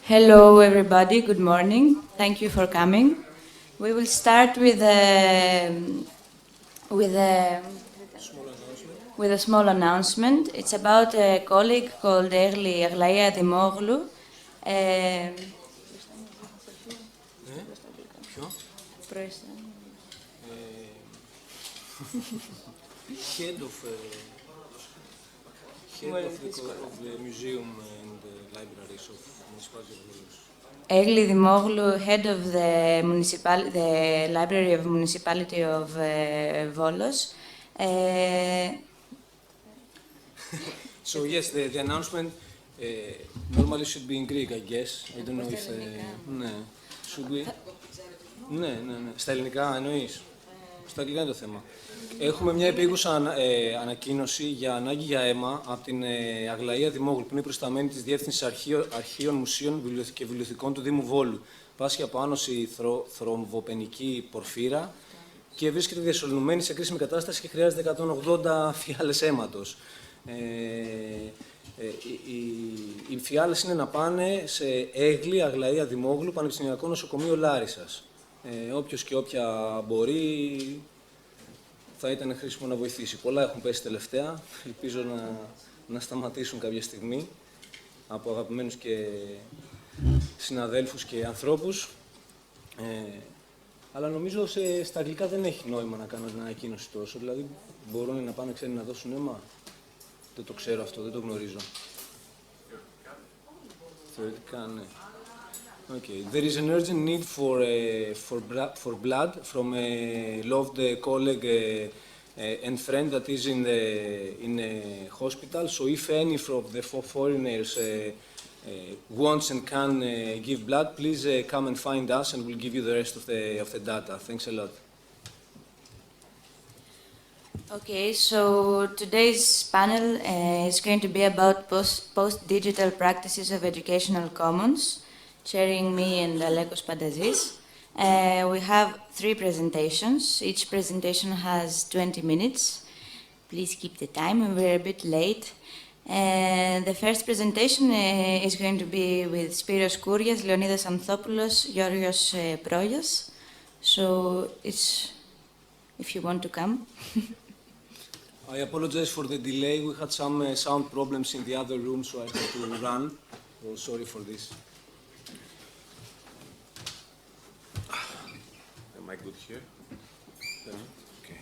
Hello, everybody. Good morning. Thank you for coming. We will start with a with a small announcement. It's about a colleague called Erli Aglaia Dimoglu. Head of of the museum and libraries of municipality of Volos. Erli Dimoglu, head of the Library of Municipality of Volos. So yes, the announcement normally should be in Greek, I guess. I don't know if... ναι. Should we... ναι. Στα ελληνικά εννοείς. Στα αγγλικά είναι το θέμα. Έχουμε μια επίγουσα ανακοίνωση για ανάγκη για αίμα από την Αγλαία Δημόγλου, που είναι προϊσταμένη της Διεύθυνσης Αρχείων, Μουσείων και Βιβλιοθηκών του Δήμου Βόλου. Πάσχει από άνωση θρομβοπενική πορφύρα και βρίσκεται διασωληνωμένη σε κρίσιμη κατάσταση και χρειάζεται 180 φιάλες αίματος. Οι φιάλες είναι να πάνε σε Έγλη, Αγλαία Δημόγλου, Πανεπιστημιακό Νοσοκομείο Λάρισσας. Όποιος και όποια μπορεί θα ήταν χρήσιμο να βοηθήσει. Πολλά έχουν πέσει τελευταία. Ελπίζω να σταματήσουν κάποια στιγμή από αγαπημένους και συναδέλφους και ανθρώπους. Αλλά νομίζω στα αγγλικά δεν έχει νόημα να κάνω την ανακοίνωση τόσο. Δηλαδή, μπορούν να πάνε να δώσουν αίμα. Δεν το ξέρω αυτό, δεν το γνωρίζω. Θεωρητικά, ναι. Okay. There is an urgent need for blood from a loved colleague and friend that is in a hospital. So if any of the foreigners wants and can give blood, please come and find us, and we'll give you the rest of the data. Thanks a lot. Okay, so today's panel is going to be about post-digital practices of educational commons, chairing me and Alekos Pandazis. We have 3 presentations. Each presentation has 20 minutes. Please keep the time, and we're a bit late. The first presentation is going to be with Spyros Kourias, Leonidas Anthopoulos, Georgios Proias. So it's, if you want to come. I apologize for the delay. We had some sound problems in the other room, so I had to run. So sorry for this. Am I good here? Okay.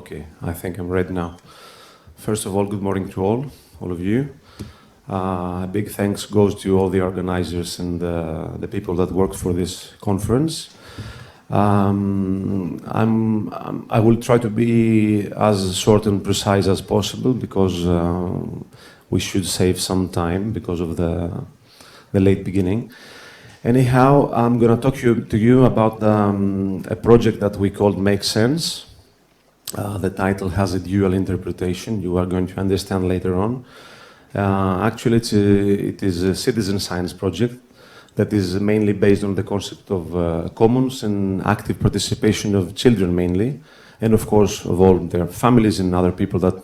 Okay, I think I'm ready now. First of all, good morning to all of you. A big thanks goes to all the organizers and the people that worked for this conference. I will try to be as short and precise as possible because we should save some time because of the late beginning. Anyhow, I'm going to talk to you about a project that we called Make Sense. The title has a dual interpretation. You are going to understand later on. Actually, it is a citizen science project that is mainly based on the concept of commons and active participation of children mainly, and of course of all their families and other people that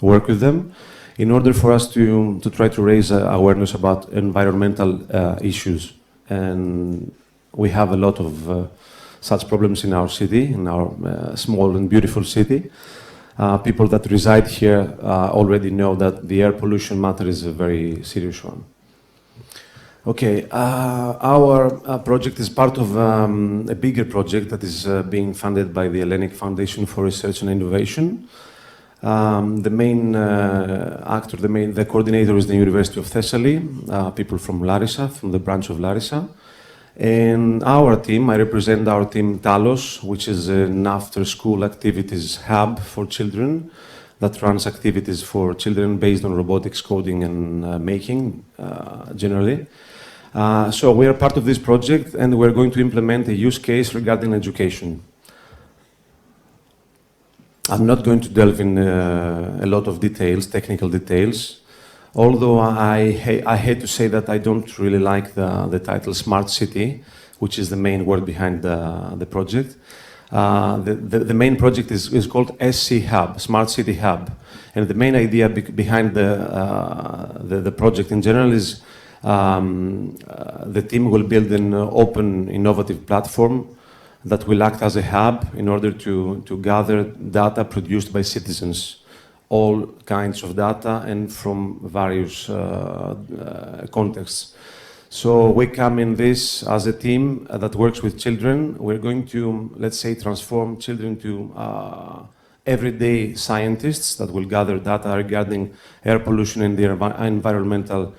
work with them, in order for us to try to raise awareness about environmental issues. And we have a lot of such problems in our city, in our small and beautiful city. People that reside here already know that the air pollution matter is a very serious one. Okay, our project is part of a bigger project that is being funded by the Hellenic Foundation for Research and Innovation. The main actor, the coordinator is the University of Thessaly, people from Larissa, from the branch of Larissa. And our team, I represent our team Talos, which is an after-school activities hub for children that runs activities for children based on robotics, coding, and making generally. So we are part of this project, and we're going to implement a use case regarding education. I'm not going to delve in a lot of details, technical details, although I hate to say that I don't really like the title Smart City, which is the main word behind the project. The main project is called SC Hub, Smart City Hub. And the main idea behind the project in general is the team will build an open, innovative platform that will act as a hub in order to gather data produced by citizens, all kinds of data and from various contexts. So we come in this as a team that works with children. We're going to, let's say, transform children to everyday scientists that will gather data regarding air pollution and the environmental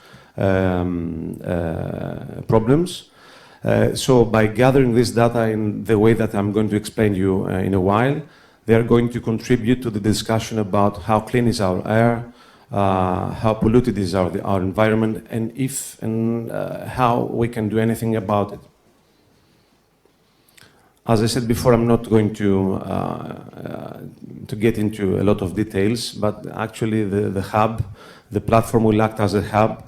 problems. So by gathering this data in the way that I'm going to explain you in a while, they are going to contribute to the discussion about how clean is our air, how polluted is our environment, and if and how we can do anything about it. As I said before, I'm not going to get into a lot of details, but actually the hub, the platform will act as a hub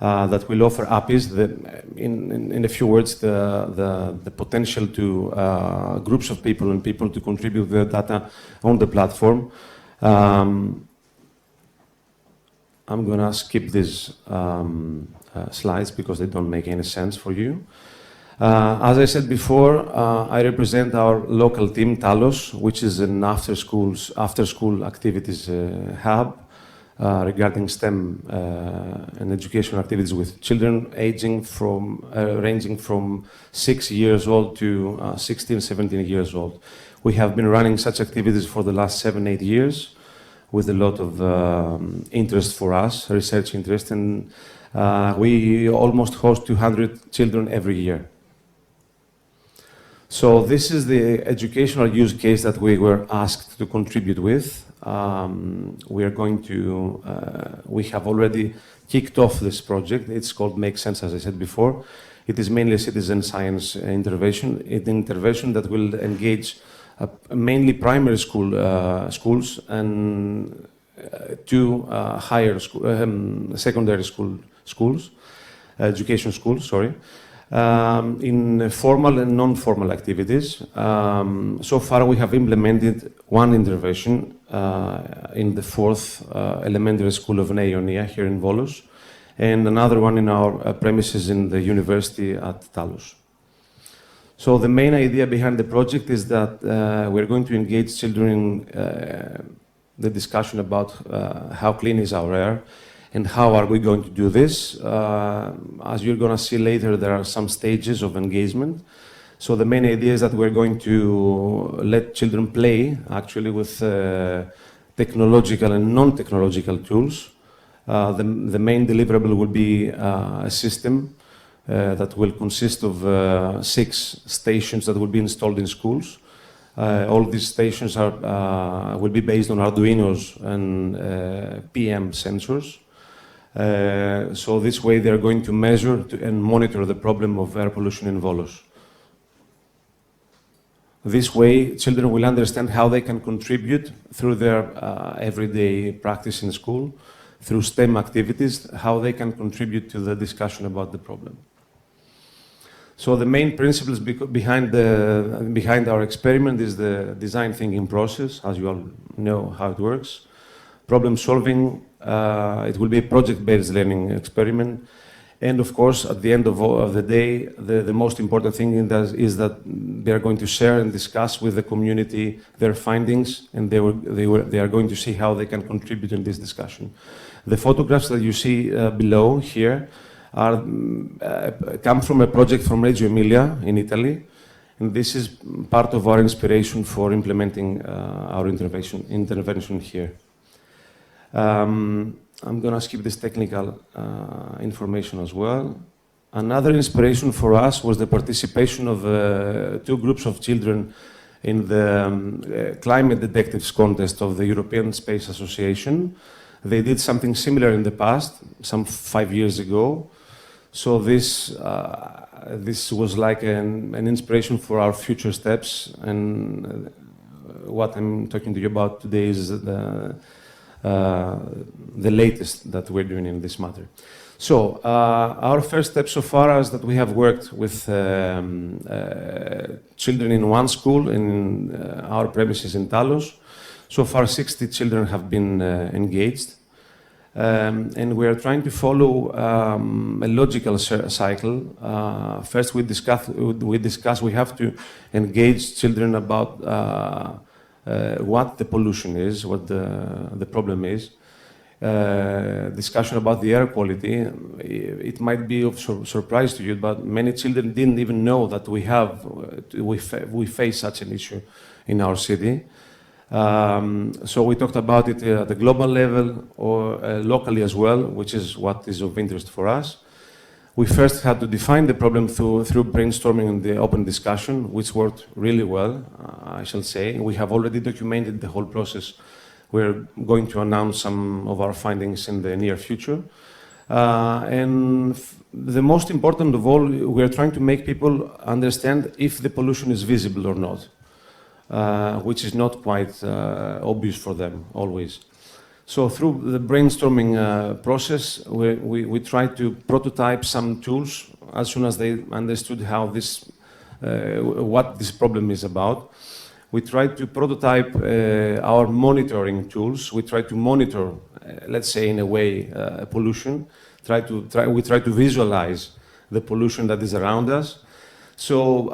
that will offer APIs, in a few words, the potential to groups of people and people to contribute their data on the platform. I'm going to skip these slides because they don't make any sense for you. As I said before, I represent our local team, Talos, which is an after-school activities hub regarding STEM and educational activities with children ranging from 6 years old to 16, 17 years old. We have been running such activities for the last 7-8 years with a lot of interest for us, research interest, and we almost host 200 children every year. So this is the educational use case that we were asked to contribute with. We have already kicked off this project. It's called Make Sense, as I said before. It is mainly a citizen science intervention, an intervention that will engage mainly primary schools and two secondary schools, education schools, sorry. In formal and non-formal activities. So far we have implemented one intervention in the 4th elementary school of Nea Ionia here in Volos, and another one in our premises in the university at Talos. So the main idea behind the project is that we're going to engage children in the discussion about how clean is our air, and how are we going to do this? As you're going to see later, there are some stages of engagement. So the main idea is that we're going to let children play, actually, with technological and non-technological tools. The main deliverable will be a system that will consist of 6 stations that will be installed in schools. All these stations will be based on Arduinos and PM sensors. So this way they're going to measure and monitor the problem of air pollution in Volos. This way, children will understand how they can contribute through their everyday practice in school, through STEM activities, how they can contribute to the discussion about the problem. So the main principles behind our experiment is the design thinking process, as you all know how it works. Problem solving, it will be a project-based learning experiment. And of course, at the end of the day, the most important thing is that they are going to share and discuss with the community their findings, and they are going to see how they can contribute in this discussion. The photographs that you see below here come from a project from Reggio Emilia in Italy, and this is part of our inspiration for implementing our intervention here. I'm going to skip this technical information as well. Another inspiration for us was the participation of 2 groups of children in the Climate Detectives Contest of the European Space Association. They did something similar in the past, some 5 years ago. So this was like an inspiration for our future steps, and what I'm talking to you about today is the latest that we're doing in this matter. So our first step so far is that we have worked with children in one school in our premises in Talos. So far, 60 children have been engaged. And we are trying to follow a logical cycle. First, we discuss we have to engage children about what the pollution is, what the problem is. Discussion about the air quality. It might be of surprise to you, but many children didn't even know that we face such an issue in our city. So we talked about it at the global level or locally as well, which is what is of interest for us. We first had to define the problem through brainstorming and the open discussion, which worked really well, I shall say. We have already documented the whole process. We're going to announce some of our findings in the near future. And the most important of all, we are trying to make people understand if the pollution is visible or not. Which is not quite obvious for them always. So through the brainstorming process, we tried to prototype some tools as soon as they understood how what this problem is about. We tried to prototype our monitoring tools. We tried to monitor, let's say in a way, pollution. We try to visualize the pollution that is around us. So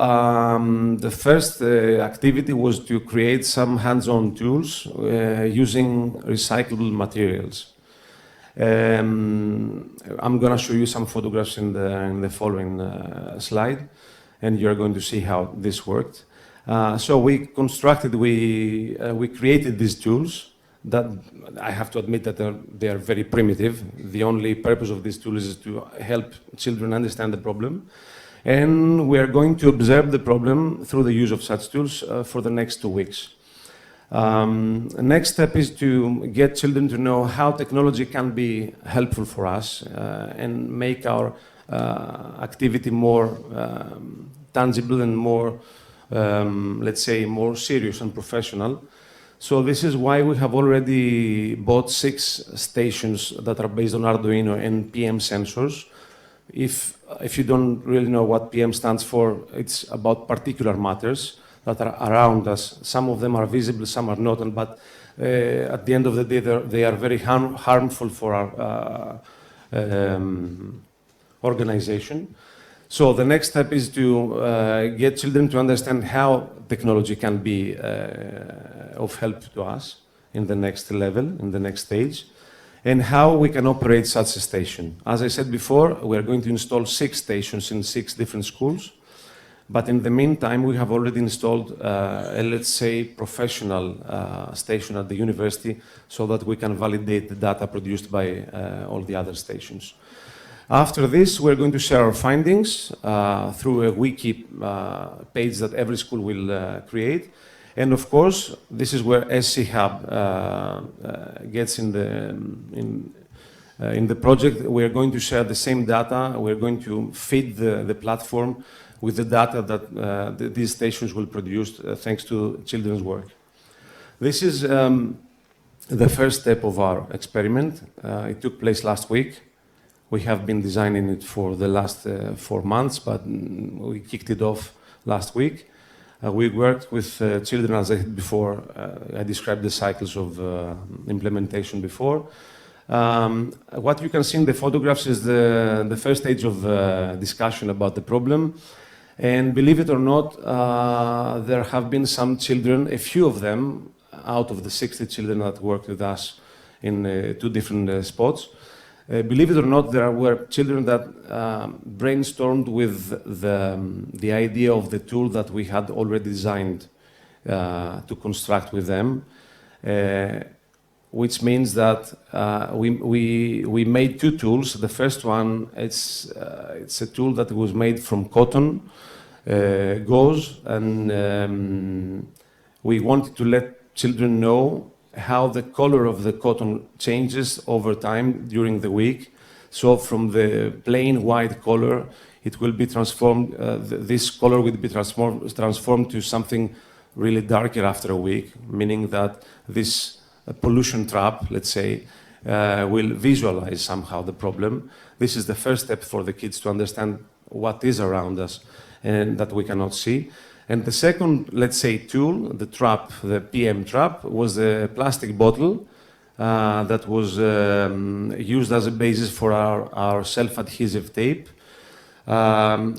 the first activity was to create some hands-on tools using recyclable materials. I'm going to show you some photographs in the following slide, and you're going to see how this worked. So we created these tools that I have to admit that they are very primitive. The only purpose of these tools is to help children understand the problem. And we are going to observe the problem through the use of such tools for the next 2 weeks. The next step is to get children to know how technology can be helpful for us and make our activity more tangible and more, let's say, more serious and professional. So this is why we have already bought 6 stations that are based on Arduino and PM sensors. If you don't really know what PM stands for, it's about particulate matters that are around us. Some of them are visible, some are not, but at the end of the day, they are very harmful for our organization. So the next step is to get children to understand how technology can be of help to us in the next level, in the next stage, and how we can operate such a station. As I said before, we are going to install 6 stations in 6 different schools. But in the meantime, we have already installed a, let's say, professional station at the university so that we can validate the data produced by all the other stations. After this, we're going to share our findings through a wiki page that every school will create. And of course, this is where SC Hub gets in the project. We're going to share the same data. We're going to feed the platform with the data that these stations will produce thanks to children's work. This is the first step of our experiment. It took place last week. We have been designing it for the last 4 months, but we kicked it off last week. We worked with children, as I said before. I described the cycles of implementation before. What you can see in the photographs is the first stage of discussion about the problem. And believe it or not, there have been some children, a few of them, out of the 60 children that worked with us in 2 different spots. Believe it or not, there were children that brainstormed with the idea of the tool that we had already designed to construct with them, which means that we made 2 tools. The first one, it's a tool that was made from cotton, gauze, and we wanted to let children know how the color of the cotton changes over time during the week. So from the plain white color, it will be transformed, this color will be transformed to something really darker after a week, meaning that this pollution trap, let's say, will visualize somehow the problem. This is the first step for the kids to understand what is around us and that we cannot see. And the second, let's say, tool, the trap, the PM trap, was a plastic bottle that was used as a basis for our self-adhesive tape.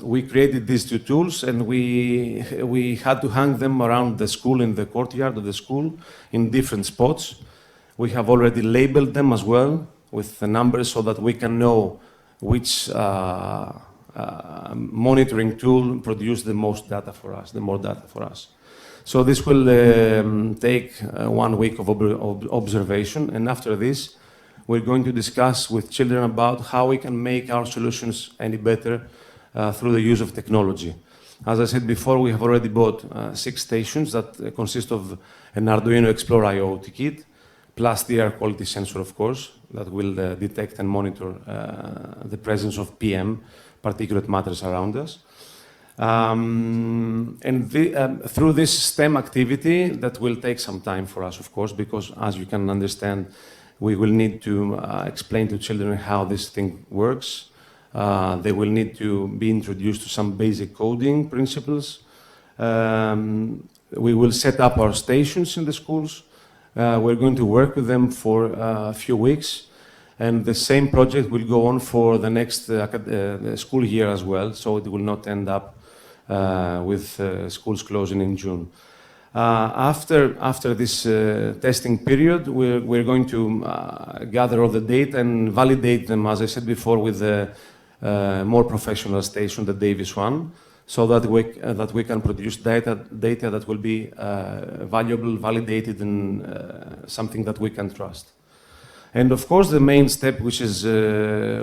We created these two tools, and we had to hang them around the school, in the courtyard of the school, in different spots. We have already labeled them as well with the numbers so that we can know which monitoring tool produced the most data for us, the more data for us. So this will take 1 week of observation, and after this, we're going to discuss with children about how we can make our solutions any better through the use of technology. As I said before, we have already bought 6 stations that consist of an Arduino Explore IoT kit, plus the air quality sensor, of course, that will detect and monitor the presence of PM, particulate matters around us. Through this STEM activity, that will take some time for us, of course, because as you can understand, we will need to explain to children how this thing works. They will need to be introduced to some basic coding principles. We will set up our stations in the schools. We're going to work with them for a few weeks. And the same project will go on for the next school year as well, so it will not end up with schools closing in June. After this testing period, we're going to gather all the data and validate them, as I said before, with the more professional station, the Davis one, so that we can produce data that will be valuable, validated, and something that we can trust. And of course, the main step, which is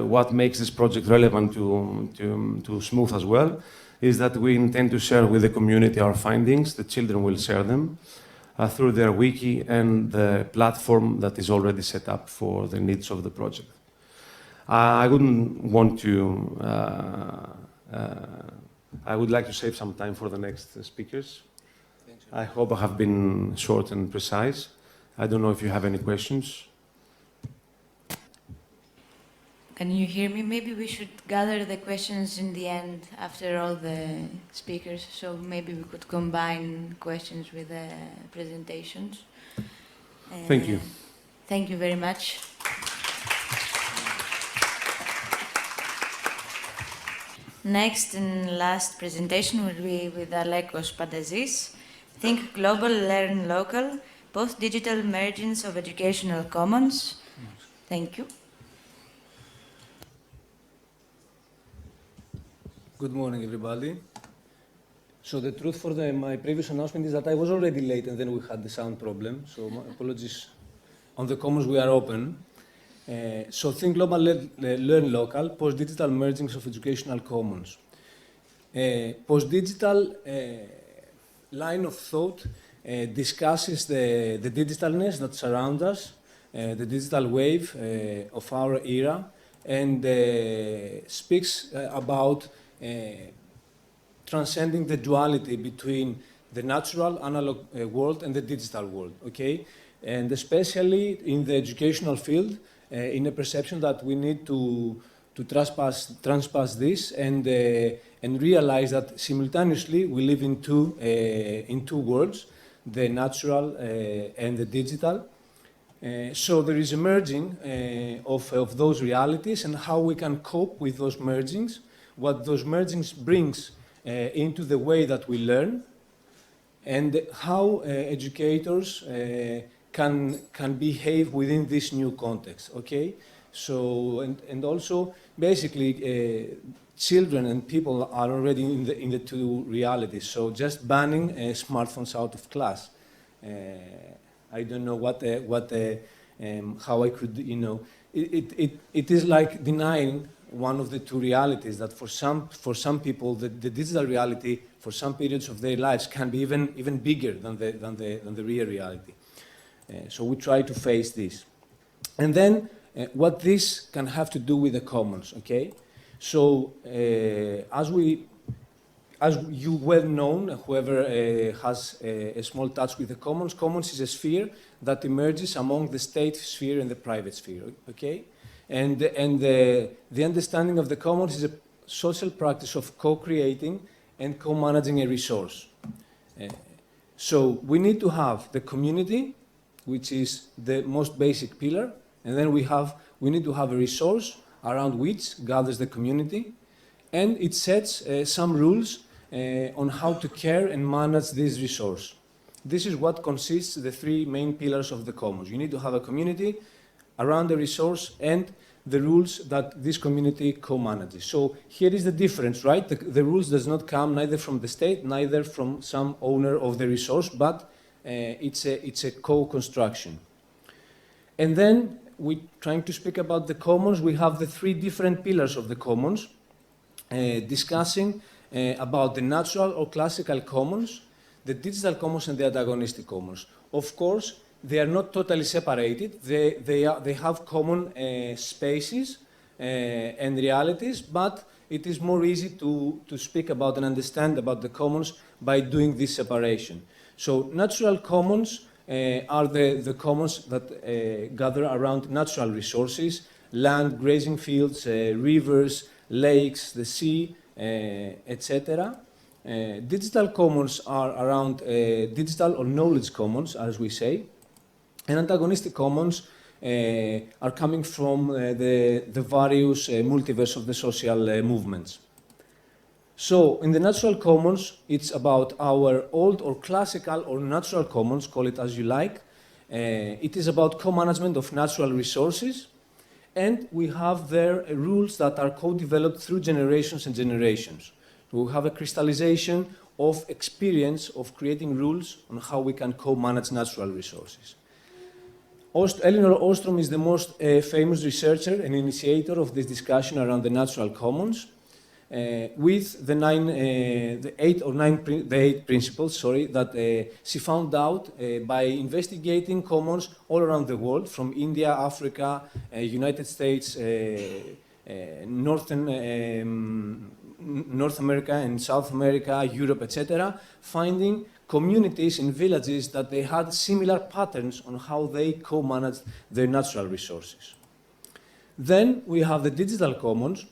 what makes this project relevant to Smooth as well, is that we intend to share with the community our findings. The children will share them through their wiki and the platform that is already set up for the needs of the project. I wouldn't want to... I would like to save some time for the next speakers. I hope I have been short and precise. I don't know if you have any questions. Can you hear me? Maybe we should gather the questions in the end after all the speakers, so maybe we could combine questions with the presentations. Thank you. Thank you very much. Next and last presentation will be with Alekos Pantazis. Think Global, Learn Local, Post-Digital Emergence of Educational Commons. Thank you. Good morning, everybody. So the truth for my previous announcement is that I was already late and then we had the sound problem. So my apologies. On the Commons, we are open. So Think Global, Learn Local, Post-Digital Mergings of Educational Commons. Post-digital line of thought discusses the digitalness that surrounds us, the digital wave of our era, and speaks about transcending the duality between the natural analog world and the digital world, okay? And especially in the educational field, in a perception that we need to transpass this and realize that simultaneously we live in two worlds, the natural and the digital. So there is a merging of those realities and how we can cope with those mergings, what those mergings brings into the way that we learn, and how educators can behave within this new context, okay? So, and also, basically, children and people are already in the two realities, so just banning smartphones out of class. I don't know how I could, you know, it is like denying one of the two realities, that for some people the digital reality for some periods of their lives can be even bigger than the real reality. So we try to face this, and then what this can have to do with the commons. Okay, so as you well known, whoever has a small touch with the commons is a sphere that emerges among the state sphere and the private sphere. Okay. And the understanding of the commons is a social practice of co-creating and co-managing a resource. So we need to have the community, which is the most basic pillar, and then we need to have a resource around which gathers the community, and it sets some rules on how to care and manage this resource. This is what consists the three main pillars of the commons. You need to have a community around the resource and the rules that this community co-manages. So here is the difference, right? The rules does not come neither from the state, neither from some owner of the resource, but it's a co-construction. And then we're trying to speak about the commons. We have the three different pillars of the commons, discussing about the natural or classical commons, the digital commons, and the antagonistic commons. Of course, they are not totally separated. They have common spaces and realities, but it is more easy to speak about and understand about the commons by doing this separation. So natural commons are the commons that gather around natural resources, land, grazing fields, rivers, lakes, the sea, etc. Digital commons are around digital or knowledge commons, as we say, and antagonistic commons are coming from the various multiverse of the social movements. So, in the natural commons, it's about our old or classical or natural commons, call it as you like. It is about co-management of natural resources, and we have there rules that are co-developed through generations and generations. We have a crystallization of experience of creating rules on how we can co-manage natural resources. Elinor Ostrom is the most famous researcher and initiator of this discussion around the natural commons, with the eight principles, that she found out by investigating commons all around the world, from India, Africa, United States, North America and South America, Europe, etc., finding communities in villages that they had similar patterns on how they co-managed their natural resources. Then we have the digital commons,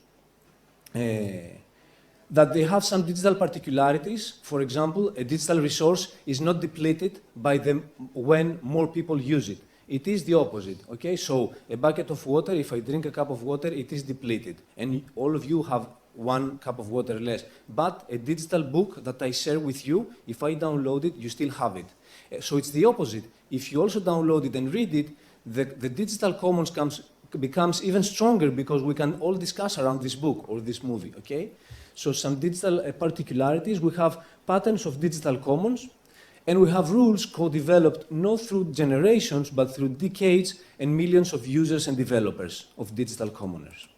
that they have some digital particularities. For example, a digital resource is not depleted by when more people use it. It is the opposite, okay? So a bucket of water, if I drink a cup of water, it is depleted. And all of you have 1 cup of water less. But a digital book that I share with you, if I download it, you still have it. So it's the opposite. If you also download it and read it, the digital commons becomes even stronger because we can all discuss around this book or this movie, okay? So some digital particularities. We have patterns of digital commons, and we have rules co-developed not through generations, but through decades and millions of users and developers of digital commoners.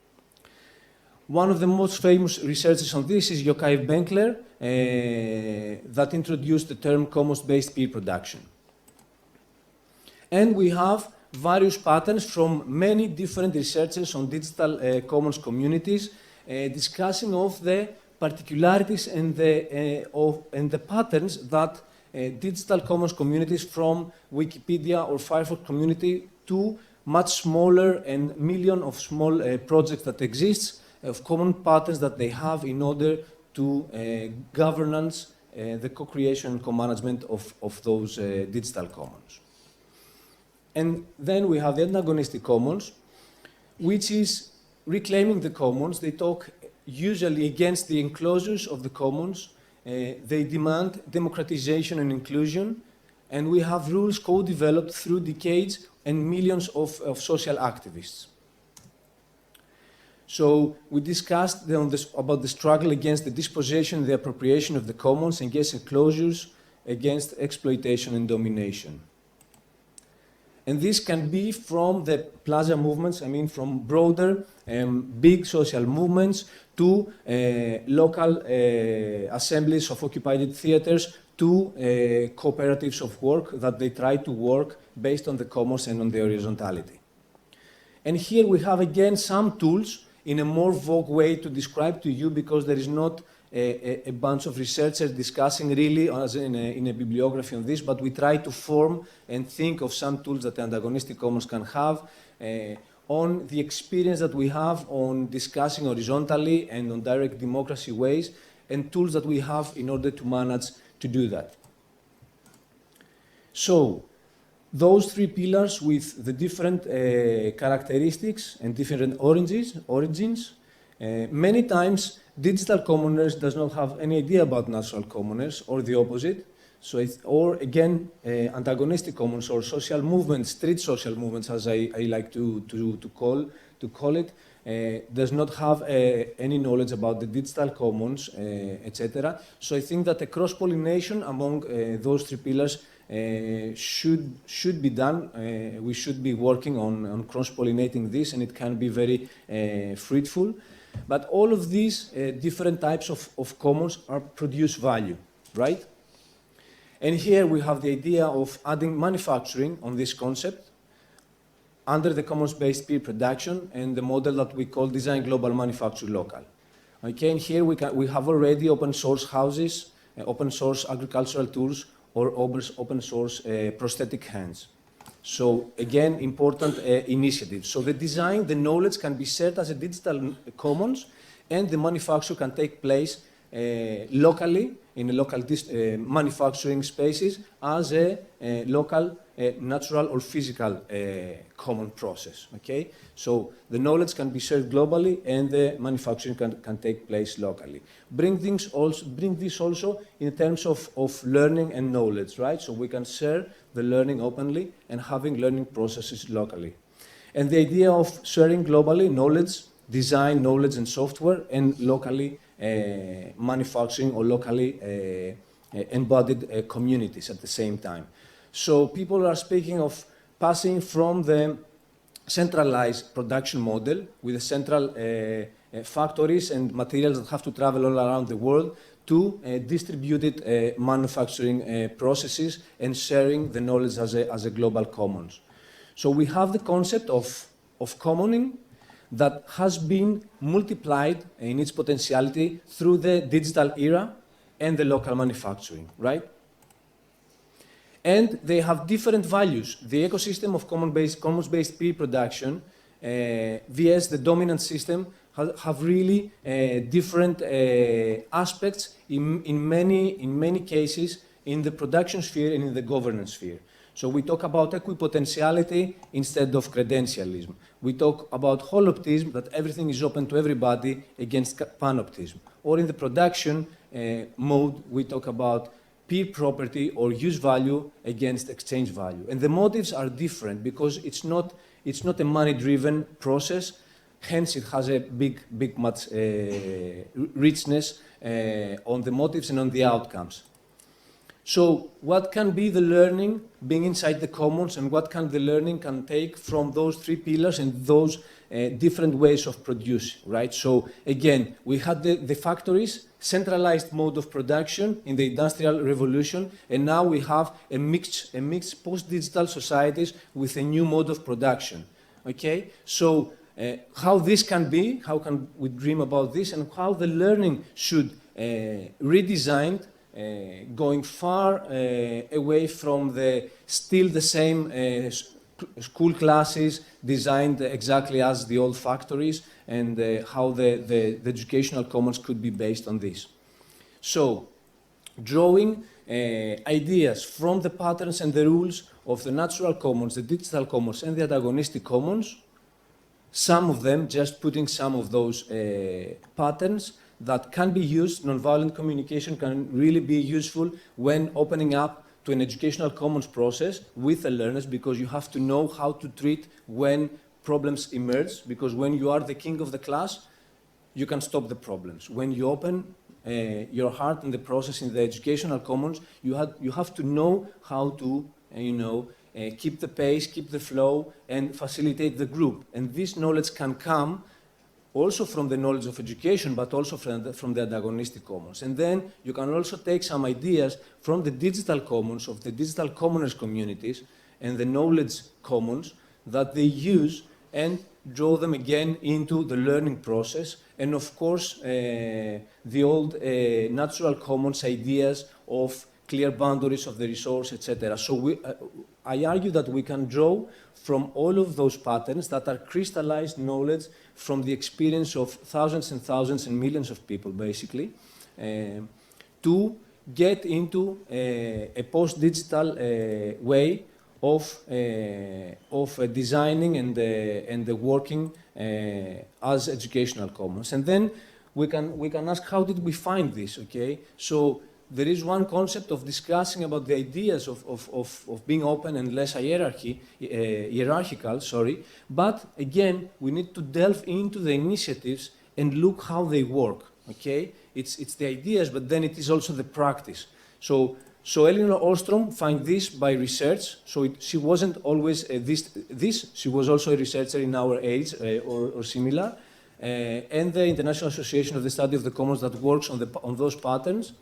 One of the most famous researchers on this is Yochai Benkler, that introduced the term commons-based peer production. And we have various patterns from many different researchers on digital commons communities, discussing of the particularities and the patterns that digital commons communities, from Wikipedia or Firefox community to much smaller and million of small projects that exist, of common patterns that they have in order to governance the co-creation and co-management of those digital commons. And then we have the antagonistic commons, which is reclaiming the commons. They talk usually against the enclosures of the commons. They demand democratization and inclusion, and we have rules co-developed through decades and millions of social activists. So we discussed about the struggle against the dispossession and the appropriation of the commons, against enclosures, against exploitation and domination. And this can be from the plaza movements, from broader big social movements to local assemblies of occupied theaters to cooperatives of work that they try to work based on the commons and on the horizontality. And here we have again some tools in a more vague way to describe to you, because there is not a bunch of researchers discussing really as in a bibliography on this, but we try to form and think of some tools that the antagonistic commons can have on the experience that we have on discussing horizontally and on direct democracy ways, and tools that we have in order to manage to do that. So, those three pillars with the different characteristics and different origins. Many times, digital commoners does not have any idea about natural commoners, or the opposite. So, or again, antagonistic commons or social movements, street social movements, as I like to call it, does not have any knowledge about the digital commons, etc. So I think that a cross-pollination among those three pillars should be done. We should be working on cross-pollinating this, and it can be very fruitful. But all of these different types of commons produce value, right? And here we have the idea of adding manufacturing on this concept under the commons-based peer production and the model that we call design global, manufacture local. Okay, and here we have already open source houses, open source agricultural tools, or open source prosthetic hands. So again, important initiative. So the design, the knowledge can be shared as a digital commons, and the manufacture can take place locally in a local manufacturing spaces as a local natural or physical common process. Okay, so the knowledge can be shared globally, and the manufacturing can take place locally. Bring this also in terms of learning and knowledge, right? So we can share the learning openly and having learning processes locally. And the idea of sharing globally knowledge, design, knowledge, and software, and locally manufacturing or locally embodied communities at the same time. So people are speaking of passing from the centralized production model with the central factories and materials that have to travel all around the world to distributed manufacturing processes and sharing the knowledge as a global commons. So we have the concept of commoning that has been multiplied in its potentiality through the digital era and the local manufacturing, right? And they have different values. The ecosystem of commons-based peer production vs the dominant system have really different aspects in many cases in the production sphere and in the governance sphere. So we talk about equipotentiality instead of credentialism. We talk about holoptism, that everything is open to everybody, against panoptism. Or in the production mode, we talk about peer property or use value against exchange value. And the motives are different because it's not a money-driven process. Hence, it has a big much richness on the motives and on the outcomes. So what can be the learning being inside the commons, and what can the learning can take from those three pillars and those different ways of producing, right? So again, we had the factories, centralized mode of production in the Industrial Revolution, and now we have a mixed post-digital societies with a new mode of production, okay? So how this can be, how can we dream about this, and how the learning should redesigned going far away from still the same school classes designed exactly as the old factories, and how the educational commons could be based on this. So, drawing ideas from the patterns and the rules of the natural commons, the digital commons, and the antagonistic commons, some of them, just putting some of those patterns that can be used. Nonviolent communication can really be useful when opening up to an educational commons process with the learners, because you have to know how to treat when problems emerge, because when you are the king of the class, you can stop the problems. When you open your heart in the process in the educational commons, you have to know how to, keep the pace, keep the flow, and facilitate the group. And this knowledge can come also from the knowledge of education, but also from the antagonistic commons. And then you can also take some ideas from the digital commons, of the digital commoners communities, and the knowledge commons that they use, and draw them again into the learning process. And of course, the old natural commons ideas of clear boundaries of the resource, etc. So I argue that we can draw from all of those patterns that are crystallized knowledge from the experience of thousands and thousands and millions of people, basically, to get into a post-digital way of designing and working as educational commons. And then we can ask, how did we find this, okay? So there is one concept of discussing about the ideas of being open and less hierarchical, but again, we need to delve into the initiatives and look how they work, okay? It's the ideas, but then it is also the practice. So Elinor Ostrom found this by research. She wasn't always she was also a researcher in our age or similar, and the International Association of the Study of the Commons that works on those patterns.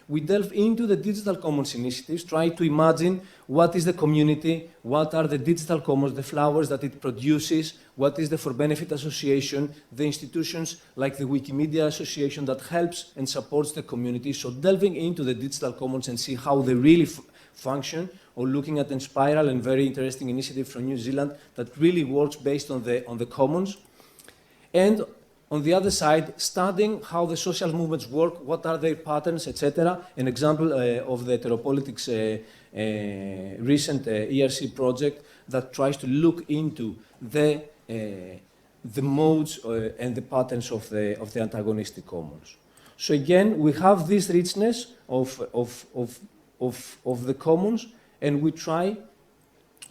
We delve into the digital commons initiatives, try to imagine what is the community, what are the digital commons, the flowers that it produces, what is the For Benefit Association, the institutions like the Wikimedia Association that helps and supports the community. So delving into the digital commons and see how they really function, or looking at Enspiral, and very interesting initiative from New Zealand that really works based on the commons. And on the other side, studying how the social movements work, what are their patterns, etc. An example of the Heteropolitics recent ERC project that tries to look into the modes and the patterns of the antagonistic commons. So again, we have this richness of the commons, and we try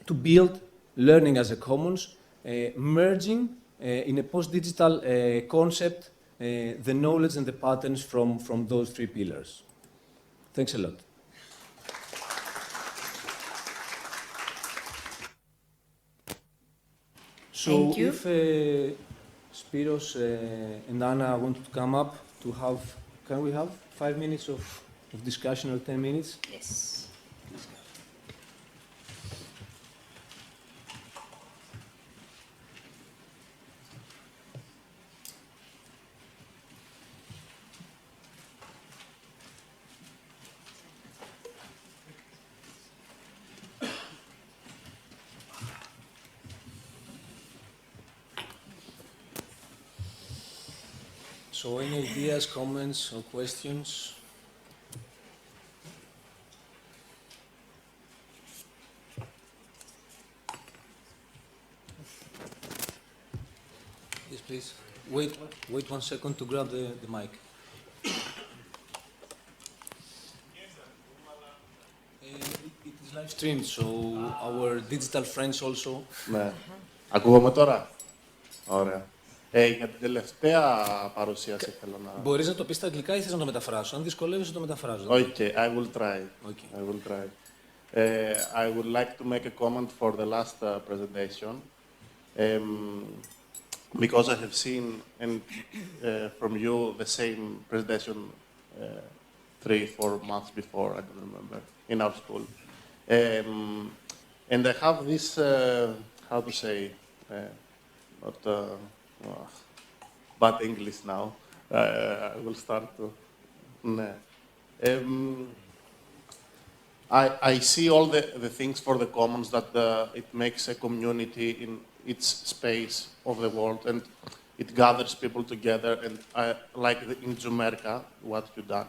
to build learning as a commons, merging in a post-digital concept, the knowledge and the patterns from those three pillars. Thanks a lot. So Thank you. if Spiros and Anna want to come up to have, can we have 5 minutes of discussion or 10 minutes? Yes. So any ideas, comments, or questions? Yes, please. Wait 1 second to grab the mic. It is live streamed, so our digital friends also. Ναι. Ακούγομαι τώρα. Ωραία. Για την τελευταία παρουσίαση θέλω να... Μπορείς να το πεις στα αγγλικά ή θες να το μεταφράσω? Αν δυσκολεύεσαι, το μεταφράζω. Okay, I will try. Okay. I will try. I would like to make a comment for the last presentation. Because I have seen and from you the same presentation 3-4 months before, I don't remember, in our school. And I have this, how to say, not bad English now. I will start to. I see all the things for the commons that it makes a community in its space of the world, and it gathers people together, and I like in Jumerka what you done.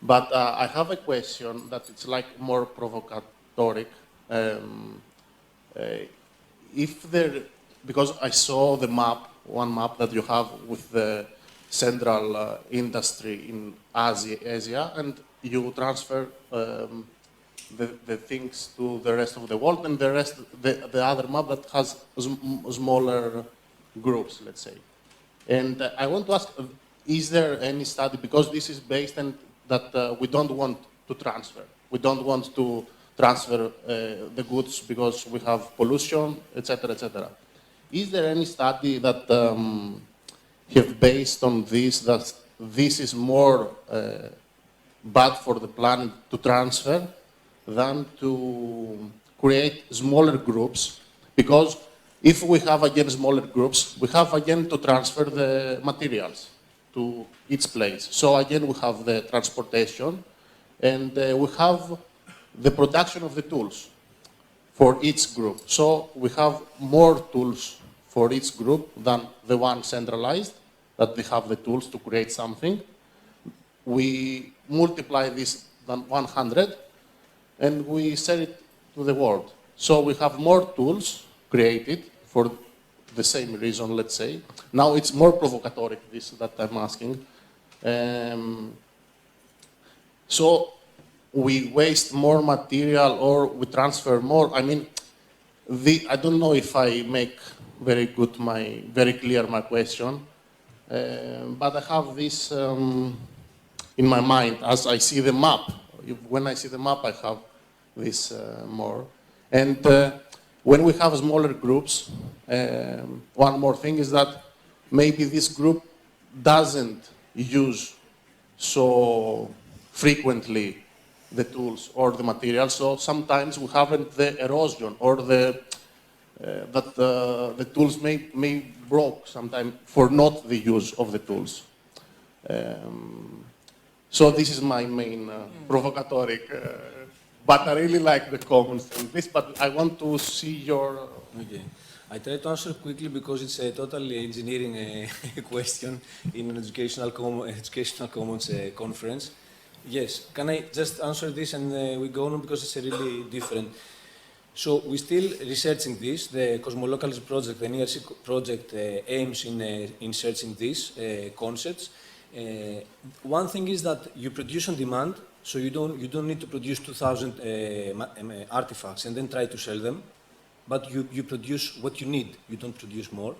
But I have a question that it's like more provocatoric. If there, because I saw the map, one map that you have with the central industry in Asia, and you transfer the things to the rest of the world, and the other map that has smaller groups, let's say. And I want to ask, is there any study, because this is based on that we don't want to transfer. We don't want to transfer the goods because we have pollution, etc., etc. Is there any study that have based on this, that this is more bad for the planet to transfer than to create smaller groups? Because if we have again smaller groups, we have again to transfer the materials to each place. So again we have the transportation, and we have the production of the tools for each group. So we have more tools for each group than the one centralized, that they have the tools to create something. We multiply than 100, and we sell it to the world. So we have more tools created for the same reason, let's say. Now it's more provocatory, this that I'm asking. So we waste more material or we transfer more. I mean, I don't know if I make very clear my question, but I have this in my mind as I see the map. When I see the map, I have this more. And when we have smaller groups, one more thing is that maybe this group doesn't use so frequently the tools or the materials, so sometimes we haven't the erosion or the tools may broke sometimes for not the use of the tools. So this is my main provocatory, but I really like the comments on this, but I want to see your... Okay. I try to answer quickly because it's a totally engineering question in an educational commons conference. Yes, can I just answer this and we go on because it's a really different. So we're still researching this. The Cosmolocals project, the NERC project, aims in searching these concepts. One thing is that you produce on demand, so you don't need to produce 2,000 artifacts and then try to sell them, but you produce what you need. You don't produce more.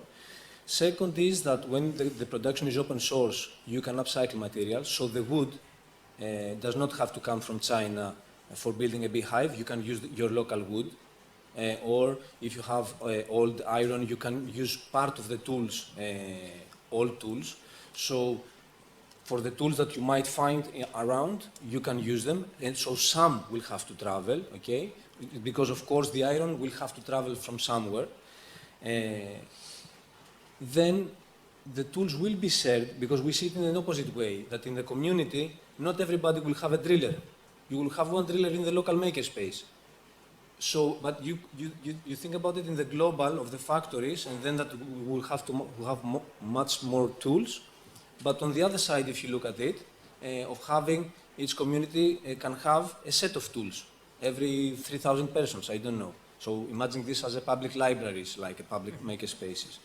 Second is that when the production is open source, you can upcycle materials, so the wood does not have to come from China for building a beehive. You can use your local wood. Or if you have old iron, you can use part of the tools, old tools. So for the tools that you might find around, you can use them. And so some will have to travel, okay? Because of course the iron will have to travel from somewhere. Then the tools will be shared because we see it in an opposite way, that in the community, not everybody will have a driller. You will have one driller in the local makerspace. So, but you think about it in the global of the factories, and then that we will have to have much more tools. But on the other side, if you look at it, of having each community can have a set of tools every 3,000 persons, I don't know. So imagine this as a public libraries, like a public makerspaces.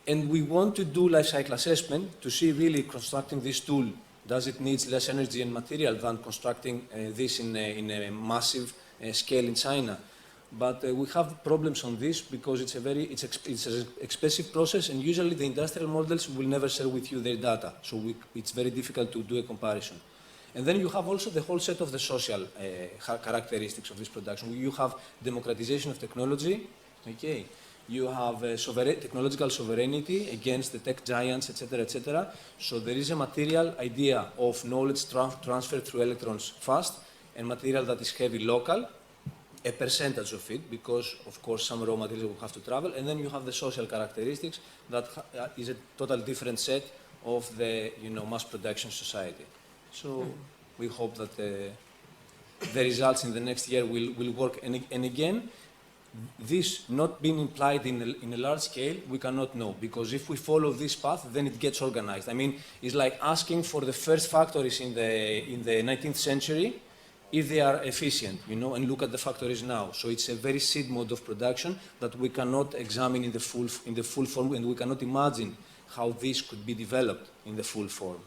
And we want to do life cycle assessment to see really constructing this tool. Does it need less energy and material than constructing this in a massive scale in China? But we have problems on this because it's an expensive process, and usually the industrial models will never share with you their data. So it's very difficult to do a comparison. And then you have also the whole set of the social characteristics of this production. You have democratization of technology, okay? You have technological sovereignty against the tech giants, etc., etc. So there is a material idea of knowledge transfer through electrons fast, and material that is heavy local, a percentage of it, because of course some raw materials will have to travel, and then you have the social characteristics that is a total different set of the mass production society. So we hope that the results in the next year will work. And again, this not being implied in a large scale, we cannot know, because if we follow this path, then it gets organized. I mean, it's like asking for the first factories in the 19th century if they are efficient, and look at the factories now. So it's a very seed mode of production that we cannot examine in the full form, and we cannot imagine how this could be developed in the full form.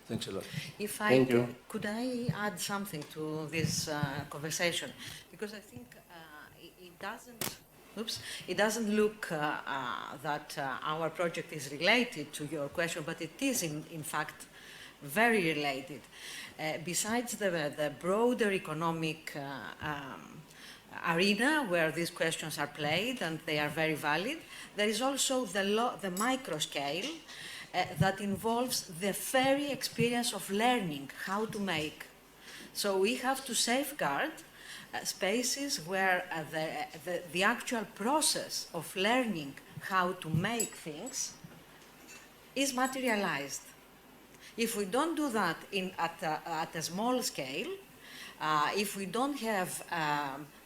Thanks a lot. Thank you. Could I add something to this conversation? Because I think it doesn't look that our project is related to your question, but it is in fact very related. Besides the broader economic arena where these questions are played, and they are very valid, there is also the micro scale that involves the very experience of learning how to make. So we have to safeguard spaces where the actual process of learning how to make things is materialized. If we don't do that at a small scale, if we don't have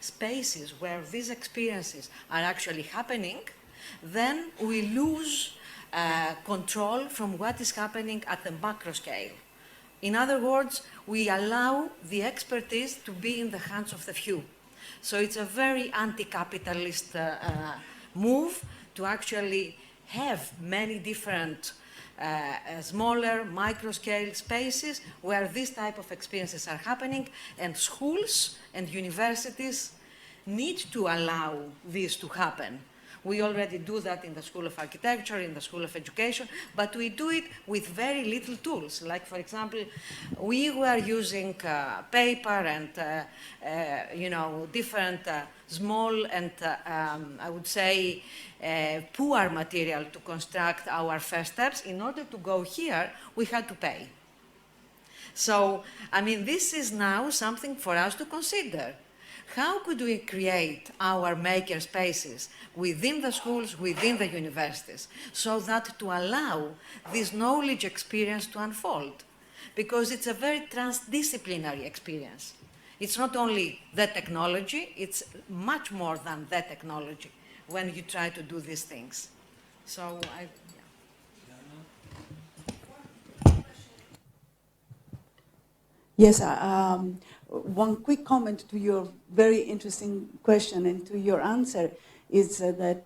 spaces where these experiences are actually happening, then we lose control from what is happening at the macro scale. In other words, we allow the expertise to be in the hands of the few. So it's a very anti-capitalist move to actually have many different smaller micro-scale spaces where this type of experiences are happening, and schools and universities need to allow this to happen. We already do that in the School of Architecture, in the School of Education, but we do it with very little tools. Like, for example, we were using paper and, different small and, I would say, poor material to construct our first steps. In order to go here, we had to pay. So, I mean, this is now something for us to consider. How could we create our maker spaces within the schools, within the universities, so that to allow this knowledge experience to unfold? Because it's a very transdisciplinary experience. It's not only the technology, it's much more than the technology when you try to do these things. So Yes, one quick comment to your very interesting question and to your answer is that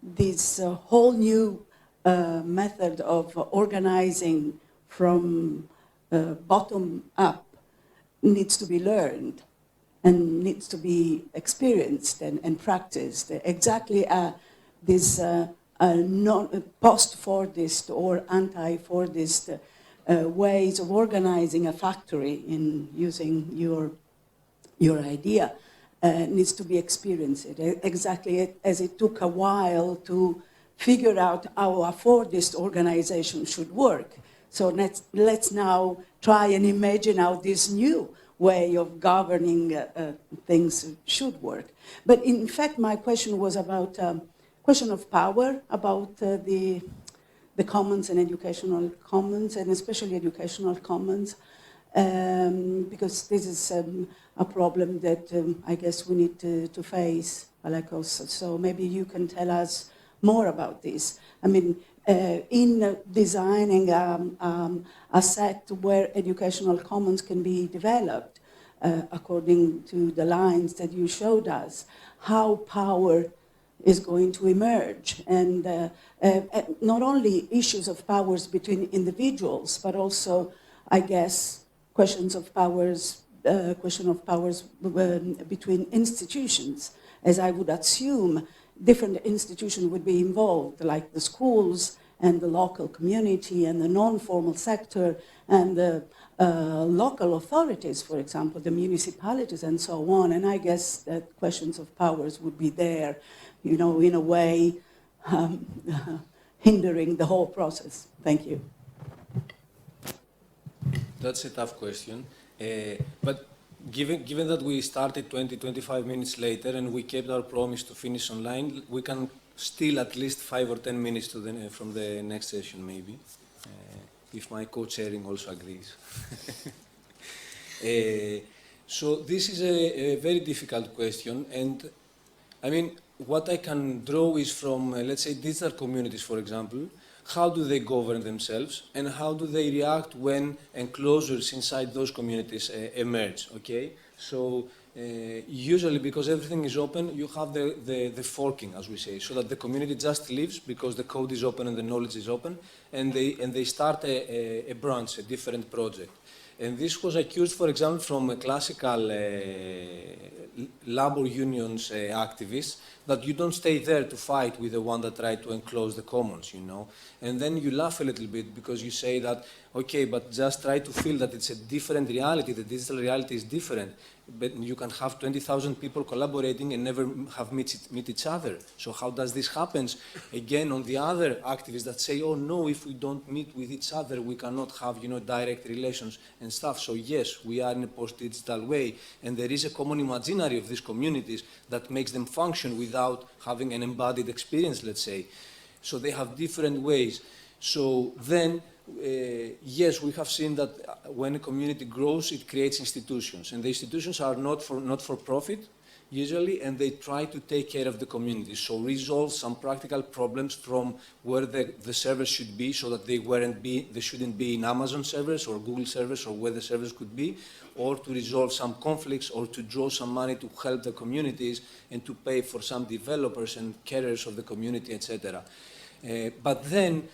this whole new method of organizing from bottom up needs to be learned and needs to be experienced and practiced. Exactly this post-Fordist or anti-Fordist ways of organizing a factory in using your idea needs to be experienced, exactly as it took a while to figure out how a Fordist organization should work. So let's now try and imagine how this new way of governing things should work. But in fact, my question was about question of power, about the commons and educational commons, and especially educational commons, because this is a problem that I guess we need to face, Alekos. So maybe you can tell us more about this. I mean, in designing a set where educational commons can be developed, according to the lines that you showed us, how power is going to emerge, and not only issues of powers between individuals, but also, I guess, question of powers between institutions, as I would assume different institutions would be involved, like the schools and the local community and the non-formal sector and the local authorities, for example, the municipalities and so on. And I guess that questions of powers would be there, you know, in a way, hindering the whole process. Thank you. That's a tough question. But given that we started 25 minutes later and we kept our promise to finish online, we can steal at least 5 or 10 minutes from the next session, maybe, if my co-chairing also agrees. So this is a very difficult question, and I mean, what I can draw is from, let's say, digital communities, for example. How do they govern themselves, and how do they react when enclosures inside those communities emerge, okay? So usually, because everything is open, you have the forking, as we say, so that the community just lives because the code is open and the knowledge is open, and they start a branch, a different project. And this was accused, for example, from classical labor unions activists, that you don't stay there to fight with the one that tried to enclose the commons, you know. And then you laugh a little bit because you say that, okay, but just try to feel that it's a different reality, the digital reality is different. But you can have 20,000 people collaborating and never have meet each other. So how does this happen? Again, on the other activists that say, oh no, if we don't meet with each other, we cannot have, you know, direct relations and stuff. So yes, we are in a post-digital way, and there is a common imaginary of these communities that makes them function without having an embodied experience, let's say. So they have different ways. So then, yes, we have seen that when a community grows, it creates institutions, and the institutions are not for profit. usually, and they try to take care of the community. So resolve some practical problems from where the servers should be, so that they shouldn't be in Amazon servers or Google servers or where the servers could be, or to resolve some conflicts, or to draw some money to help the communities and to pay for some developers and carers of the community, etc. But then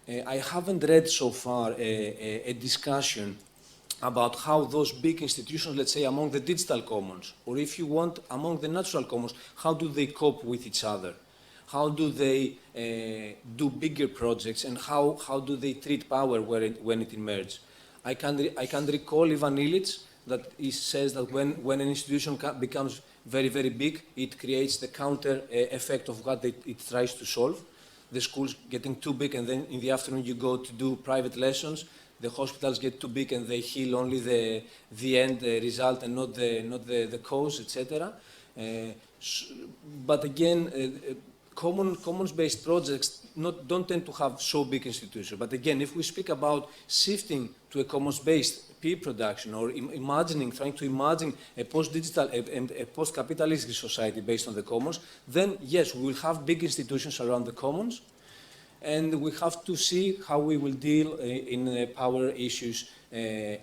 I haven't read so far a discussion about how those big institutions, let's say among the digital commons, or if you want, among the natural commons, how do they cope with each other? How do they do bigger projects, and how do they treat power when it emerges? I can recall Ivan Illich, that he says that when an institution becomes very, very big, it creates the counter effect of what it tries to solve. The schools getting too big, and then in the afternoon you go to do private lessons. The hospitals get too big and they heal only the end result and not the cause, etc. But again, commons-based projects don't tend to have so big institutions. But again, if we speak about shifting to a commons-based peer production, or trying to imagine a post-digital, a post-capitalistic society based on the commons, then yes, we will have big institutions around the commons, and we have to see how we will deal in power issues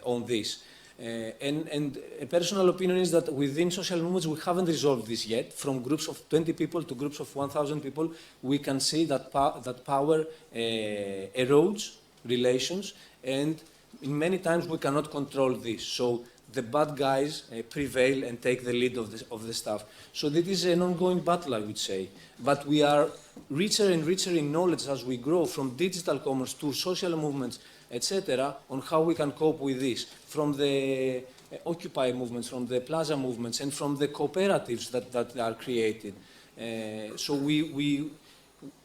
on this. And a personal opinion is that within social movements we haven't resolved this yet. From groups of 20 people to groups of 1,000 people, we can see that, that power erodes relations, and many times we cannot control this. So the bad guys prevail and take the lead of the stuff. So this is an ongoing battle, I would say. But we are richer and richer in knowledge as we grow, from digital commons to social movements, etc., on how we can cope with this, from the Occupy movements, from the Plaza movements, and from the cooperatives that are created. So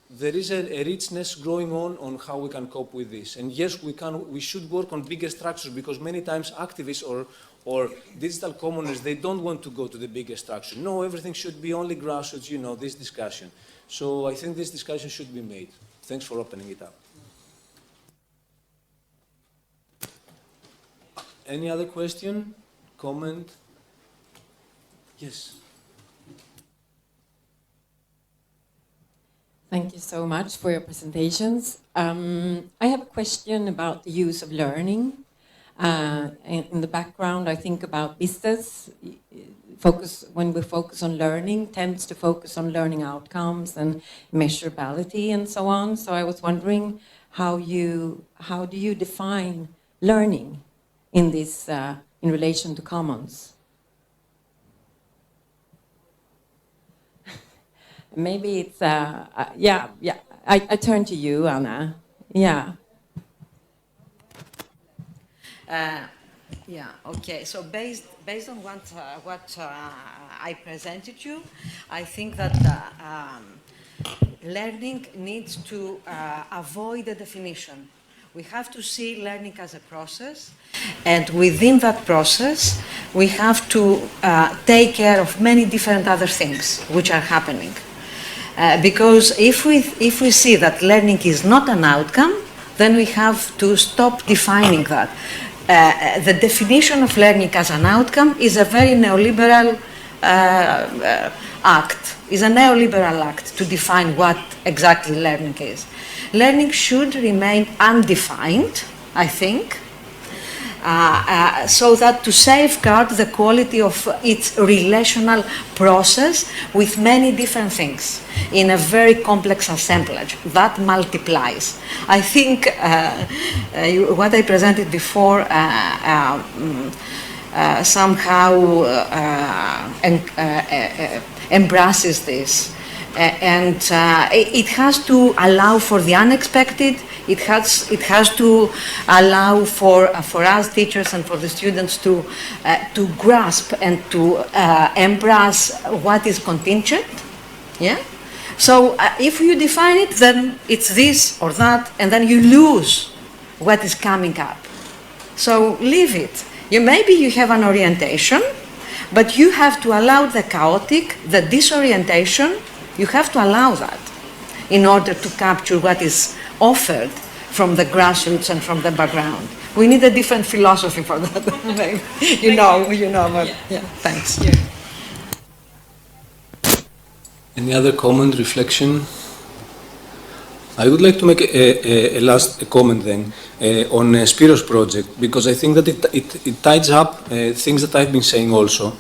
there is a richness growing on how we can cope with this. And yes, we should work on bigger structures, because many times activists or digital commoners, they don't want to go to the bigger structure. No, everything should be only grassroots, you know, this discussion. So I think this discussion should be made. Thanks for opening it up. Any other question, comment? Yes. Thank you so much for your presentations. I have a question about the use of learning. In the background, I think about business. When we focus on learning, tends to focus on learning outcomes and measurability and so on. So I was wondering how do you define learning in this in relation to commons? Maybe it's yeah. I turn to you, Anna. Yeah. Yeah. Okay. So based on what I presented you, I think that learning needs to avoid the definition. We have to see learning as a process, and within that process, we have to take care of many different other things which are happening. Because if we see that learning is not an outcome, then we have to stop defining that. The definition of learning as an outcome is a very neoliberal act, is a neoliberal act to define what exactly learning is. Learning should remain undefined, I think, so that to safeguard the quality of its relational process with many different things in a very complex assemblage that multiplies. I think what I presented before somehow embraces this. And it has to allow for the unexpected. It has to allow for us teachers and for the students to grasp and to embrace what is contingent. Yeah. So if you define it, then it's this or that, and then you lose what is coming up. So leave it. Maybe you have an orientation, but you have to allow the chaotic, the disorientation. You have to allow that in order to capture what is offered from the grassroots and from the background. We need a different philosophy for that. you know, but yeah, thanks. Yeah. Any other comment, reflection? I would like to make a last comment then on Spiros project, because I think that it ties up things that I've been saying also.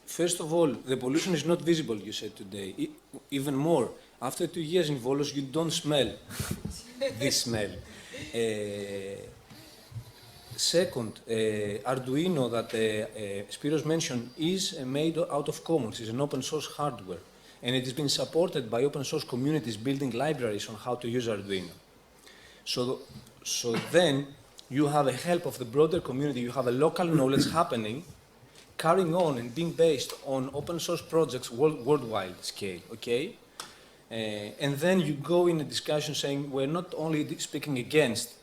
First of all, the pollution is not visible, you said today. Even more, after 2 years in Volos, you don't smell this smell. Second, Arduino that Spiros mentioned is made out of commons, it's an open source hardware, and it has been supported by open source communities building libraries on how to use Arduino. So then you have a help of the broader community, you have a local knowledge happening, carrying on and being based on open source projects worldwide scale, okay? And then you go in a discussion saying we're not only speaking against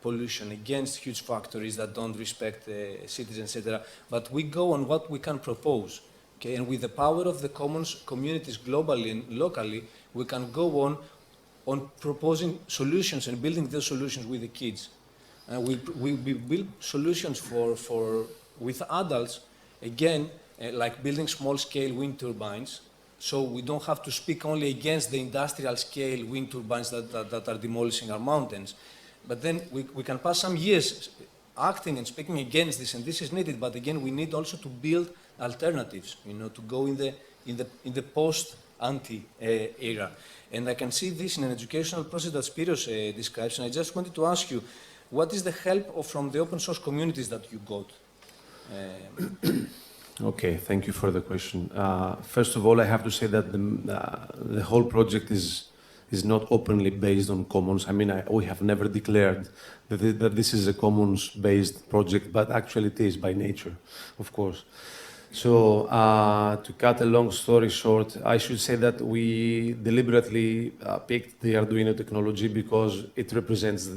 pollution, against huge factories that don't respect citizens, etc., but we go on what we can propose, okay? And with the power of the commons communities globally and locally, we can go on proposing solutions and building those solutions with the kids. We build solutions with adults, again, like building small-scale wind turbines, so we don't have to speak only against the industrial-scale wind turbines that are demolishing our mountains. But then we can pass some years acting and speaking against this, and this is needed. But again, we need also to build alternatives, you know, to go in the post-anti era. And I can see this in an educational process that Spiros describes. And I just wanted to ask you, what is the help from the open source communities that you got? Okay, thank you for the question. First of all, I have to say that the whole project is not openly based on commons. I mean, we have never declared that this is a commons-based project, but actually it is by nature, of course. So, to cut a long story short, I should say that we deliberately picked the Arduino technology because it represents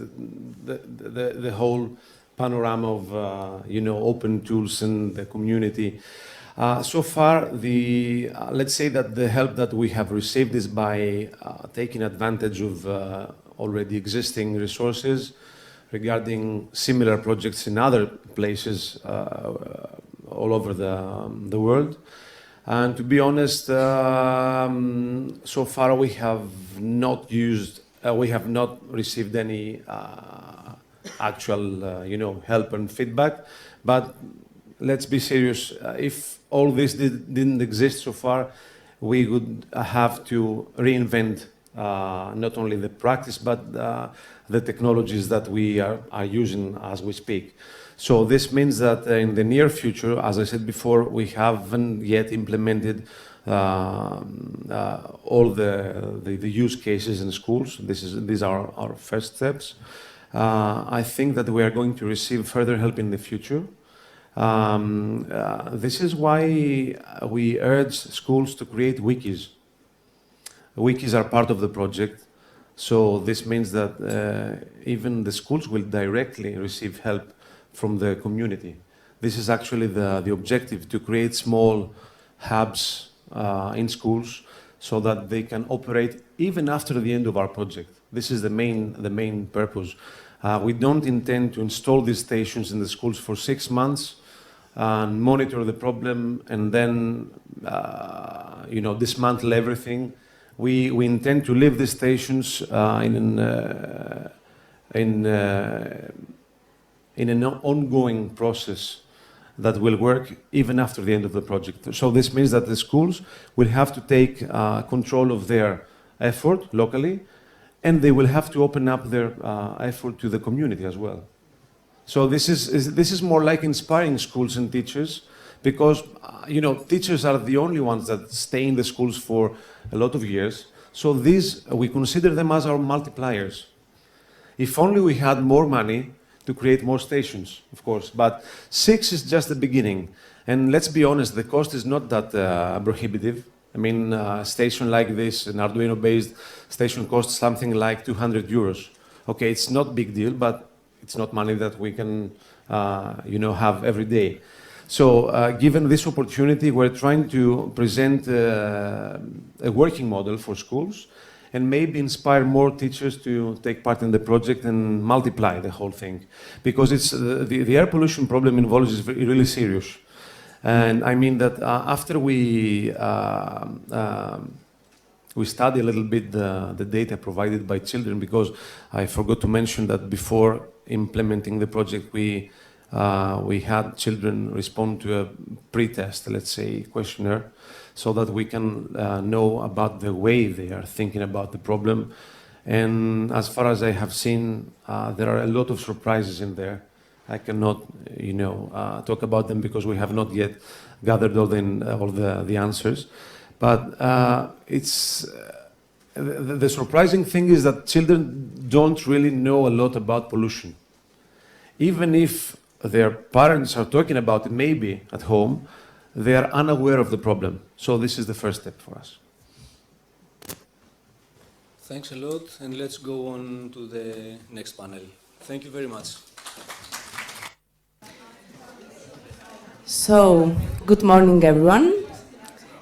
the whole panorama of open tools and the community. So far, let's say that the help that we have received is by taking advantage of already existing resources regarding similar projects in other places all over the world. And to be honest, so far we have not received any actual, help and feedback. But let's be serious. If all this didn't exist so far, we would have to reinvent not only the practice, but the technologies that we are using as we speak. So this means that in the near future, as I said before, we haven't yet implemented all the use cases in schools. These are our first steps. I think that we are going to receive further help in the future. This is why we urge schools to create wikis. Wikis are part of the project, so this means that even the schools will directly receive help from the community. This is actually the objective, to create small hubs in schools so that they can operate even after the end of our project. This is the main purpose. We don't intend to install these stations in the schools for 6 months and monitor the problem and then dismantle everything. We intend to leave the stations in an ongoing process that will work even after the end of the project. So this means that the schools will have to take control of their effort locally, and they will have to open up their effort to the community as well. So this is more like inspiring schools and teachers, because teachers are the only ones that stay in the schools for a lot of years. So we consider them as our multipliers. If only we had more money to create more stations, of course. But 6 is just the beginning. And let's be honest, the cost is not that prohibitive. I mean, a station like this, an Arduino-based station, costs something like 200 euros. Okay, it's not a big deal, but it's not money that we can, have every day. So, given this opportunity, we're trying to present a working model for schools and maybe inspire more teachers to take part in the project and multiply the whole thing. Because the air pollution problem in Volos is really serious. And I mean that after we study a little bit the data provided by children, because I forgot to mention that before implementing the project, we had children respond to a pre-test, let's say, questionnaire, so that we can know about the way they are thinking about the problem. And as far as I have seen, there are a lot of surprises in there. I cannot, talk about them because we have not yet gathered all the answers. But it's the surprising thing is that children don't really know a lot about pollution. Even if their parents are talking about it, maybe at home, they are unaware of the problem. So this is the first step for us. Thanks a lot, and let's go on to the next panel. Thank you very much. So, good morning, everyone.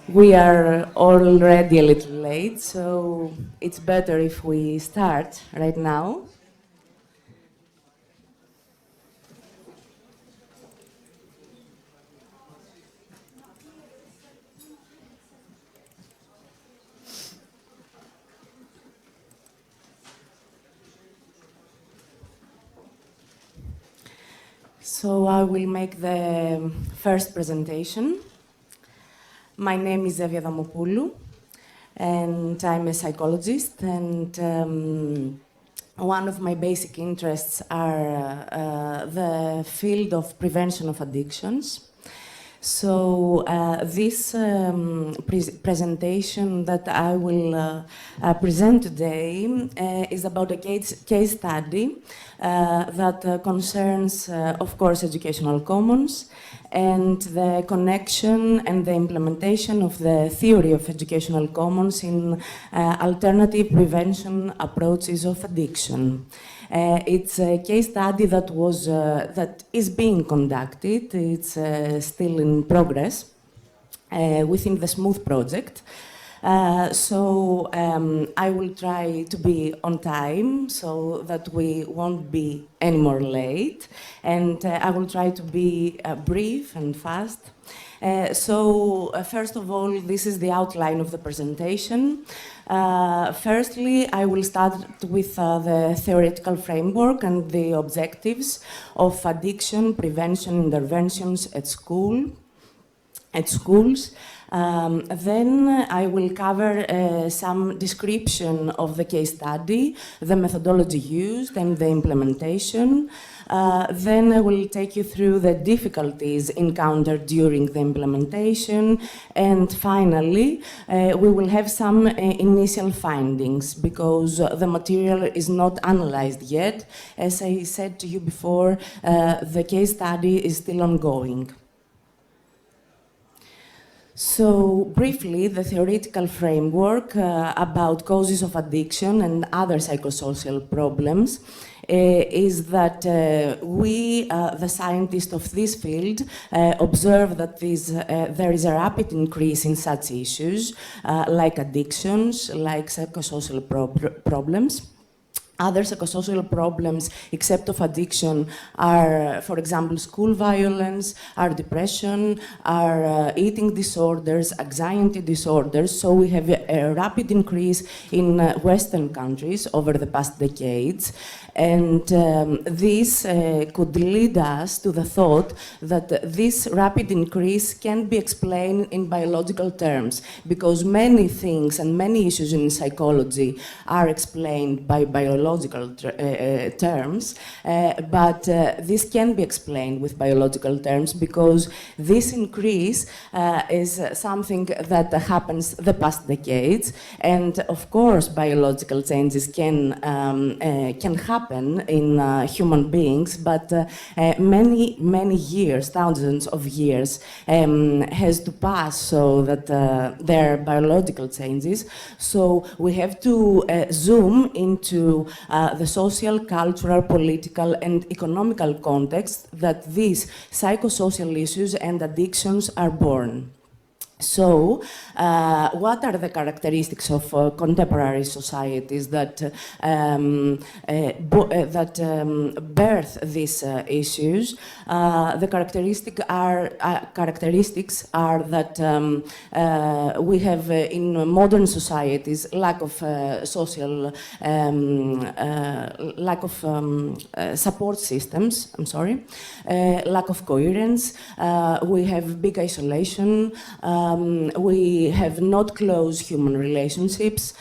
We are already a little late, so it's better if we start right now. So I will make the first presentation. My name is Evia Damopoulou, and I'm a psychologist, and one of my basic interests are the field of prevention of addictions. So this presentation that I will present today is about a case study that concerns, of course, educational commons and the connection and the implementation of the theory of educational commons in alternative prevention approaches of addiction. It's a case study that is being conducted. It's still in progress within the Smooth project. So I will try to be on time so that we won't be any more late. And I will try to be brief and fast. First of all, this is the outline of the presentation. Firstly, I will start with the theoretical framework and the objectives of addiction prevention interventions at schools. Then I will cover some description of the case study, the methodology used and the implementation. Then I will take you through the difficulties encountered during the implementation. And finally, we will have some initial findings because the material is not analyzed yet. As I said to you before, the case study is still ongoing. So, briefly, the theoretical framework about causes of addiction and other psychosocial problems is that we, the scientists of this field, observe that there is a rapid increase in such issues like addictions, like psychosocial problems. Other psychosocial problems, except of addiction, are, for example, school violence, are depression, are eating disorders, anxiety disorders. So we have a rapid increase in Western countries over the past decades. And this could lead us to the thought that this rapid increase can be explained in biological terms, because many things and many issues in psychology are explained by biological terms, but this can be explained with biological terms because this increase is something that happens the past decades, and of course biological changes can happen in human beings, but many years, thousands of years, has to pass so that there are biological changes. So we have to zoom into the social, cultural, political, and economical context that these psychosocial issues and addictions are born. So, what are the characteristics of contemporary societies that birth these issues? The characteristics are that we have in modern societies lack of social, lack of support systems. I'm sorry, lack of coherence. We have big isolation. We have not close human relationships.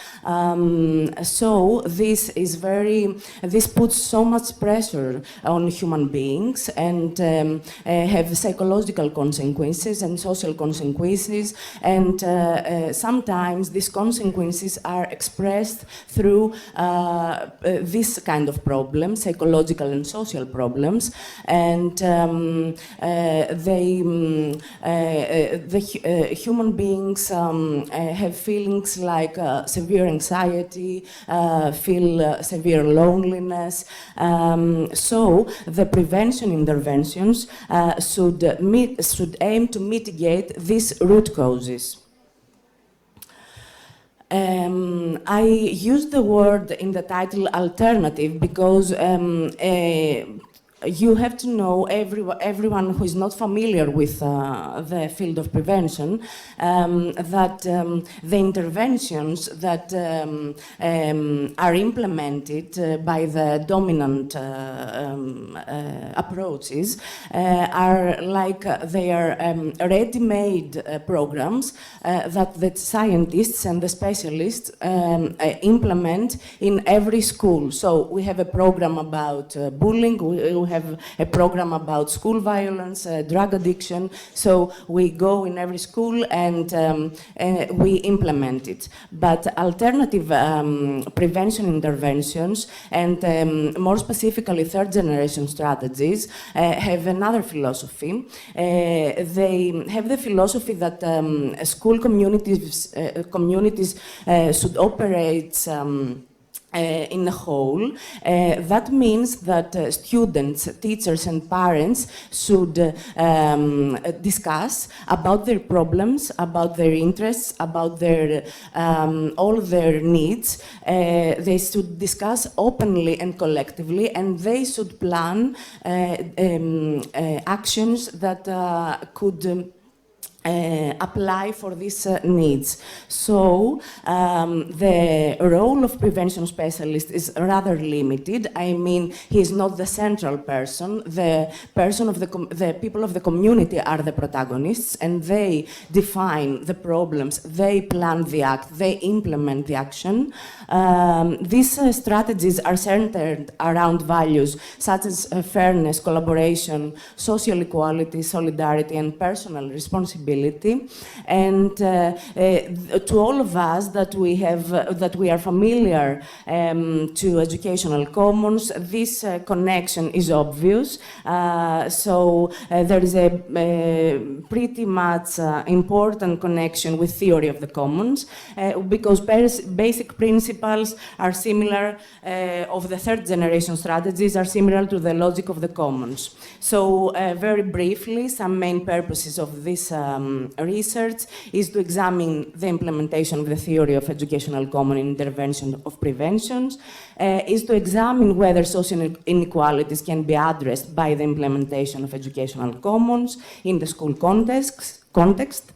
So this puts so much pressure on human beings and have psychological consequences and social consequences. And sometimes these consequences are expressed through this kind of problems, psychological and social problems. And human beings have feelings like severe anxiety, feel severe loneliness. So the prevention interventions should aim to mitigate these root causes. I use the word in the title alternative because you have to know, everyone who is not familiar with the field of prevention, that the interventions that are implemented by the dominant approaches are like they are ready-made programs that the scientists and the specialists implement in every school. So we have a program about bullying, we have a program about school violence, drug addiction. So we go in every school and we implement it. But alternative prevention interventions and more specifically third-generation strategies have another philosophy. They have the philosophy that school communities should operate in a whole. That means that students, teachers and parents should discuss about their problems, about their interests, about their all their needs. They should discuss openly and collectively, and they should plan actions that could apply for these needs. So the role of prevention specialist is rather limited. I mean, he is not the central person. The person of the people of the community are the protagonists, and they define the problems, they plan the act, they implement the action. These strategies are centered around values such as fairness, collaboration, social equality, solidarity, and personal responsibility. And to all of us that we are familiar to educational commons, this connection is obvious. So there is a pretty much important connection with theory of the commons, because basic principles are similar of the third generation strategies are similar to the logic of the commons. So very briefly, some main purposes of this research is to examine the implementation of the theory of educational common intervention of preventions, is to examine whether social inequalities can be addressed by the implementation of educational commons in the school context.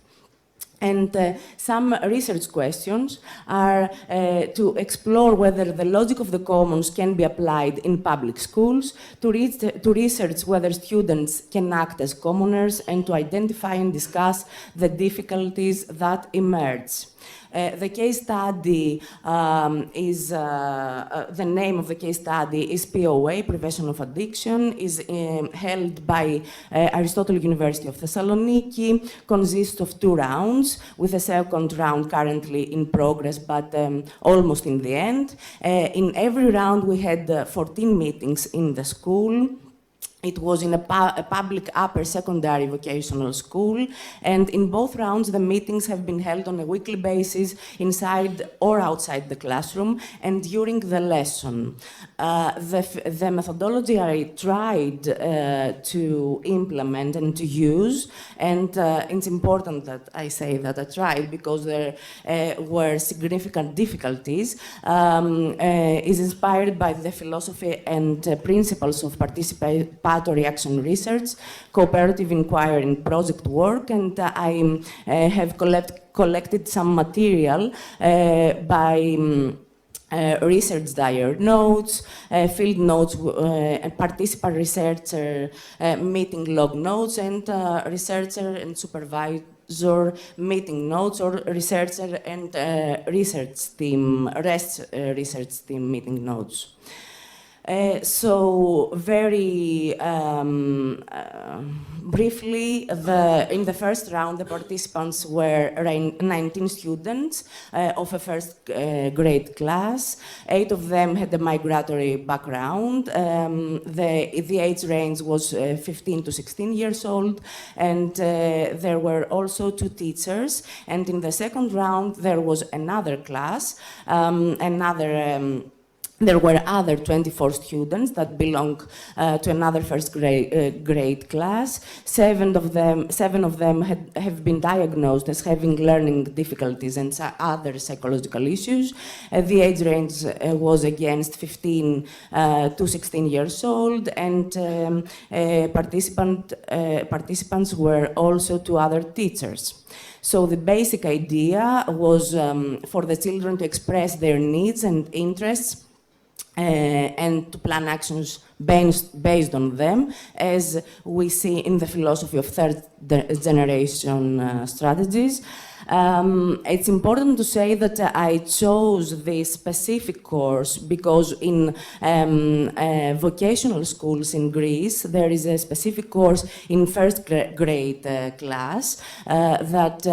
And some research questions are to explore whether the logic of the commons can be applied in public schools, to research whether students can act as commoners, and to identify and discuss the difficulties that emerge. The case study is, the name of the case study is POA, Prevention of Addiction, is held by Aristotle University of Thessaloniki, consists of 2 rounds, with a second round currently in progress, but almost in the end. In every round we had 14 meetings in the school. It was in a public upper secondary vocational school, and in both rounds the meetings have been held on a weekly basis inside or outside the classroom and during the lesson. The methodology I tried to implement and to use, and it's important that I say that I tried because there were significant difficulties, is inspired by the philosophy and principles of participatory action research, cooperative inquiry and project work, and I have collected some material by research diary notes, field notes, participant researcher meeting log notes, and researcher and supervisor meeting notes, or researcher and research team meeting notes. So very briefly, in the first round, the participants were 19 students of a first grade class. 8 of them had a migratory background. The age range was 15 to 16 years old, and there were also 2 teachers. And in the second round, there was another class, there were other 24 students that belong to another first grade class. 7 of them have been diagnosed as having learning difficulties and other psychological issues. The age range was against 15 to 16 years old, and participants were also 2 other teachers. So the basic idea was for the children to express their needs and interests and to plan actions based on them, as we see in the philosophy of third generation strategies. It's important to say that I chose this specific course because in vocational schools in Greece, there is a specific course in first grade class that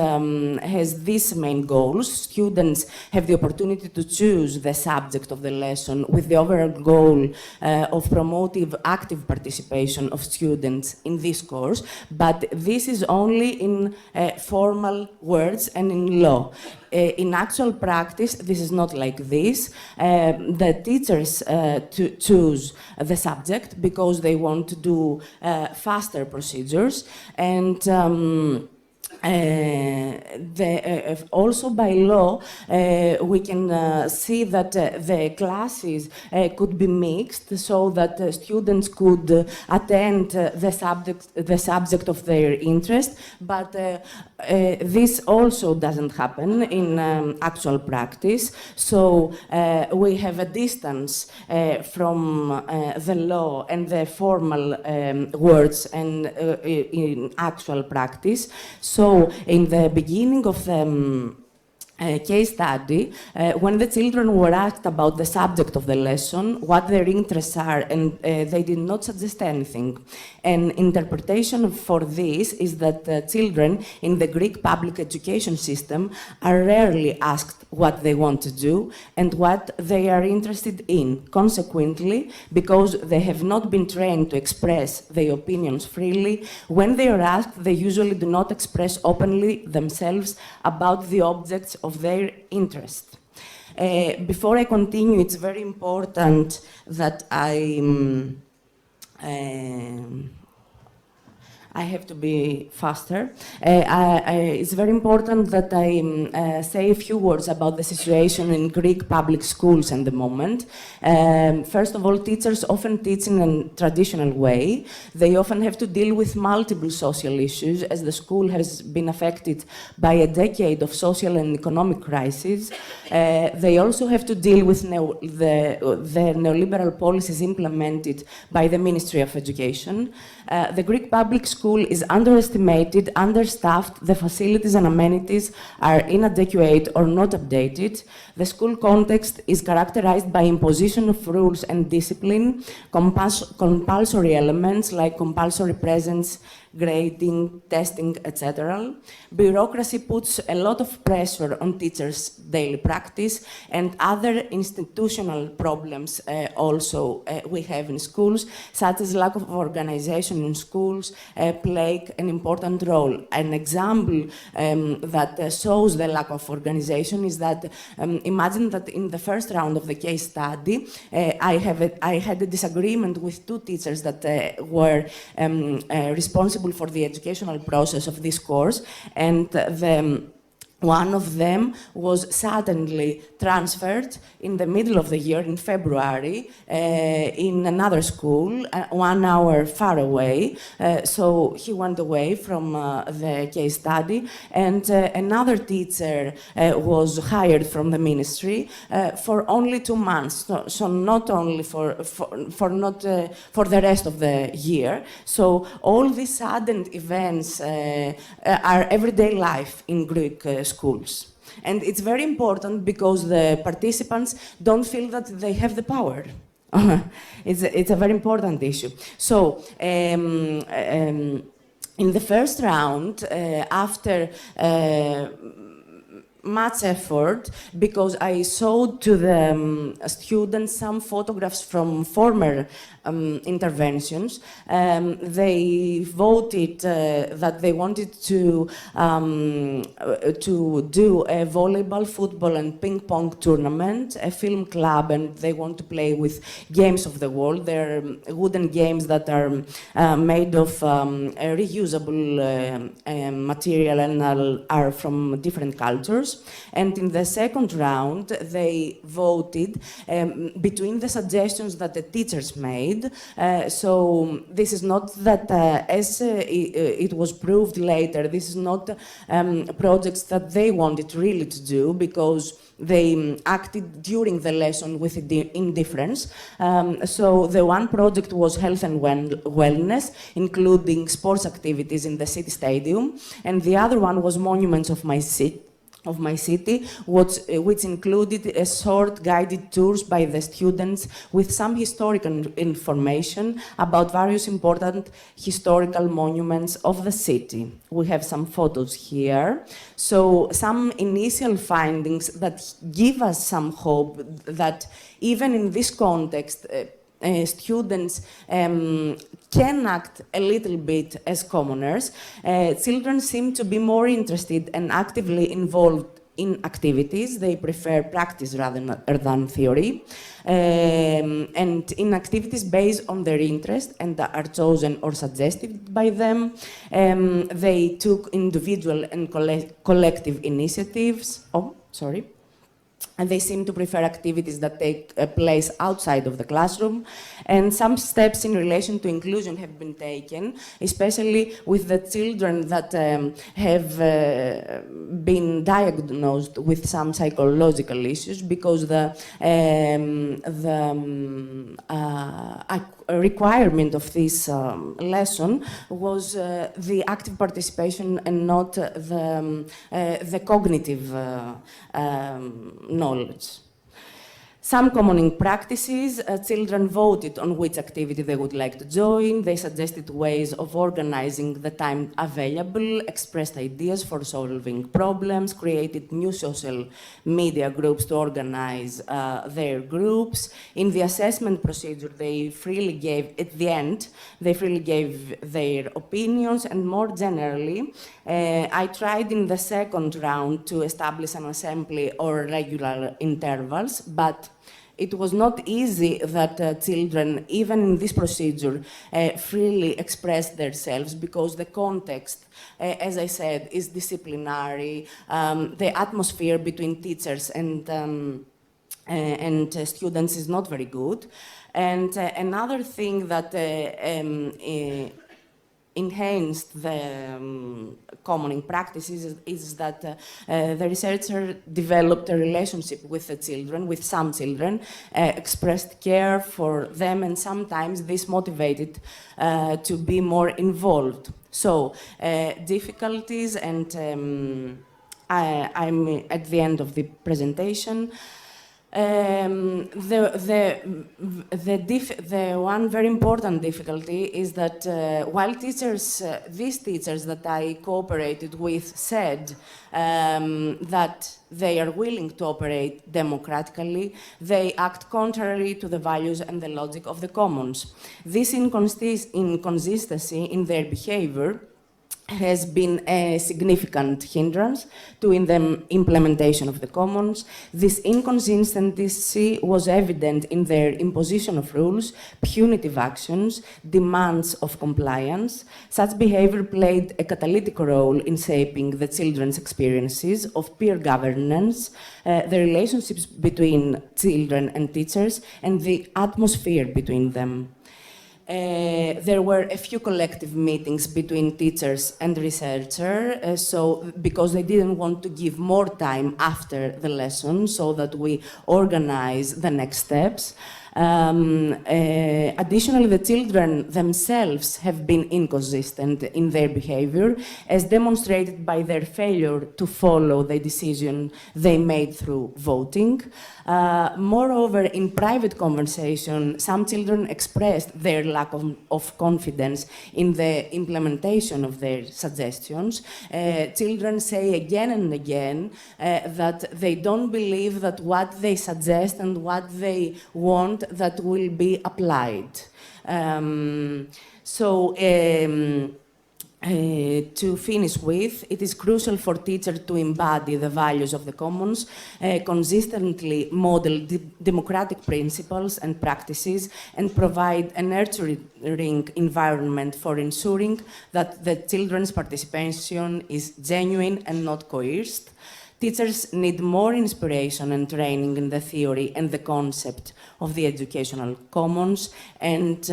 has these main goals. Students have the opportunity to choose the subject of the lesson with the overall goal of promotive active participation of students in this course, but this is only in formal words and in law. In actual practice, this is not like this. The teachers choose the subject because they want to do faster procedures, and also by law, we can see that the classes could be mixed so that students could attend the subject of their interest, but this also doesn't happen in actual practice. So we have a distance from the law and the formal words and in actual practice. So in the beginning of the case study, when the children were asked about the subject of the lesson, what their interests are, and they did not suggest anything. An interpretation for this is that children in the Greek public education system are rarely asked what they want to do and what they are interested in. Consequently, because they have not been trained to express their opinions freely, when they are asked, they usually do not express openly themselves about the objects of their interest. Before I continue, it's very important that I have to be faster. It's very important that I say a few words about the situation in Greek public schools at the moment. First of all, teachers often teach in a traditional way. They often have to deal with multiple social issues, as the school has been affected by a decade of social and economic crisis. They also have to deal with the neoliberal policies implemented by the Ministry of Education. The Greek public school is underestimated, understaffed, the facilities and amenities are inadequate or not updated. The school context is characterized by imposition of rules and discipline, compulsory elements like compulsory presence, grading, testing, etc. Bureaucracy puts a lot of pressure on teachers' daily practice, and other institutional problems also we have in schools, such as lack of organization in schools, play an important role. An example that shows the lack of organization is that imagine that in the first round of the case study, I had a disagreement with two teachers that were responsible for the educational process of this course, and one of them was suddenly transferred in the middle of the year, in February, in another school, 1 hour far away. So he went away from the case study, and another teacher was hired from the ministry for only 2 months. So not only for the rest of the year. So all these sudden events are everyday life in Greek schools. And it's very important because the participants don't feel that they have the power. It's a very important issue. So, in the first round, after much effort, because I showed to the students some photographs from former interventions, they voted that they wanted to do a volleyball, football and ping pong tournament, a film club, and they want to play with games of the world. They're wooden games that are made of reusable material and are from different cultures. And in the second round, they voted between the suggestions that the teachers made. So this is not that, as it was proved later, this is not projects that they wanted really to do, because they acted during the lesson with indifference. So the one project was health and wellness, including sports activities in the city stadium, and the other one was monuments of my city, which included a short guided tours by the students with some historical information about various important historical monuments of the city. We have some photos here. So some initial findings that give us some hope that even in this context, students can act a little bit as commoners. Children seem to be more interested and actively involved in activities. They prefer practice rather than theory. And in activities based on their interest and that are chosen or suggested by them. They took individual and collective initiatives. And they seem to prefer activities that take place outside of the classroom. And some steps in relation to inclusion have been taken, especially with the children that have been diagnosed with some psychological issues, because the requirement of this lesson was the active participation and not the cognitive knowledge. Some common practices, children voted on which activity they would like to join. They suggested ways of organizing the time available, expressed ideas for solving problems, created new social media groups to organize their groups. In the assessment procedure, they freely gave, at the end, they freely gave their opinions, and more generally, I tried in the second round to establish an assembly or regular intervals, but it was not easy that children, even in this procedure, freely expressed themselves, because the context, as I said, is disciplinary. The atmosphere between teachers and students is not very good. And another thing that enhanced the common practices is that the researcher developed a relationship with the children, with some children, expressed care for them, and sometimes this motivated to be more involved. So, difficulties, and I'm at the end of the presentation. The one very important difficulty is that while these teachers that I cooperated with said that they are willing to operate democratically, they act contrary to the values and the logic of the commons. This inconsistency in their behavior has been a significant hindrance to the implementation of the commons. This inconsistency was evident in their imposition of rules, punitive actions, demands of compliance. Such behavior played a catalytic role in shaping the children's experiences of peer governance, the relationships between children and teachers, and the atmosphere between them. There were a few collective meetings between teachers and researchers, because they didn't want to give more time after the lesson, so that we organize the next steps. Additionally, the children themselves have been inconsistent in their behavior, as demonstrated by their failure to follow the decision they made through voting. Moreover, in private conversation, some children expressed their lack of confidence in the implementation of their suggestions. Children say again and again that they don't believe that what they suggest and what they want that will be applied. To finish with, it is crucial for teachers to embody the values of the commons, consistently model democratic principles and practices, and provide a nurturing environment for ensuring that the children's participation is genuine and not coerced. Teachers need more inspiration and training in the theory and the concept of the educational commons. And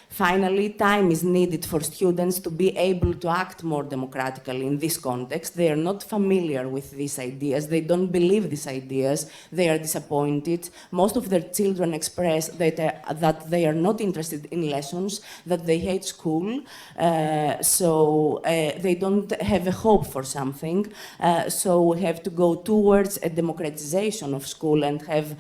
finally, time is needed for students to be able to act more democratically in this context. They are not familiar with these ideas. They don't believe these ideas. They are disappointed. Most of their children express that they are not interested in lessons, that they hate school, so they don't have a hope for something. So we have to go towards a democratization of school and have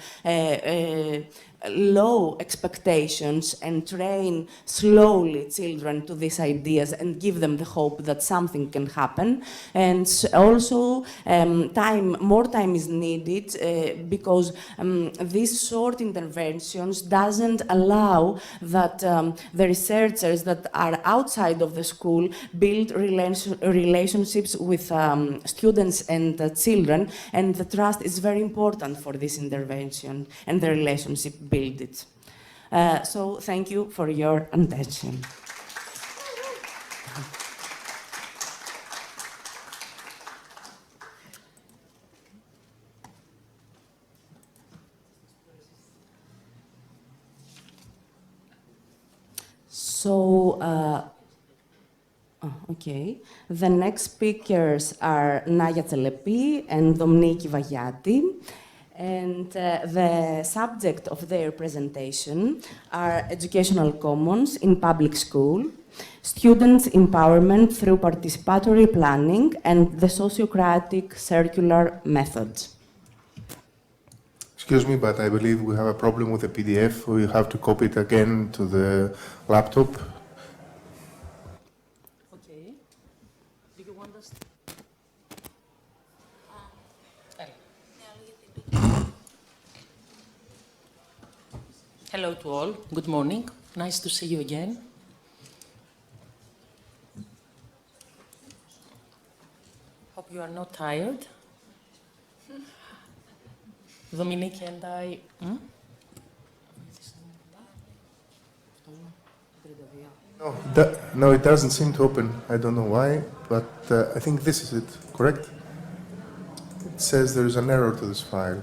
low expectations and train slowly children to these ideas and give them the hope that something can happen. And also more time is needed because these short interventions doesn't allow that the researchers that are outside of the school build relationships with students and children, and the trust is very important for this intervention and the relationship build it. So thank you for your attention. So, okay. The next speakers are Naya Tselepi and Dominique Vaghiati. And the subject of their presentation are educational commons in public school, students' empowerment through participatory planning, and the sociocratic circular method. Excuse me, but I believe we have a problem with the PDF. We have to copy it again to the laptop. Okay. Do you want us to? Hello to all. Good morning. Nice to see you again. Hope you are not tired. Dominique and I... No, it doesn't seem to open. I don't know why, but I think this is it, correct? It says there is an error to this file.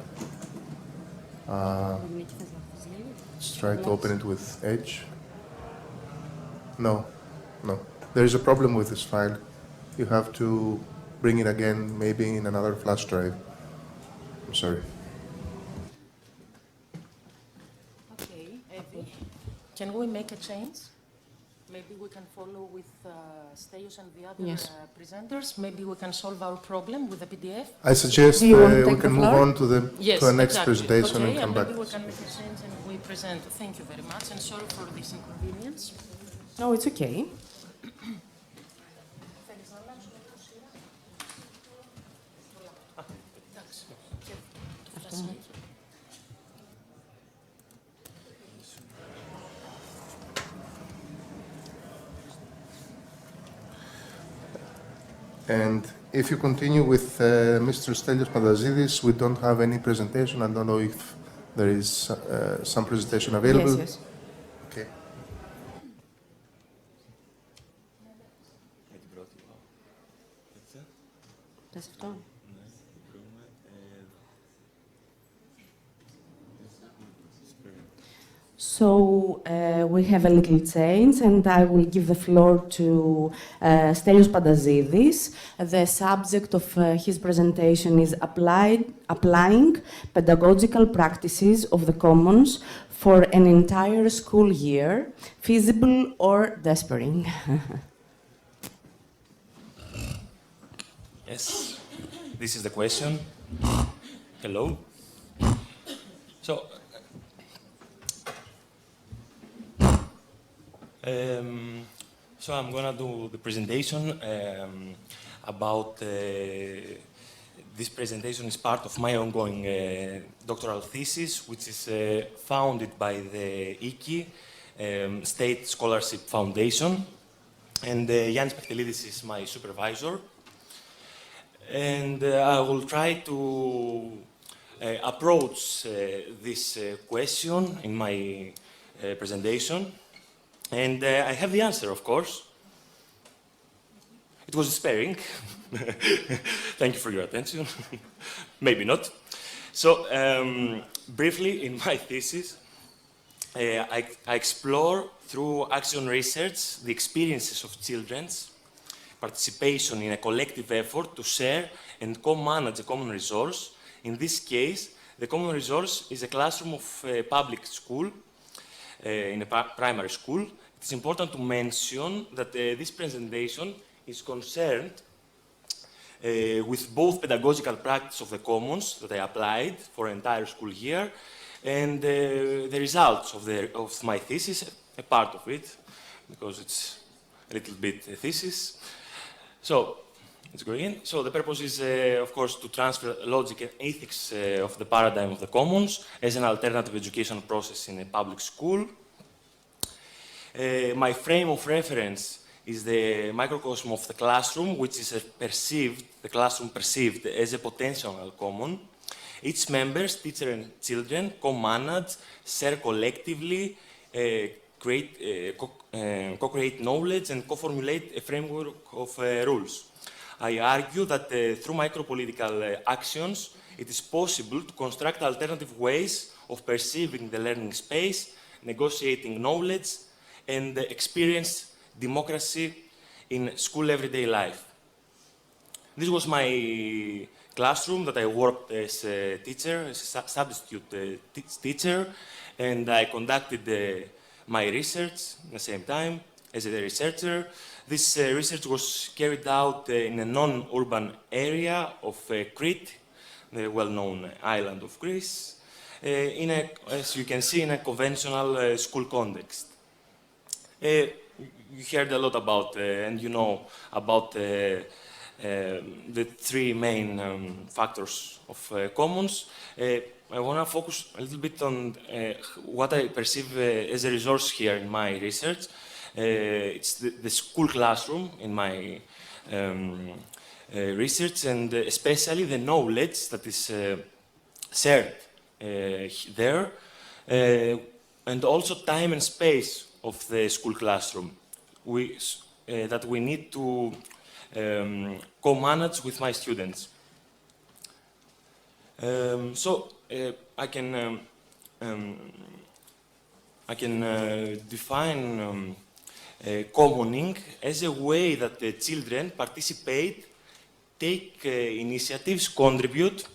Let's try to open it with Edge. No. There is a problem with this file. You have to bring it again, maybe in another flash drive. I'm sorry. Okay. Can we make a change? maybe we can follow with Stelios and the other Yes. presenters. Maybe we can solve our problem with the PDF. I suggest Do you want to we take can the move floor? on to the Yes, to a next exactly. presentation Okay, and come back. maybe we can make a change and we present. Thank you very much, and sorry for this inconvenience. No, it's okay. And if you continue with Mr. Stelios Pantazidis, we don't have any presentation. I don't know if there is some presentation available. Yes, yes. Okay. That's it all. So we have a little change, and I will give the floor to Stelios Pantazidis. The subject of his presentation is applying pedagogical practices of the commons for an entire school year, feasible or despairing. Yes, this is the question. Hello. So I'm gonna do the presentation about this presentation is part of my ongoing doctoral thesis, which is founded by the IKI State Scholarship Foundation, and Yannis Pechtelidis is my supervisor. And I will try to approach this question in my presentation. And I have the answer, of course. It was despairing. Thank you for your attention. Maybe not. So, briefly, in my thesis, I explore through action research the experiences of children's participation in a collective effort to share and co-manage a common resource. In this case, the common resource is a classroom of a public school, in a primary school. It's important to mention that this presentation is concerned with both pedagogical practice of the commons that I applied for an entire school year and the results of my thesis, a part of it, because it's a little bit a thesis. So, let's go in. So the purpose is, of course, to transfer logic and ethics of the paradigm of the commons as an alternative education process in a public school. My frame of reference is the microcosm of the classroom, which is the classroom perceived as a potential common. Its members, teachers and children, co-manage, share collectively, co-create knowledge and co-formulate a framework of rules. I argue that through micropolitical actions, it is possible to construct alternative ways of perceiving the learning space, negotiating knowledge, and experience democracy in school everyday life. This was my classroom that I worked as a teacher, as a substitute teacher, and I conducted my research at the same time as a researcher. This research was carried out in a non-urban area of Crete, the well-known island of Greece, as you can see, in a conventional school context. You heard a lot about, and you know about the three main factors of commons. I want to focus a little bit on what I perceive as a resource here in my research. It's the school classroom in my research, and especially the knowledge that is shared there, and also time and space of the school classroom that we need to co-manage with my students. So I can define commoning as a way that the children participate, take initiatives, contribute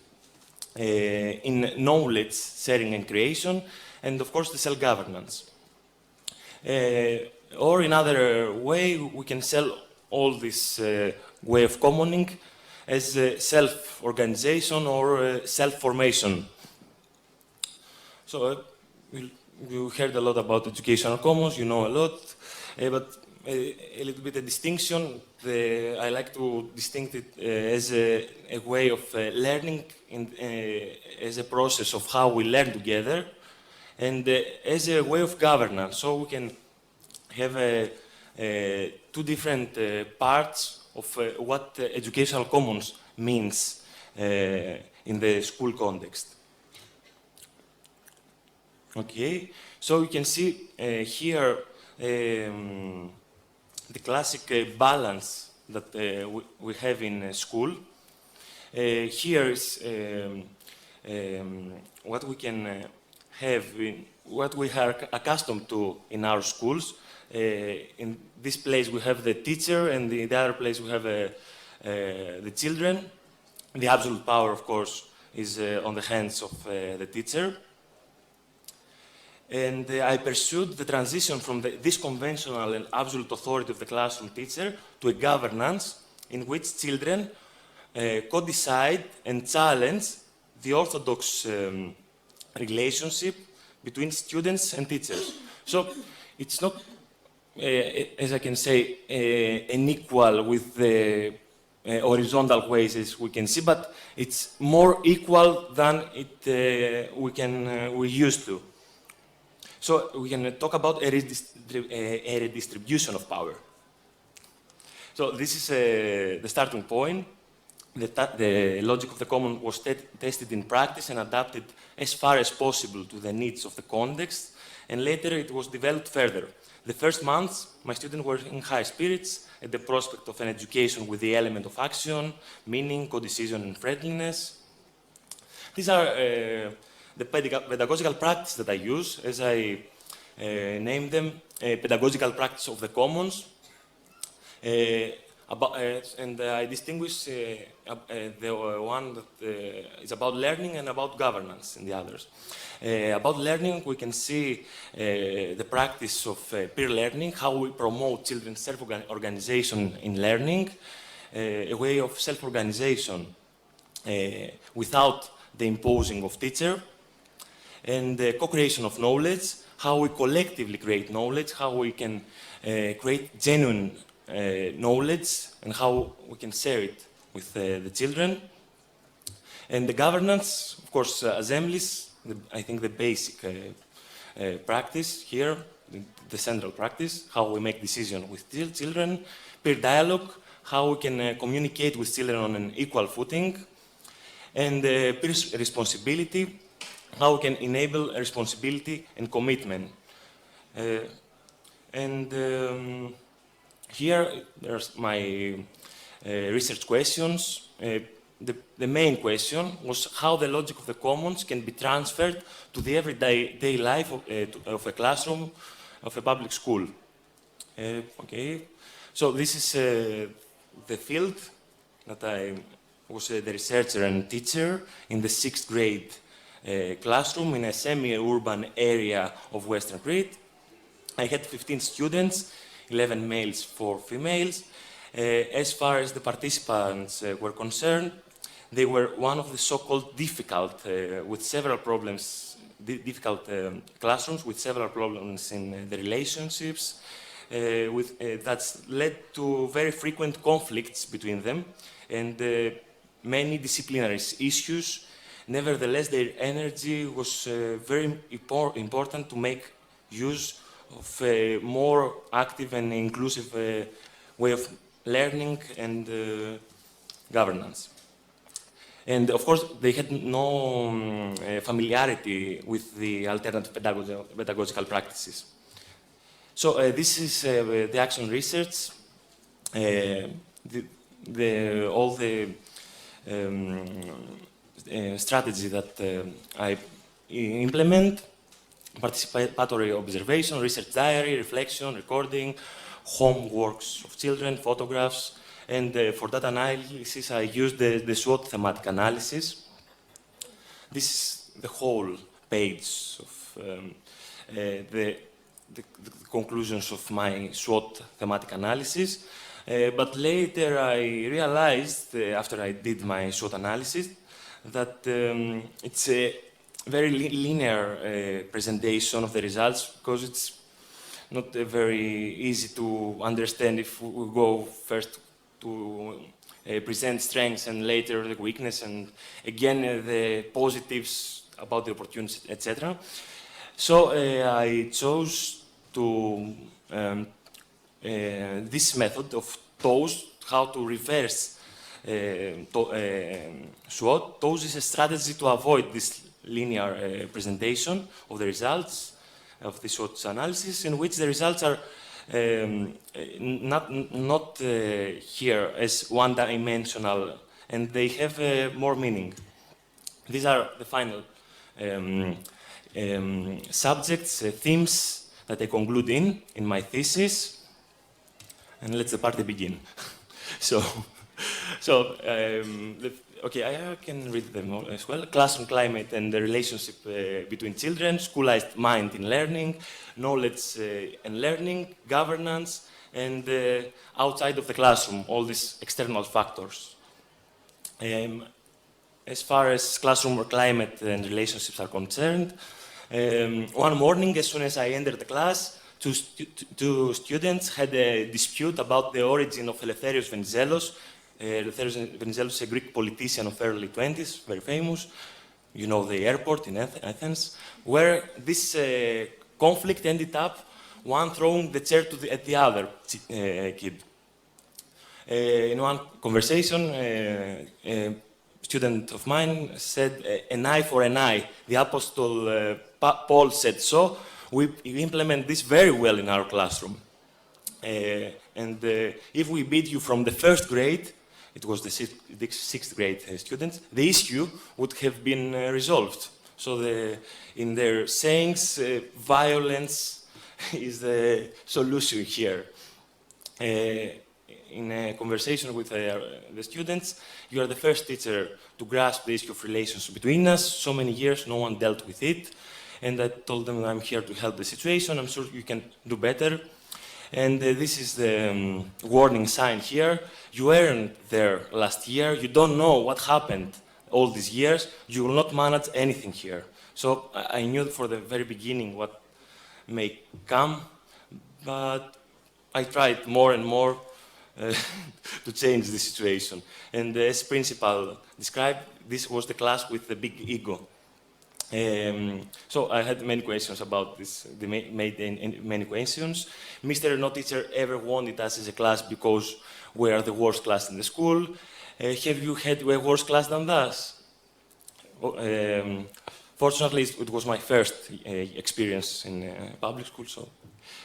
in knowledge sharing and creation, and of course the self-governance. or in other way, we can sell all this way of commoning as self-organization or self-formation. So you heard a lot about educational commons, you know a lot, but a little bit of distinction. I like to distinct it as a way of learning, as a process of how we learn together, and as a way of governance. So we can have two different parts of what educational commons means in the school context. Okay, so you can see here the classic balance that we have in school. Here is what we can have, what we are accustomed to in our schools. In this place we have the teacher, and in the other place we have the children. The absolute power, of course, is on the hands of the teacher. And I pursued the transition from this conventional and absolute authority of the classroom teacher to a governance in which children co-decide and challenge the orthodox relationship between students and teachers. So it's not, as I can say, an equal with the horizontal ways as we can see, but it's more equal than we used to. So we can talk about a redistribution of power. So this is the starting point. The logic of the common was tested in practice and adapted as far as possible to the needs of the context, and later it was developed further. The first months, my students were in high spirits at the prospect of an education with the element of action, meaning, co-decision, and friendliness. These are the pedagogical practice that I use, as I name them, pedagogical practice of the commons. And I distinguish the one that is about learning and about governance in the others. About learning, we can see the practice of peer learning, how we promote children's self-organization in learning, a way of self-organization without the imposing of teacher, and the co-creation of knowledge, how we collectively create knowledge, how we can create genuine knowledge, and how we can share it with the children. And the governance, of course, assemblies, I think the basic practice here, the central practice, how we make decisions with children, peer dialogue, how we can communicate with children on an equal footing, and peer responsibility, how we can enable responsibility and commitment. Here, there's my research questions. The main question was how the logic of the commons can be transferred to the everyday life of a classroom of a public school. Okay, so this is the field that I was the researcher and teacher in the 6th grade classroom in a semi-urban area of Western Crete. I had 15 students, 11 males, 4 females. As far as the participants were concerned, they were one of the so-called difficult, with several problems, difficult classrooms with several problems in the relationships, that's led to very frequent conflicts between them and many disciplinary issues. Nevertheless, their energy was very important to make use of a more active and inclusive way of learning and governance. And of course, they had no familiarity with the alternative pedagogical practices. So this is the action research. All the strategy that I implement: participatory observation, research diary, reflection, recording, homeworks of children, photographs, and for data analysis I used the SWOT thematic analysis. This is the whole page of the conclusions of my SWOT thematic analysis. But later I realized, after I did my SWOT analysis, that it's a very linear presentation of the results, because it's not very easy to understand if we go first to present strengths and later the weakness, and again the positives about the opportunities, etc. So I chose to this method of TOES, how to reverse SWOT. TOES is a strategy to avoid this linear presentation of the results of the SWOT analysis, in which the results are not here as one-dimensional, and they have more meaning. These are the final subjects, themes that I conclude in my thesis, and let the party begin. Okay, I can read them all as well. Classroom climate and the relationship between children, schoolized mind in learning, knowledge and learning, governance, and outside of the classroom, all these external factors. As far as classroom climate and relationships are concerned, one morning, as soon as I entered the class, two students had a dispute about the origin of Eleftherios Venizelos. Eleftherios Venizelos is a Greek politician of early 20s, very famous. You know the airport in Athens, where this conflict ended up one throwing the chair at the other kid. In one conversation, a student of mine said, "An eye for an eye." The Apostle Paul said so. We implement this very well in our classroom. If we beat you from the first grade, it was the sixth grade students, the issue would have been resolved. So in their sayings, violence is the solution here. In a conversation with the students, you are the first teacher to grasp the issue of relations between us. So many years, no one dealt with it. And I told them, I'm here to help the situation. I'm sure you can do better. And this is the warning sign here. You weren't there last year. You don't know what happened all these years. You will not manage anything here. So I knew for the very beginning what may come, but I tried more and more to change the situation. And as principal described, this was the class with the big ego. So I had many questions about this. They made many questions. Mr. No Teacher ever wanted us as a class because we are the worst class in the school. Have you had a worse class than us? Fortunately, it was my first experience in public school. So,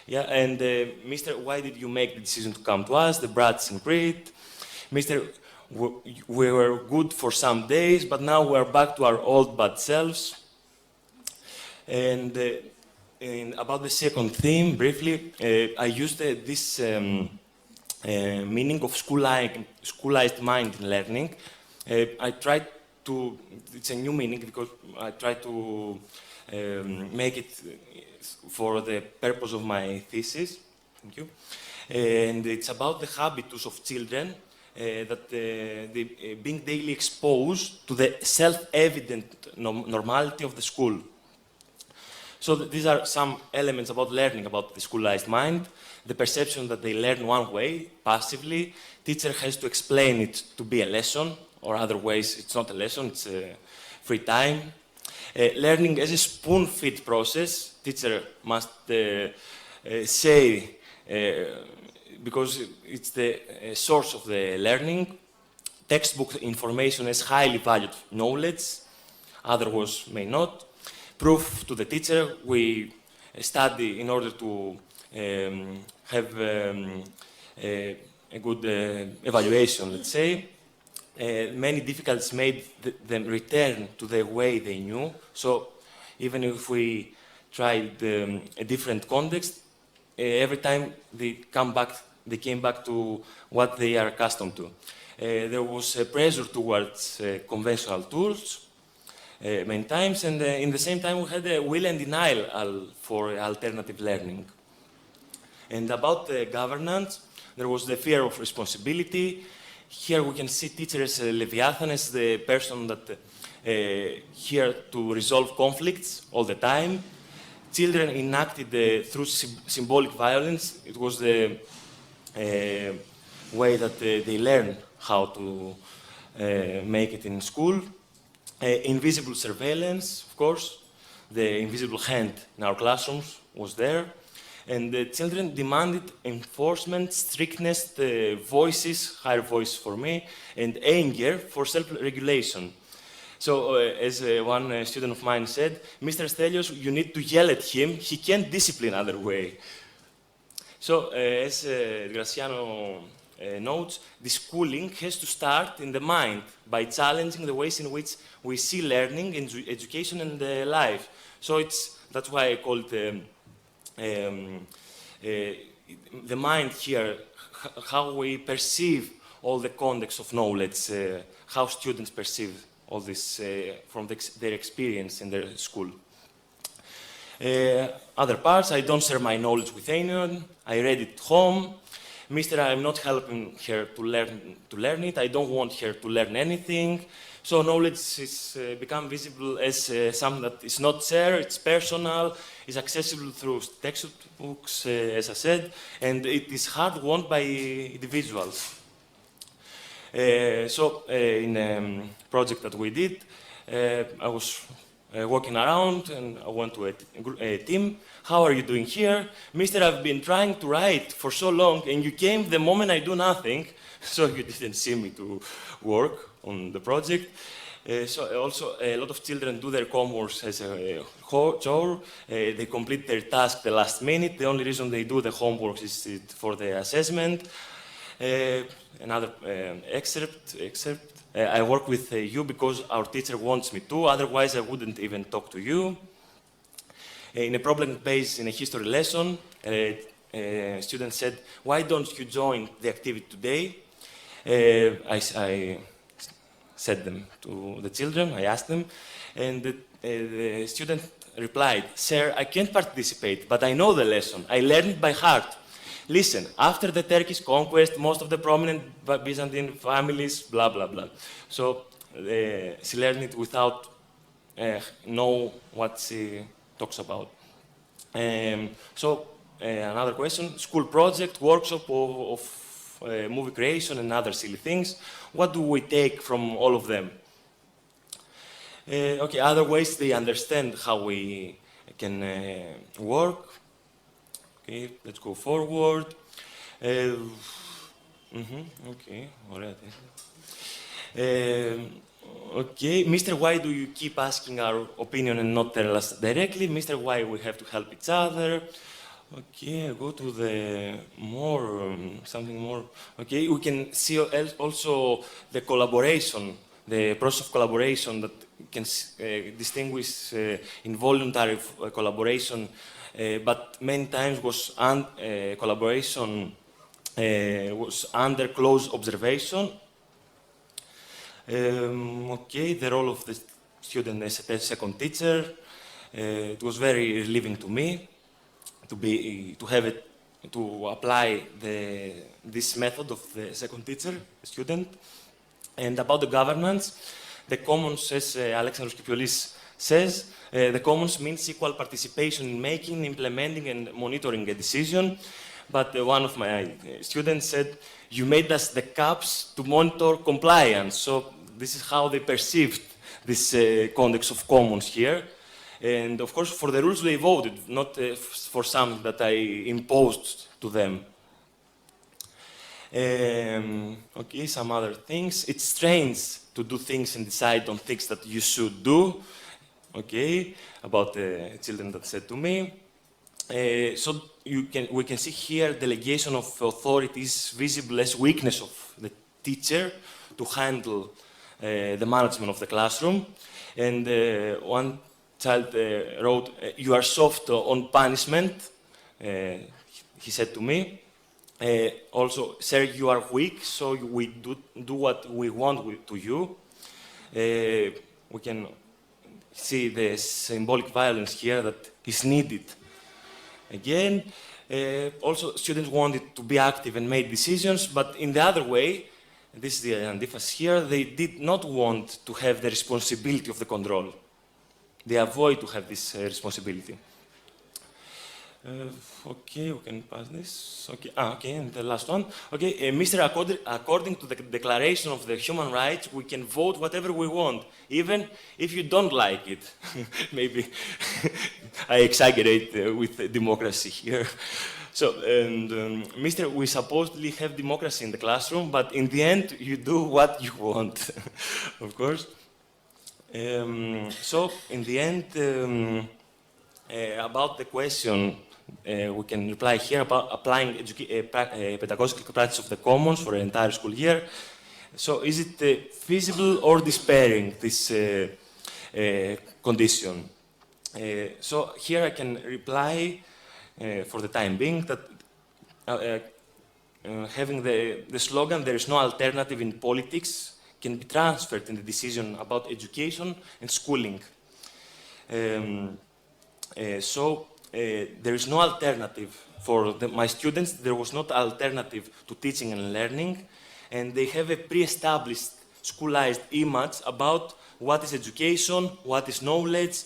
yeah. And Mr. Why did you make the decision to come to us, the brats in Crete? Mr. We were good for some days, but now we are back to our old bad selves. And about the second theme, briefly, I used this meaning of schoolized mind in learning. I tried to, it's a new meaning because I tried to make it for the purpose of my thesis. Thank you. And it's about the habitus of children that being daily exposed to the self-evident normality of the school. So these are some elements about learning, about the schoolized mind, the perception that they learn one way, passively. Teacher has to explain it to be a lesson, or other ways it's not a lesson, it's free time. Learning as a spoon-feed process, teacher must say, because it's the source of the learning. Textbook information is highly valued knowledge, others may not. Proof to the teacher, we study in order to have a good evaluation, let's say. Many difficulties made them return to the way they knew. So even if we tried a different context, every time they came back to what they are accustomed to. There was a pressure towards conventional tools many times, and in the same time we had a will and denial for alternative learning. And about the governance, there was the fear of responsibility. Here we can see teacher as Leviathan, as the person that here to resolve conflicts all the time. Children enacted through symbolic violence. It was the way that they learn how to make it in school. Invisible surveillance, of course. The invisible hand in our classrooms was there. And the children demanded enforcement, strictness, voices, higher voice for me, and anger for self-regulation. So, as one student of mine said, Mr. Stelios, you need to yell at him. He can't discipline other way. So, as Graciano notes, the schooling has to start in the mind by challenging the ways in which we see learning, education, and life. So, that's why I call it the mind here, how we perceive all the context of knowledge, how students perceive all this from their experience in their school. Other parts, I don't share my knowledge with anyone. I read it home. Mister, I'm not helping her to learn it. I don't want her to learn anything. So knowledge is become visible as something that is not shared, it's personal, is accessible through textbooks, as I said, and it is hard won by individuals. In a project that we did, I was walking around and I went to a team. How are you doing here? Mister, I've been trying to write for so long and you came the moment I do nothing, so you didn't see me to work on the project. Also, a lot of children do their homework as a chore. They complete their task the last minute. The only reason they do the homework is for the assessment. Another excerpt. I work with you because our teacher wants me to, otherwise I wouldn't even talk to you. In a problem based in a history lesson, a student said, why don't you join the activity today? I said them to the children, I asked them, and the student replied, sir, I can't participate, but I know the lesson. I learned it by heart. Listen, after the Turkish conquest, most of the prominent Byzantine families, blah, blah, blah. So she learned it without know what she talks about. Another question, school project, workshop of movie creation and other silly things. What do we take from all of them? Okay, other ways they understand how we can work. Okay, let's go forward. Okay, all right. Okay, Mr. Why do you keep asking our opinion and not tell us directly? Mr. Why we have to help each other? Okay, I go to the more, something more. Okay, we can see also the collaboration, the process of collaboration that can distinguish involuntary collaboration, but many times was collaboration was under close observation. Okay, the role of the student as a second teacher. It was very relieving to me to apply this method of the second teacher, student. And about the governance, the commons, as Alexandros Kyprioulis says, the commons means equal participation in making, implementing, and monitoring a decision. But one of my students said, you made us the caps to monitor compliance. So this is how they perceived this context of commons here. And of course, for the rules they voted, not for something that I imposed to them. Okay, some other things. It's strange to do things and decide on things that you should do. Okay, about the children that said to me. So we can see here delegation of authority is visible as weakness of the teacher to handle the management of the classroom. And one child wrote, you are soft on punishment, he said to me. Also, sir, you are weak, so we do what we want to you. We can see the symbolic violence here that is needed. Again, Also, students wanted to be active and make decisions, but in the other way, and this is the emphasis here, they did not want to have the responsibility of the control. They avoid to have this responsibility. Okay, we can pass this. Okay, okay, and the last one. Okay, Mr. According to the Declaration of the Human Rights, we can vote whatever we want, even if you don't like it. Maybe I exaggerate with democracy here. So, and Mr., we supposedly have democracy in the classroom, but in the end, you do what you want, of course. So, in the end, about the question, we can reply here about applying pedagogical practice of the commons for an entire school year. So, is it feasible or despairing, this condition? So, here I can reply for the time being that having the slogan, there is no alternative in politics, can be transferred in the decision about education and schooling. There is no alternative for my students. There was no alternative to teaching and learning, and they have a pre-established schoolized image about what is education, what is knowledge,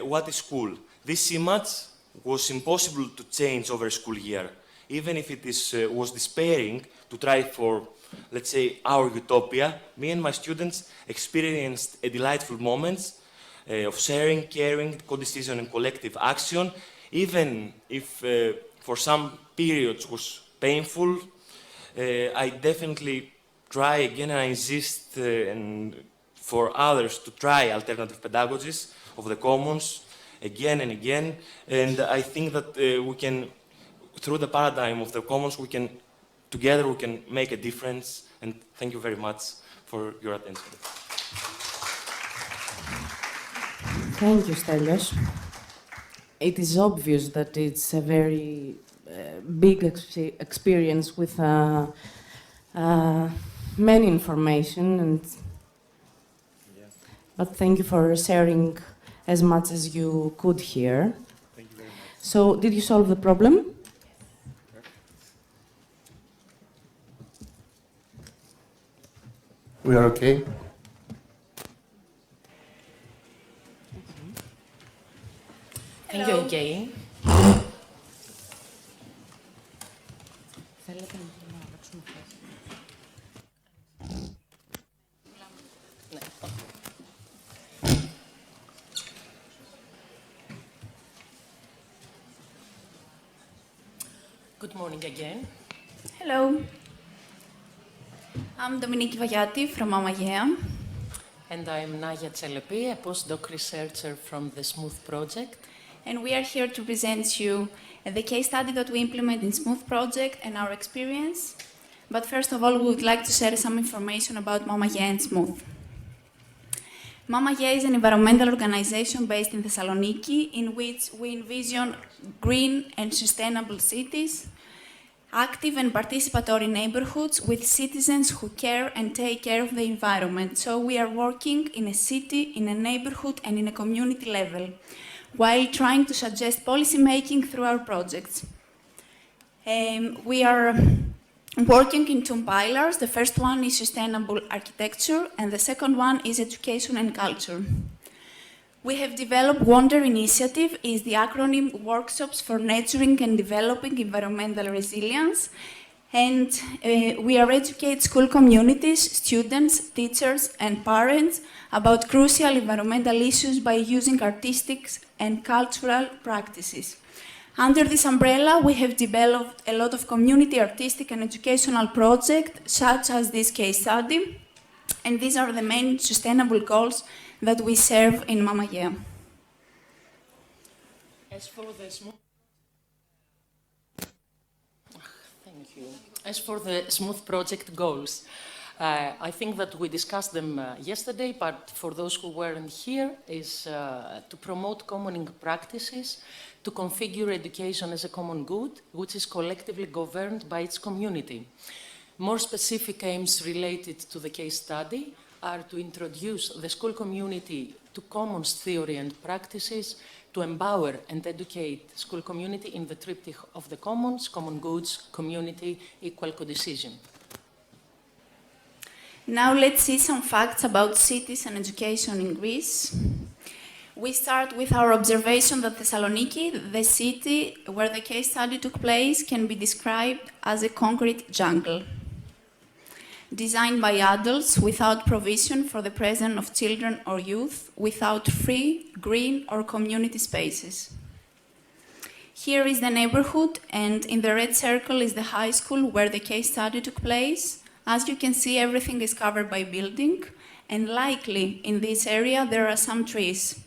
what is school. This image was impossible to change over a school year, even if it was despairing to try for, let's say, our utopia. Me and my students experienced a delightful moments of sharing, caring, co-decision and collective action, even if for some periods was painful. I definitely try again and I insist for others to try alternative pedagogies of the commons again and again. And I think that we can, through the paradigm of the commons, together we can make a difference. And thank you very much for your attention. Thank you, Stelios. It is obvious that it's a very big experience with many information, but thank you for sharing as much as you could here. Thank you very much. So, did you solve the problem? We are okay? Thank you again. Good morning again. Hello. I'm Dominique Vajati from Mamagea. And I'm Naya Tselepi, a postdoc researcher from the Smooth Project. And we are here to present you the case study that we implement in Smooth Project and our experience. But first of all, we would like to share some information about Mamagea and Smooth. Mamagea is an environmental organization based in Thessaloniki in which we envision green and sustainable cities, active and participatory neighborhoods with citizens who care and take care of the environment. So we are working in a city, in a neighborhood, and in a community level, while trying to suggest policy making through our projects. We are working in two pillars. The first one is sustainable architecture, and the second one is education and culture. We have developed WONDER Initiative, is the acronym Workshops for Nurturing and Developing Environmental Resilience. And we are educate school communities, students, teachers, and parents about crucial environmental issues by using artistic and cultural practices. Under this umbrella, we have developed a lot of community artistic and educational projects, such as this case study. And these are the main sustainable goals that we serve in Mamagea. As for the Smooth... Thank you. As for the Smooth Project goals, I think that we discussed them yesterday, but for those who weren't here, is to promote commoning practices, to configure education as a common good, which is collectively governed by its community. More specific aims related to the case study are to introduce the school community to commons theory and practices, to empower and educate school community in the triptych of the commons, common goods, community, equal co-decision. Now let's see some facts about cities and education in Greece. We start with our observation that Thessaloniki, the city where the case study took place, can be described as a concrete jungle, designed by adults without provision for the presence of children or youth, without free, green or community spaces. Here is the neighborhood, and in the red circle is the high school where the case study took place. As you can see, everything is covered by building, and likely in this area there are some trees.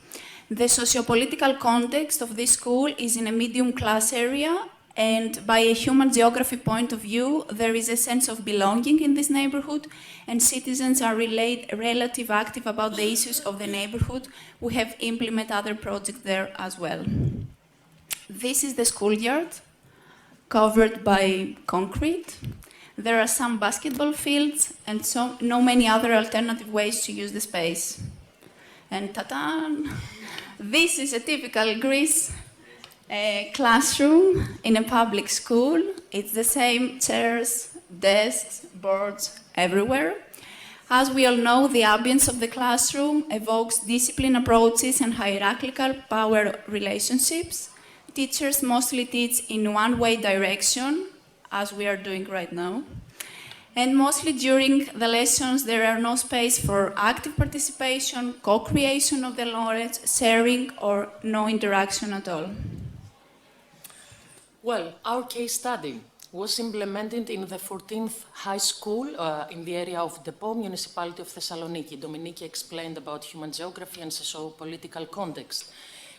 The socio-political context of this school is in a medium-class area, and by a human geography point of view, there is a sense of belonging in this neighborhood, and citizens are relatively active about the issues of the neighborhood. We have implemented other projects there as well. This is the schoolyard, covered by concrete. There are some basketball fields and no many other alternative ways to use the space. And ta-da! This is a typical Greece classroom in a public school. It's the same chairs, desks, boards everywhere. As we all know, the ambience of the classroom evokes discipline approaches and hierarchical power relationships. Teachers mostly teach in one-way direction, as we are doing right now. And mostly during the lessons, there are no space for active participation, co-creation of the knowledge, sharing, or no interaction at all. Well, our case study was implemented in the 14th high school in the area of Depo, municipality of Thessaloniki. Dominiki explained about human geography and socio-political context.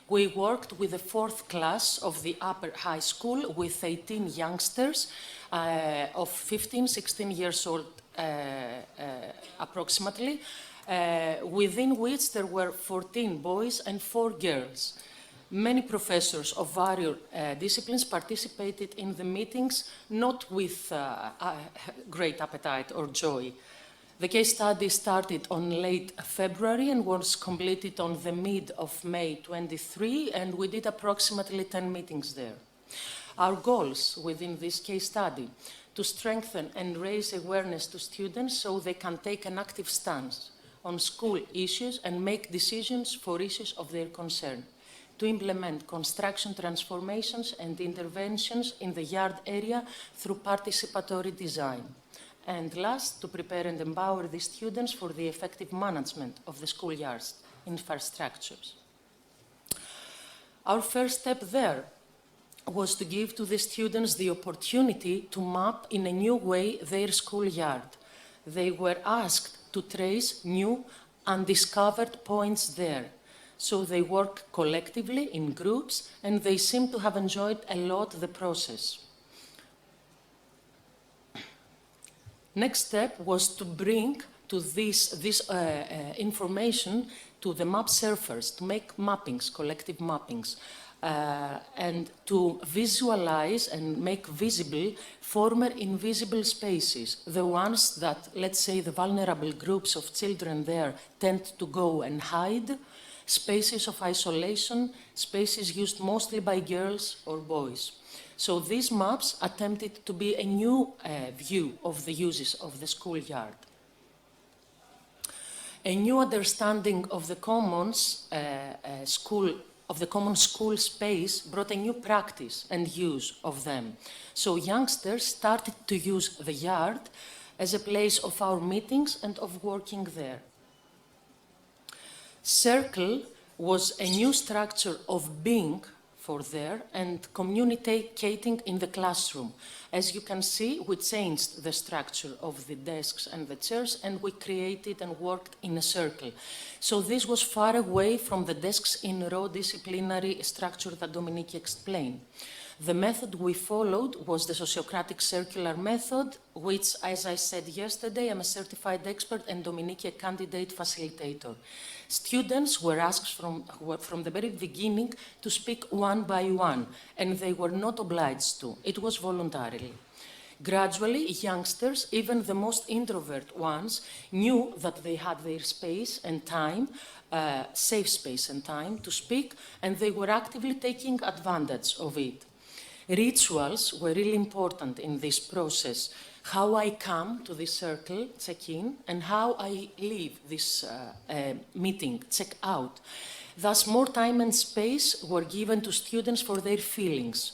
We worked with the 4th class of the upper high school with 18 youngsters of 15, 16 years old approximately, within which there were 14 boys and 4 girls. Many professors of various disciplines participated in the meetings, not with great appetite or joy. The case study started on late February and was completed on the mid of May 23, and we did approximately 10 meetings there. Our goals within this case study: to strengthen and raise awareness to students so they can take an active stance on school issues and make decisions for issues of their concern, to implement construction transformations and interventions in the yard area through participatory design. And last, to prepare and empower the students for the effective management of the schoolyard's infrastructures. Our first step there was to give to the students the opportunity to map in a new way their schoolyard. They were asked to trace new, undiscovered points there. So they worked collectively in groups, and they seem to have enjoyed a lot the process. Next step was to bring to this information to the map surfers, to make mappings, collective mappings, and to visualize and make visible former invisible spaces, the ones that, let's say, the vulnerable groups of children there tend to go and hide, spaces of isolation, spaces used mostly by girls or boys. So these maps attempted to be a new view of the uses of the schoolyard. A new understanding of the commons common school space brought a new practice and use of them. So youngsters started to use the yard as a place of our meetings and of working there. Circle was a new structure of being for there and communicating in the classroom. As you can see, we changed the structure of the desks and the chairs, and we created and worked in a circle. So this was far away from the desks in row disciplinary structure that Dominiki explained. The method we followed was the Sociocratic Circular Method, which, as I said yesterday, I'm a certified expert and Dominiki a candidate facilitator. Students were asked from the very beginning to speak one by one, and they were not obliged to. It was voluntarily. Gradually, youngsters, even the most introvert ones, knew that they had their space and time, safe space and time to speak, and they were actively taking advantage of it. Rituals were really important in this process. How I come to this circle, check-in, and how I leave this meeting, check out. Thus, more time and space were given to students for their feelings.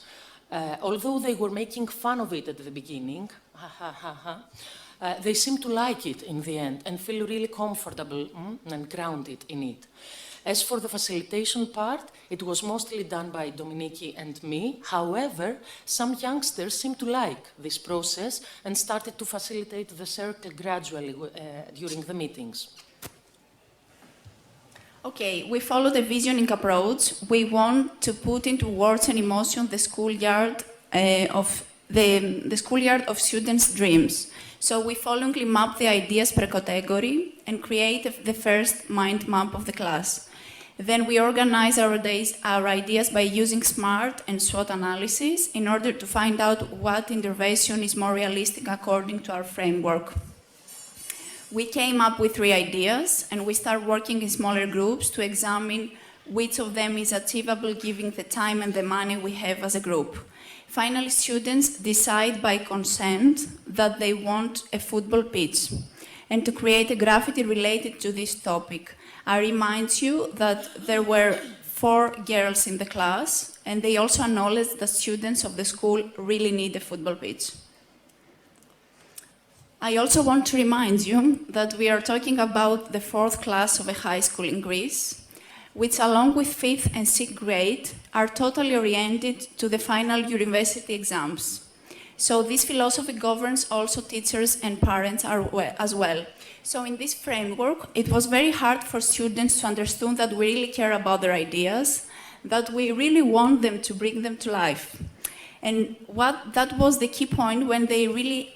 Although they were making fun of it at the beginning, they seemed to like it in the end and feel really comfortable and grounded in it. As for the facilitation part, it was mostly done by Dominiki and me. However, some youngsters seemed to like this process and started to facilitate the circle gradually during the meetings. Okay, we follow the visioning approach. We want to put into words and emotion the schoolyard of students' dreams. So we followingly map the ideas per category and create the first mind map of the class. Then we organize our ideas by using SMART and SWOT analysis in order to find out what intervention is more realistic according to our framework. We came up with 3 ideas, and we start working in smaller groups to examine which of them is achievable given the time and the money we have as a group. Finally, students decide by consent that they want a football pitch and to create a graffiti related to this topic. I remind you that there were 4 girls in the class, and they also acknowledged that students of the school really need a football pitch. I also want to remind you that we are talking about the 4th class of a high school in Greece, which along with 5th and 6th grade are totally oriented to the final university exams. So this philosophy governs also teachers and parents as well. So in this framework, it was very hard for students to understand that we really care about their ideas, that we really want them to bring them to life. And that was the key point when they really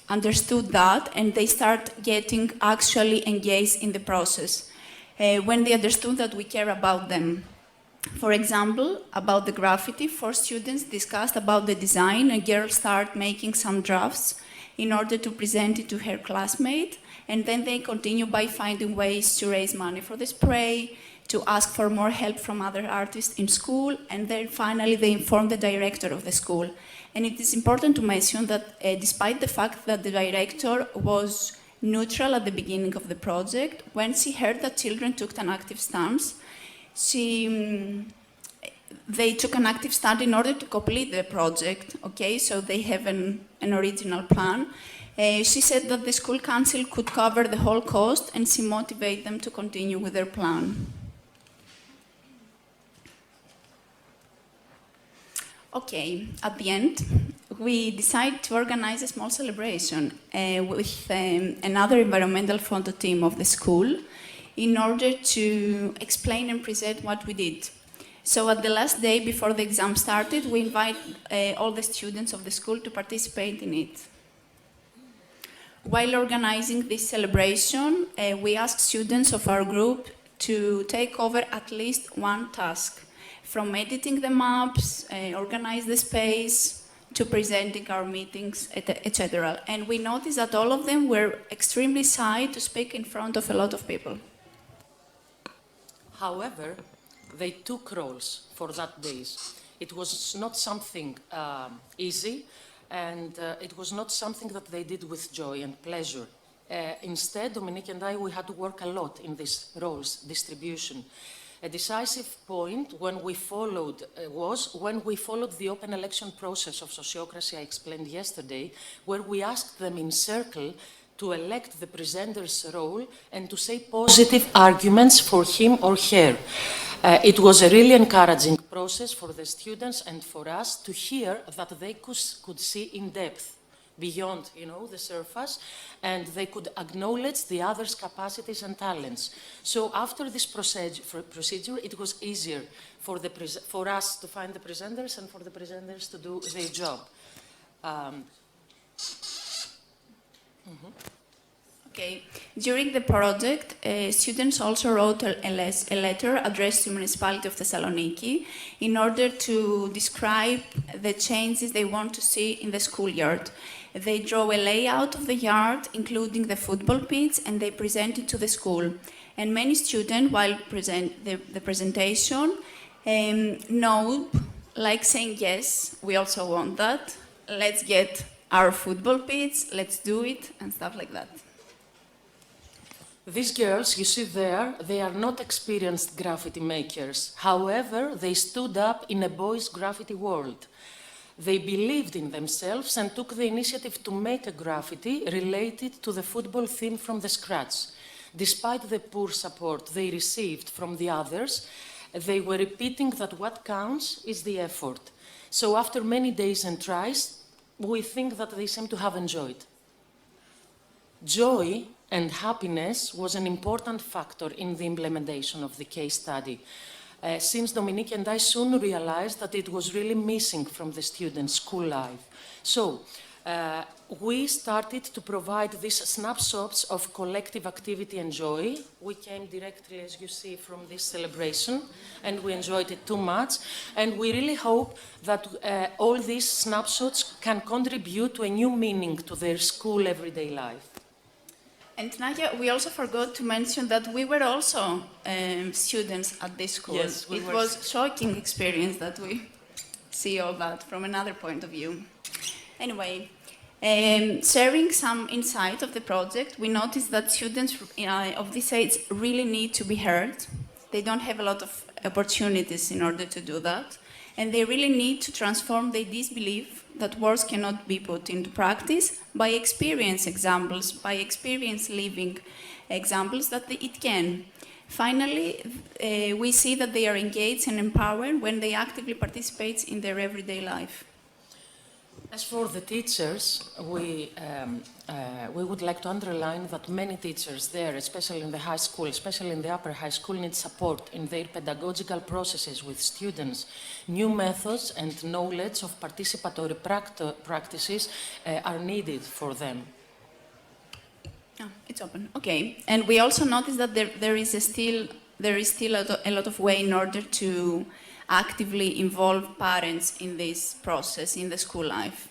understood that, and they start getting actually engaged in the process. When they understood that we care about them. For example, about the graffiti, 4 students discussed about the design. A girl started making some drafts in order to present it to her classmate, and then they continue by finding ways to raise money for the spray, to ask for more help from other artists in school, and then finally they inform the director of the school. And it is important to mention that despite the fact that the director was neutral at the beginning of the project, when she heard that children took an active stance, they took an active stand in order to complete the project, okay? So they have an original plan. She said that the school council could cover the whole cost, and she motivated them to continue with their plan. Okay, at the end, we decided to organize a small celebration with another environmental photo team of the school in order to explain and present what we did. So at the last day before the exam started, we invite all the students of the school to participate in it. While organizing this celebration, we asked students of our group to take over at least one task, from editing the maps, organize the space, to presenting our meetings, etc. And we noticed that all of them were extremely shy to speak in front of a lot of people. However, they took roles for that days. It was not something easy, and it was not something that they did with joy and pleasure. Instead, Dominique and I, we had to work a lot in this roles distribution. A decisive point when we followed was when we followed the open election process of sociocracy I explained yesterday, where we asked them in circle to elect the presenter's role and to say positive arguments for him or her. It was a really encouraging process for the students and for us to hear that they could see in depth, beyond, the surface, and they could acknowledge the other's capacities and talents. So after this procedure, it was easier for us to find the presenters and for the presenters to do their job. Okay. During the project, students also wrote a letter addressed to the municipality of Thessaloniki in order to describe the changes they want to see in the schoolyard. They draw a layout of the yard, including the football pitch, and they present it to the school. And many students, while present the presentation, note, like saying, yes, we also want that, let's get our football pitch, let's do it, and stuff like that. These girls you see there, they are not experienced graffiti makers. However, they stood up in a boys' graffiti world. They believed in themselves and took the initiative to make a graffiti related to the football theme from the scratch. Despite the poor support they received from the others, they were repeating that what counts is the effort. So after many days and tries, we think that they seem to have enjoyed. Joy and happiness was an important factor in the implementation of the case study. Since Dominique and I soon realized that it was really missing from the students' school life. So we started to provide these snapshots of collective activity and joy. We came directly, as you see, from this celebration, and we enjoyed it too much. And we really hope that all these snapshots can contribute to a new meaning to their school everyday life. And Nadia, we also forgot to mention that we were also students at this school. Yes, it was a shocking experience that we see all that from another point of view. Anyway, sharing some insight of the project, we noticed that students of this age really need to be heard. They don't have a lot of opportunities in order to do that. And they really need to transform their disbelief that words cannot be put into practice by experience examples, by experience living examples that it can. Finally, we see that they are engaged and empowered when they actively participate in their everyday life. As for the teachers, we would like to underline that many teachers there, especially in the high school, especially in the upper high school, need support in their pedagogical processes with students. New methods and knowledge of participatory practices are needed for them. Oh, it's open. Okay. And we also noticed that there is still a lot of way in order to actively involve parents in this process, in the school life?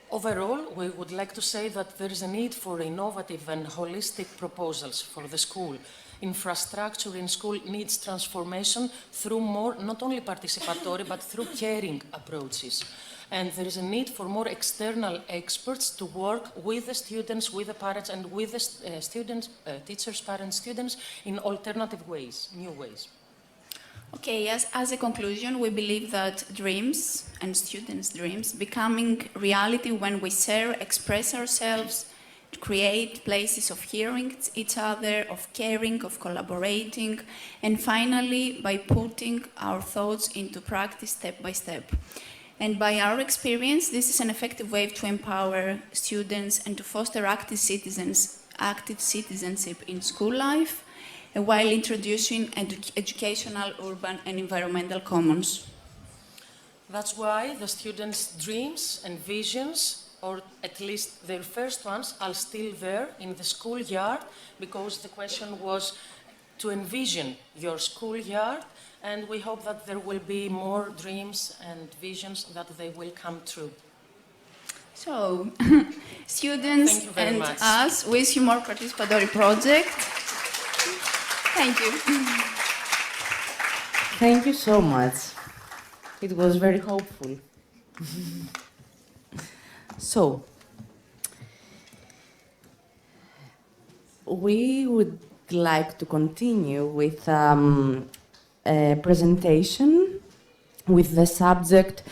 Overall, we would like to say that there is a need for innovative and holistic proposals for the school. Infrastructure in school needs transformation through more, not only participatory, but through caring approaches. And there is a need for more external experts to work with the students, with the parents, and with the students, teachers, parents, students, in alternative ways, new ways. Okay, as a conclusion, we believe that dreams and students' dreams becoming reality when we share, express ourselves, create places of hearing each other, of caring, of collaborating, and finally by putting our thoughts into practice step by step. And by our experience, this is an effective way to empower students and to foster active citizenship in school life, while introducing educational, urban and environmental commons. That's why the students' dreams and visions, or at least their first ones, are still there in the schoolyard, because the question was to envision your schoolyard, and we hope that there will be more dreams and visions that they will come true. So, students and much. us wish you more participatory project. Thank you. Thank you so much. It was very hopeful. So, we would like to continue with a presentation with the subject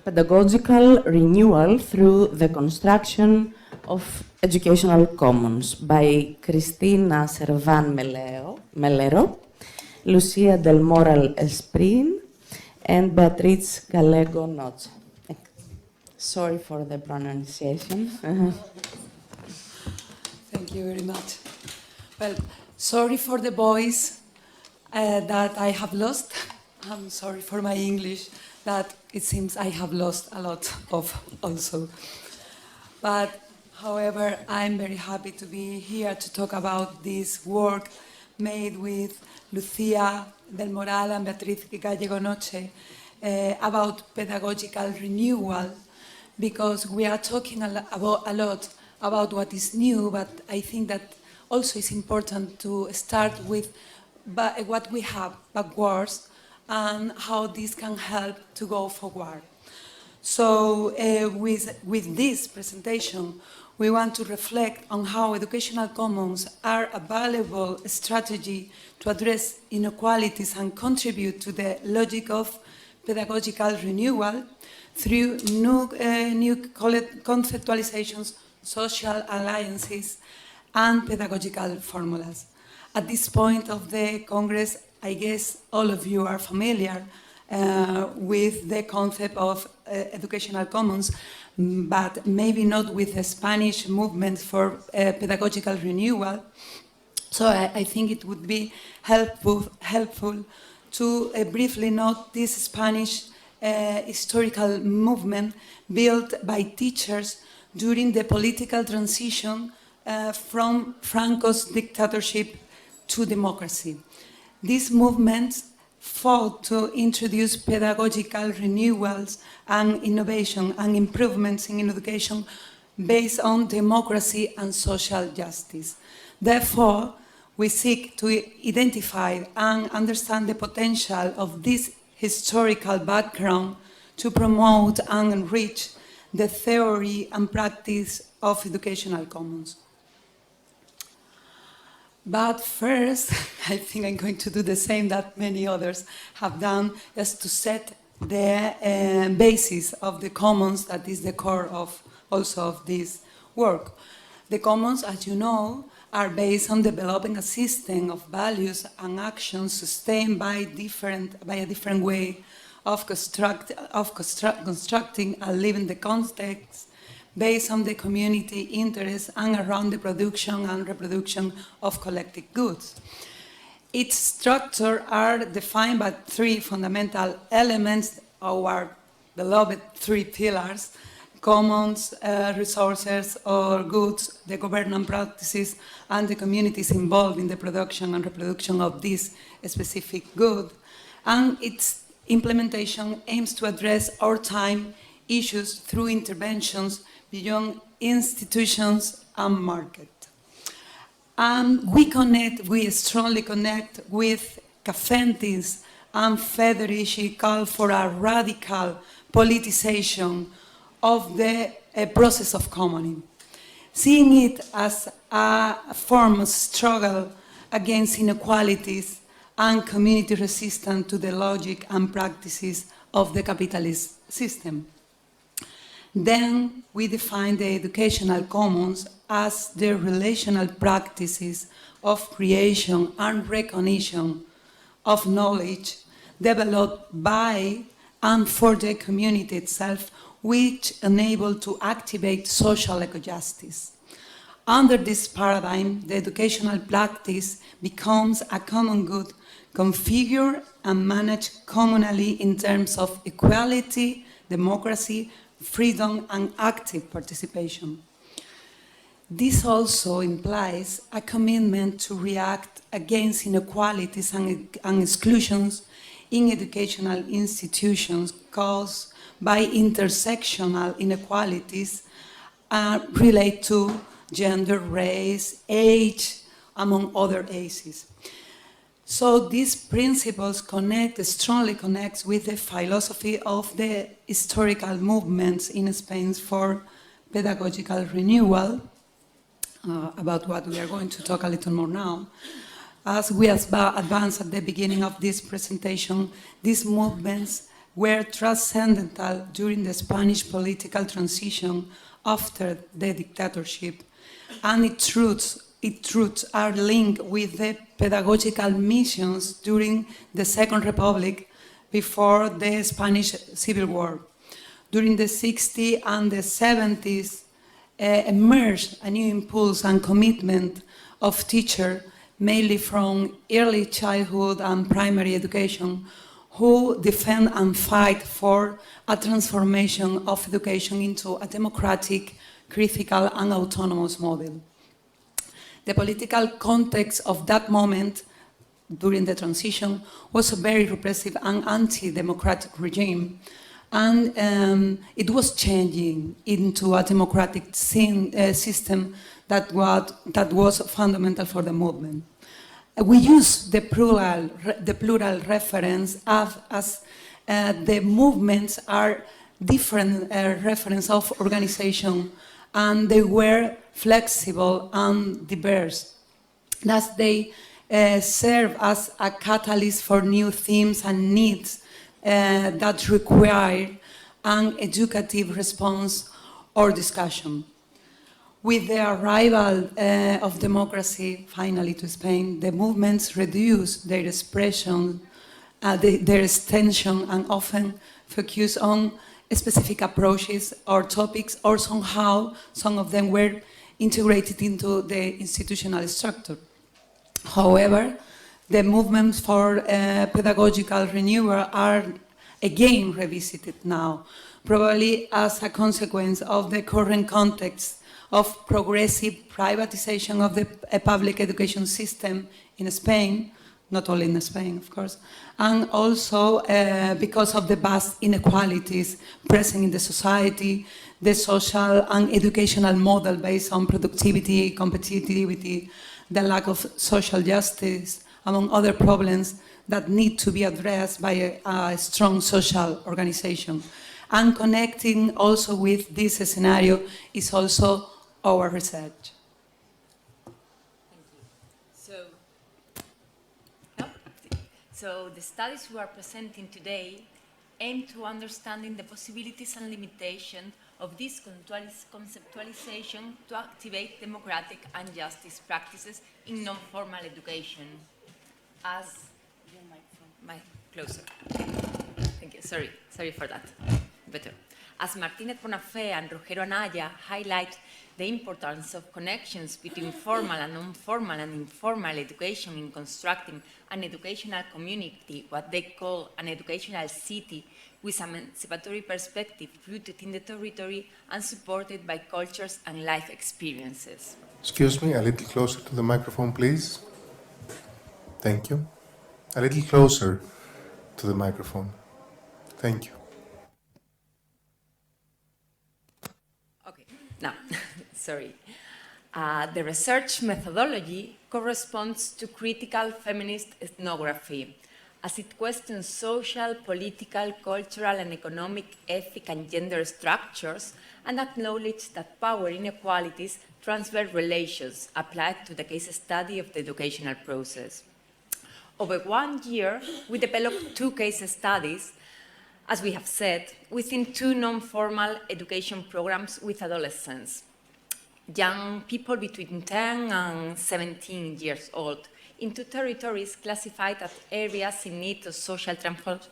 pedagogical renewal through the construction of educational commons by Cristina Servan Melero, Lucia del Moral Esprin, and Beatriz Gallego Noche. Sorry for the pronunciation. Thank you very much. Well, sorry for the voice that I have lost. I'm sorry for my English that it seems I have lost a lot of also. But However, I'm very happy to be here to talk about this work made with Lucia del Moral and Beatriz Gallego Noche about pedagogical renewal, because we are talking a lot about what is new, but I think that also it's important to start with what we have backwards and how this can help to go forward. So with this presentation, we want to reflect on how educational commons are a valuable strategy to address inequalities and contribute to the logic of pedagogical renewal through new conceptualizations, social alliances, and pedagogical formulas. At this point of the Congress, I guess all of you are familiar with the concept of educational commons, but maybe not with the Spanish movement for pedagogical renewal. So I think it would be helpful to briefly note this Spanish historical movement built by teachers during the political transition from Franco's dictatorship to democracy. This movement fought to introduce pedagogical renewals and innovation and improvements in education based on democracy and social justice. Therefore, we seek to identify and understand the potential of this historical background to promote and enrich the theory and practice of educational commons. But first, I think I'm going to do the same that many others have done, is to set the basis of the commons that is the core of also of this work. The commons, as you know, are based on developing a system of values and actions sustained by a different way of constructing and living the context based on the community interests and around the production and reproduction of collective goods. Its structure are defined by three fundamental elements, our beloved three pillars: commons, resources or goods, the governance practices, and the communities involved in the production and reproduction of this specific good. And its implementation aims to address our time issues through interventions beyond institutions and market. We strongly connect with Cafentis and Federici call for a radical politicization of the process of commoning, seeing it as a form of struggle against inequalities and community resistance to the logic and practices of the capitalist system. Then we define the educational commons as the relational practices of creation and recognition of knowledge developed by and for the community itself, which enable to activate social eco-justice. Under this paradigm, the educational practice becomes a common good configured and managed communally in terms of equality, democracy, freedom, and active participation. This also implies a commitment to react against inequalities and exclusions in educational institutions caused by intersectional inequalities related to gender, race, age, among other aces. So these principles strongly connect with the philosophy of the historical movements in Spain for pedagogical renewal, about what we are going to talk a little more now. As we advance at the beginning of this presentation, these movements were transcendental during the Spanish political transition after the dictatorship, and its roots are linked with the pedagogical missions during the Second Republic before the Spanish Civil War. During the 60s and the 70s, emerged a new impulse and commitment of teachers, mainly from early childhood and primary education, who defend and fight for a transformation of education into a democratic, critical and autonomous model. The political context of that moment during the transition was a very repressive and anti-democratic regime, and it was changing into a democratic system that was fundamental for the movement. We use the plural reference as the movements are different reference of organization, and they were flexible and diverse. Thus, they serve as a catalyst for new themes and needs that require an educative response or discussion. With the arrival of democracy, finally, to Spain, the movements reduced their expression, their extension, and often focus on specific approaches or topics, or somehow some of them were integrated into the institutional structure. However, the movements for pedagogical renewal are again revisited now, probably as a consequence of the current context of progressive privatization of the public education system in Spain, not only in Spain, of course, and also because of the vast inequalities present in the society, the social and educational model based on productivity, competitivity, the lack of social justice, among other problems that need to be addressed by a strong social organization. And connecting also with this scenario is also our research. So the studies we are presenting today aim to understanding the possibilities and limitations of this conceptualization to activate democratic and justice practices in non-formal education. As closer. Thank you. Sorry for that. Better. As Martínez Bonafé and Rogero Anaya highlight the importance of connections between formal and non-formal and informal education in constructing an educational community, what they call an educational city, with an emancipatory perspective rooted in the territory and supported by cultures and life experiences. Excuse me, a little closer to the microphone, please. Thank you. A little closer to the microphone. Thank you. Okay, now, sorry. The research methodology corresponds to critical feminist ethnography, as it questions social, political, cultural, and economic, ethic, and gender structures, and acknowledges that power inequalities transfer relations applied to the case study of the educational process. Over 1 year, we developed 2 case studies, as we have said, within 2 non-formal education programs with adolescents, young people between 10 and 17 years old, in 2 territories classified as areas in need of social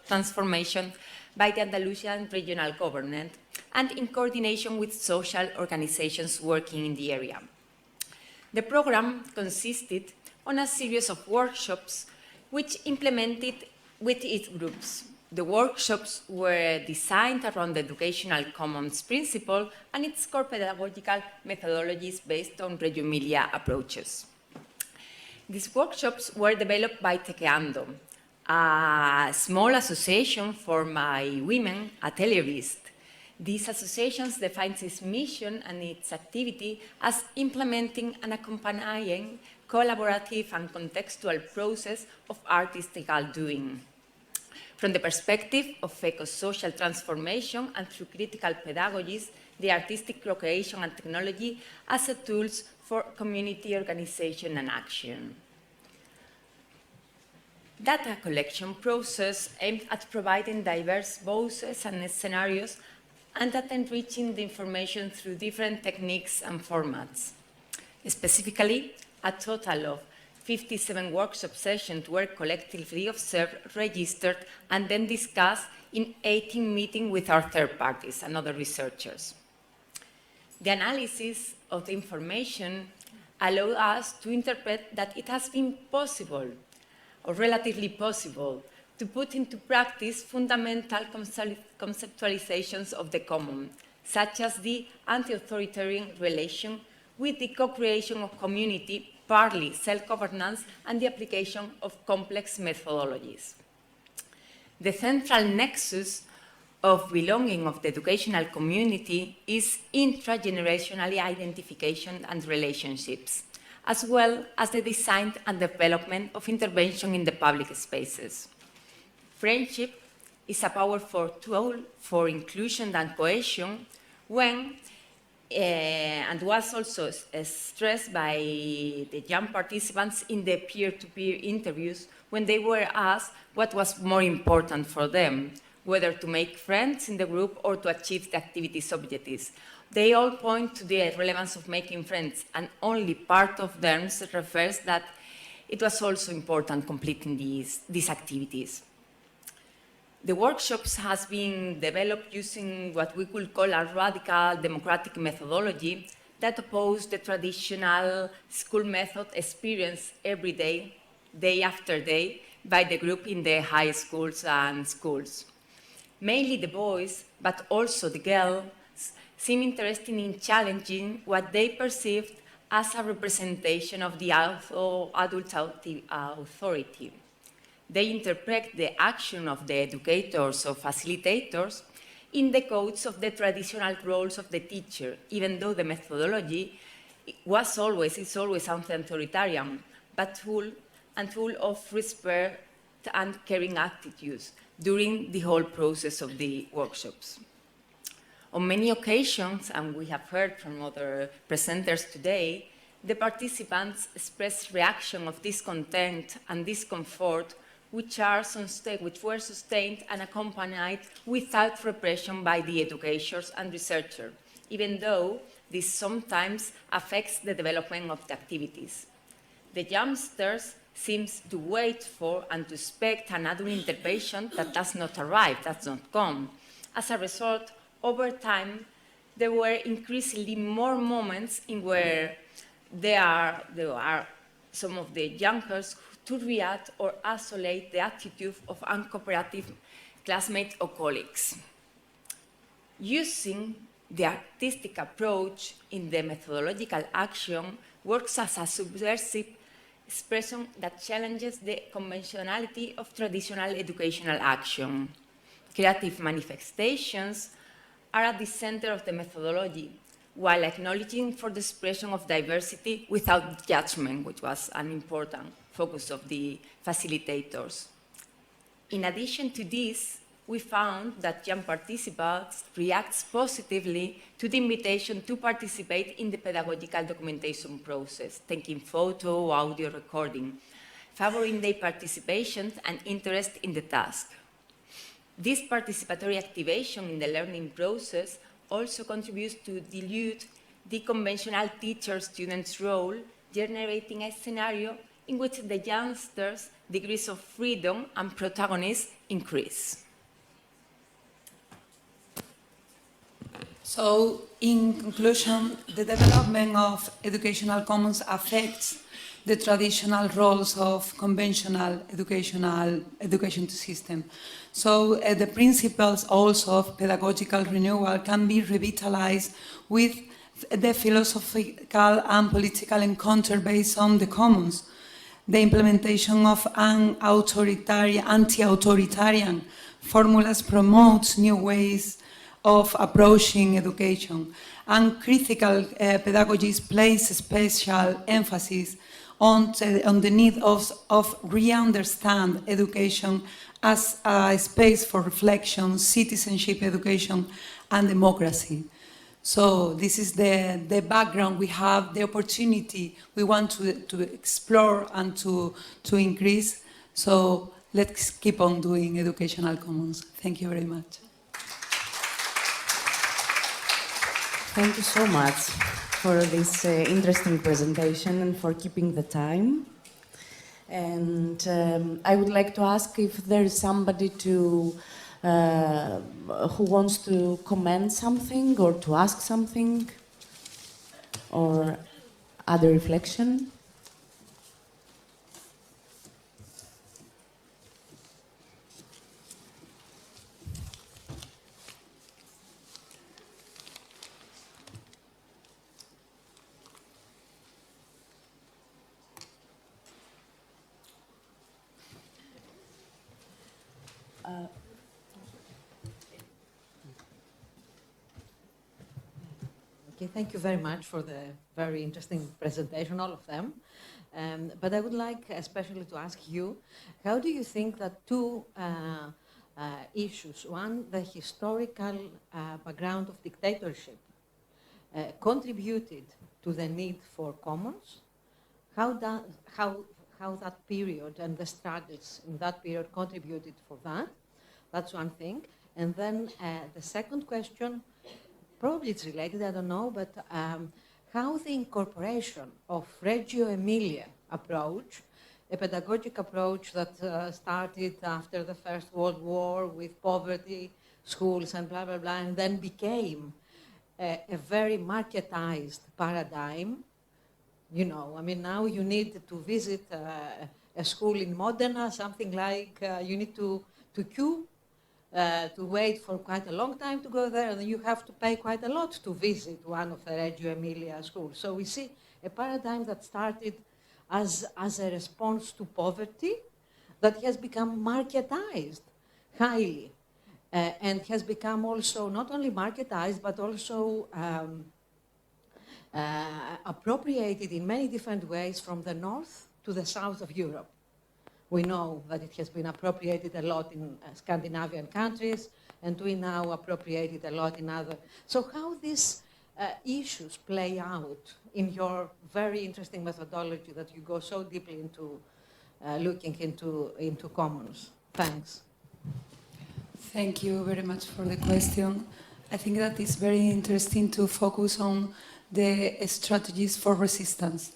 transformation by the Andalusian regional government, and in coordination with social organizations working in the area. The program consisted on a series of workshops which implemented with its groups. The workshops were designed around the educational commons principle and its core pedagogical methodologies based on Reggio Emilia approaches. These workshops were developed by Tequeando, a small association formed by women atelierist. This association defines its mission and its activity as implementing and accompanying collaborative and contextual process of artistical doing. From the perspective of eco-social transformation and through critical pedagogies, the artistic co-creation and technology as a tools for community organization and action. Data collection process aimed at providing diverse voices and scenarios and at enriching the information through different techniques and formats. Specifically, a total of 57 workshop sessions were collectively observed, registered, and then discussed in 18 meetings with our third parties and other researchers. The analysis of the information allowed us to interpret that it has been possible, or relatively possible, to put into practice fundamental conceptualizations of the common, such as the anti-authoritarian relation with the co-creation of community, partly self-governance, and the application of complex methodologies. The central nexus of belonging of the educational community is intragenerational identification and relationships, as well as the design and development of intervention in the public spaces. Friendship is a powerful tool for inclusion and cohesion when, and was also stressed by the young participants in the peer-to-peer interviews when they were asked what was more important for them, whether to make friends in the group or to achieve the activity's objectives. They all point to the relevance of making friends, and only part of them refers that it was also important completing these activities. The workshops has been developed using what we could call a radical democratic methodology that opposes the traditional school method experienced every day, day after day, by the group in the high schools and schools. Mainly the boys, but also the girls, seem interested in challenging what they perceived as a representation of the adult authority. They interpret the action of the educators or facilitators in the codes of the traditional roles of the teacher, even though the methodology is always authoritarian, but full of respect and caring attitudes during the whole process of the workshops. On many occasions, and we have heard from other presenters today, the participants expressed reaction of discontent and discomfort which were sustained and accompanied without repression by the educators and researchers, even though this sometimes affects the development of the activities. The youngsters seems to wait for and to expect an adult intervention that does not arrive, does not come. As a result, over time, there were increasingly more moments in where there are some of the youngsters to react or isolate the attitude of uncooperative classmates or colleagues. Using the artistic approach in the methodological action works as a subversive expression that challenges the conventionality of traditional educational action. Creative manifestations are at the center of the methodology, while acknowledging for the expression of diversity without judgment, which was an important focus of the facilitators. In addition to this, we found that young participants react positively to the invitation to participate in the pedagogical documentation process, taking photo, audio recording, favoring their participation and interest in the task. This participatory activation in the learning process also contributes to dilute the conventional teacher-student's role, generating a scenario in which the youngsters' degrees of freedom and protagonism increase. So, in conclusion, the development of educational commons affects the traditional roles of conventional education system. So the principles also of pedagogical renewal can be revitalized with the philosophical and political encounter based on the commons. The implementation of anti-authoritarian formulas promotes new ways of approaching education, and critical pedagogies place special emphasis on the need of re-understand education as a space for reflection, citizenship education, and democracy. So this is the background we have, the opportunity we want to explore and to increase. So let's keep on doing educational commons. Thank you very much. Thank you so much for this interesting presentation and for keeping the time. And I would like to ask if there is somebody who wants to comment something or to ask something or other reflection. Okay, thank you very much for the very interesting presentation, all of them. But I would like especially to ask you, how do you think that two issues, one, the historical background of dictatorship, contributed to the need for commons? How that period and the struggles in that period contributed for that? That's one thing. And then the second question, probably it's related, I don't know, but how the incorporation of Reggio Emilia approach, a pedagogic approach that started after the First World War with poverty, schools and blah, blah, blah, and then became a very marketized paradigm. You know, I mean, now you need to visit a school in Modena, something like you need to queue, to wait for quite a long time to go there, and you have to pay quite a lot to visit one of the Reggio Emilia schools. So we see a paradigm that started as a response to poverty that has become marketized highly, and has become also not only marketized, but also appropriated in many different ways from the north to the south of Europe. We know that it has been appropriated a lot in Scandinavian countries, and we now appropriate it a lot in other. So how these issues play out in your very interesting methodology that you go so deeply into looking into commons? Thanks. Thank you very much for the question. I think that it's very interesting to focus on the strategies for resistance.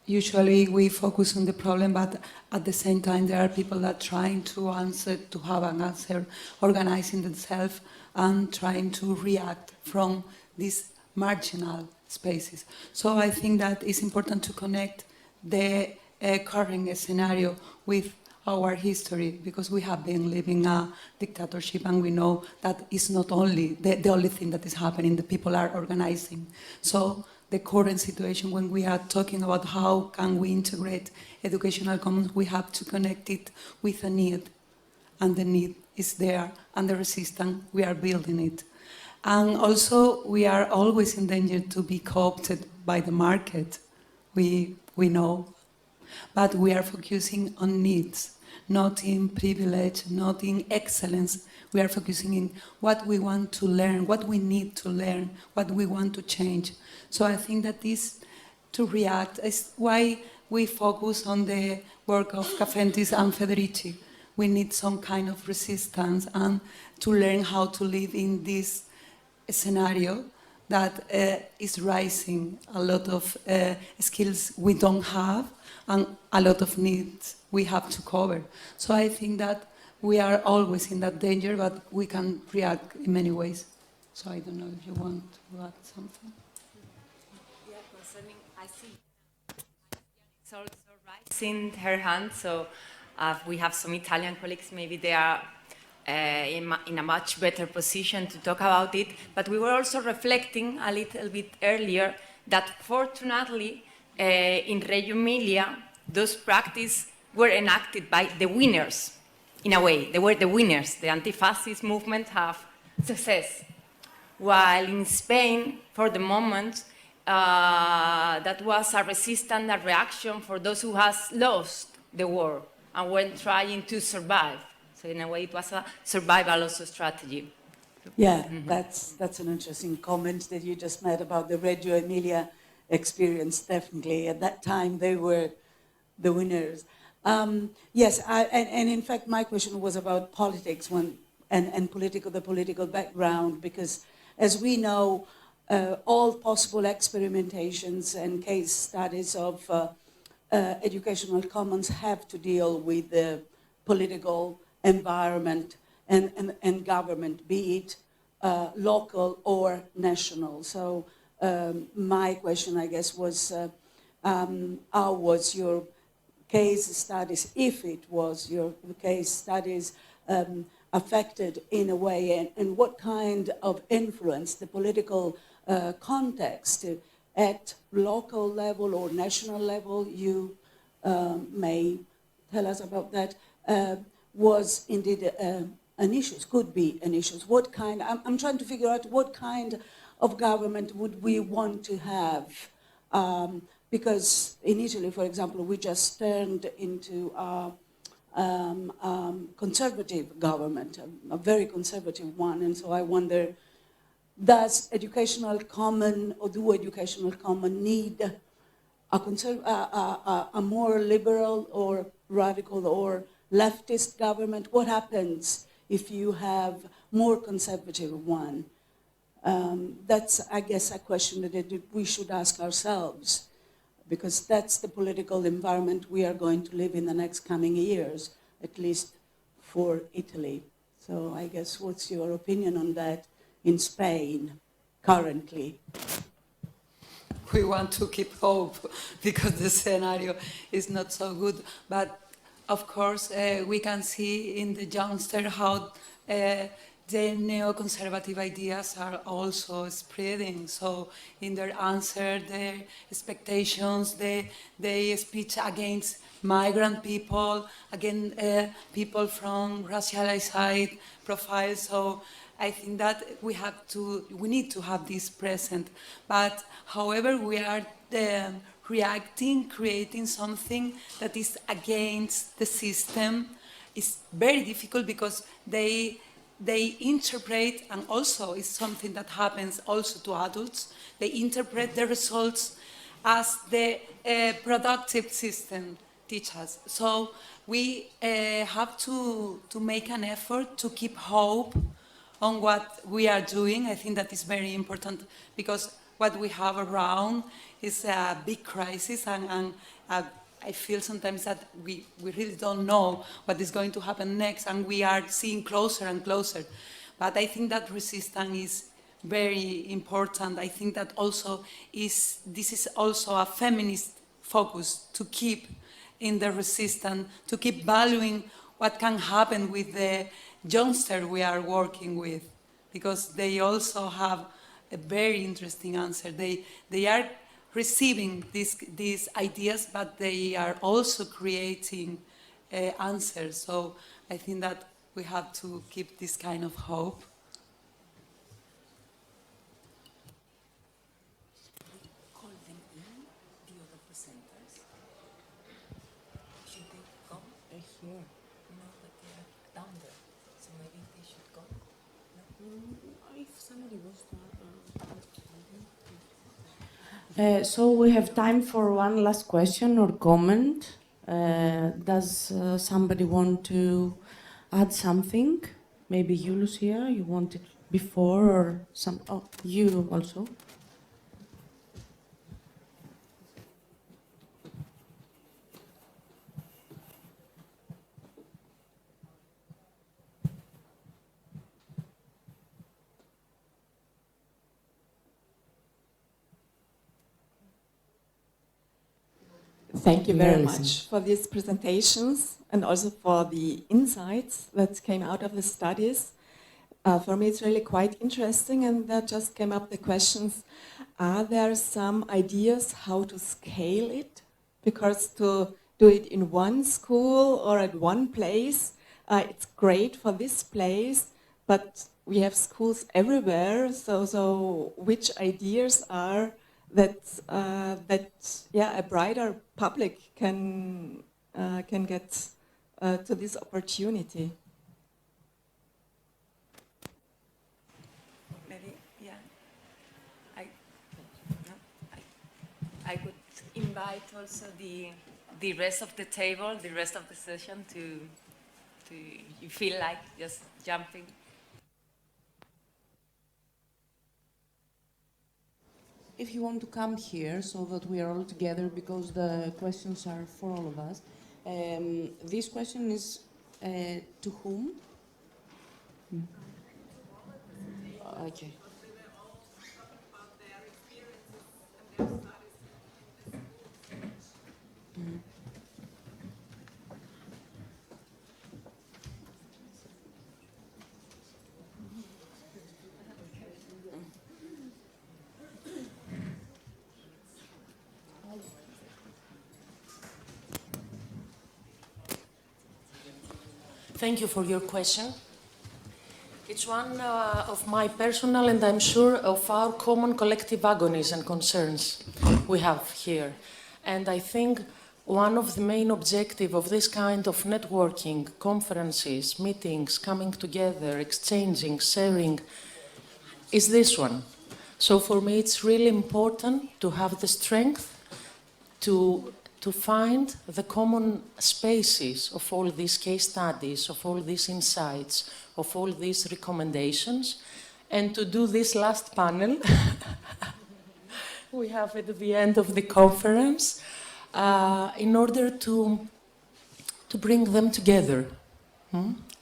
Usually we focus on the problem, but at the same time there are people that are trying to have an answer, organizing themselves and trying to react from these marginal spaces. So I think that it's important to connect the current scenario with our history, because we have been living a dictatorship and we know that it's not only the only thing that is happening, the people are organizing. So the current situation, when we are talking about how can we integrate educational commons, we have to connect it with a need. And the need is there, and the resistance, we are building it. And also, we are always in danger to be co-opted by the market, we know. But we are focusing on needs, not in privilege, not in excellence. We are focusing in what we want to learn, what we need to learn, what we want to change. So I think that this, to react, is why we focus on the work of Cafentis and Federici. We need some kind of resistance and to learn how to live in this scenario that is rising a lot of skills we don't have and a lot of needs we have to cover. So I think that we are always in that danger, but we can react in many ways. So I don't know if you want to add something. Yeah, concerning, I see it's also raising her hand, so we have some Italian colleagues, maybe they are in a much better position to talk about it, but we were also reflecting a little bit earlier that fortunately in Reggio Emilia, those practices were enacted by the winners, in a way. They were the winners. The anti-fascist movement have success. While in Spain, for the moment, that was a resistance, a reaction for those who has lost the war and were trying to survive. So in a way, it was a survival also strategy. Yeah, that's an interesting comment that you just made about the Reggio Emilia experience. Definitely, at that time they were the winners. Yes, and in fact, my question was about politics and the political background, because as we know, all possible experimentations and case studies of educational commons have to deal with the political environment and government, be it local or national. So my question, I guess, was how was your case studies, if it was your case studies, affected in a way, and what kind of influence the political context at local level or national level, you may tell us about that, was indeed an issue, could be an issue. What kind, I'm trying to figure out what kind of government would we want to have? Because in Italy, for example, we just turned into a conservative government, a very conservative one, and so I wonder, does educational common, or do educational common need a more liberal or radical or leftist government? What happens if you have more conservative one? That's, I guess, a question that we should ask ourselves, because that's the political environment we are going to live in the next coming years, at least for Italy. So I guess, what's your opinion on that in Spain currently? We want to keep hope because the scenario is not so good. But of course, we can see in the youngster how the neoconservative ideas are also spreading. So in their answer, their expectations, they speech against migrant people, against people from racialized profiles. So I think that we need to have this present. But however, we are reacting, creating something that is against the system. It's very difficult because they interpret, and also it's something that happens also to adults, they interpret the results as the productive system teaches. So we have to make an effort to keep hope on what we are doing. I think that is very important because what we have around is a big crisis, and I feel sometimes that we really don't know what is going to happen next, and we are seeing closer and closer. But I think that resistance is very important. I think that also this is also a feminist focus, to keep in the resistance, to keep valuing what can happen with the youngster we are working with, because they also have a very interesting answer. They are receiving these ideas, but they are also creating answers. So I think that we have to keep this kind of hope. Call them in, the other presenters. Should they come? They're here. No, but they're down there. So maybe they should go. No? If somebody wants to... So we have time for one last question or comment. Does somebody want to add something? Maybe you, Lucia, you wanted before, or some? Oh, you also. Thank you very much for these presentations and also for the insights that came out of the studies. For me, it's really quite interesting, and that just came up the questions, are there some ideas how to scale it? Because to do it in one school or at one place, it's great for this place, but we have schools everywhere, so which ideas are that a brighter public can get to this opportunity? Maybe, yeah. I could invite also the rest of the table, the rest of the session to you feel like just jumping. If you want to come here so that we are all together, because the questions are for all of us. This question is to whom? Okay. Thank you for your question. It's one of my personal and I'm sure of our common collective agonies and concerns we have here. And I think one of the main objectives of this kind of networking, conferences, meetings, coming together, exchanging, sharing, is this one. So for me, it's really important to have the strength to find the common spaces of all these case studies, of all these insights, of all these recommendations, and to do this last panel we have at the end of the conference in order to bring them together,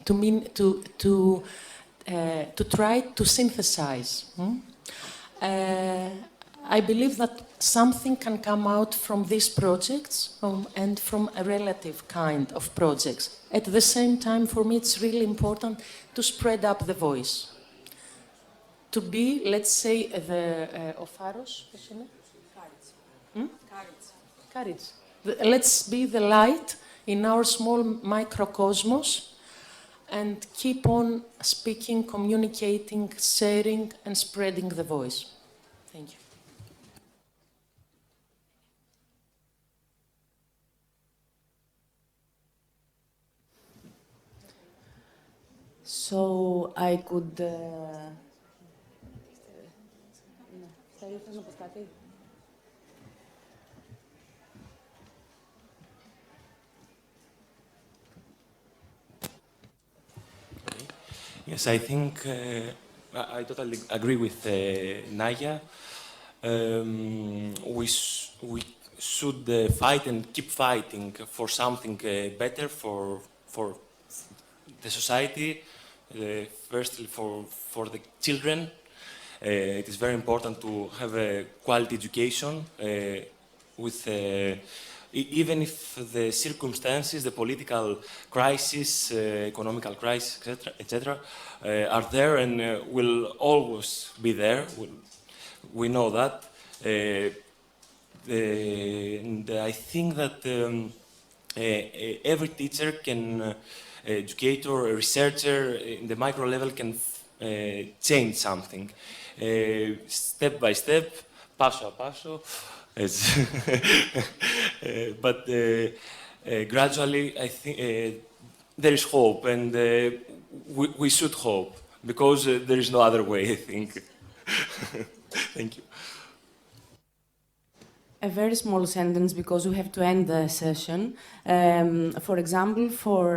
to try to synthesize. I believe that something can come out from these projects and from a relative kind of projects. At the same time, for me, it's really important to spread up the voice. To be, let's say, the Opharos, courage. Let's be the light in our small microcosmos and keep on speaking, communicating, sharing, and spreading the voice. Thank you. So I could... Yes, I think I totally agree with Naya. We should fight and keep fighting for something better for the society, firstly for the children. It is very important to have a quality education with even if the circumstances, the political crisis, economical crisis, etc., are there and will always be there. We know that. And I think that every teacher can, educator, a researcher in the micro level can change something. Step by step, paso a paso. But gradually, I think there is hope, and we should hope, because there is no other way, I think. Thank you. A very small sentence, because we have to end the session. For example, for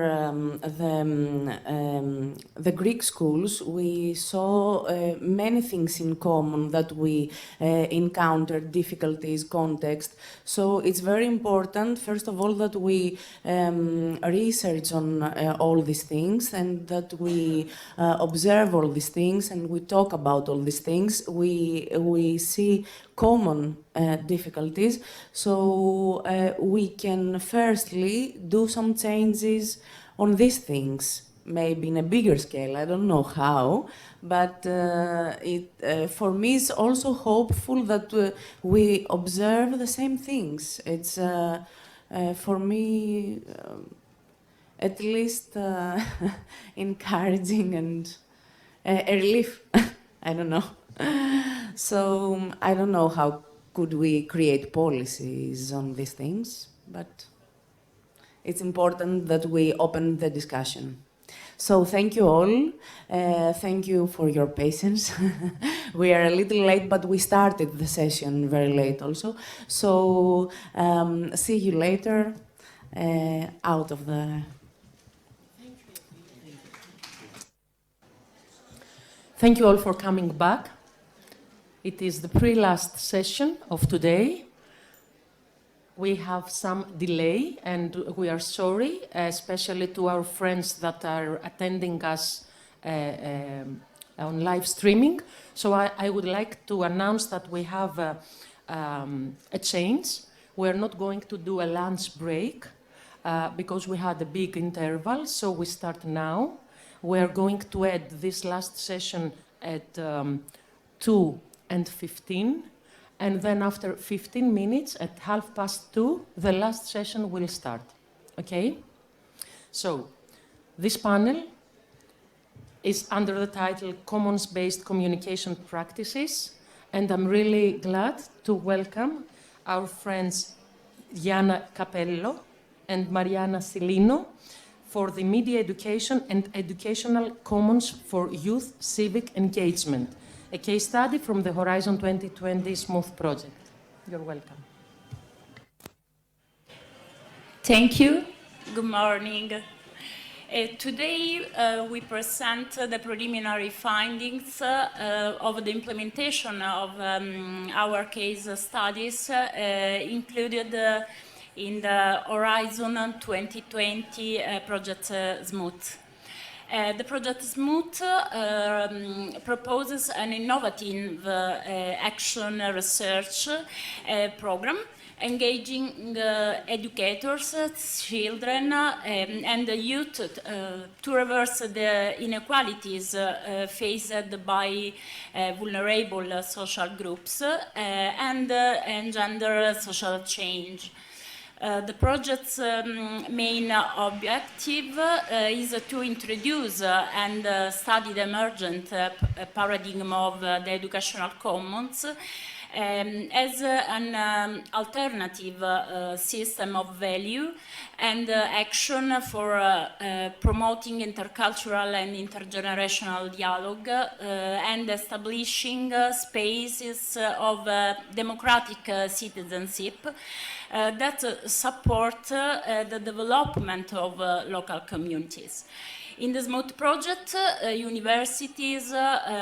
the Greek schools, we saw many things in common that we encountered, difficulties, context. So it's very important, first of all, that we research on all these things and that we observe all these things and we talk about all these things. We see common difficulties, so we can firstly do some changes on these things, maybe in a bigger scale. I don't know how, but for me it's also hopeful that we observe the same things. It's for me at least encouraging and a relief. I don't know. So I don't know how could we create policies on these things, but it's important that we open the discussion. So thank you all. Thank you for your patience. We are a little late, but we started the session very late also. So see you later out of the... Thank you all for coming back. It is the pre-last session of today. We have some delay and we are sorry, especially to our friends that are attending us on live streaming. So I would like to announce that we have a change. We're not going to do a lunch break because we had a big interval, so we start now. We're going to end this last session at 2:15, and then after 15 minutes, at 2:30, the last session will start. Okay? So, this panel is under the title Commons-Based Communication Practices, and I'm really glad to welcome our friends Diana Capello and Mariana Silino for the Media Education and Educational Commons for Youth Civic Engagement, a case study from the Horizon 2020 Smooth project. You're welcome. Thank you. Good morning. Today we present the preliminary findings of the implementation of our case studies included in the Horizon 2020 project SMOOTH. The project SMOOTH proposes an innovative action research program engaging educators, children, and youth to reverse the inequalities faced by vulnerable social groups and engender social change. The project's main objective is to introduce and study the emergent paradigm of the educational commons as an alternative system of value and action for promoting intercultural and intergenerational dialogue and establishing spaces of democratic citizenship that support the development of local communities. In the SMOOTH project, universities,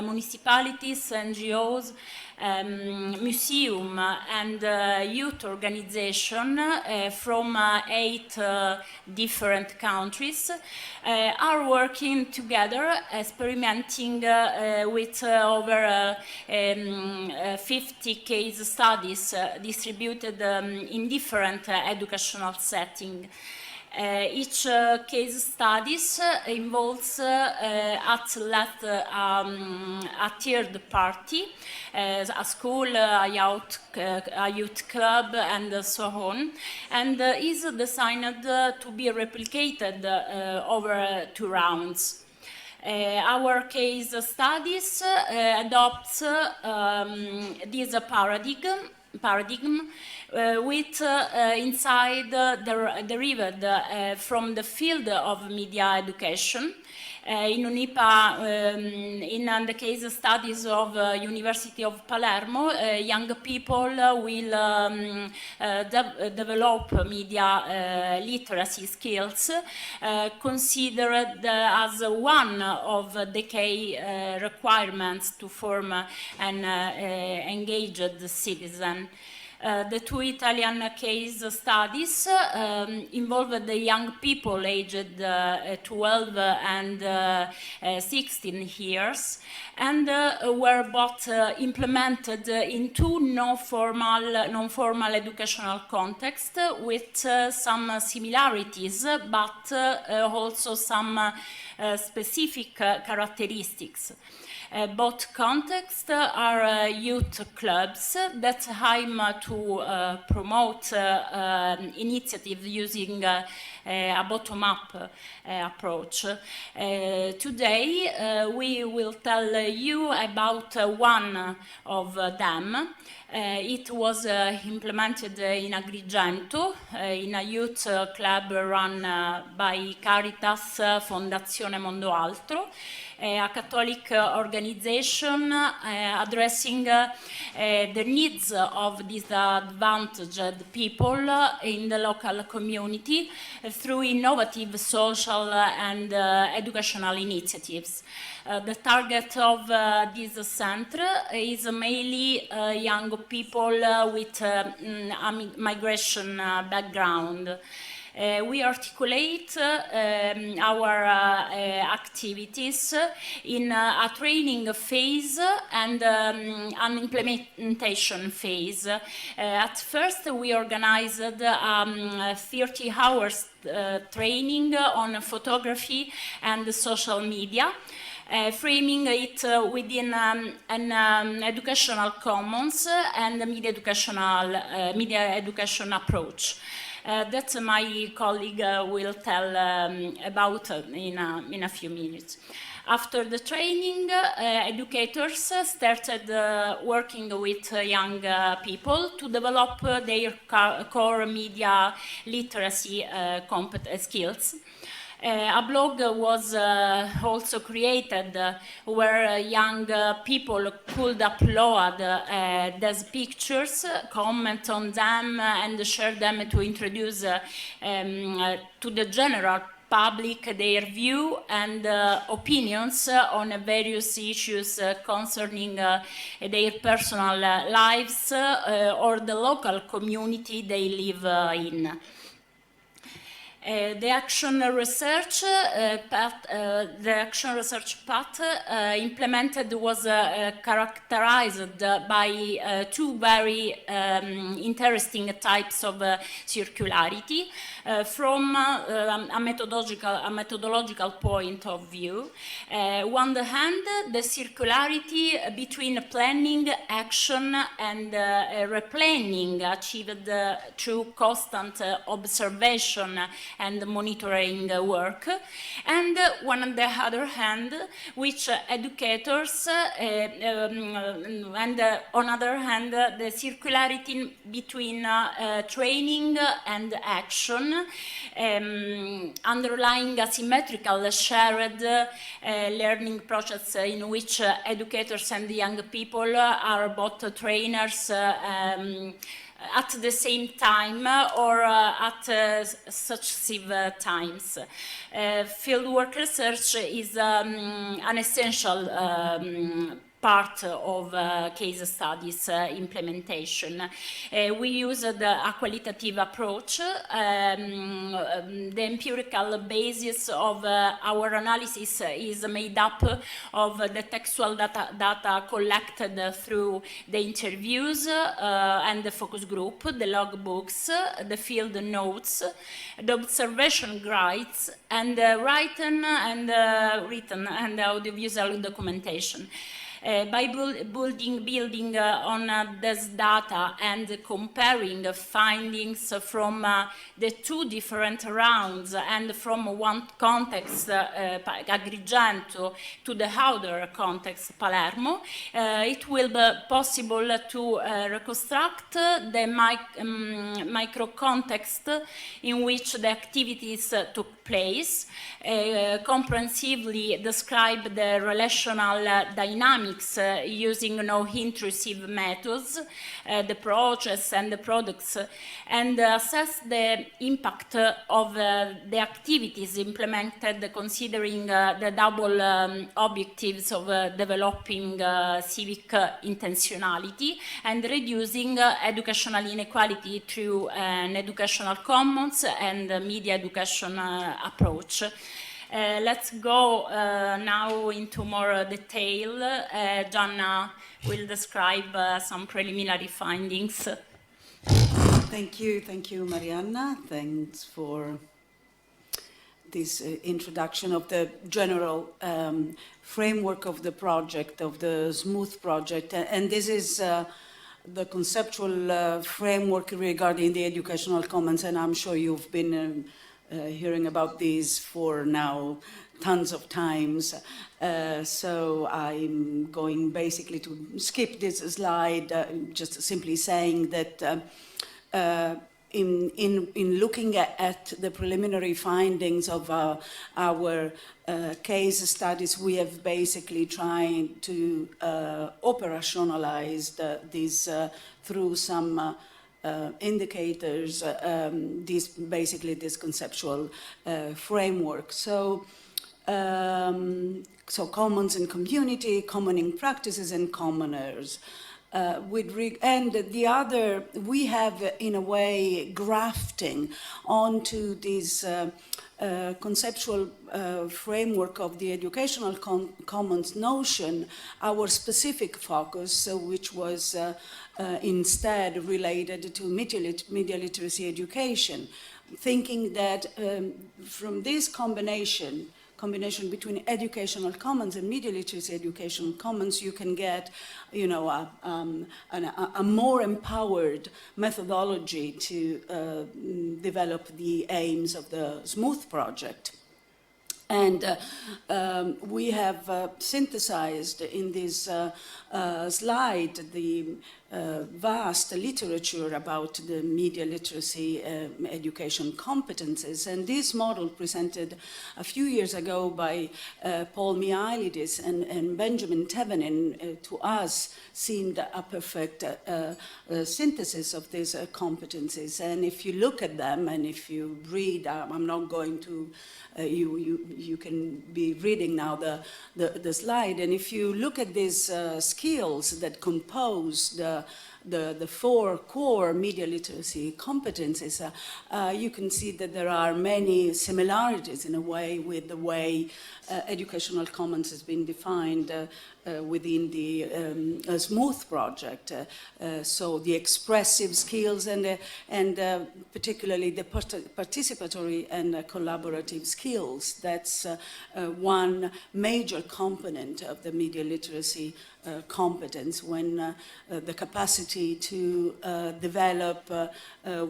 municipalities, NGOs, museum and youth organization from 8 different countries are working together, experimenting with over 50 case studies distributed in different educational settings. Each case studies involves at least a third party, a school, a youth club, and so on, and is designed to be replicated over 2 rounds. Our case studies adopts this paradigm with inside derived from the field of media education. In UNIPA, in the case studies of University of Palermo, young people will develop media literacy skills, considered as one of the key requirements to form an engaged citizen. The 2 Italian case studies involved the young people aged 12 and 16 years and were both implemented in 2 non-formal educational contexts with some similarities but also some specific characteristics. Both contexts are youth clubs that aim to promote initiatives using a bottom-up approach. Today, we will tell you about one of them. It was implemented in Agrigento, in a youth club run by Caritas Fondazione Mondo Altro, a Catholic organization addressing the needs of disadvantaged people in the local community through innovative social and educational initiatives. The target of this center is mainly young people with a migration background. We articulate our activities in a training phase and an implementation phase. At first, we organized 30 hours training on photography and social media. Framing it within an educational commons and a media education approach. That my colleague will tell about in a few minutes. After the training, educators started working with young people to develop their core media literacy skills. A blog was also created where young people could upload these pictures, comment on them, and share them to introduce to the general public their view and opinions on various issues concerning their personal lives or the local community they live in. The action research path implemented was characterized by two very interesting types of circularity. From a methodological point of view, on the hand, the circularity between planning, action, and replanning achieved through constant observation and monitoring work, and on the other hand, which educators, and on other hand, the circularity between training and action, underlying a symmetrical shared learning process in which educators and young people are both trainers at the same time or at successive times. Fieldwork research is an essential part of case studies implementation. We used a qualitative approach. The empirical basis of our analysis is made up of the textual data collected through the interviews and the focus group, the logbooks, the field notes, the observation guides, and written and audiovisual documentation. By building on this data and comparing findings from the two different rounds and from one context, Agrigento, to the other context, Palermo, it will be possible to reconstruct the micro context in which the activities took place, comprehensively describe the relational dynamics using no-intrusive methods, the process and the products, and assess the impact of the activities implemented considering the double objectives of developing civic intentionality and reducing educational inequality through an educational commons and media education approach. Let's go now into more detail. Gianna will describe some preliminary findings. Thank you, Marianna. Thanks for this introduction of the general framework of the project, of the SMOOTH project. And this is the conceptual framework regarding the educational commons, and I'm sure you've been hearing about these for now tons of times. So I'm going basically to skip this slide, just simply saying that in looking at the preliminary findings of our case studies, we have basically tried to operationalize this through some indicators, this conceptual framework. So commons and community, commoning practices and commoners. And the other, we have in a way grafting onto this conceptual framework of the educational commons notion, our specific focus, which was instead related to media literacy education, thinking that from this combination between educational commons and media literacy education commons, you can get, you know, a more empowered methodology to develop the aims of the SMOOTH project. And we have synthesized in this slide the vast literature about the media literacy education competences. And this model presented a few years ago by Paul Mihailidis and Benjamin Tevenin to us seemed a perfect synthesis of these competencies. And if you look at them and if you read, I'm not going to you can be reading now the slide, and if you look at these skills that compose the four core media literacy competencies, you can see that there are many similarities in a way with the way educational commons has been defined within the Smooth project. So the expressive skills and particularly the participatory and collaborative skills. That's one major component of the media literacy competence, when the capacity to develop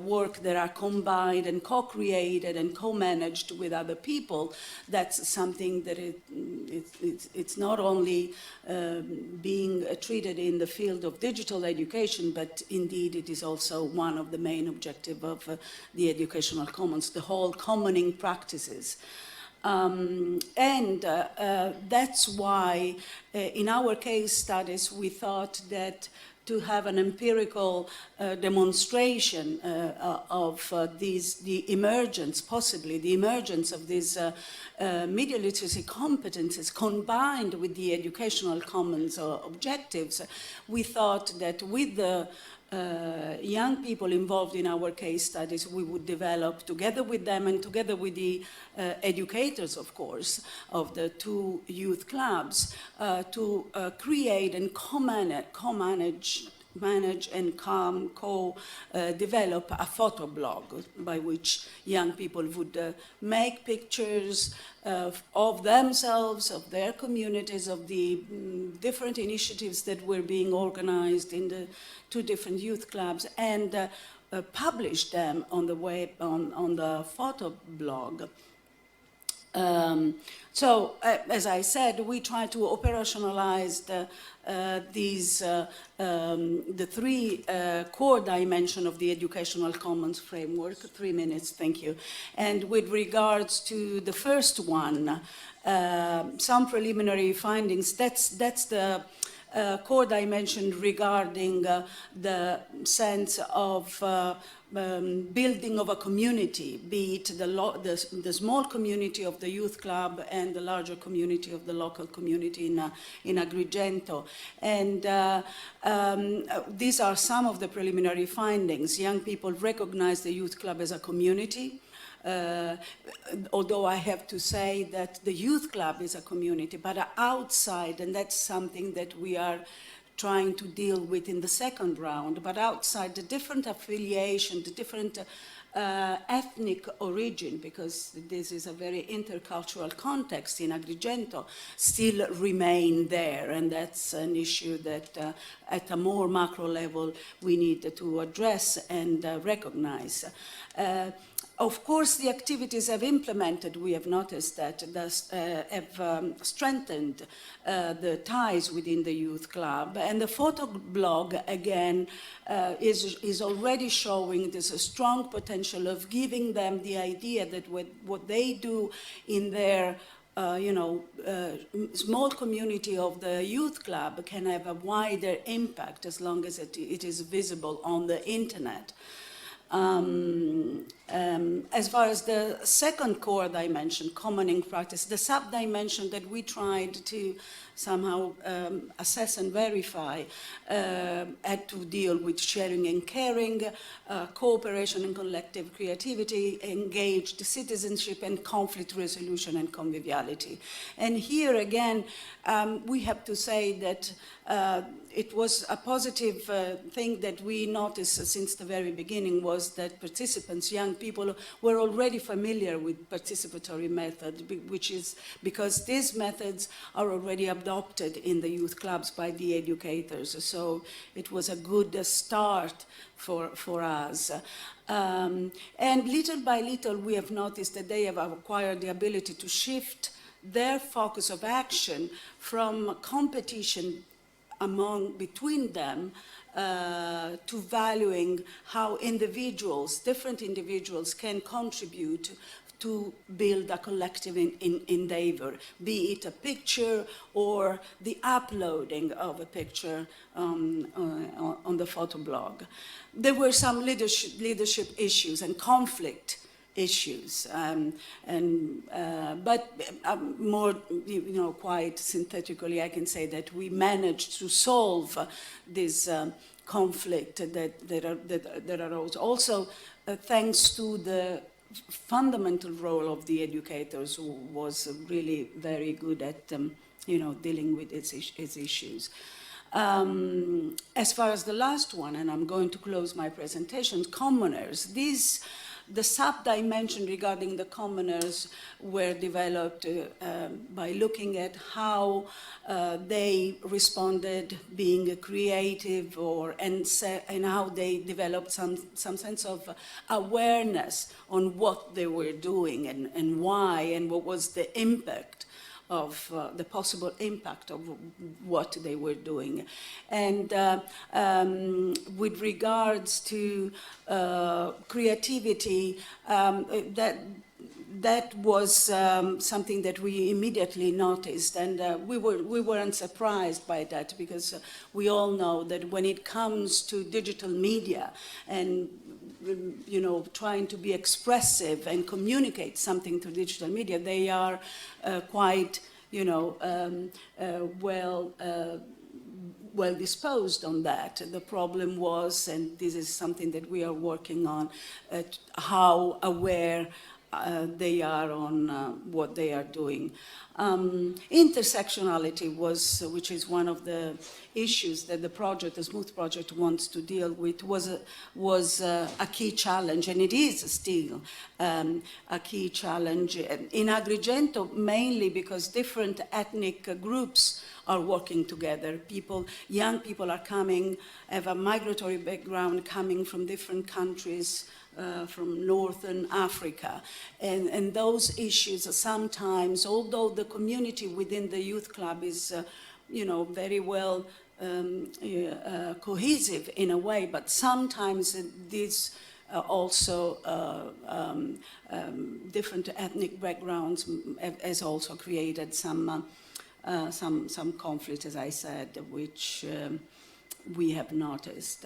work that are combined and co-created and co-managed with other people. That's something that it's not only being treated in the field of digital education, but indeed it is also one of the main objectives of the educational commons, the whole commoning practices. That's why in our case studies we thought that to have an empirical demonstration of the emergence, possibly the emergence of these media literacy competences combined with the educational commons objectives, we thought that with the young people involved in our case studies, we would develop together with them and together with the educators, of course, of the two youth clubs to create and co-manage and co-develop a photo blog by which young people would make pictures of themselves, of their communities, of the different initiatives that were being organized in the two different youth clubs, and publish them on the web, on the photo blog. So, as I said, we try to operationalize the three core dimensions of the educational commons framework. 3 minutes, thank you. And with regards to the first one, some preliminary findings, that's the core dimension regarding the sense of building of a community, be it the small community of the youth club and the larger community of the local community in Agrigento. And these are some of the preliminary findings. Young people recognize the youth club as a community. Although I have to say that the youth club is a community, but outside, and that's something that we are trying to deal with in the second round, but outside the different affiliation, the different ethnic origin, because this is a very intercultural context in Agrigento, still remain there, and that's an issue that at a more macro level we need to address and recognize. Of course, the activities I've implemented, we have noticed that have strengthened the ties within the youth club. And the photo blog, again, is already showing there's a strong potential of giving them the idea that what they do in their small community of the youth club can have a wider impact as long as it is visible on the internet. As far as the second core dimension, commoning practice, the sub-dimension that we tried to somehow assess and verify had to deal with sharing and caring, cooperation and collective creativity, engaged citizenship, and conflict resolution and conviviality. And here again, we have to say that it was a positive thing that we noticed since the very beginning was that participants, young people, were already familiar with participatory method, which is because these methods are already adopted in the youth clubs by the educators. So it was a good start for us. And little by little, we have noticed that they have acquired the ability to shift their focus of action from competition between them to valuing how different individuals can contribute to build a collective endeavor, be it a picture or the uploading of a picture on the photoblog. There were some leadership issues and conflict issues, but more, quite synthetically, I can say that we managed to solve this conflict that arose. Also, thanks to the fundamental role of the educators, who was really very good at, dealing with its issues. As far as the last one, and I'm going to close my presentation, commoners. The sub-dimension regarding the commoners were developed by looking at how they responded, being creative, and how they developed some sense of awareness on what they were doing and why, and what was the impact of the possible impact of what they were doing. And with regards to creativity, that was something that we immediately noticed, and we weren't surprised by that, because we all know that when it comes to digital media and trying to be expressive and communicate something through digital media, they are quite, well disposed on that. The problem was, and this is something that we are working on, how aware they are on what they are doing. Intersectionality which is one of the issues that the Smooth Project wants to deal with, was a key challenge, and it is still a key challenge in Agrigento, mainly because different ethnic groups are working together. Young people are coming, have a migratory background, coming from different countries, from Northern Africa. And those issues sometimes, although the community within the youth club is, very well cohesive in a way, but sometimes this also different ethnic backgrounds has also created some conflict, as I said, which we have noticed.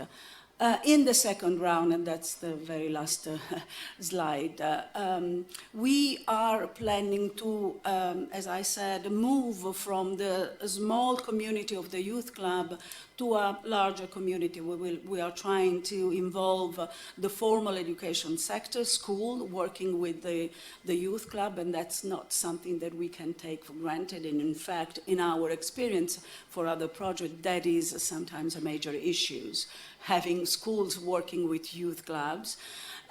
In the second round, and that's the very last slide, we are planning to, as I said, move from the small community of the youth club to a larger community. We are trying to involve the formal education sector, school, working with the youth club, and that's not something that we can take for granted. And in fact, in our experience for other projects, that is sometimes a major issue, having schools working with youth clubs.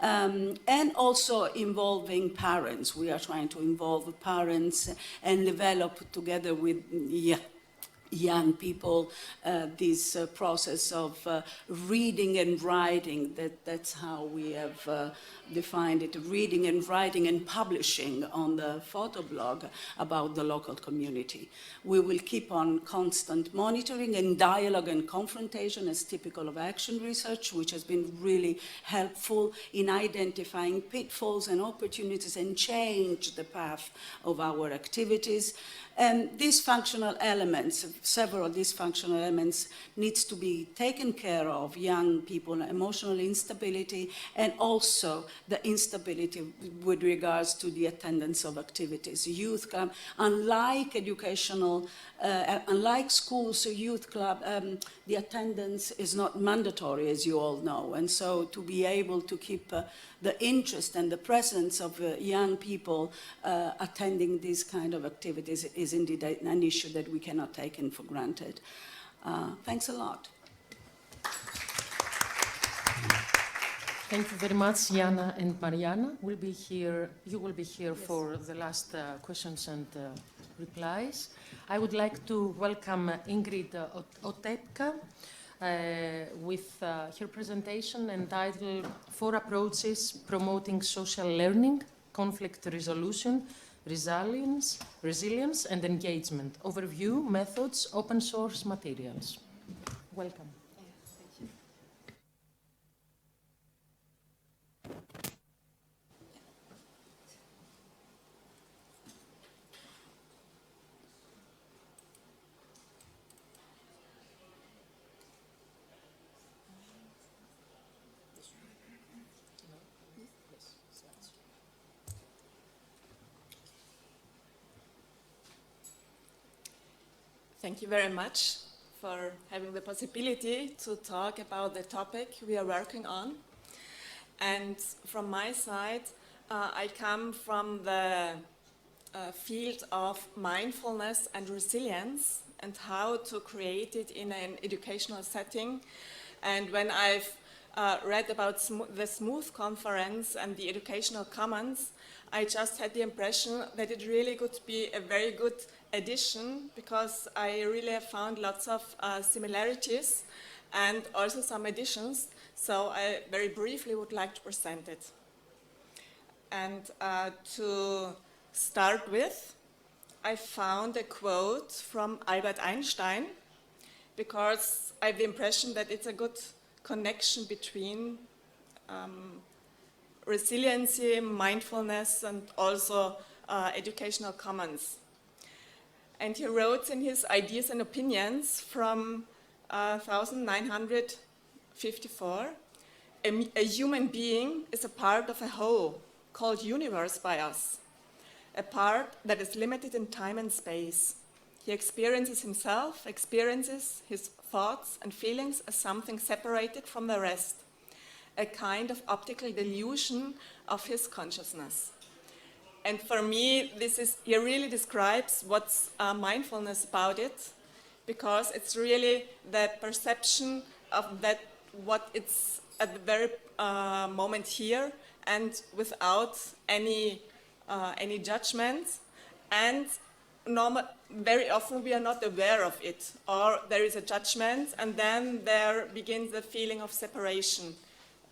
And also involving parents. We are trying to involve parents and develop together with young people this process of reading and writing. That's how we have defined it, reading and writing and publishing on the photoblog about the local community. We will keep on constant monitoring and dialogue and confrontation as typical of action research, which has been really helpful in identifying pitfalls and opportunities and change the path of our activities. And these functional elements, several of these functional elements, needs to be taken care of. Young people, emotional instability, and also the instability with regards to the attendance of activities. Youth club, unlike schools or youth club, the attendance is not mandatory, as you all know. And so to be able to keep the interest and the presence of young people attending these kind of activities is indeed an issue that we cannot take for granted. Thanks a lot. Thank you very much, Jana and Mariana. We'll be here. You will be here for the last questions and replies. I would like to welcome Ingrid Otepka with her presentation entitled "4 Approaches Promoting Social Learning, Conflict Resolution, Resilience and Engagement. Overview, Methods, Open Source Materials." Welcome. Thank you very much for having the possibility to talk about the topic we are working on. And from my side, I come from the field of mindfulness and resilience and how to create it in an educational setting. And when I've read about the Smooth Conference and the Educational Commons, I just had the impression that it really could be a very good addition, because I really have found lots of similarities and also some additions. So I very briefly would like to present it. And to start with, I found a quote from Albert Einstein, because I have the impression that it's a good connection between resiliency, mindfulness, and also educational commons. And he wrote in his Ideas and Opinions from 1954, a human being is a part of a whole called universe by us, a part that is limited in time and space. He experiences himself, experiences his thoughts and feelings as something separated from the rest, a kind of optical delusion of his consciousness. And for me, he really describes what's mindfulness about it, because it's really the perception of that, what it's at the very moment here, and without any judgment. And very often we are not aware of it, or there is a judgment, and then there begins the feeling of separation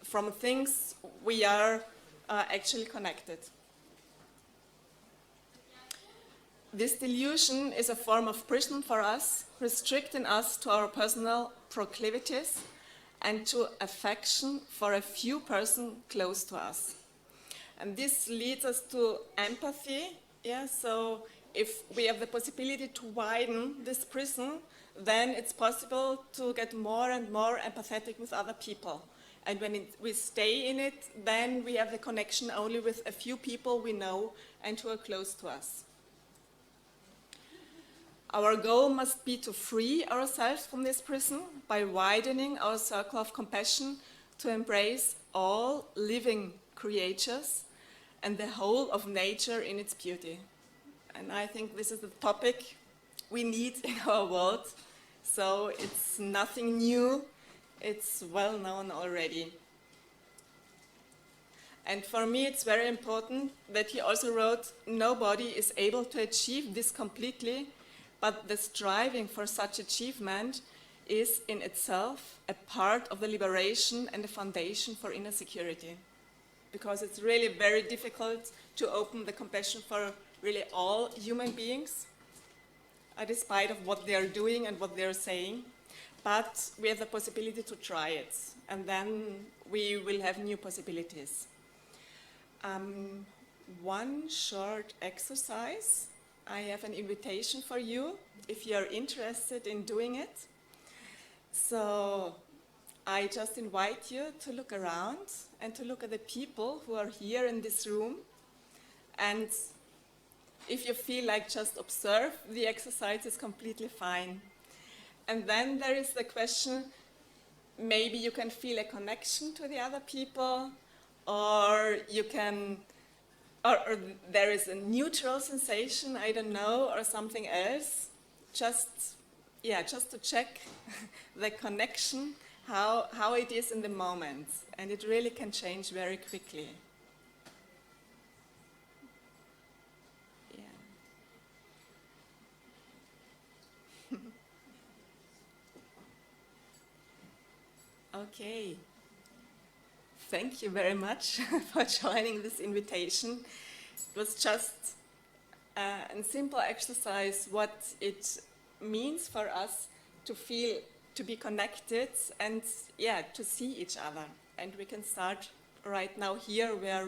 from things we are actually connected. This delusion is a form of prison for us, restricting us to our personal proclivities and to affection for a few persons close to us. And this leads us to empathy. So if we have the possibility to widen this prison, then it's possible to get more and more empathetic with other people. And when we stay in it, then we have the connection only with a few people we know and who are close to us. Our goal must be to free ourselves from this prison by widening our circle of compassion to embrace all living creatures and the whole of nature in its beauty. And I think this is the topic we need in our world. So it's nothing new, it's well known already. And for me, it's very important that he also wrote, nobody is able to achieve this completely, but the striving for such achievement is in itself a part of the liberation and the foundation for inner security. Because it's really very difficult to open the compassion for really all human beings, despite of what they are doing and what they are saying. But we have the possibility to try it, and then we will have new possibilities. One short exercise. I have an invitation for you, if you are interested in doing it. So I just invite you to look around and to look at the people who are here in this room. And if you feel like just observe, the exercise is completely fine. And then there is the question, maybe you can feel a connection to the other people, or you can, or there is a neutral sensation, I don't know, or something else. Just to check the connection how it is in the moment, and it really can change very quickly. Yeah. Okay. Thank you very much for joining this invitation. It was just a simple exercise what it means for us to feel, to be connected, and yeah, to see each other. And we can start right now here where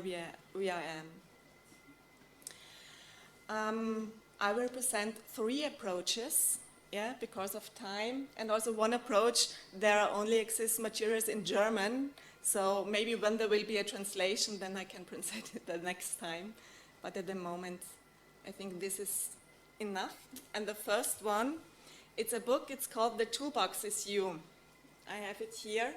we are. I will present 3 approaches, yeah, because of time, and also one approach. There only exist materials in German, so maybe when there will be a translation, then I can present it the next time. But at the moment, I think this is enough. And the first one, it's a book, it's called The Toolbox is You. I have it here.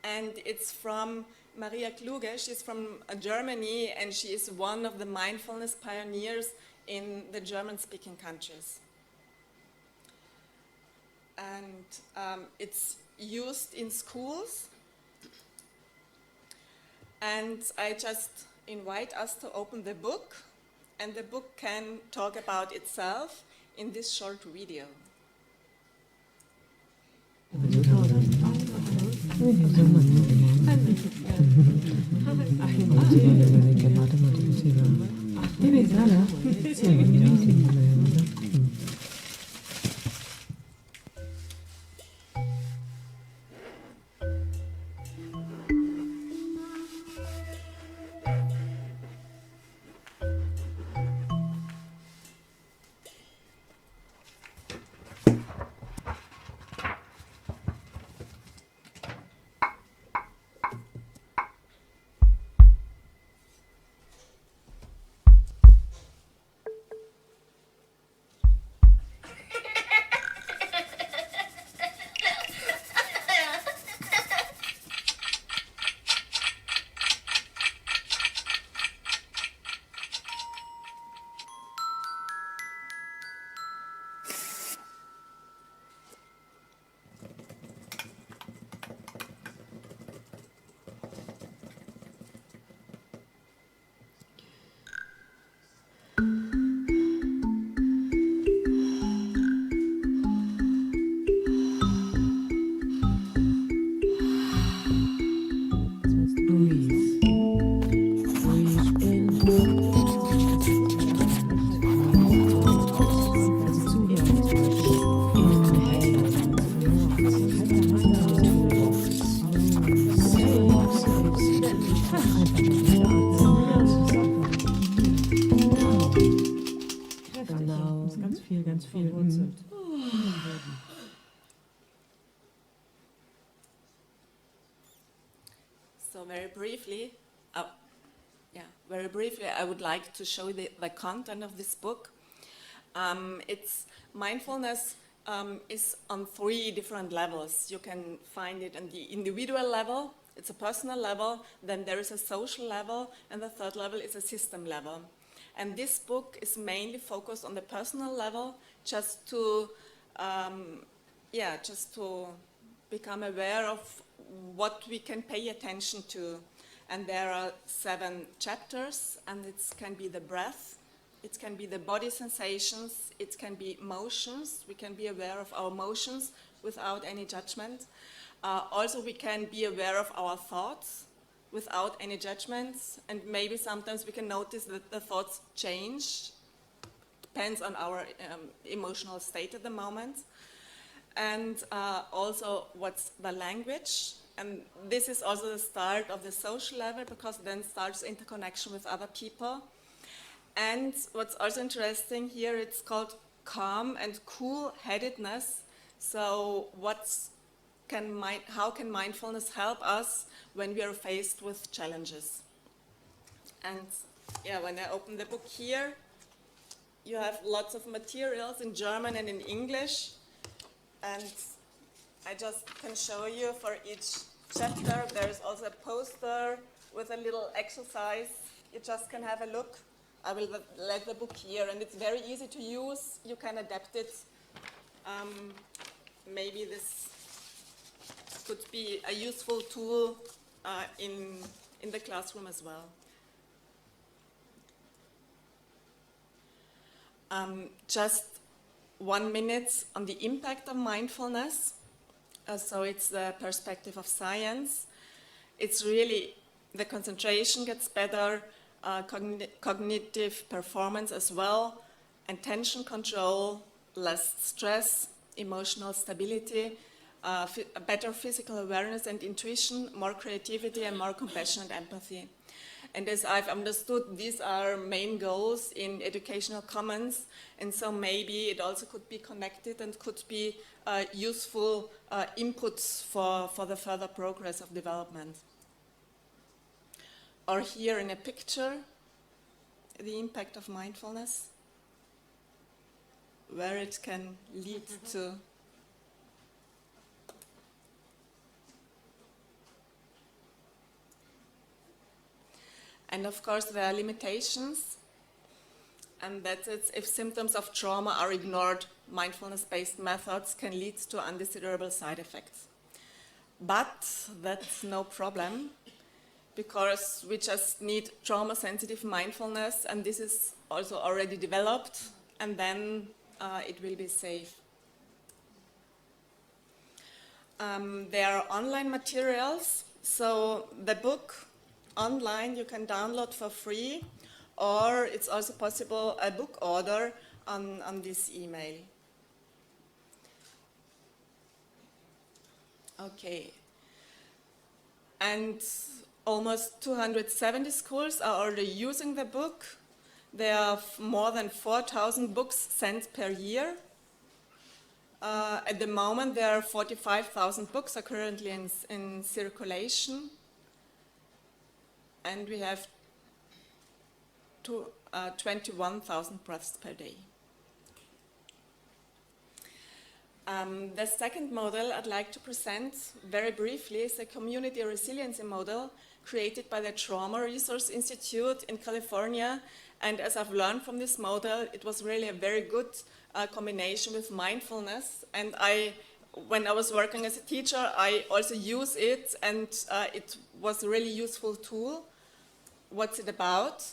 And it's from Maria Kluge. She's from Germany, and she is one of the mindfulness pioneers in the German-speaking countries. And it's used in schools. And I just invite us to open the book, and the book can talk about itself in this short video. So very briefly, I would like to show the content of this book. It's mindfulness is on 3 different levels. You can find it on the individual level, it's a personal level, then there is a social level, and the 3rd level is a system level. And this book is mainly focused on the personal level, just to become aware of what we can pay attention to. And there are 7 chapters, and it can be the breath, it can be the body sensations, it can be motions. We can be aware of our motions without any judgment. Also, we can be aware of our thoughts without any judgments, and maybe sometimes we can notice that the thoughts change, depends on our emotional state at the moment. And also, what's the language? And this is also the start of the social level, because then starts interconnection with other people. And what's also interesting here, it's called calm and cool-headedness. So how can mindfulness help us when we are faced with challenges? And yeah, when I open the book here, you have lots of materials in German and in English. And I just can show you for each chapter. There's also a poster with a little exercise. You just can have a look. I will let the book here, and it's very easy to use. You can adapt it. Maybe this could be a useful tool in the classroom as well. Just 1 minute on the impact of mindfulness. So it's the perspective of science. It's really, the concentration gets better, cognitive performance as well, attention control, less stress, emotional stability, better physical awareness and intuition, more creativity and more compassion and empathy. And as I've understood, these are main goals in educational commons, and so maybe it also could be connected and could be useful inputs for the further progress of development. Or here in a picture, the impact of mindfulness, where it can lead to. And of course, there are limitations, and that's it. If symptoms of trauma are ignored, mindfulness-based methods can lead to undesirable side effects. But that's no problem, because we just need trauma-sensitive mindfulness, and this is also already developed, and then it will be safe. There are online materials, so the book online you can download for free, or it's also possible a book order on this email. Okay. And almost 270 schools are already using the book. There are more than 4,000 books sent per year. At the moment, there are 45,000 books are currently in circulation. And we have 21,000 breaths per day. The second model I'd like to present very briefly is a community resiliency model created by the Trauma Resource Institute in California. And as I've learned from this model, it was really a very good combination with mindfulness. And when I was working as a teacher, I also use it, and it was a really useful tool. What's it about?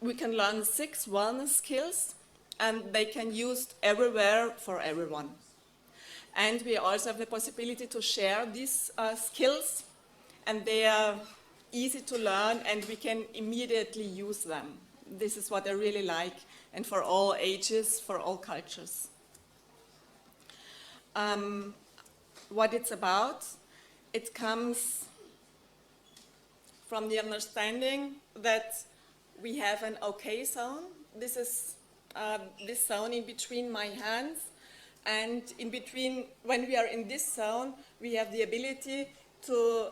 We can learn 6 wellness skills, and they can be used everywhere for everyone. And we also have the possibility to share these skills, and they are easy to learn, and we can immediately use them. This is what I really like, and for all ages, for all cultures. What it's about? It comes from the understanding that we have an OK zone. This is this zone in between my hands, and in between, when we are in this zone, we have the ability to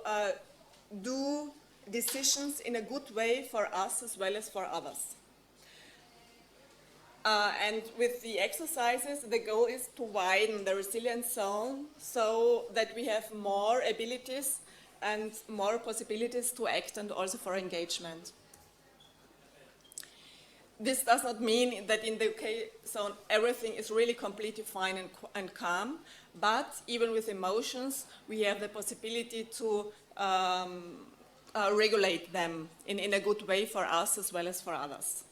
do decisions in a good way for us as well as for others. And with the exercises, the goal is to widen the resilience zone so that we have more abilities and more possibilities to act and also for engagement. This does not mean that in the OK zone everything is really completely fine and calm, but even with emotions, we have the possibility to regulate them in a good way for us as well as for others.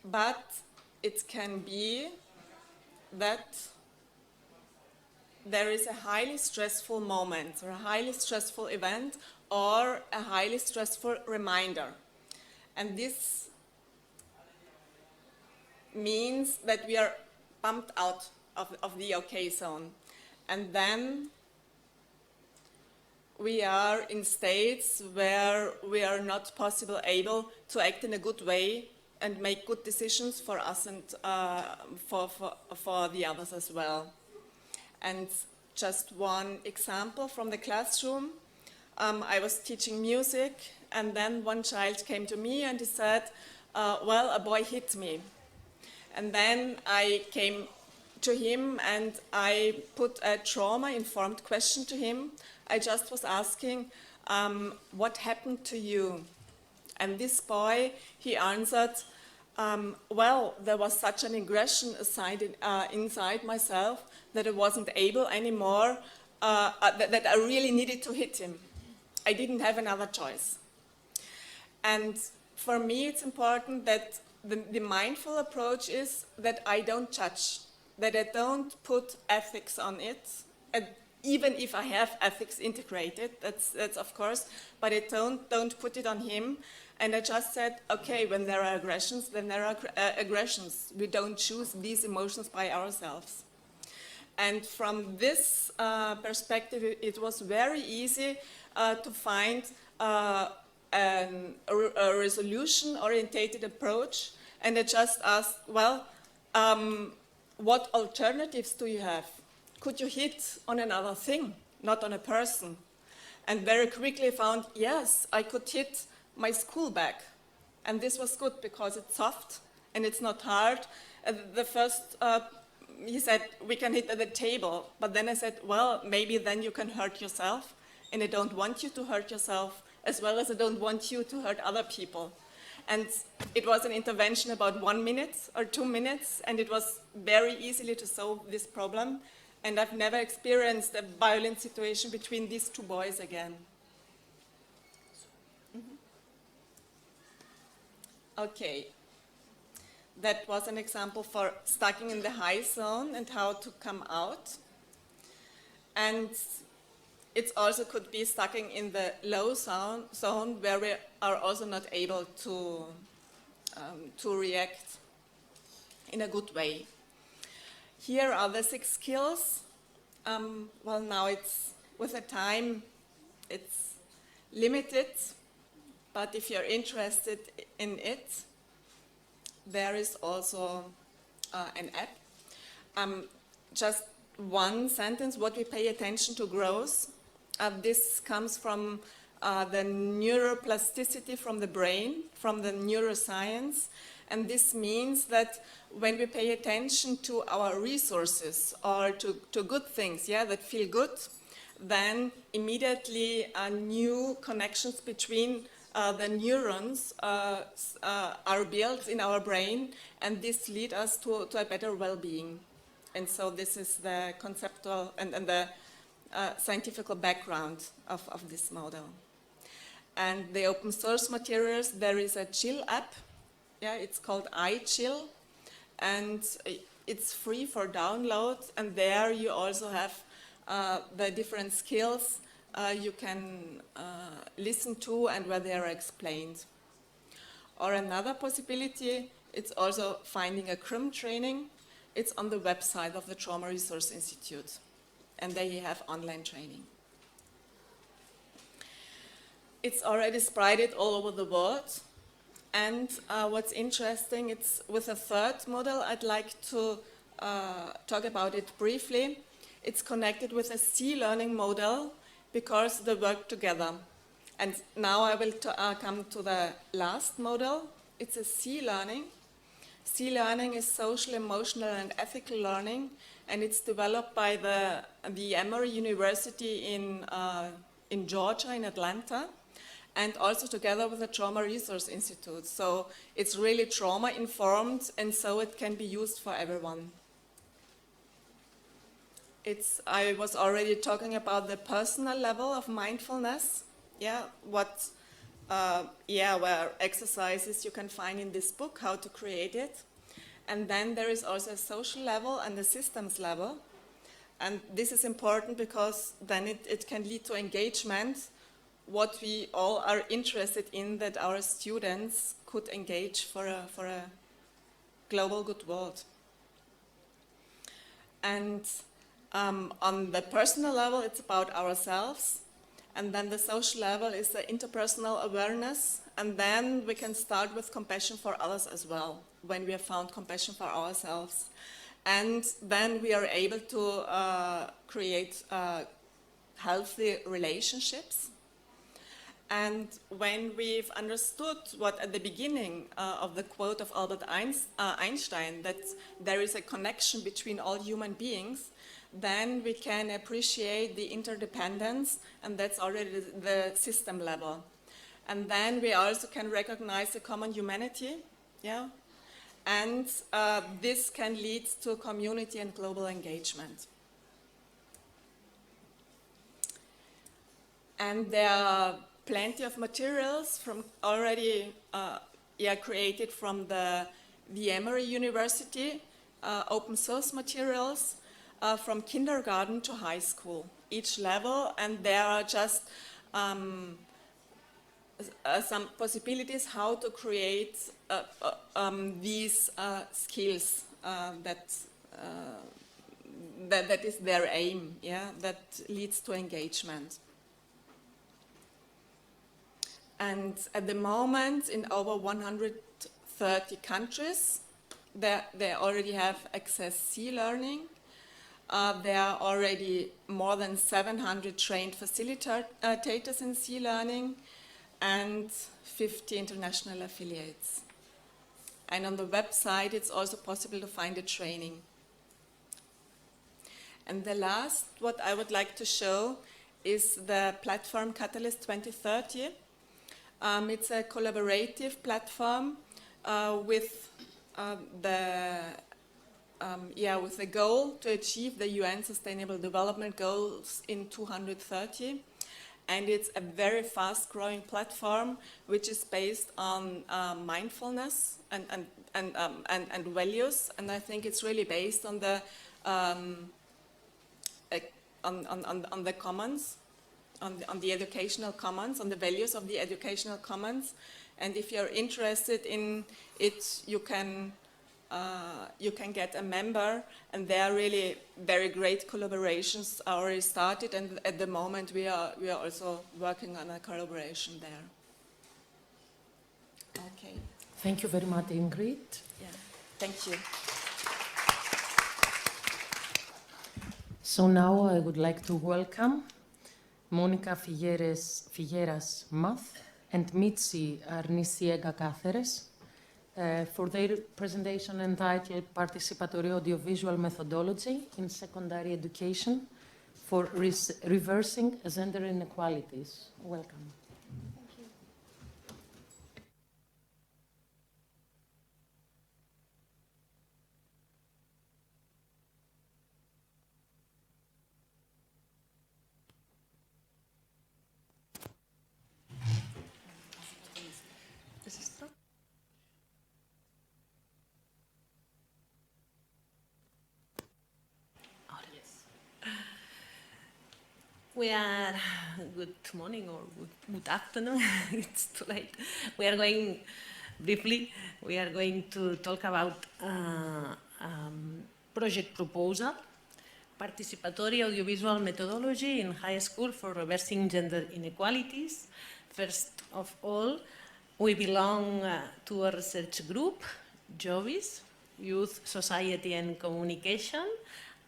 But it can be that there is a highly stressful moment or a highly stressful event or a highly stressful reminder. And this means that we are pumped out of the OK zone. And then we are in states where we are not able to act in a good way and make good decisions for us and for the others as well. And just one example from the classroom. I was teaching music, and then one child came to me and he said, well, a boy hit me. And then I came to him and I put a trauma-informed question to him. I just was asking, what happened to you? And this boy, he answered, well, there was such an aggression inside myself that I wasn't able anymore, that I really needed to hit him. I didn't have another choice. And for me, it's important that the mindful approach is that I don't judge, that I don't put ethics on it, and even if I have ethics integrated, that's of course, but I don't put it on him. And I just said, okay, when there are aggressions, then there are aggressions. We don't choose these emotions by ourselves. And from this perspective, it was very easy to find a resolution-orientated approach. And I just asked, well, what alternatives do you have? Could you hit on another thing, not on a person? And very quickly found, yes, I could hit my school bag. And this was good because it's soft and it's not hard. The first, he said, we can hit at the table. But then I said, well, maybe then you can hurt yourself. And I don't want you to hurt yourself, as well as I don't want you to hurt other people. And it was an intervention about 1 minute or 2 minutes, and it was very easily to solve this problem. And I've never experienced a violent situation between these two boys again. Okay, that was an example for stucking in the high zone and how to come out. And it also could be stucking in the low zone where we are also not able to react in a good way. Here are the 6 skills. Well, now it's, with the time, it's limited. But if you're interested in it, there is also an app. Just one sentence, what we pay attention to grows. This comes from the neuroplasticity from the brain, from the neuroscience. And this means that when we pay attention to our resources or to good things, yeah, that feel good, then immediately new connections between the neurons are built in our brain, and this leads us to a better well-being. And so this is the conceptual and the scientific background of this model. And the open source materials, there is a chill app. Yeah, it's called iChill, and it's free for download. And there you also have the different skills you can listen to and where they are explained. Or another possibility, it's also finding a CRIM training. It's on the website of the Trauma Resource Institute, and there you have online training. It's already spread all over the world, and what's interesting, it's with a third model, I'd like to talk about it briefly. It's connected with a C-learning model, because they work together. And now I will come to the last model. It's a C-learning. C-learning is social, emotional, and ethical learning, and it's developed by the Emory University in Georgia, in Atlanta, and also together with the Trauma Resource Institute. So it's really trauma-informed, and so it can be used for everyone. I was already talking about the personal level of mindfulness. Yeah, where exercises you can find in this book, how to create it. And then there is also a social level and a systems level. And this is important because then it can lead to engagement, what we all are interested in, that our students could engage for a global good world. And on the personal level, it's about ourselves. And then the social level is the interpersonal awareness. And then we can start with compassion for others as well, when we have found compassion for ourselves. And then we are able to create healthy relationships. And when we've understood what at the beginning of the quote of Albert Einstein, that there is a connection between all human beings, then we can appreciate the interdependence, and that's already the system level. And then we also can recognize the common humanity, yeah? and this can lead to community and global engagement. And there are plenty of materials from already created from the Emory University, open source materials from kindergarten to high school, each level, and there are just some possibilities how to create these skills that is their aim, that leads to engagement. And at the moment, in over 130 countries, they already have Access C learning. There are already more than 700 trained facilitators in C learning and 50 international affiliates. And on the website, it's also possible to find a training. And the last, what I would like to show is the platform Catalyst 2030. It's a collaborative platform with the goal to achieve the UN Sustainable Development Goals in 2030. And it's a very fast-growing platform which is based on mindfulness and values. And I think it's really based on the commons. On the educational commons, on the values of the educational commons, and if you're interested in it, you can get a member, and there are really very great collaborations already started, and at the moment we are also working on a collaboration there. Okay. Thank you very much, Ingrid. Yeah. Thank you. So now I would like to welcome Mónica Figueras Math and Mitzi Arnisiega Cáceres for their presentation entitled Participatory Audiovisual Methodology in Secondary Education for Reversing Gender Inequalities. Welcome. We are, good morning or good afternoon, it's too late. We are going to talk about project proposal, participatory audiovisual methodology in high school for reversing gender inequalities. First of all, we belong to a research group, JOVIS, Youth, Society and Communication,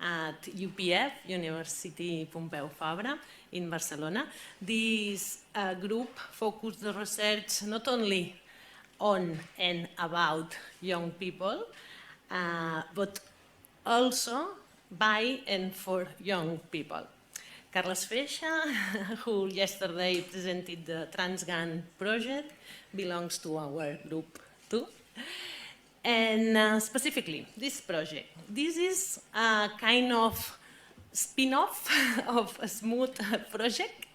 at UPF, University Pompeu Fabra in Barcelona. This group focused the research not only on and about young people, but also by and for young people. Carles Freixa, who yesterday presented the TransGAN project, belongs to our group too. And specifically, this project, this is a kind of spin-off of a SMOOTH project.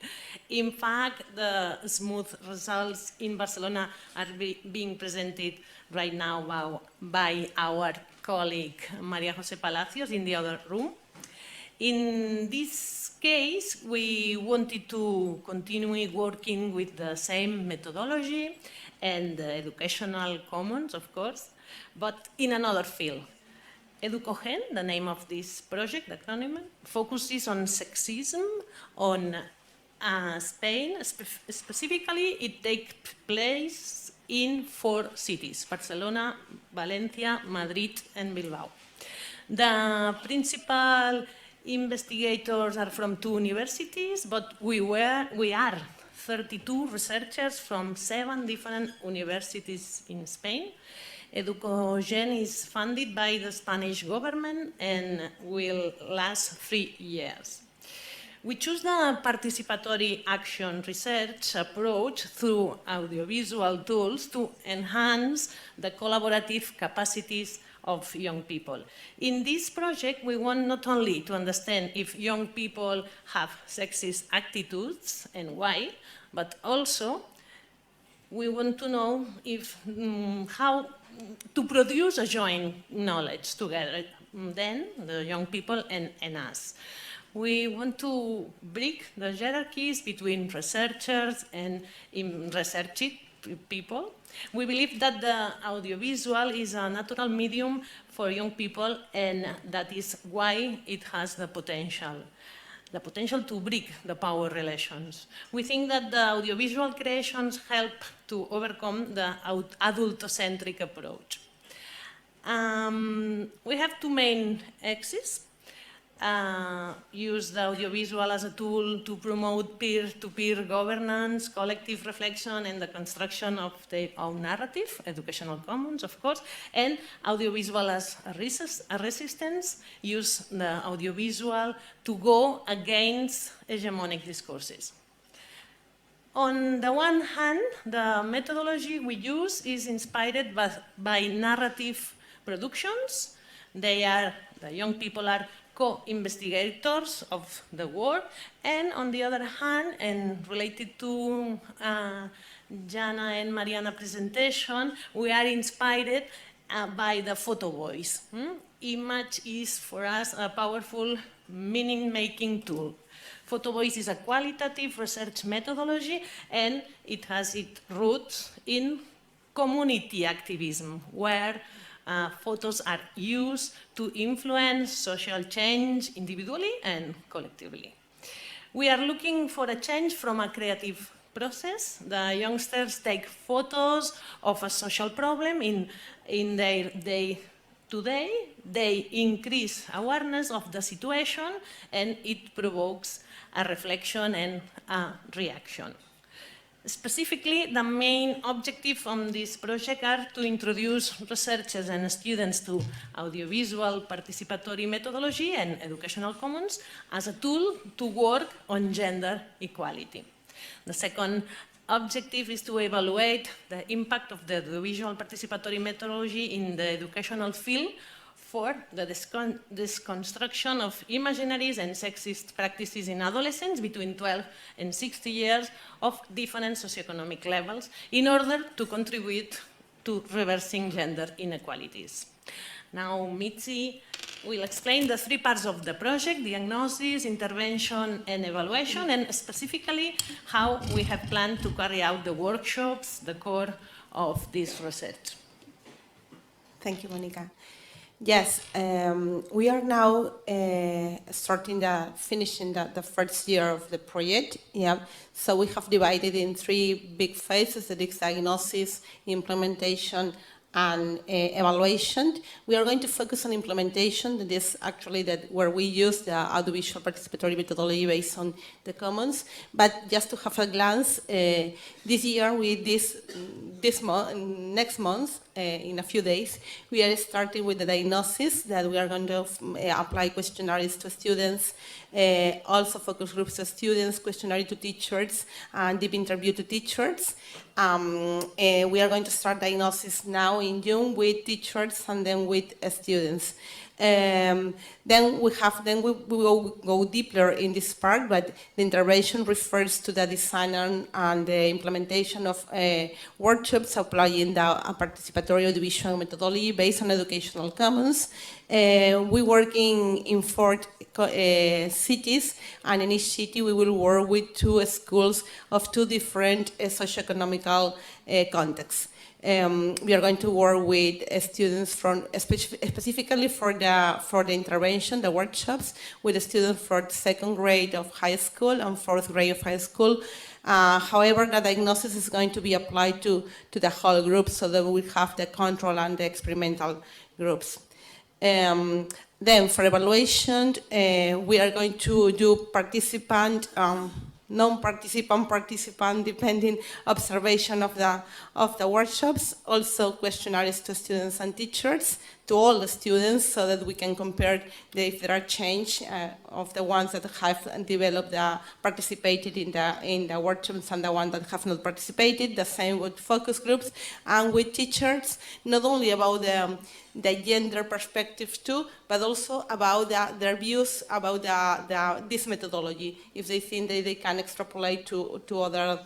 In fact, the SMOOTH results in Barcelona are being presented right now by our colleague Maria José Palacios in the other room. In this case, we wanted to continue working with the same methodology and the educational commons, of course, but in another field. EducoGen, the name of this project, the acronym, focuses on sexism on Spain. Specifically, it takes place in 4 cities, Barcelona, Valencia, Madrid, and Bilbao. The principal investigators are from 2 universities, but we are 32 researchers from 7 different universities in Spain. EducoGen is funded by the Spanish government and will last 3 years. We choose the participatory action research approach through audiovisual tools to enhance the collaborative capacities of young people. In this project, we want not only to understand if young people have sexist attitudes and why, but also we want to know if how to produce a joint knowledge together, then the young people and us. We want to break the hierarchies between researchers and researched people. We believe that the audiovisual is a natural medium for young people, and that is why it has the potential to break the power relations. We think that the audiovisual creations help to overcome the adult-centric approach. We have two main axes. Use the audiovisual as a tool to promote peer-to-peer governance, collective reflection, and the construction of their own narrative, educational commons, of course, and audiovisual as a resistance, use the audiovisual to go against hegemonic discourses. On the one hand, the methodology we use is inspired by narrative productions. The young people are co-investigators of the work, and on the other hand, and related to Jana and Mariana's presentation, we are inspired by the photo voice. Image is for us a powerful meaning-making tool. Photo voice is a qualitative research methodology, and it has its roots in community activism, where photos are used to influence social change individually and collectively. We are looking for a change from a creative process. The youngsters take photos of a social problem in their day-to-day. They increase awareness of the situation, and it provokes a reflection and a reaction. Specifically, the main objective of this project are to introduce researchers and students to audiovisual participatory methodology and educational commons as a tool to work on gender equality. The second objective is to evaluate the impact of the audiovisual participatory methodology in the educational field for the deconstruction of imaginaries and sexist practices in adolescents between 12 and 60 years of different socioeconomic levels in order to contribute to reversing gender inequalities. Now, Mitzi will explain the three parts of the project: diagnosis, intervention, and evaluation, and specifically how we have planned to carry out the workshops, the core of this research. Thank you, Monica. Yes, we are now finishing the first year of the project. Yeah, so we have divided in three big phases: the diagnosis, implementation, and evaluation. We are going to focus on implementation. That is actually where we use the audiovisual participatory methodology based on the commons. But just to have a glance, this year, next month, in a few days, we are starting with the diagnosis, that we are going to apply questionnaires to students, also focus groups of students, questionnaire to teachers, and deep interview to teachers. We are going to start diagnosis now in June with teachers and then with students. Then we will go deeper in this part, but the intervention refers to the design and the implementation of workshops applying the participatory audiovisual methodology based on educational commons. We work in 4 cities, and in each city we will work with 2 schools of 2 different socioeconomical contexts. We are going to work with students from specifically for the intervention, the workshops, with the students for 2nd grade of high school and 4th grade of high school. However, the diagnosis is going to be applied to the whole group, so that we have the control and the experimental groups. Then for evaluation, we are going to do participant, non-participant, participant, depending observation of the workshops, also questionnaires to students and teachers, to all the students so that we can compare if there are change of the ones that have developed, participated in the workshops and the ones that have not participated. The same with focus groups and with teachers, not only about the gender perspective too, but also about their views about this methodology, if they think that they can extrapolate to other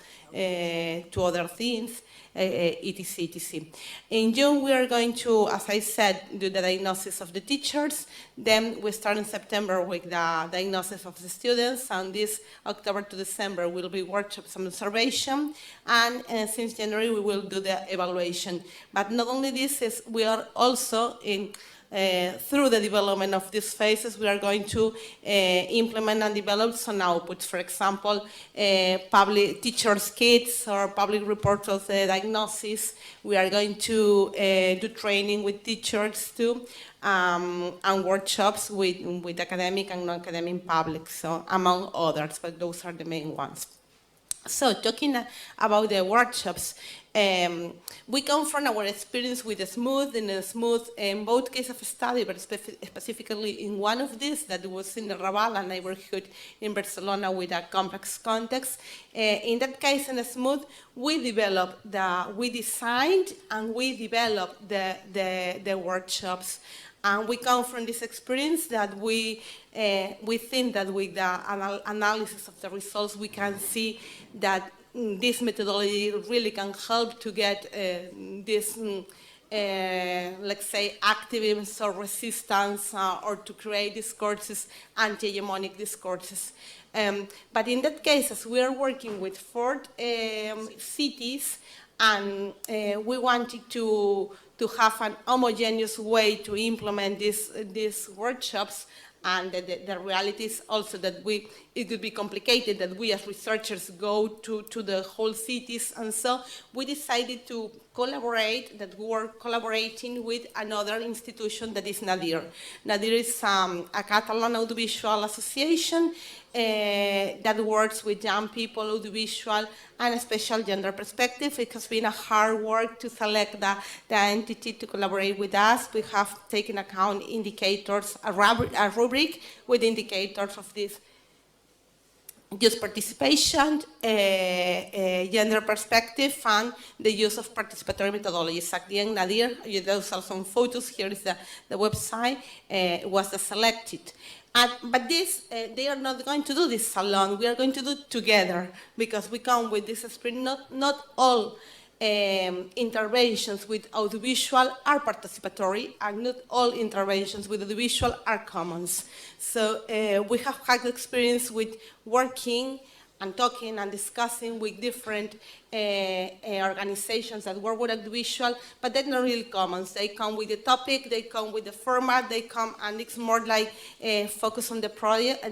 things, etc. In June, we are going to, as I said, do the diagnosis of the teachers. Then we start in September with the diagnosis of the students, and this October to December will be workshops and observation, and since January we will do the evaluation. But not only this, we are also through the development of these phases, we are going to implement and develop some outputs. For example, public teachers' kits or public reports of the diagnosis. We are going to do training with teachers too, and workshops with academic and non-academic public, so among others, but those are the main ones. So talking about the workshops, we come from our experience with Smooth, in both cases of study, but specifically in one of these that was in the Raval neighborhood in Barcelona with a complex context. In that case, in Smooth, we designed and we developed the workshops. And we come from this experience that we think that with the analysis of the results, we can see that this methodology really can help to get this, let's say, activism or resistance, or to create discourses, anti-hegemonic discourses. But in that case, as we are working with 4 cities, and we wanted to have an homogeneous way to implement these workshops, and the reality is also that it would be complicated that we as researchers go to the whole cities, and so we decided to collaborate, that we were collaborating with another institution that is Nadir. Nadir is a Catalan audiovisual association that works with young people, audiovisual, and a special gender perspective. It has been a hard work to select the entity to collaborate with us. We have taken account indicators, a rubric with indicators of this youth participation, gender perspective, and the use of participatory methodologies. At the end, Nadir, those are some photos, here is the website, was selected. But this, they are not going to do this alone. We are going to do it together, because we come with this spirit. Not all interventions with audiovisual are participatory, and not all interventions with audiovisual are commons. So we have had experience with working and talking and discussing with different organizations that work with audiovisual, but they're not really commons. They come with the topic, they come with the format, they come, and it's more like focus on the product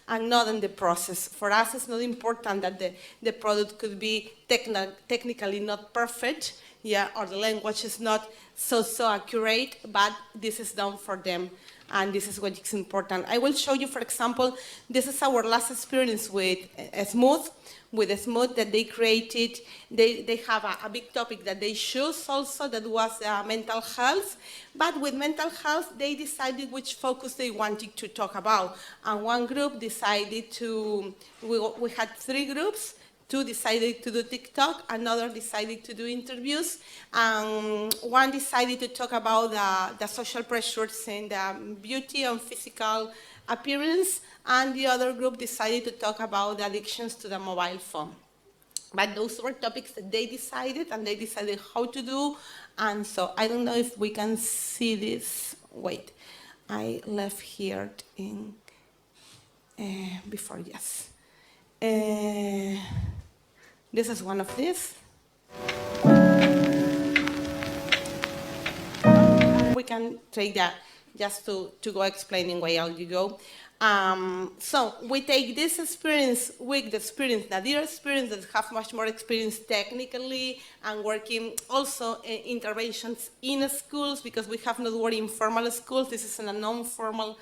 and not on the process. For us, it's not important that the product could be technically not perfect, or the language is not so accurate, but this is done for them. And this is what is important. I will show you, for example, this is our last experience with Smooth. With Smooth, that they created, they have a big topic that they chose also, that was mental health. But with mental health, they decided which focus they wanted to talk about. And one group decided we had 3 groups. 2 decided to do TikTok, another decided to do interviews, and one decided to talk about the social pressures in the beauty and physical appearance, and the other group decided to talk about the addictions to the mobile phone. But those were topics that they decided, and they decided how to do, and so I don't know if we can see this. Wait, I left here in before, yes. This is one of these. We can take that just to go explaining where you go. So we take this experience with the experience, Nadir experience, that have much more experience technically and working also interventions in schools, because we have not worked in formal schools. This is in a non-formal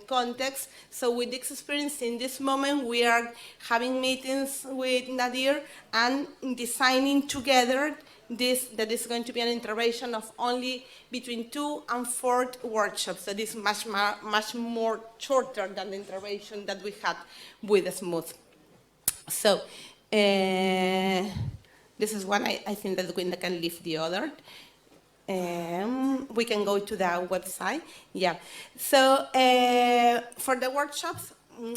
context. So with this experience in this moment, we are having meetings with Nadir and designing together that is going to be an intervention of only between 2 and 4 workshops. That is much more shorter than the intervention that we had with the Smooth. So this is one I think that Gwenda can leave the other. We can go to the website. Yeah. So for the workshops,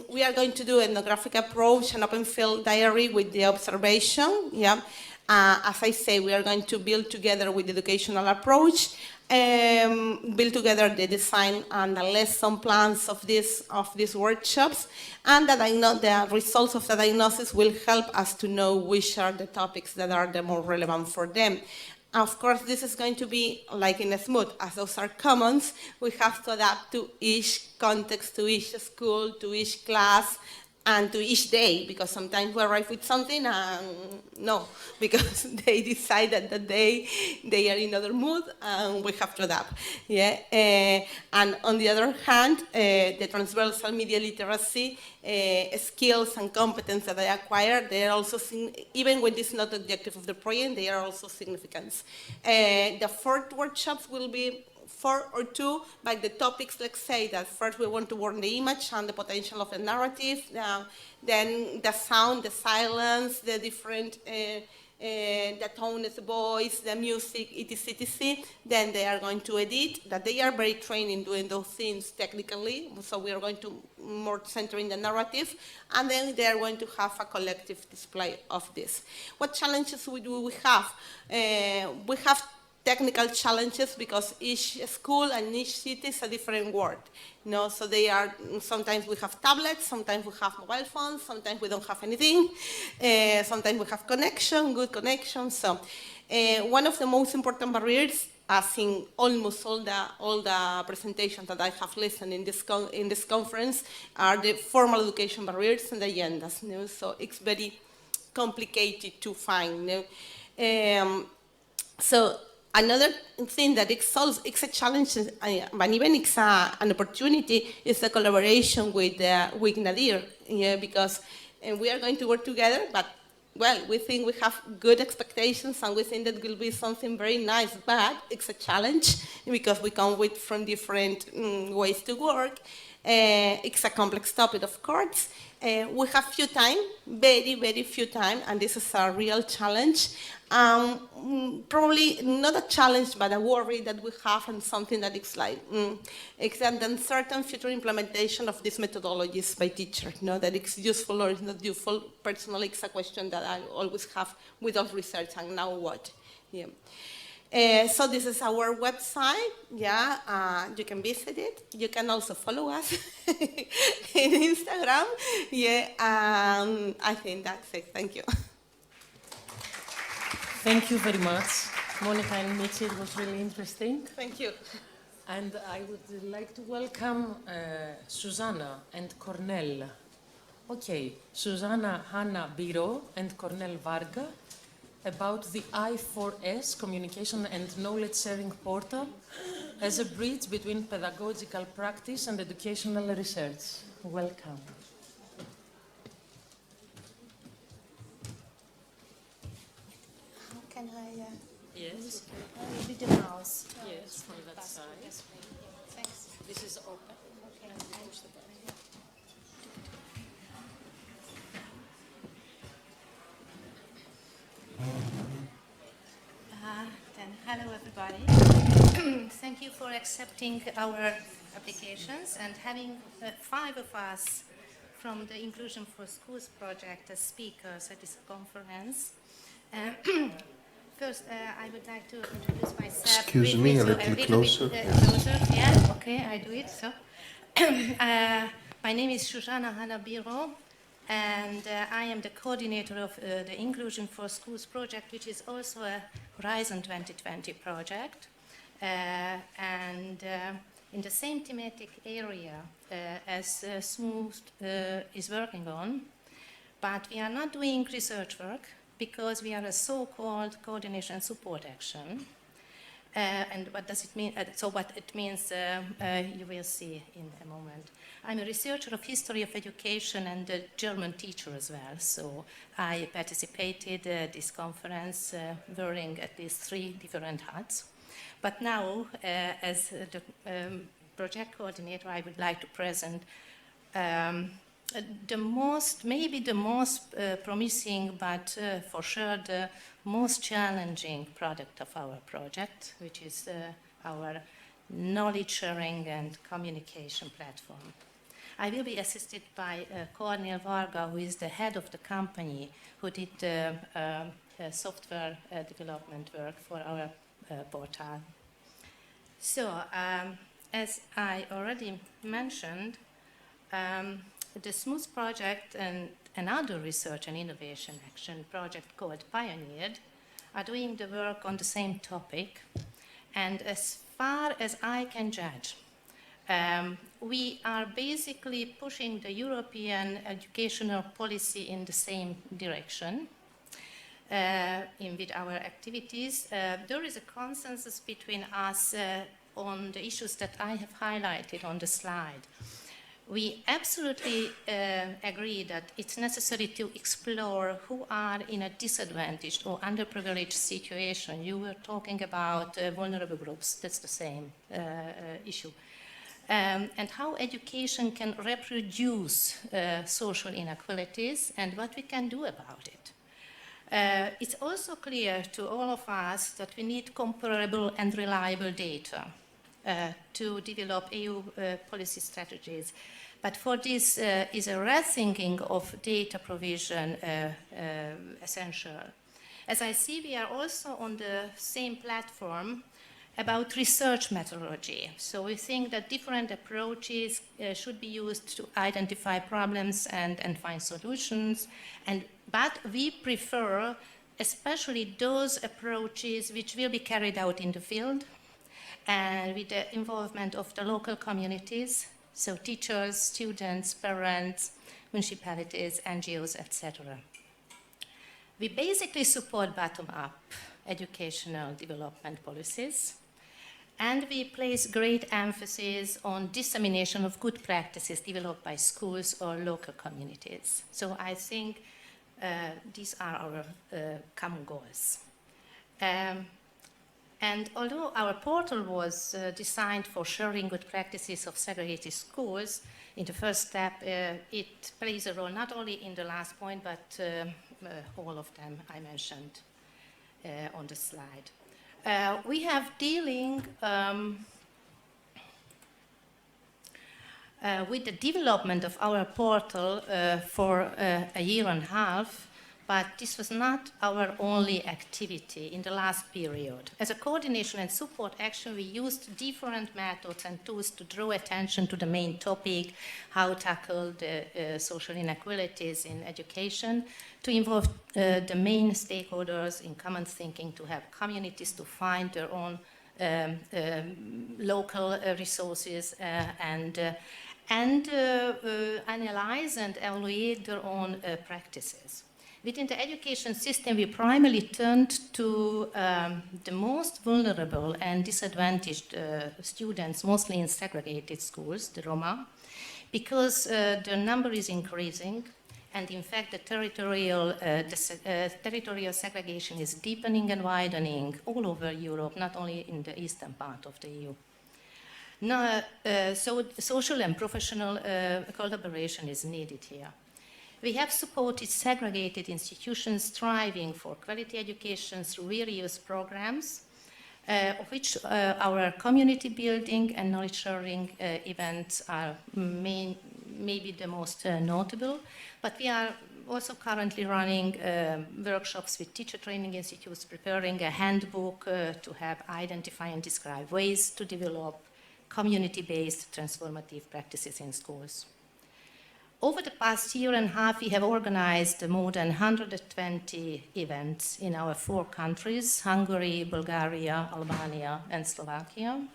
we are going to do an ethnographic approach, an open field diary with the observation. Yeah. As I say, we are going to build together with the educational approach, build together the design and the lesson plans of these workshops, and that I know the results of the diagnosis will help us to know which are the topics that are the more relevant for them. Of course, this is going to be like in a Smooth, as those are commons, we have to adapt to each context, to each school, to each class, and to each day, because sometimes we arrive with something and no, because they decided that they are in another mood and we have to adapt. Yeah? And on the other hand, the transversal media literacy skills and competence that I acquired, they are also, even when this is not the objective of the project, they are also significant. The 4th workshops will be 4 or 2, but the topics, let's say that first we want to work on the image and the potential of the narrative, then the sound, the silence, the different, the tone, the voice, the music, etc. Then they are going to edit, that they are very trained in doing those things technically, so we are going to more center in the narrative, and then they are going to have a collective display of this. What challenges do we have? We have technical challenges because each school and each city is a different world. You know, so they are, sometimes we have tablets, sometimes we have mobile phones, sometimes we don't have anything, sometimes we have connection, good connection. So one of the most important barriers, as in almost all the presentations that I have listened in this conference, are the formal education barriers and the agendas. You know? So it's very complicated to find. You know? So another thing that it's a challenge, but even it's an opportunity, is the collaboration with Nadir, yeah, because we are going to work together, but well, we think we have good expectations and we think that will be something very nice, but it's a challenge because we come from different ways to work. It's a complex topic, of course. We have few time, very, very few time, and this is a real challenge. Probably not a challenge, but a worry that we have, and something that it's like, it's an uncertain future implementation of these methodologies by teachers, you know, that it's useful or it's not useful. Personally, it's a question that I always have with all research, and now what? Yeah. So this is our website, yeah, you can visit it. You can also follow us in Instagram, yeah, I think that's it, thank you. Thank you very much, Monica and Mitzi, it was really interesting. Thank you. And I would like to welcome Susanna and Cornel. Okay, Susanna Hanna Biro and Cornel Varga, about the I4S Communication and Knowledge Sharing Portal as a bridge between pedagogical practice and educational research. Welcome. How can I yes. with the mouse? Yes, from that side. Thanks. This is open. Okay. And push the button. Then hello everybody. Thank you for accepting our applications and having 5 of us from the Inclusion for Schools project as speakers at this conference. First, I would like to introduce myself. Excuse me, a little closer. Closer. Yeah, okay, I do it. So, my name is Susanna Hanna Biro, and I am the coordinator of the Inclusion for Schools project, which is also a Horizon 2020 project, and in the same thematic area as Smooth is working on, but we are not doing research work because we are a so-called coordination support action. And what does it mean? So what it means, you will see in a moment. I'm a researcher of history of education and a German teacher as well. So I participated at this conference wearing at least 3 different hats. But now, as the project coordinator, I would like to present maybe the most promising, but for sure the most challenging product of our project, which is our knowledge sharing and communication platform. I will be assisted by Cornel Varga, who is the head of the company, who did software development work for our portal. So, as I already mentioned, the SMOOTH project and another research and innovation action project called Pioneered are doing the work on the same topic. And as far as I can judge, we are basically pushing the European educational policy in the same direction with our activities. There is a consensus between us on the issues that I have highlighted on the slide. We absolutely agree that it's necessary to explore who are in a disadvantaged or underprivileged situation. You were talking about vulnerable groups, that's the same issue. And how education can reproduce social inequalities and what we can do about it. It's also clear to all of us that we need comparable and reliable data to develop EU policy strategies. But for this is a rethinking of data provision essential. As I see, we are also on the same platform about research methodology. So we think that different approaches should be used to identify problems and find solutions. But we prefer especially those approaches which will be carried out in the field and with the involvement of the local communities, so teachers, students, parents, municipalities, NGOs, etc. We basically support bottom-up educational development policies, and we place great emphasis on dissemination of good practices developed by schools or local communities. So I think these are our common goals. And although our portal was designed for sharing good practices of segregated schools, in the first step, it plays a role not only in the last point, but all of them I mentioned on the slide. We have dealing with the development of our portal for a year and a half, but this was not our only activity in the last period. As a coordination and support action, we used different methods and tools to draw attention to the main topic, how to tackle the social inequalities in education, to involve the main stakeholders in common thinking, to have communities to find their own local resources and analyze and evaluate their own practices. Within the education system, we primarily turned to the most vulnerable and disadvantaged students, mostly in segregated schools, the Roma, because their number is increasing, and in fact the territorial segregation is deepening and widening all over Europe, not only in the eastern part of the EU. Now, so social and professional collaboration is needed here. We have supported segregated institutions striving for quality education through various programs, of which our community building and knowledge sharing events are maybe the most notable. But we are also currently running workshops with teacher training institutes, preparing a handbook to have identify and describe ways to develop community-based transformative practices in schools. Over the past year and a half, we have organized more than 120 events in our 4 countries, Hungary, Bulgaria, Albania, and Slovakia,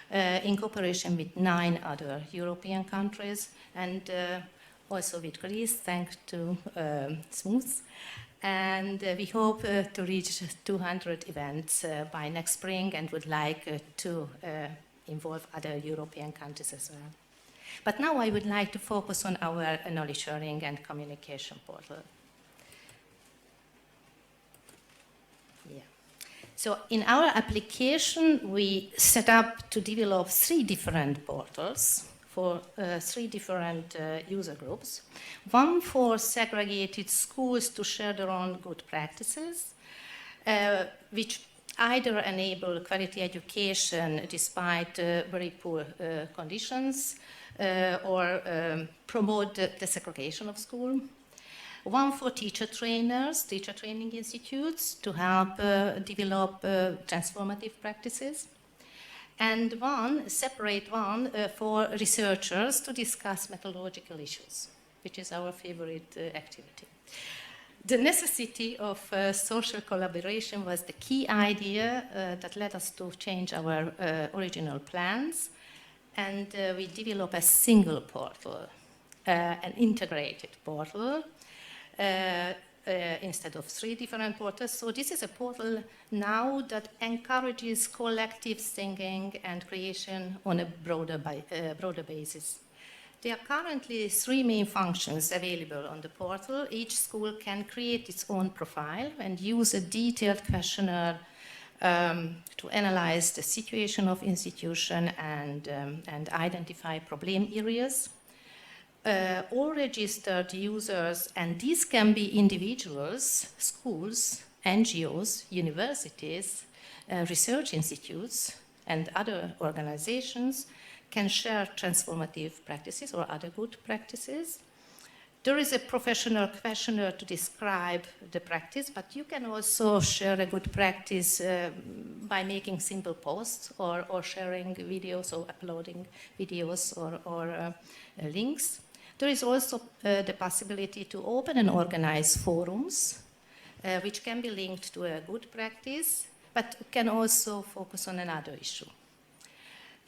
in cooperation with 9 other European countries. And also with Greece, thanks to Smooth. And we hope to reach 200 events by next spring and would like to involve other European countries as well. But now I would like to focus on our knowledge sharing and communication portal. Yeah. So in our application, we set up to develop 3 different portals for 3 different user groups. One for segregated schools to share their own good practices, which either enable quality education despite very poor conditions, or promote the desegregation of school. One for teacher trainers, teacher training institutes, to help develop transformative practices. And one, separate one, for researchers to discuss methodological issues, which is our favorite activity. The necessity of social collaboration was the key idea that led us to change our original plans, and we developed a single portal, an integrated portal, instead of 3 different portals. So this is a portal now that encourages collective thinking and creation on a broader basis. There are currently 3 main functions available on the portal. Each school can create its own profile and use a detailed questionnaire to analyze the situation of institution and identify problem areas. All registered users, and these can be individuals, schools, NGOs, universities, research institutes, and other organizations, can share transformative practices or other good practices. There is a professional questionnaire to describe the practice, but you can also share a good practice by making simple posts or sharing videos or uploading videos or links. There is also the possibility to open and organize forums, which can be linked to a good practice, but can also focus on another issue.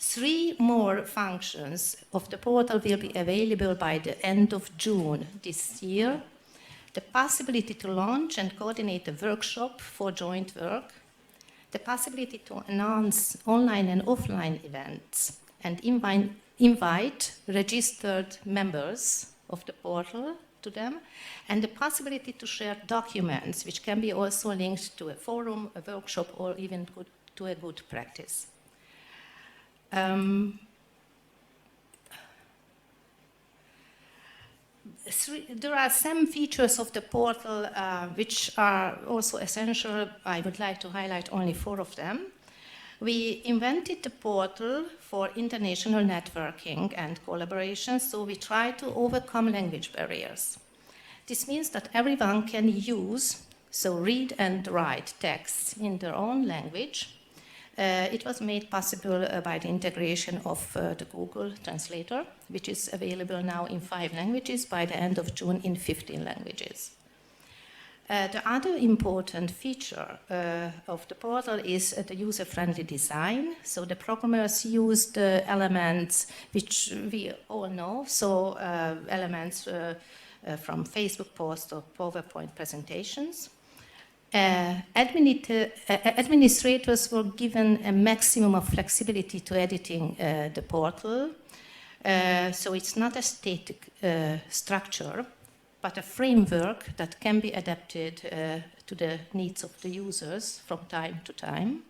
3 more functions of the portal will be available by the end of June this year. The possibility to launch and coordinate a workshop for joint work, the possibility to announce online and offline events, and invite registered members of the portal to them, and the possibility to share documents, which can be also linked to a forum, a workshop, or even to a good practice. There are some features of the portal which are also essential. I would like to highlight only 4 of them. We invented the portal for international networking and collaboration, so we try to overcome language barriers. This means that everyone can use, so read and write texts in their own language. It was made possible by the integration of the Google Translator, which is available now in 5 languages, by the end of June in 15 languages. The other important feature of the portal is the user-friendly design. So the programmers use the elements which we all know, so elements from Facebook posts or PowerPoint presentations. Administrators were given a maximum of flexibility to editing the portal. So it's not a static structure, but a framework that can be adapted to the needs of the users from time to time.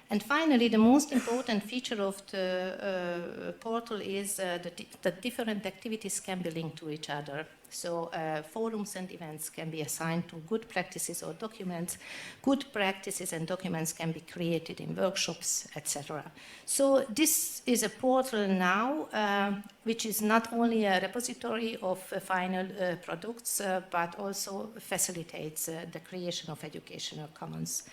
And finally, the most important feature of the portal is that different activities can be linked to each other. So forums and events can be assigned to good practices or documents. Good practices and documents can be created in workshops, etc. So this is a portal now, which is not only a repository of final products, but also facilitates the creation of educational commons.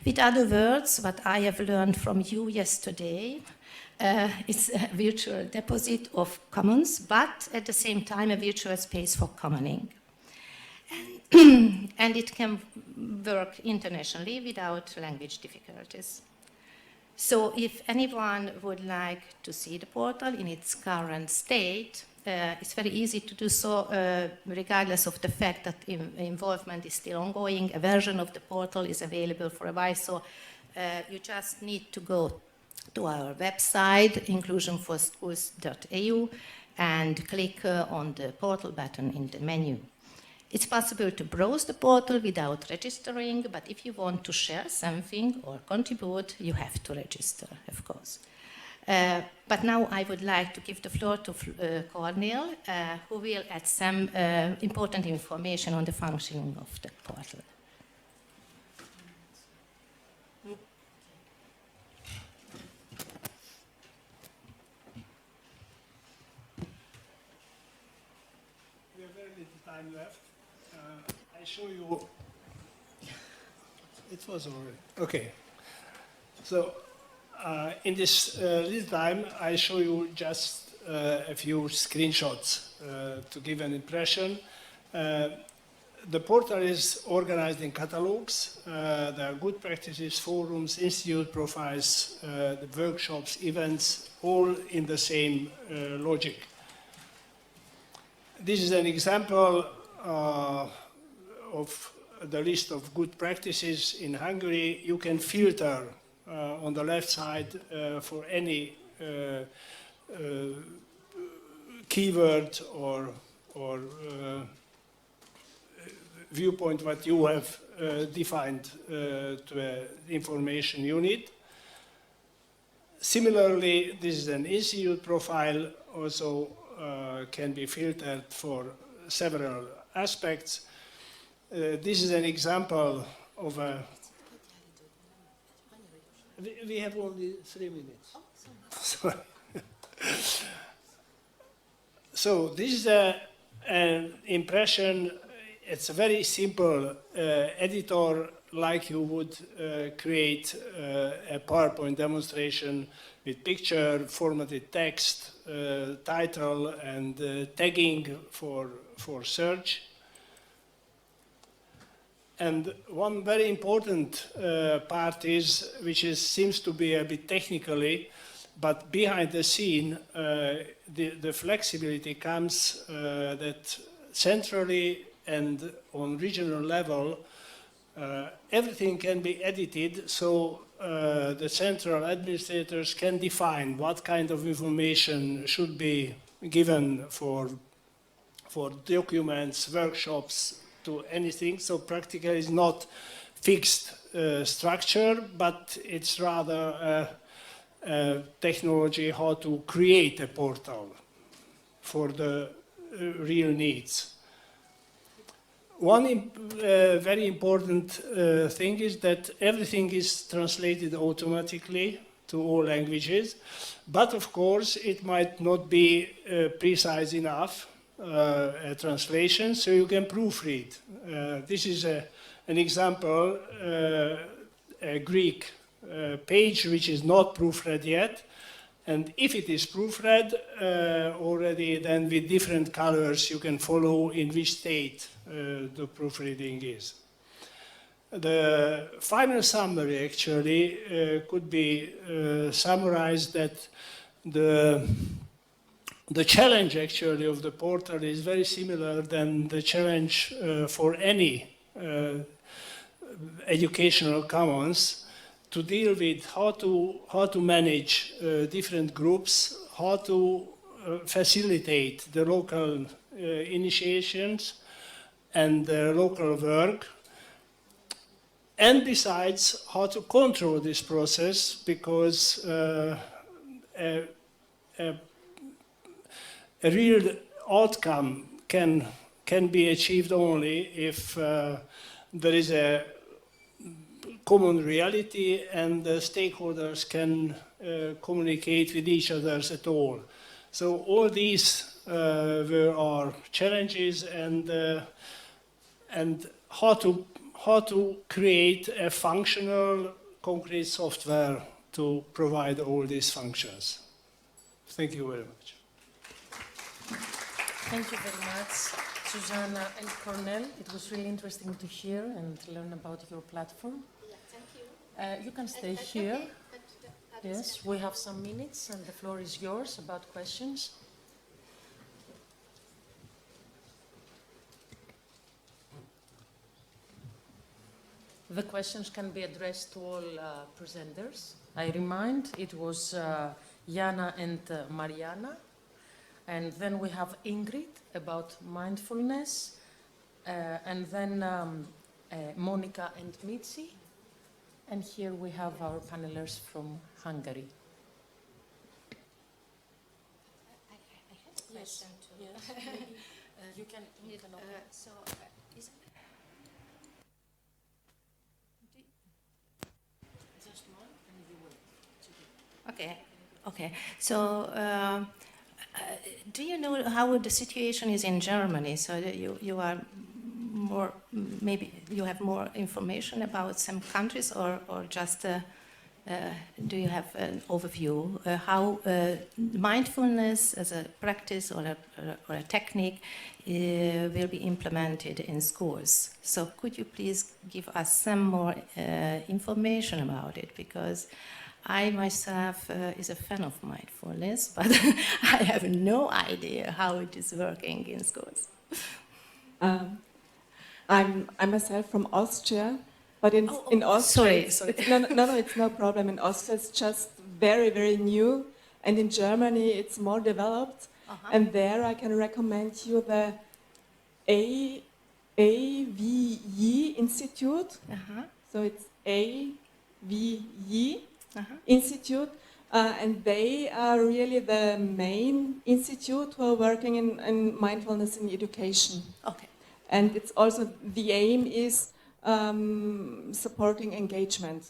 With other words, what I have learned from you yesterday, it's a virtual deposit of commons, but at the same time a virtual space for commoning. And it can work internationally without language difficulties. So if anyone would like to see the portal in its current state, it's very easy to do so, regardless of the fact that involvement is still ongoing. A version of the portal is available for a while, so you just need to go to our website, inclusionforschools.eu, and click on the portal button in the menu. It's possible to browse the portal without registering, but if you want to share something or contribute, you have to register, of course. But now I would like to give the floor to Cornel, who will add some important information on the functioning of the portal. We have very little time left. I show you. It was already. Okay. So, in this little time, I show you just a few screenshots to give an impression. The portal is organized in catalogs. There are good practices, forums, institute profiles, the workshops, events, all in the same logic. This is an example of the list of good practices in Hungary. You can filter on the left side for any keyword or viewpoint what you have defined to an information unit. Similarly, this is an institute profile, also can be filtered for several aspects. This is an example of a... We have only 3 minutes. Sorry. So this is an impression. It's a very simple editor, like you would create a PowerPoint demonstration with picture, formatted text, title, and tagging for search. And one very important part is, which seems to be a bit technically, but behind the scene, the flexibility comes that centrally and on regional level, everything can be edited, so the central administrators can define what kind of information should be given for documents, workshops, to anything. So practically it's not fixed structure, but it's rather a technology how to create a portal for the real needs. One very important thing is that everything is translated automatically to all languages, but of course it might not be precise enough a translation, so you can proofread. This is an example, a Greek page which is not proofread yet, and if it is proofread already, then with different colors you can follow in which state the proofreading is. The final summary actually could be summarized that the challenge actually of the portal is very similar than the challenge for any educational commons, to deal with how to manage different groups, how to facilitate the local initiations and local work, and besides how to control this process, because a real outcome can be achieved only if there is a common reality and the stakeholders can communicate with each other at all. So all these were our challenges, and how to create a functional, concrete software to provide all these functions. Thank you very much. Thank you very much, Susanna and Cornel. It was really interesting to hear and learn about your platform. Yeah, thank you. You can stay here. Yes, we have some minutes and the floor is yours about questions. The questions can be addressed to all presenters. I remind it was Jana and Mariana. And then we have Ingrid about mindfulness. And then Monica and Mitzi. And here we have our panelists from Hungary. Yes. You can open. So, is it? Just one, and you wait. Okay. Okay. So, do you know how the situation is in Germany? So that you are more, maybe you have more information about some countries, or just do you have an overview how mindfulness as a practice or a technique will be implemented in schools? So could you please give us some more information about it? Because I myself is a fan of mindfulness, but I have no idea how it is working in schools. I'm myself from Austria, but in Austria, sorry. It's no problem. In Austria, it's just very, very new, and in Germany, it's more developed. And there, I can recommend you the AVE Institute. So it's AVE Institute, and they are really the main institute who are working in mindfulness in education. Okay. And it's also, the aim is supporting engagement.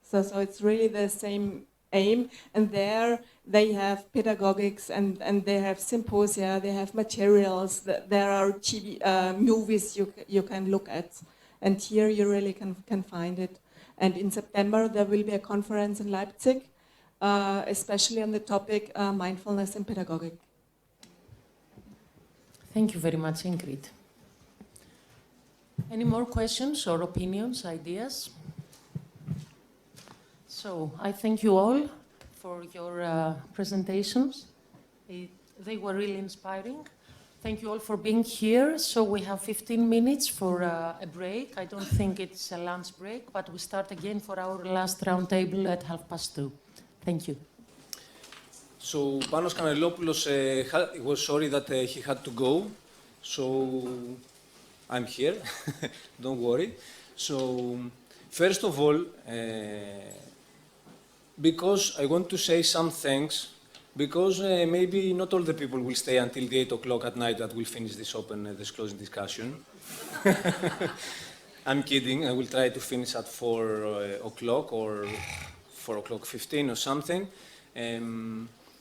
So it's really the same aim. And there they have pedagogics, and they have symposia, they have materials, there are TV, movies you can look at. And here you really can find it. And in September there will be a conference in Leipzig, especially on the topic mindfulness and pedagogic. Thank you very much, Ingrid. Any more questions or opinions, ideas? So I thank you all for your presentations. They were really inspiring. Thank you all for being here. So we have 15 minutes for a break. I don't think it's a lunch break, but we start again for our last roundtable at 2:30. Thank you. So Panos Kanellopoulos was sorry that he had to go. So I'm here, don't worry. So, first of all, because I want to say some thanks, because maybe not all the people will stay until the 8 o'clock at night that we'll finish this closing discussion. I'm kidding, I will try to finish at 4 o'clock or 4 o'clock 15 or something.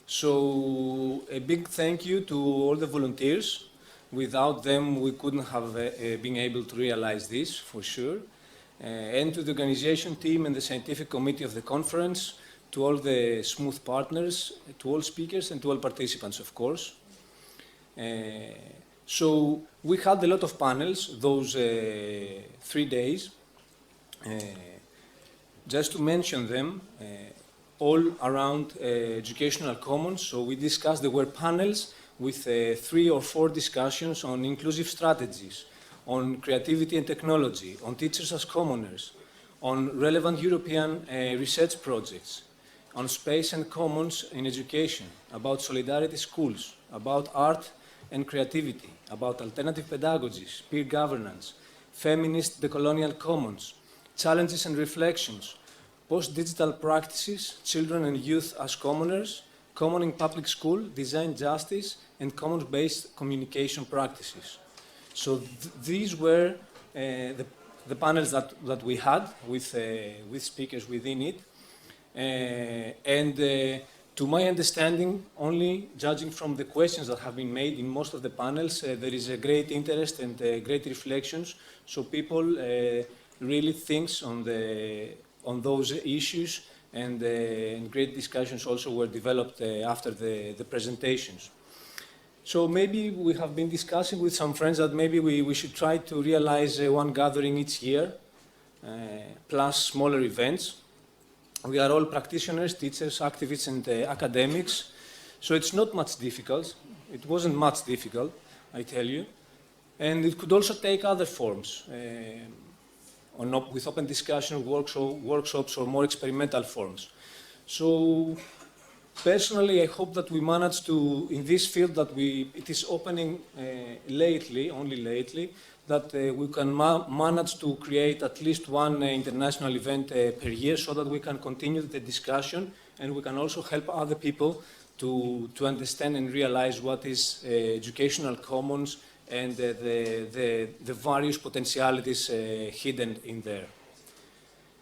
So, a big thank you to all the volunteers. Without them, we couldn't have been able to realize this, for sure. And to the organization team and the scientific committee of the conference, to all the Smooth partners, to all speakers, and to all participants, of course. So we had a lot of panels those 3 days. Just to mention them, all around educational commons. So we discussed, there were panels with 3 or 4 discussions on inclusive strategies, on creativity and technology, on teachers as commoners, on relevant European research projects, on space and commons in education, about solidarity schools, about art and creativity, about alternative pedagogies, peer governance, feminist decolonial commons, challenges and reflections, post-digital practices, children and youth as commoners, common in public school, design justice, and commons-based communication practices. So these were the panels that we had with speakers within it. And to my understanding, only judging from the questions that have been made in most of the panels, there is a great interest and great reflections. So people really think on those issues, and great discussions also were developed after the presentations. So maybe we have been discussing with some friends that maybe we should try to realize one gathering each year, plus smaller events. We are all practitioners, teachers, activists, and academics, so it's not much difficult. It wasn't much difficult, I tell you. And it could also take other forms. with open discussion, workshops, or more experimental forms. So personally, I hope that we manage to, in this field that it is opening only lately, that we can manage to create at least one international event per year so that we can continue the discussion and we can also help other people to understand and realize what is educational commons and the various potentialities hidden in there.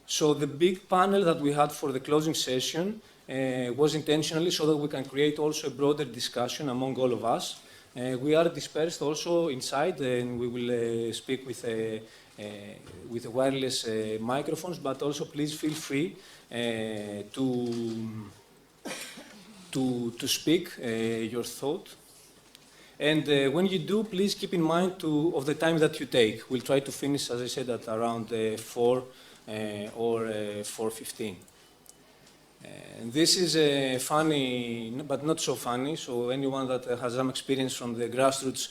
So the big panel that we had for the closing session was intentionally so that we can create also a broader discussion among all of us. We are dispersed also inside, and we will speak with wireless microphones, but also please feel free to speak your thought. And when you do, please keep in mind of the time that you take. We'll try to finish, as I said, at around 4 or 4:15. This is funny, but not so funny. So anyone that has some experience from the grassroots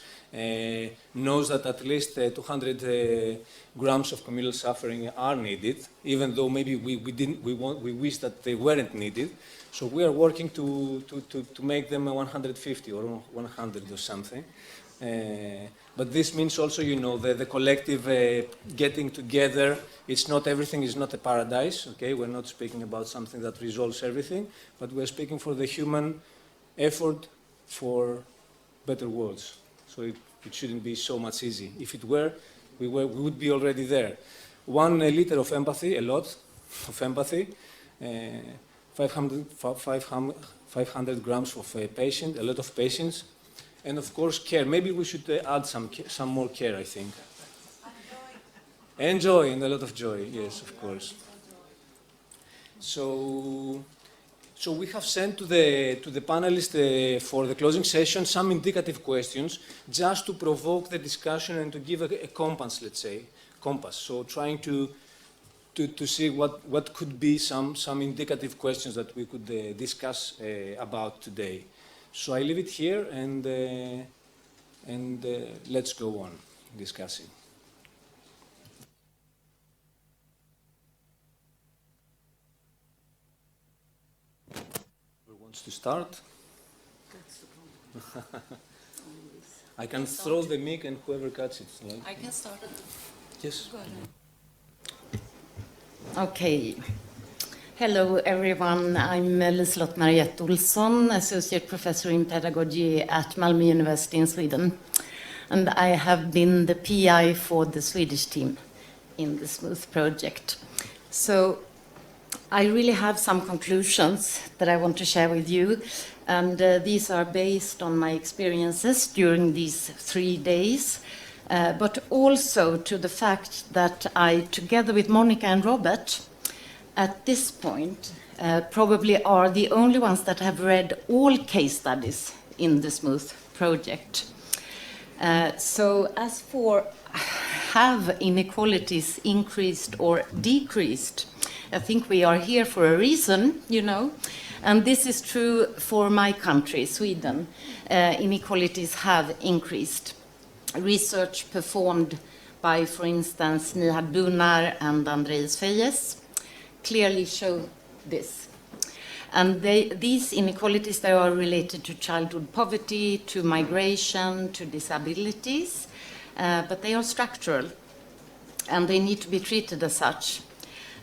knows that at least 200 grams of communal suffering are needed, even though maybe we wish that they weren't needed. So we are working to make them 150 or 100 or something. But this means also, you know, the collective getting together. It's not everything is not a paradise, okay? We're not speaking about something that resolves everything, but we're speaking for the human effort for better worlds. So it shouldn't be so much easy. If it were, we would be already there. 1 liter of empathy, a lot of empathy. 500 grams of patience, a lot of patience. And of course, care. Maybe we should add some more care, I think. And joy, and a lot of joy, yes, of course. So we have sent to the panelists for the closing session some indicative questions just to provoke the discussion and to give a compass, let's say, So trying to see what could be some indicative questions that we could discuss about today. So I leave it here and let's go on discussing. Who wants to start? I can throw the mic and whoever catches it. Like. I can start. Yes. Go ahead. Okay. Hello, everyone. I'm Liselott Mariette Olsson, Associate Professor in Pedagogy at Malmö University in Sweden. And I have been the PI for the Swedish team in the Smooth project. So I really have some conclusions that I want to share with you. And these are based on my experiences during these 3 days, but also to the fact that I, together with Monica and Robert, at this point, probably are the only ones that have read all case studies in the Smooth project. So as for have inequalities increased or decreased, I think we are here for a reason, you know, and this is true for my country, Sweden. Inequalities have increased. Research performed by, for instance, Nihad Bunar and Andreas Feyes clearly show this. And these inequalities, they are related to childhood poverty, to migration, to disabilities, but they are structural, and they need to be treated as such.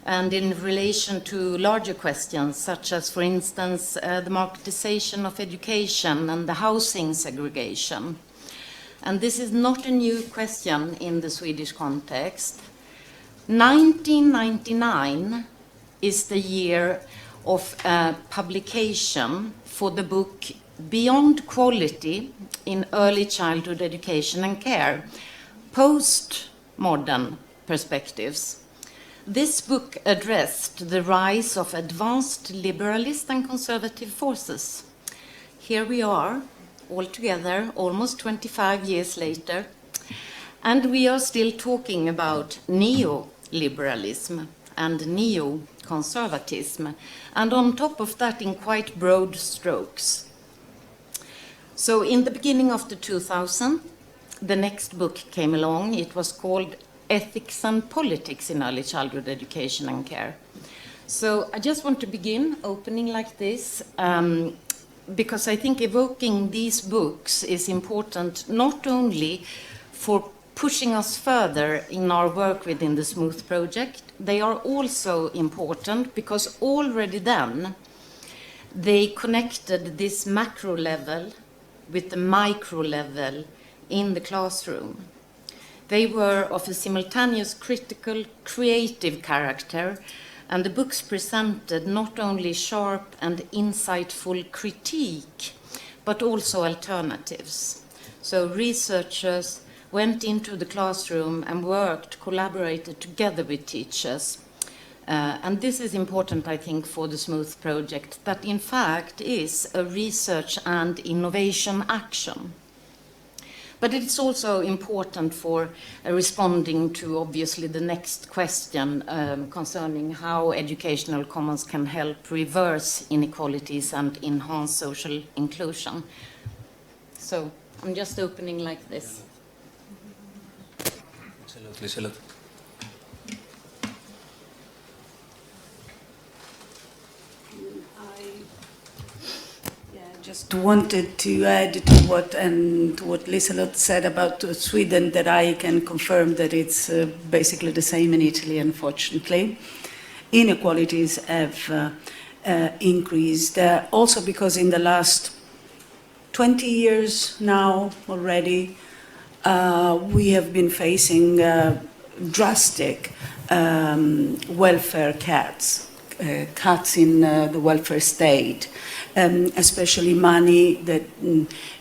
And in relation to larger questions, such as, for instance, the marketization of education and the housing segregation. And this is not a new question in the Swedish context. 1999 is the year of publication for the book Beyond Quality in Early Childhood Education and Care, Postmodern Perspectives. This book addressed the rise of advanced liberalist and conservative forces. Here we are, all together, almost 25 years later, and we are still talking about neoliberalism and neoconservatism, and on top of that in quite broad strokes. So in the beginning of the 2000s, the next book came along. It was called ethics and politics in early childhood education and care. So I just want to begin opening like this, because I think evoking these books is important not only for pushing us further in our work within the Smooth project, they are also important because already then they connected this macro level with the micro level in the classroom. They were of a simultaneous critical, creative character, and the books presented not only sharp and insightful critique, but also alternatives. So researchers went into the classroom and worked, collaborated together with teachers. And this is important, I think, for the Smooth project, that in fact is a research and innovation action. But it's also important for responding to, obviously, the next question concerning how educational commons can help reverse inequalities and enhance social inclusion. So I'm just opening like this. Liselot. Just wanted to add to what Liselot said about Sweden, that I can confirm that it's basically the same in Italy, unfortunately. Inequalities have increased, also because in the last 20 years now already, we have been facing drastic welfare cuts in the welfare state, especially money that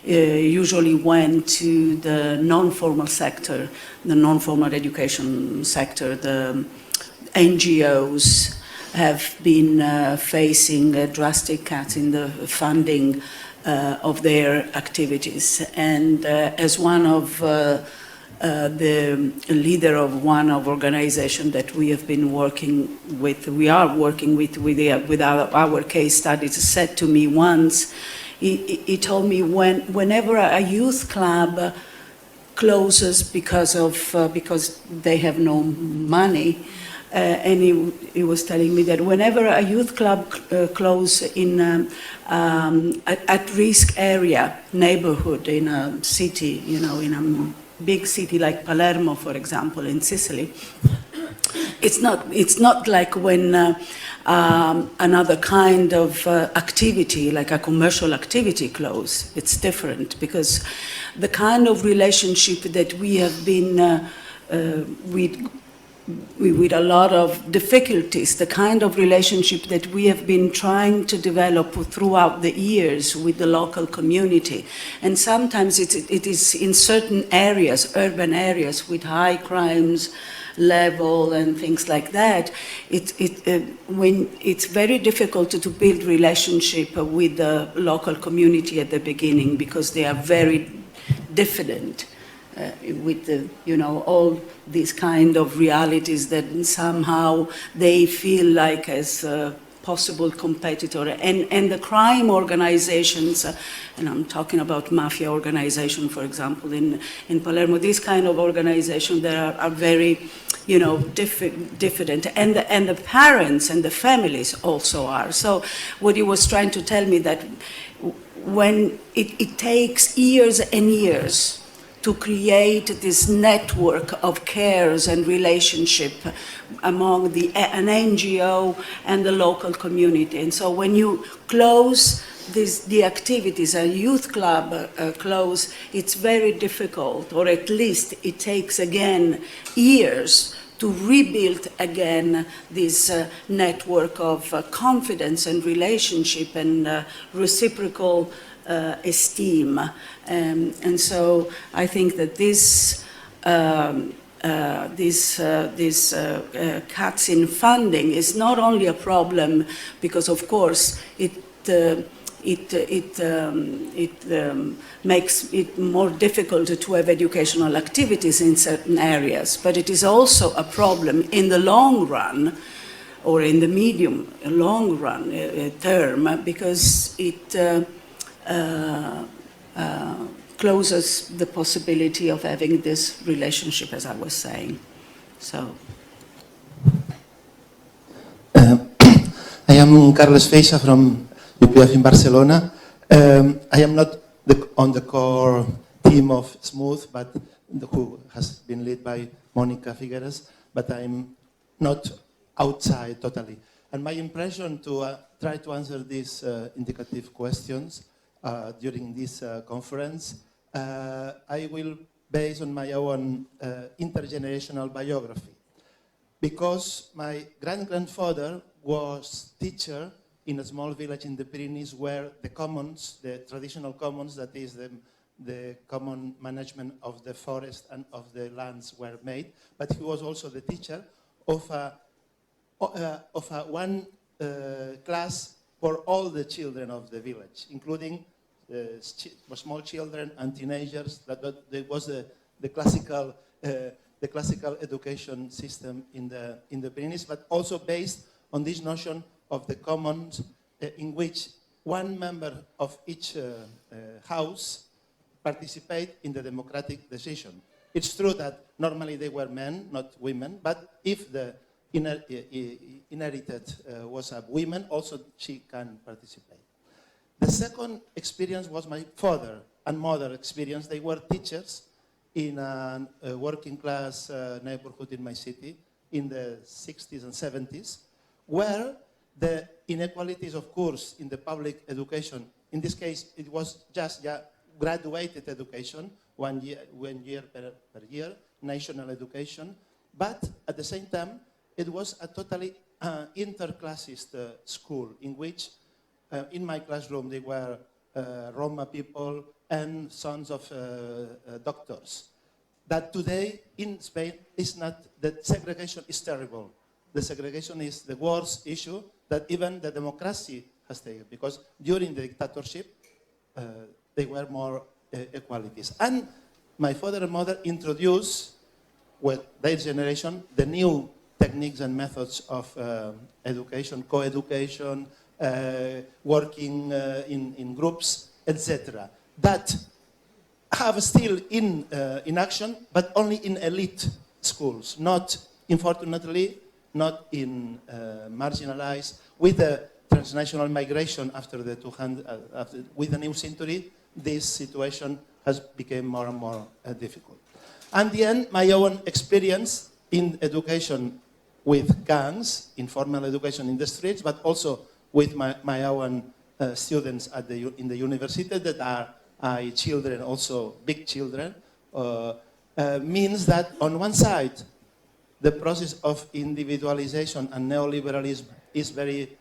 usually went to the non-formal sector, the non-formal education sector. The NGOs have been facing drastic cuts in the funding of their activities. And as one of the leader of one of organizations that we have been working with, we are working with our case studies, said to me once, he told me whenever a youth club closes because they have no money, and he was telling me that whenever a youth club closes in at-risk area, neighborhood in a city, in a big city like Palermo, for example, in Sicily, it's not like when another kind of activity, like a commercial activity, close. It's different because the kind of relationship that we have been with a lot of difficulties, the kind of relationship that we have been trying to develop throughout the years with the local community. And sometimes it is in certain areas, urban areas with high crimes level and things like that, when it's very difficult to build relationship with the local community at the beginning because they are very diffident. With all these kind of realities that somehow they feel like as a possible competitor. And the crime organizations, and I'm talking about mafia organization, for example, in Palermo, these kind of organizations that are very, diffident. And the parents and the families also are. So what he was trying to tell me that when it takes years and years to create this network of cares and relationship among an NGO and the local community. And so when you close the activities, a youth club close, it's very difficult, or at least it takes again years to rebuild again this network of confidence and relationship and reciprocal esteem. And so I think that this cuts in funding is not only a problem because, of course, it makes it more difficult to have educational activities in certain areas, but it is also a problem in the long run, or in the medium long run term, because it closes the possibility of having this relationship, as I was saying. So. I am Carles Feixa from UPF in Barcelona. I am not on the core team of Smooth, but who has been led by Monica Figueres, but I'm not outside totally. And my impression to try to answer these indicative questions during this conference, I will base on my own intergenerational biography. Because my grandfather was teacher in a small village in the Pyrenees where the commons, the traditional commons, that is the common management of the forest and of the lands were made, but he was also the teacher of one class for all the children of the village, including small children and teenagers. That was the classical education system in the Pyrenees, but also based on this notion of the commons in which one member of each house participate in the democratic decision. It's true that normally they were men, not women, but if the inherited was a woman, also she can participate. The second experience was my father and mother experience. They were teachers in a working class neighborhood in my city in the 60s and 70s, where the inequalities, of course, in the public education, in this case, it was just graduated education, one year per year, national education, but at the same time, it was a totally interclassist school in which, in my classroom, they were Roma people and sons of doctors. That today in Spain is not, the segregation is terrible. The segregation is the worst issue that even the democracy has taken, because during the dictatorship, there were more equalities. And my father and mother introduced, with their generation, the new techniques and methods of education, co-education, working in groups, etc. That have still in action, but only in elite schools, not, unfortunately, not in marginalized. With the transnational migration after the with the new century, this situation has become more and more difficult. And then my own experience in education with gangs, informal education in the streets, but also with my own students at in the university that are children, also big children, means that on one side, the process of individualization and neoliberalism is very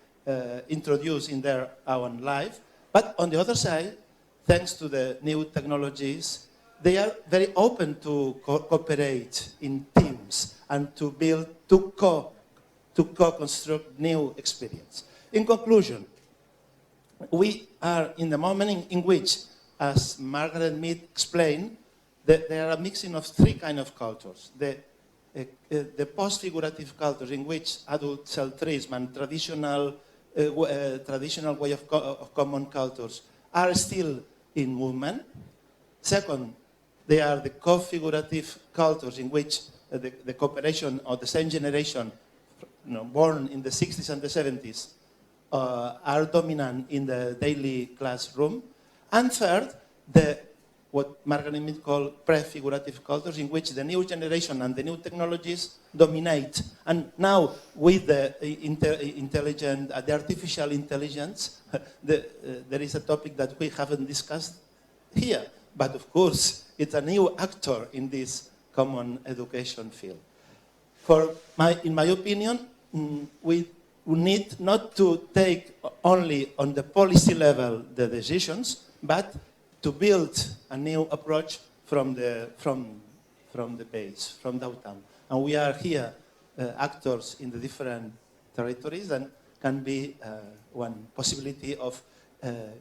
introduced in their own life. But on the other side, thanks to the new technologies, they are very open to cooperate in teams and to build, to co-construct new experience. In conclusion, we are in the moment in which, as Margaret Mead explained, that there are a mixing of three kinds of cultures. The post-figurative cultures in which adult self-trism and traditional way of common cultures are still in movement. Second, they are the co-figurative cultures in which the cooperation of the same generation, born in the 60s and the 70s, are dominant in the daily classroom. And third, what Margaret Mead called prefigurative cultures, in which the new generation and the new technologies dominate. And now, with the the artificial intelligence, there is a topic that we haven't discussed here. But of course, it's a new actor in this common education field. In my opinion, we need not to take only on the policy level the decisions, but to build a new approach from the base, from downtown. And we are here actors in the different territories, and can be one possibility of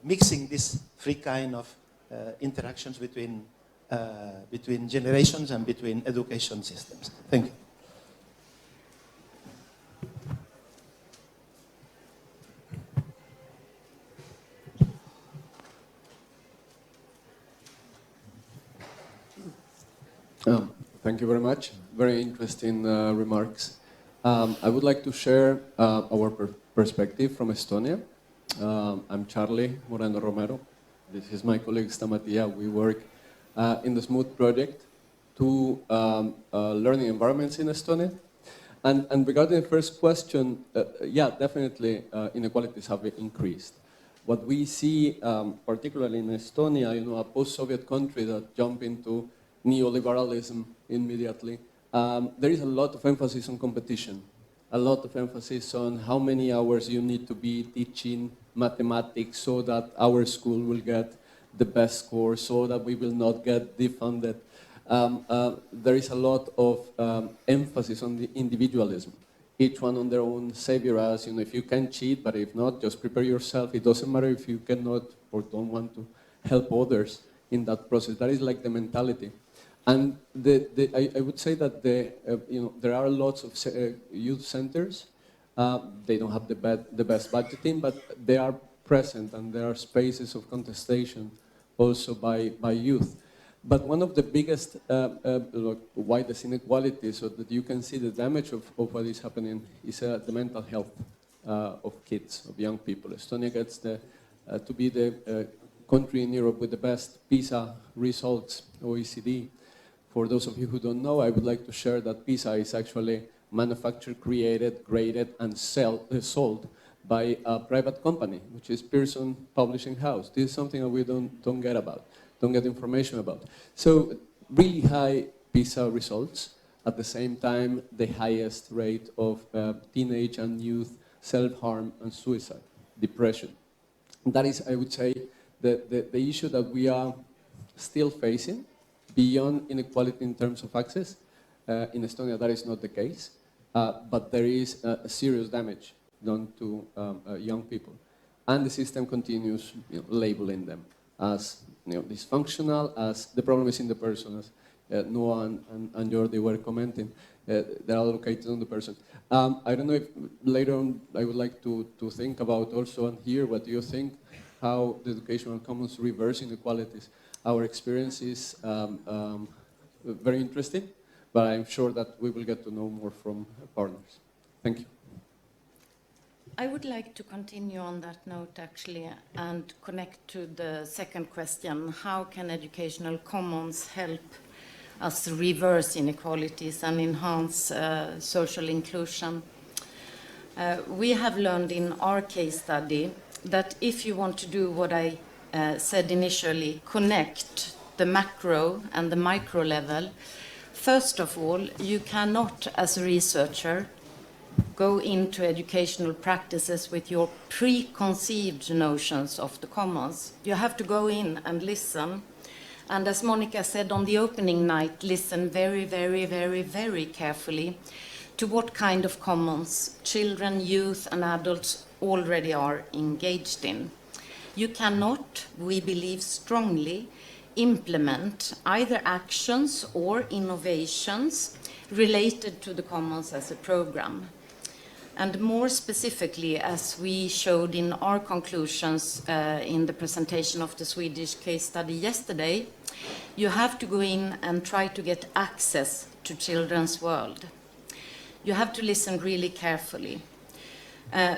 mixing this three kind of interactions between generations and between education systems. Thank you. Thank Thank you very much. Very interesting remarks. I would like to share our perspective from Estonia. I'm Charlie Moreno Romero. This is my colleague Stamatia. We work in the SMOOTH project, two learning environments in Estonia. And regarding the first question, yeah, definitely inequalities have increased. What we see, particularly in Estonia, a post-Soviet country that jumped into neoliberalism immediately, there is a lot of emphasis on competition, a lot of emphasis on how many hours you need to be teaching mathematics so that our school will get the best score, so that we will not get defunded. There is a lot of emphasis on the individualism. Each one on their own savior, as if you can cheat, but if not, just prepare yourself. It doesn't matter if you cannot or don't want to help others in that process. That is like the mentality. And I would say that there are lots of youth centers. They don't have the best budgeting, but they are present, and there are spaces of contestation also by youth. But one of the biggest, widest inequalities, so that you can see the damage of what is happening, is the mental health of kids, of young people. Estonia gets to be the country in Europe with the best PISA results, OECD. For those of you who don't know, I would like to share that PISA is actually manufactured, created, graded, and sold by a private company, which is Pearson Publishing House. This is something that we don't get information about. So really high PISA results, at the same time the highest rate of teenage and youth self-harm and suicide, depression. That is, I would say, the issue that we are still facing beyond inequality in terms of access. In Estonia that is not the case, but there is a serious damage done to young people. And the system continues labeling them as dysfunctional, as the problem is in the person, as Noah and Jordi were commenting. They're all located on the person. I don't know if later on I would like to think about also and hear what you think, how the educational commons reverse inequalities. Our experience is very interesting, but I'm sure that we will get to know more from partners. Thank you. I would like to continue on that note, actually, and connect to the second question. How can educational commons help us reverse inequalities and enhance social inclusion? We have learned in our case study that if you want to do what I said initially, connect the macro and the micro level, first of all, you cannot, as a researcher, go into educational practices with your preconceived notions of the commons. You have to go in and listen. And as Monica said on the opening night, listen very, very, very, very carefully to what kind of commons children, youth, and adults already are engaged in. You cannot, we believe strongly, implement either actions or innovations related to the commons as a program. And more specifically, as we showed in our conclusions in the presentation of the Swedish case study yesterday, you have to go in and try to get access to children's world. You have to listen really carefully.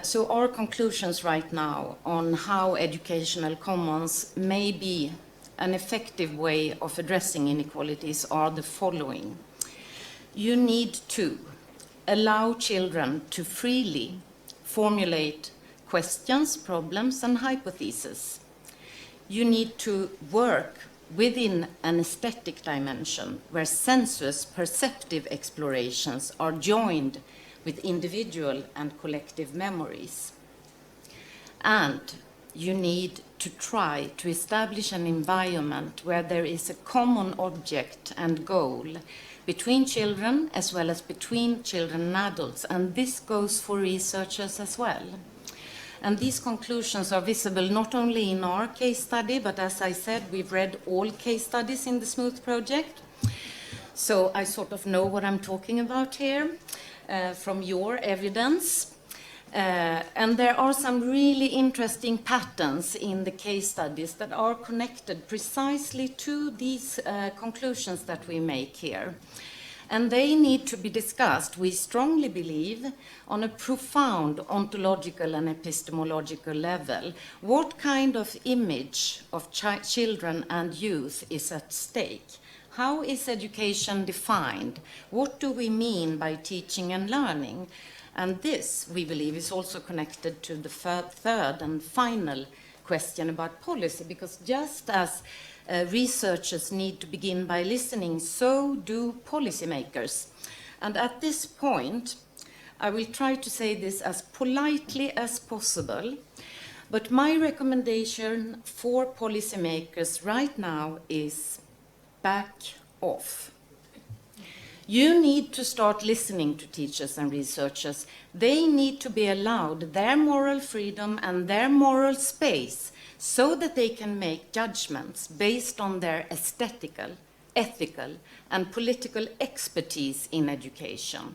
So our conclusions right now on how educational commons may be an effective way of addressing inequalities are the following. You need to allow children to freely formulate questions, problems, and hypotheses. You need to work within an aesthetic dimension where sensuous perceptive explorations are joined with individual and collective memories. And you need to try to establish an environment where there is a common object and goal between children as well as between children and adults. And this goes for researchers as well. And these conclusions are visible not only in our case study, but as I said, we've read all case studies in the SMOOTH project. So I sort of know what I'm talking about here from your evidence. And there are some really interesting patterns in the case studies that are connected precisely to these conclusions that we make here. And they need to be discussed, we strongly believe, on a profound ontological and epistemological level. What kind of image of children and youth is at stake? How is education defined? What do we mean by teaching and learning? And this, we believe, is also connected to the third and final question about policy, because just as researchers need to begin by listening, so do policymakers. And at this point, I will try to say this as politely as possible, but my recommendation for policymakers right now is back off. You need to start listening to teachers and researchers. They need to be allowed their moral freedom and their moral space so that they can make judgments based on their aesthetical, ethical, and political expertise in education.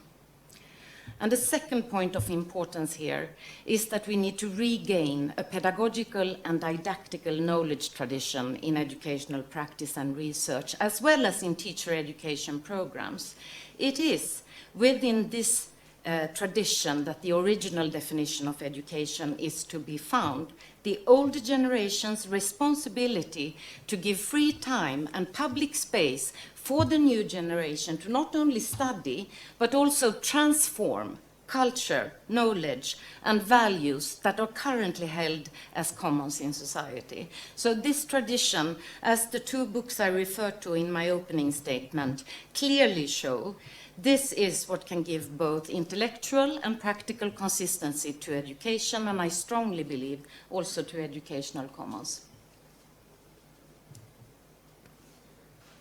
And the second point of importance here is that we need to regain a pedagogical and didactical knowledge tradition in educational practice and research, as well as in teacher education programs. It is within this tradition that the original definition of education is to be found. The older generation's responsibility to give free time and public space for the new generation to not only study, but also transform culture, knowledge, and values that are currently held as commons in society. So this tradition, as the two books I referred to in my opening statement clearly show, this is what can give both intellectual and practical consistency to education, and I strongly believe also to educational commons.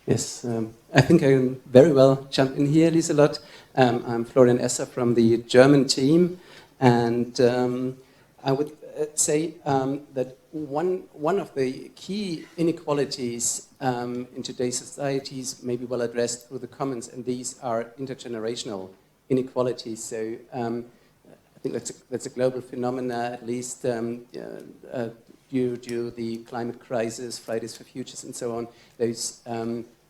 Yes, I think I can very well jump in here, Lieselot. I'm Florian Esser from the German team, and I would say that one of the key inequalities in today's societies may be well addressed through the commons, and these are intergenerational inequalities. So I think that's a global phenomena, at least due to the climate crisis, Fridays for Futures, and so on. Those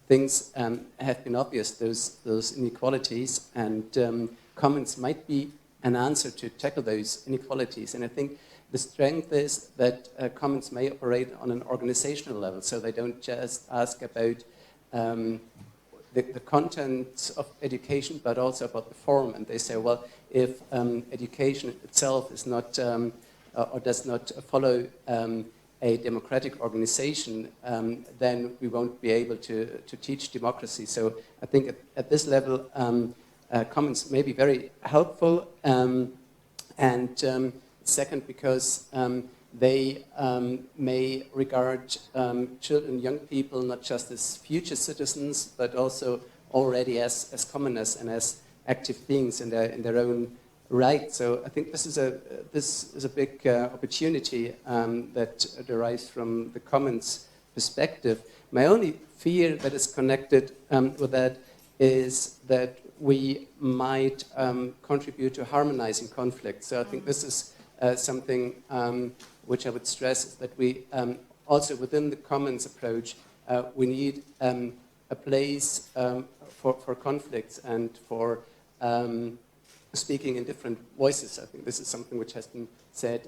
things have been obvious, those inequalities, and commons might be an answer to tackle those inequalities. And I think the strength is that commons may operate on an organizational level, so they don't just ask about the content of education, but also about the form. And they say, well, if education itself is not or does not follow a democratic organization, then we won't be able to teach democracy. So I think at this level, commons may be very helpful. And second, because they may regard children, young people, not just as future citizens, but also already as commoners and as active beings in their own right. So I think this is a big opportunity that derives from the commons perspective. My only fear that is connected with that is that we might contribute to harmonizing conflict. So I think this is something which I would stress, is that we also within the commons approach, we need a place for conflicts and for speaking in different voices. I think this is something which has been said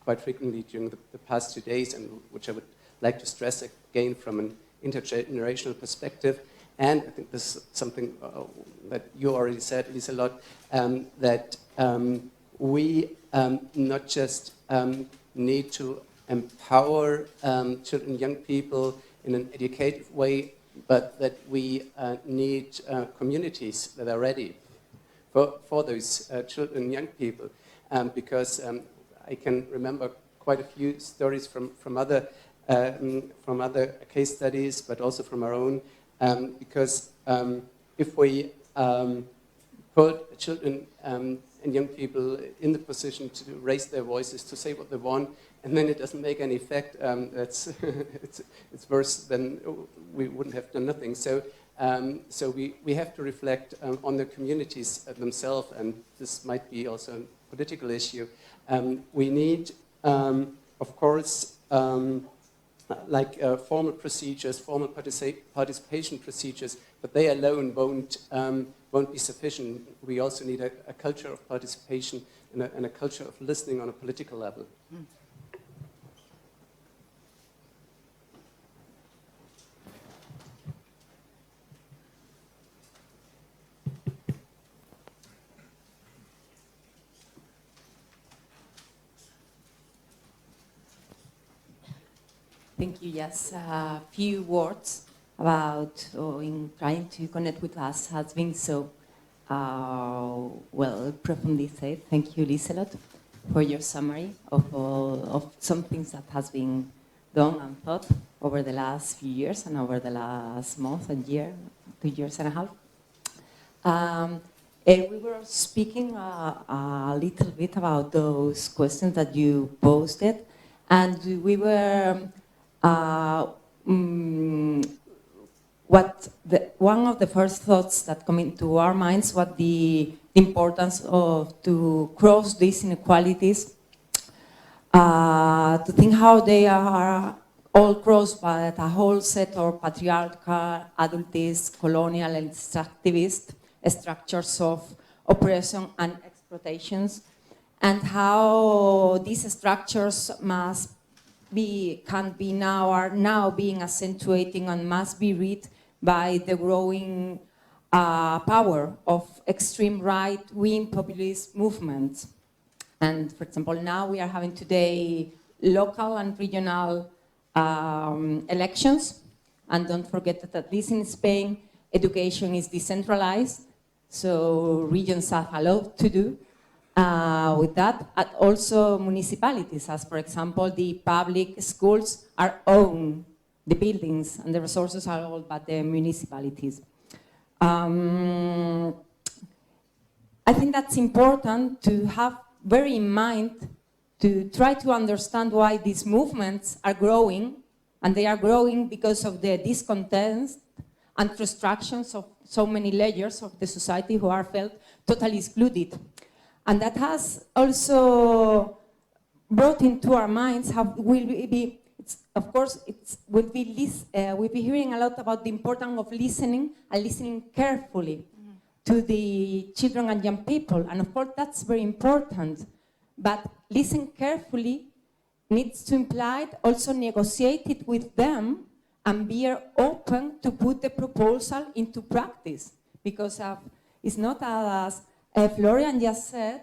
quite frequently during the past 2 days, and which I would like to stress again from an intergenerational perspective. And I think this is something that you already said, Lieselot, that we not just need to empower children, young people in an educative way, but that we need communities that are ready for those children, young people, because I can remember quite a few stories from other case studies, but also from our own. Because if we put children and young people in the position to raise their voices, to say what they want, and then it doesn't make any effect, it's worse than we wouldn't have done nothing. So we have to reflect on the communities themselves, and this might be also a political issue. We need, of course, like formal procedures, formal participation procedures but they alone won't be sufficient. We also need a culture of participation and a culture of listening on a political level. Thank you. Yes, a few words about in trying to connect with us has been so well profoundly said. Thank you, Liselot, for your summary of some things that has been done and thought over the last few years and over the last month and year, 2 years and a half. We were speaking a little bit about those questions that you posted, and we were one of the first thoughts that come into our minds was the importance of to cross these inequalities, to think how they are all crossed by a whole set of patriarchal, adultist, colonial, and extractivist structures of oppression and exploitations, and how these structures are now being accentuating and must be read by the growing power of extreme right-wing populist movements. And for example, now we are having today local and regional elections. And don't forget that at least in Spain, education is decentralized, so regions have a lot to do with that. And also municipalities, as for example, the public schools are owned, the buildings and the resources are owned by the municipalities. I think that's important to have very in mind to try to understand why these movements are growing, and they are growing because of the discontent and frustrations of so many layers of the society who are felt totally excluded. And that has also brought into our minds how we'll be, we'll be hearing a lot about the importance of listening and listening carefully to the children and young people. And of course, that's very important. But listen carefully needs to imply also negotiate it with them and be open to put the proposal into practice. Because it's not as Florian just said,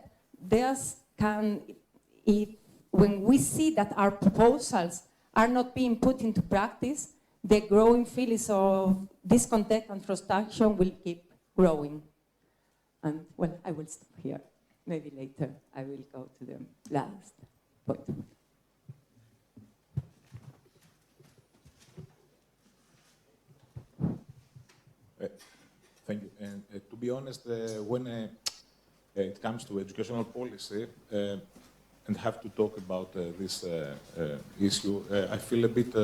when we see that our proposals are not being put into practice, the growing feelings of discontent and frustration will keep growing. And well, I will stop here. Maybe later I will go to the last point. Thank you. And to be honest, when it comes to educational policy, and have to talk about this issue, I feel a bit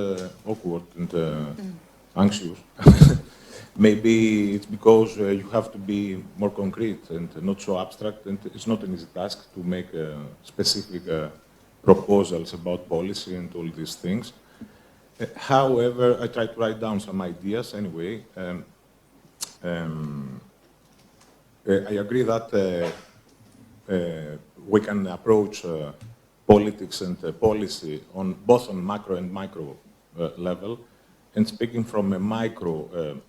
awkward and anxious. Maybe it's because you have to be more concrete and not so abstract, and it's not an easy task to make specific proposals about policy and all these things. However, I try to write down some ideas anyway. I agree that we can approach politics and policy on both on macro and micro level. And speaking from a micro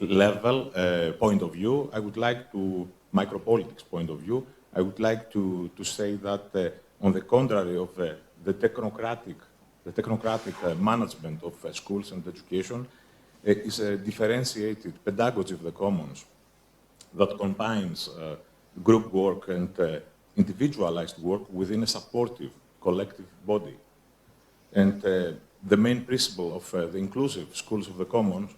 level point of view, I would like to, micropolitics point of view, I would like to say that on the contrary of the technocratic management of schools and education, is a differentiated pedagogy of the commons that combines group work and individualized work within a supportive collective body. And the main principle of the inclusive schools of the commons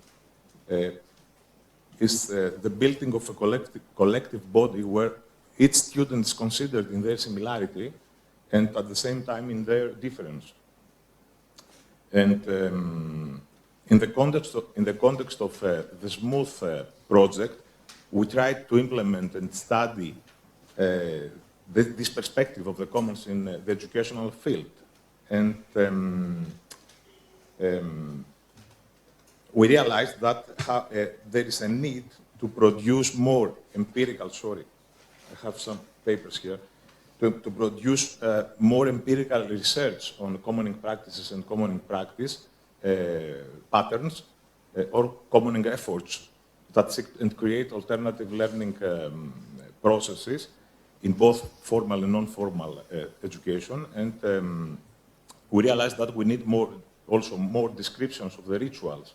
is the building of a collective body where each student is considered in their similarity and at the same time in their difference. And in the context of the SMOOTH project, we tried to implement and study this perspective of the commons in the educational field. And we realized that there is a need to produce more empirical, sorry, I have some papers here, to produce more empirical research on commoning practices and commoning practice patterns or commoning efforts that seek and create alternative learning processes in both formal and non-formal education. And we realized that we need also more descriptions of the rituals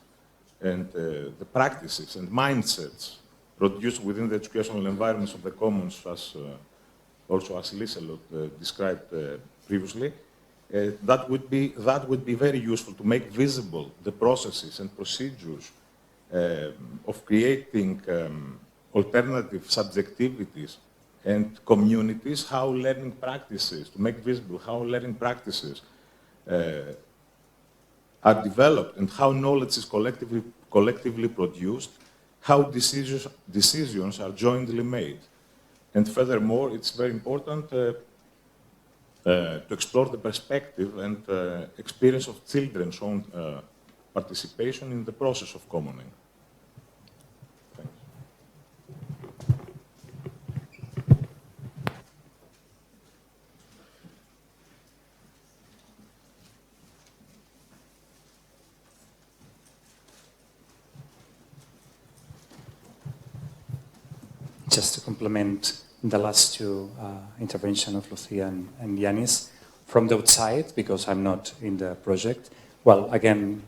and the practices and mindsets produced within the educational environments of the commons, as also as Liselot described previously. That would be very useful to make visible the processes and procedures of creating alternative subjectivities and communities, how learning practices, to make visible how learning practices are developed and how knowledge is collectively produced, how decisions are jointly made. And furthermore, it's very important to explore the perspective and experience of children's own participation in the process of commoning. Just to complement the last two interventions of Lucia and Yanis, from the outside, because I'm not in the project, well, again,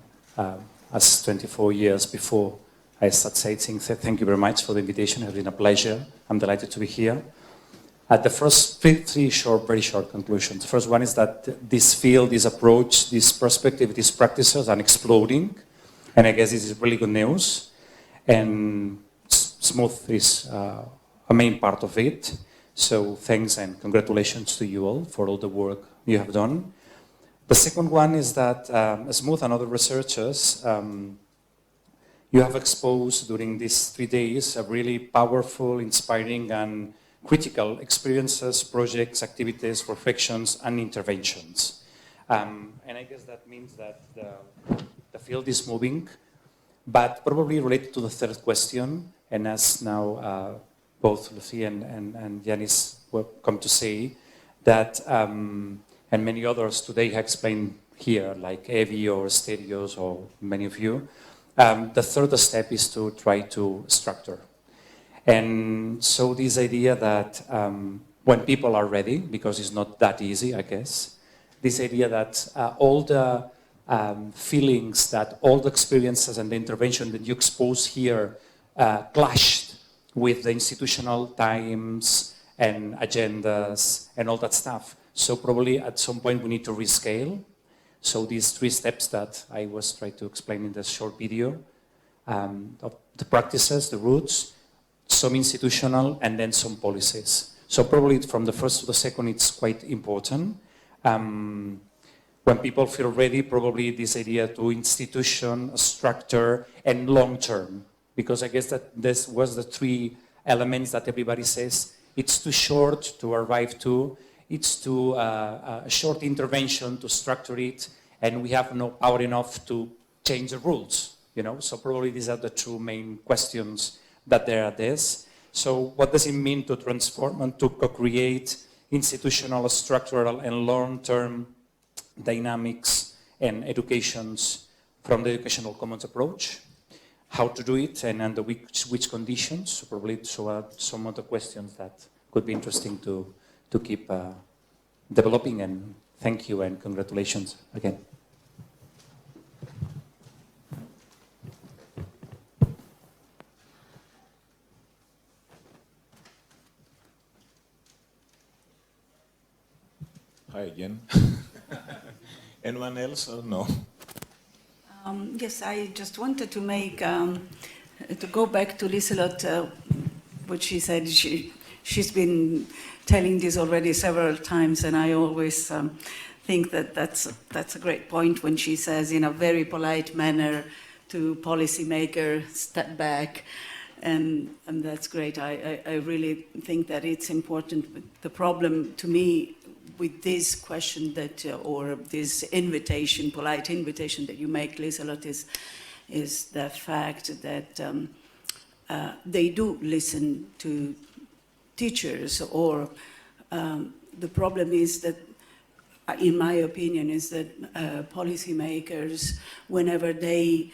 as 24 years before I started saying, thank you very much for the invitation. It's been a pleasure. I'm delighted to be here. The first three very short conclusions. The first one is that this field, this approach, this perspective, these practices are exploding. And I guess this is really good news. And Smooth is a main part of it. So thanks and congratulations to you all for all the work you have done. The second one is that Smooth and other researchers, you have exposed during these 3 days a really powerful, inspiring and critical experiences, projects, activities, reflections and interventions. And I guess that means that the field is moving, but probably related to the third question, and as now both Lucia and Yanis will come to say, that, and many others today have explained here, like Evie or Stereos or many of you, the third step is to try to structure. And so this idea that when people are ready, because it's not that easy, I guess, this idea that all the feelings, that all the experiences and the intervention that you expose here clashed with the institutional times and agendas and all that stuff. So probably at some point we need to rescale. So these 3 steps that I was trying to explain in this short video, of the practices, the roots, some institutional, and then some policies. So probably from the first to the second, it's quite important. When people feel ready, probably this idea to institution, structure, and long-term. Because I guess that this was the 3 elements that everybody says, it's too short to arrive to, it's too a short intervention to structure it, and we have no power enough to change the rules, you know? So probably these are the 2 main questions that there are this. So what does it mean to transform and to co-create institutional, structural, and long-term dynamics and educations from the educational commons approach? How to do it and under which conditions? So probably some of the questions that could be interesting to keep developing, and thank you and congratulations again. Hi again. Anyone else or no? Yes, I just wanted to make, to go back to Liselot, what she said. She's been telling this already several times, and I always think that that's a great point when she says in a very polite manner to policymakers, step back, and that's great. I really think that it's important. The problem to me with this question that, or this invitation, polite invitation that you make, Liselot, is is the fact that they do listen to teachers, or the problem is that, in my opinion, is that policymakers, whenever they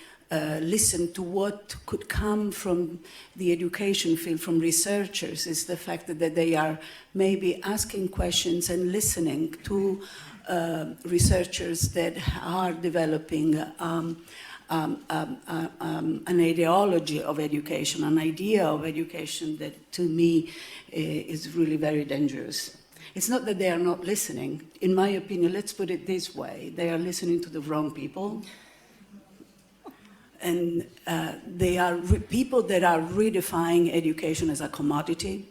listen to what could come from the education field, from researchers, is the fact that they are maybe asking questions and listening to researchers that are developing an ideology of education, an idea of education that, to me, is really very dangerous. It's not that they are not listening. In my opinion, let's put it this way, they are listening to the wrong people. And they are people that are redefining education as a commodity,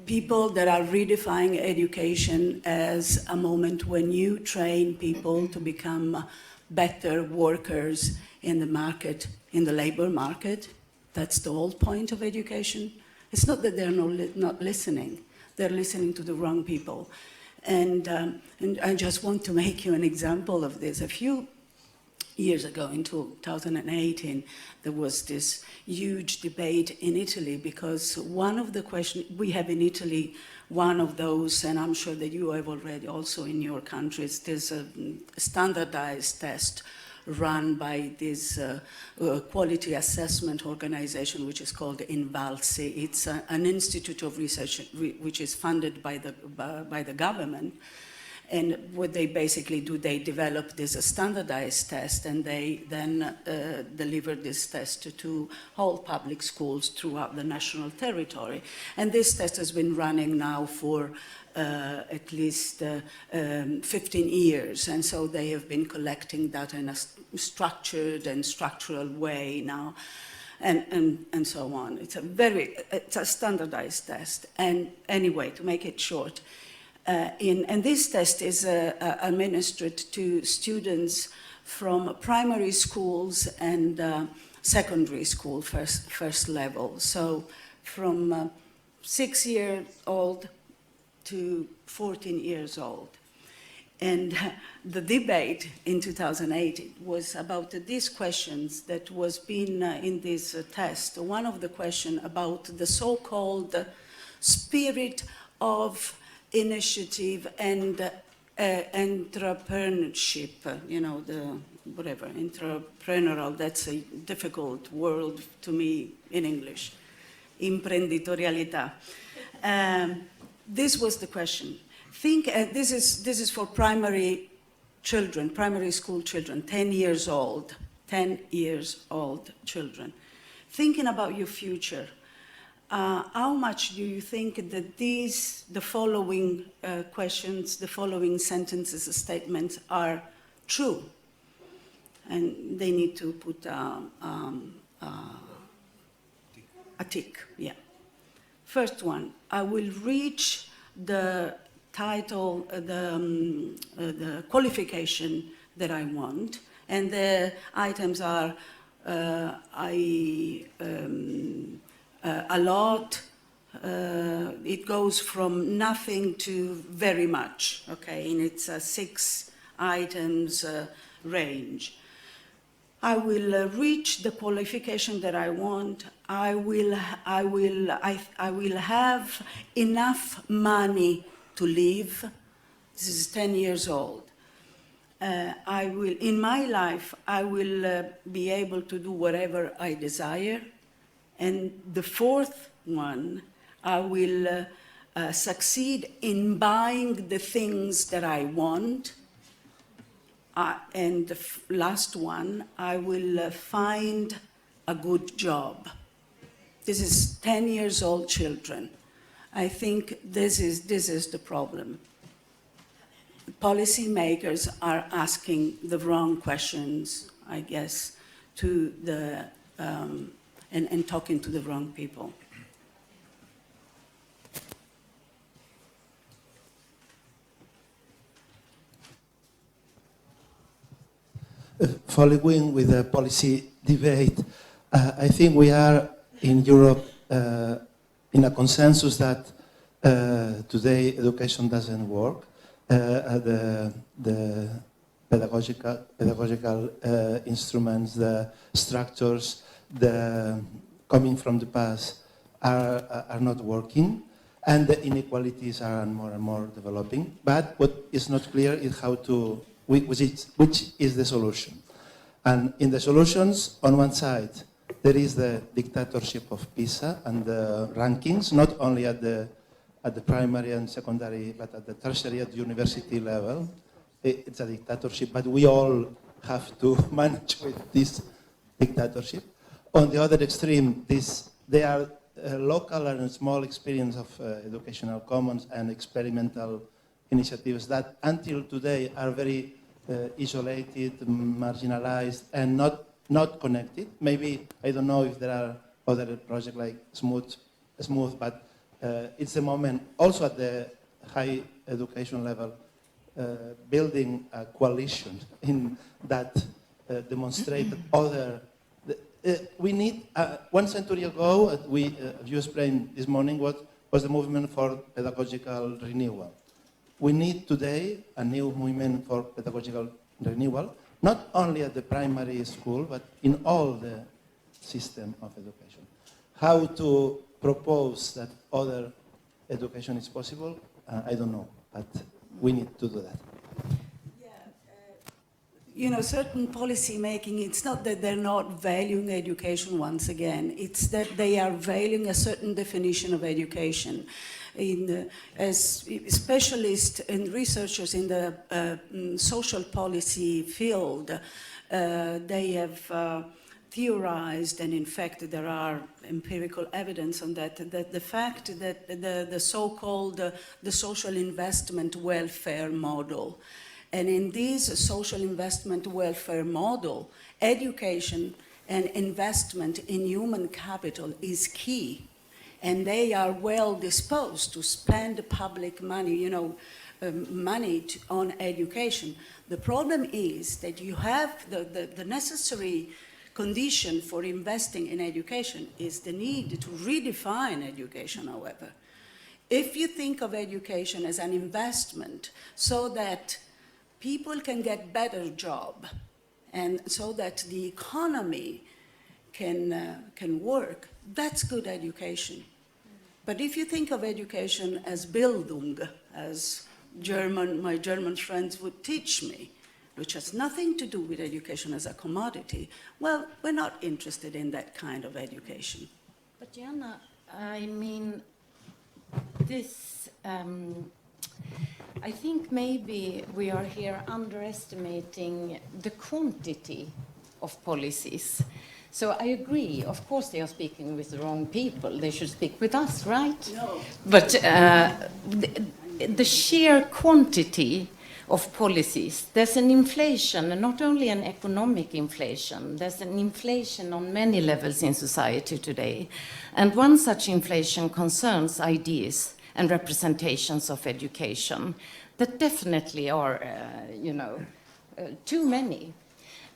people that are redefining education as a moment when you train people to become better workers in the market, in the labor market. That's the whole point of education. It's not that they're not listening. They're listening to the wrong people. And I just want to make you an example of this. A few years ago, in 2018, there was this huge debate in Italy because one of the questions, we have in Italy one of those, and I'm sure that you have already also in your countries, there's a standardized test run by this quality assessment organization, which is called INVALSI. It's an institute of research which is funded by the government. And what they basically do, they develop this standardized test, and they then deliver this test to all public schools throughout the national territory. And this test has been running now for at least 15 years, and so they have been collecting data in a structured and structural way now, and so on. It's a standardized test. And anyway, to make it short, and this test is administered to students from primary schools and secondary school, first level. So from 6-year-old to 14 years old. And the debate in 2008 was about these questions that was being in this test. One of the questions about the so-called spirit of initiative and entrepreneurship, you know, the whatever, entrepreneurial, that's a difficult word to me in English, imprenditorialità. This was the question. Think, this is for primary children, primary school children, 10 years old children. Thinking about your future, how much do you think that the following questions, the following sentences, statements are true? And they need to put a tick, yeah. First one, I will reach the title, the qualification that I want, and the items are a lot, it goes from nothing to very much, okay, and it's a 6 items range. I will reach the qualification that I want. I will have enough money to live. This is 10 years old. In my life, I will be able to do whatever I desire. And the fourth one, I will succeed in buying the things that I want. And the last one, I will find a good job. This is 10 years old children. I think this is the problem. Policymakers are asking the wrong questions, I guess, to the and talking to the wrong people. Following with the policy debate, I think we are in Europe in a consensus that today education doesn't work. The pedagogical instruments, the structures, the coming from the past are not working, and the inequalities are more and more developing. But what is not clear is how to, which is the solution. And in the solutions, on one side, there is the dictatorship of PISA and the rankings, not only at the primary and secondary, but at the tertiary, at the university level. It's a dictatorship, but we all have to manage with this dictatorship. On the other extreme, there are local and small experience of educational commons and experimental initiatives that until today are very isolated, marginalized, and not connected. Maybe, I don't know if there are other projects like Smooth, but it's a moment also at the high education level, building a coalition in that demonstrated other. We need, 1 century ago, you explained this morning what was the movement for pedagogical renewal. We need today a new movement for pedagogical renewal, not only at the primary school, but in all the system of education. How to propose that other education is possible, I don't know, but we need to do that. You know, certain policy making, it's not that they're not valuing education once again, it's that they are valuing a certain definition of education. As specialists and researchers in the social policy field, they have theorized, and in fact there are empirical evidence on that, that the fact that the so-called the social investment welfare model, and in this social investment welfare model, education and investment in human capital is key. And they are well disposed to spend public money, money on education. The problem is that you have the necessary condition for investing in education is the need to redefine education, however. If you think of education as an investment so that people can get better job and so that the economy can work, that's good education. But if you think of education as Bildung, as my German friends would teach me, which has nothing to do with education as a commodity, well, we're not interested in that kind of education. But Jana, I mean, this, I think maybe we are here underestimating the quantity of policies. So I agree, of course they are speaking with the wrong people, they should speak with us, right? No. But the sheer quantity of policies, there's an inflation, and not only an economic inflation, there's an inflation on many levels in society today. And one such inflation concerns ideas and representations of education that definitely are, too many.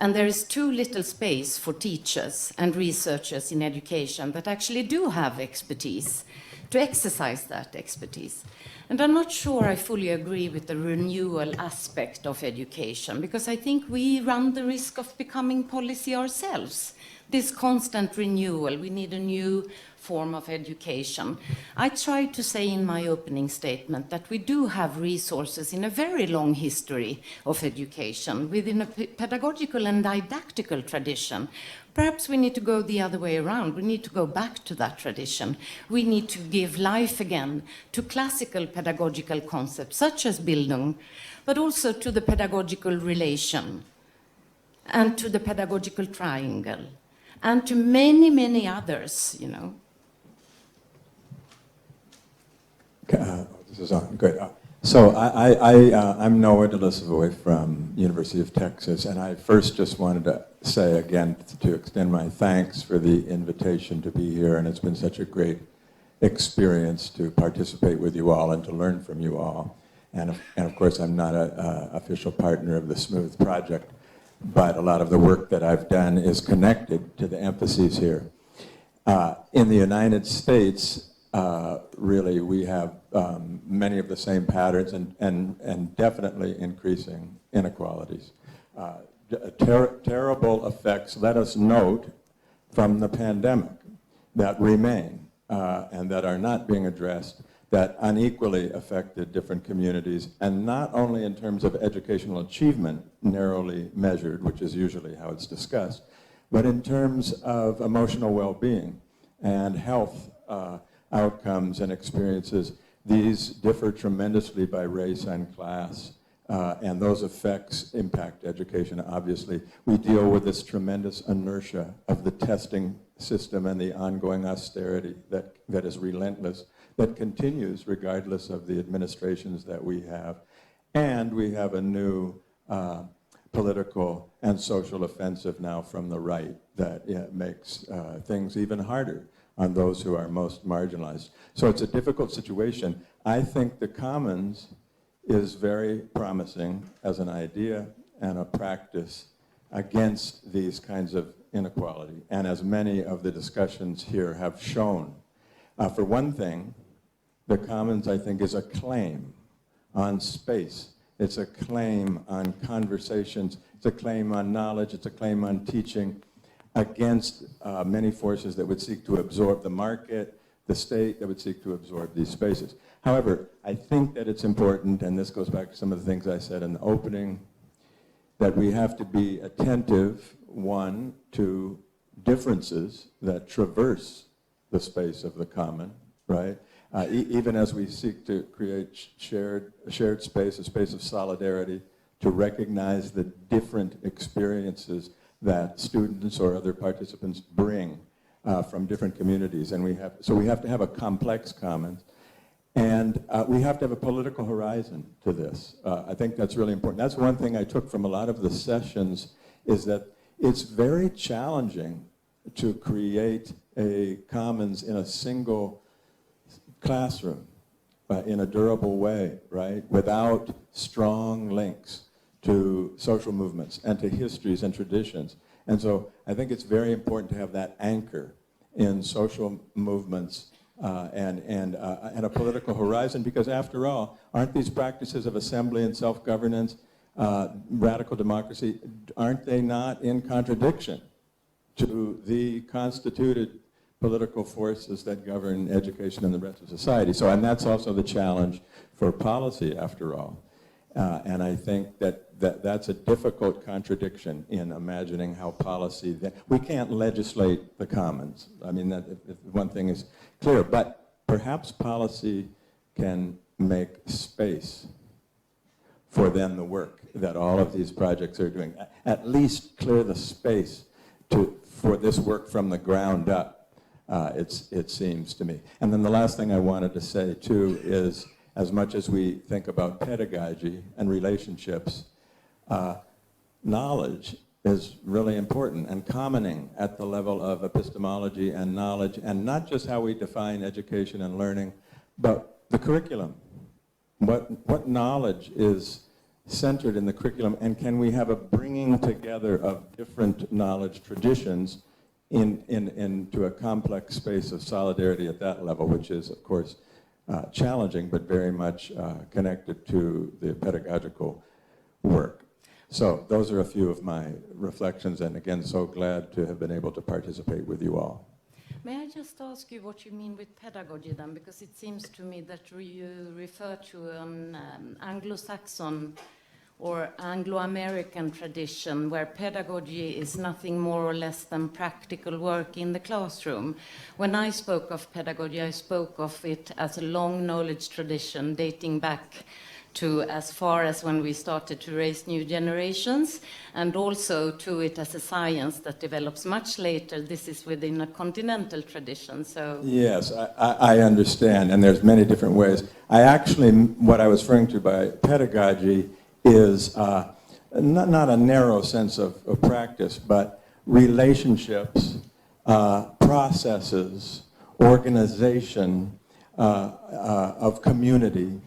And there is too little space for teachers and researchers in education that actually do have expertise to exercise that expertise. And I'm not sure I fully agree with the renewal aspect of education, because I think we run the risk of becoming policy ourselves. This constant renewal, we need a new form of education. I tried to say in my opening statement that we do have resources in a very long history of education within a pedagogical and didactical tradition. Perhaps we need to go the other way around. We need to go back to that tradition. We need to give life again to classical pedagogical concepts such as Bildung, but also to the pedagogical relation and to the pedagogical triangle and to many, many others, This is on. Good. So I'm Noah Delisavoy from University of Texas, and I first just wanted to say again to extend my thanks for the invitation to be here, and it's been such a great experience to participate with you all and to learn from you all. And of course, I'm not an official partner of the Smooth Project, but a lot of the work that I've done is connected to the emphases here. In the United States, really we have many of the same patterns and definitely increasing inequalities. Terrible effects, let us note, from the pandemic that remain and that are not being addressed, that unequally affected different communities, and not only in terms of educational achievement, narrowly measured, which is usually how it's discussed, but in terms of emotional well-being and health outcomes and experiences. These differ tremendously by race and class, and those effects impact education, obviously. We deal with this tremendous inertia of the testing system and the ongoing austerity that is relentless, that continues regardless of the administrations that we have. And we have a new political and social offensive now from the right that makes things even harder on those who are most marginalized. So it's a difficult situation. I think the Commons is very promising as an idea and a practice against these kinds of inequality. And as many of the discussions here have shown, for one thing, the Commons, I think, is a claim on space. It's a claim on conversations. It's a claim on knowledge. It's a claim on teaching against many forces that would seek to absorb the market, the state, that would seek to absorb these spaces. However, I think that it's important, and this goes back to some of the things I said in the opening, that we have to be attentive, one, to differences that traverse the space of the common, right? Even as we seek to create a shared space, a space of solidarity, to recognize the different experiences that students or other participants bring from different communities. And we have to have a complex commons. And we have to have a political horizon to this. I think that's really important. That's one thing I took from a lot of the sessions, is that it's very challenging to create a commons in a single classroom in a durable way, right? Without strong links to social movements and to histories and traditions. And so I think it's very important to have that anchor in social movements and a political horizon, because after all, aren't these practices of assembly and self-governance, radical democracy, aren't they not in contradiction to the constituted political forces that govern education and the rest of society? So, and that's also the challenge for policy, after all. And I think that's a difficult contradiction in imagining how policy, we can't legislate the commons. I mean, one thing is clear, but perhaps policy can make space for then the work that all of these projects are doing. At least clear the space for this work from the ground up, it seems to me. And then the last thing I wanted to say too is, as much as we think about pedagogy and relationships, knowledge is really important, and commoning at the level of epistemology and knowledge, and not just how we define education and learning, but the curriculum. What knowledge is centered in the curriculum, and can we have a bringing together of different knowledge traditions into a complex space of solidarity at that level, which is, of course, challenging, but very much connected to the pedagogical work. So those are a few of my reflections, and again, so glad to have been able to participate with you all. May I just ask you what you mean with pedagogy then? Because it seems to me that you refer to an Anglo-Saxon or Anglo-American tradition where pedagogy is nothing more or less than practical work in the classroom. When I spoke of pedagogy, I spoke of it as a long knowledge tradition dating back to as far as when we started to raise new generations, and also to it as a science that develops much later. This is within a continental tradition, so... Yes, I understand, and there's many different ways. What I was referring to by pedagogy is not a narrow sense of practice, but relationships, processes, organization of community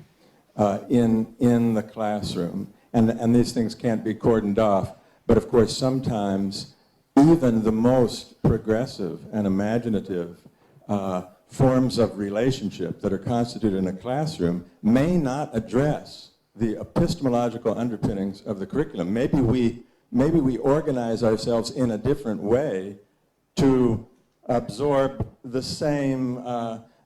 in the classroom. And these things can't be cordoned off, but of course sometimes even the most progressive and imaginative forms of relationship that are constituted in a classroom may not address the epistemological underpinnings of the curriculum. Maybe we organize ourselves in a different way to absorb the same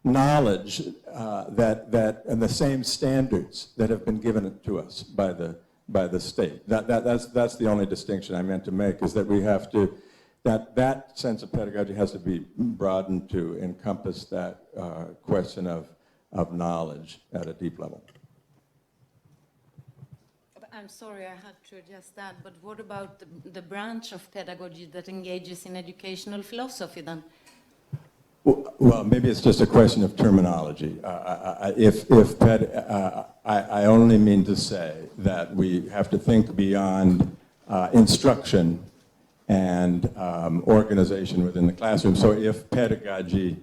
knowledge and the same standards that have been given to us by the state. That's the only distinction I meant to make, is that we have to, that sense of pedagogy has to be broadened to encompass that question of knowledge at a deep level. I'm sorry, I had to adjust that, but what about the branch of pedagogy that engages in educational philosophy then? Well, maybe it's just a question of terminology. I only mean to say that we have to think beyond instruction and organization within the classroom. So if pedagogy,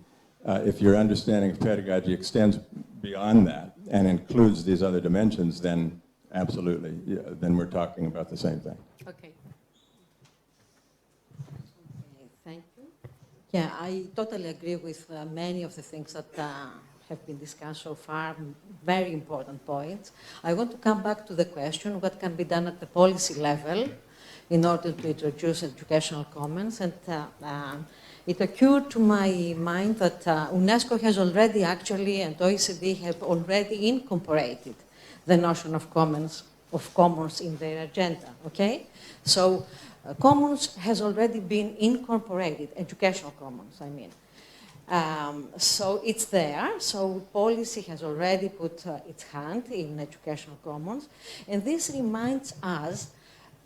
if your understanding of pedagogy extends beyond that and includes these other dimensions, then absolutely, yeah, then we're talking about the same thing. Okay. Thank you. Yeah, I totally agree with many of the things that have been discussed so far, very important points. I want to come back to the question, what can be done at the policy level in order to introduce educational commons. And it occurred to my mind that UNESCO has already actually, and OECD have already incorporated the notion of commons in their agenda, okay? So commons has already been incorporated, educational commons, I mean. So it's there, so policy has already put its hand in educational commons, and this reminds us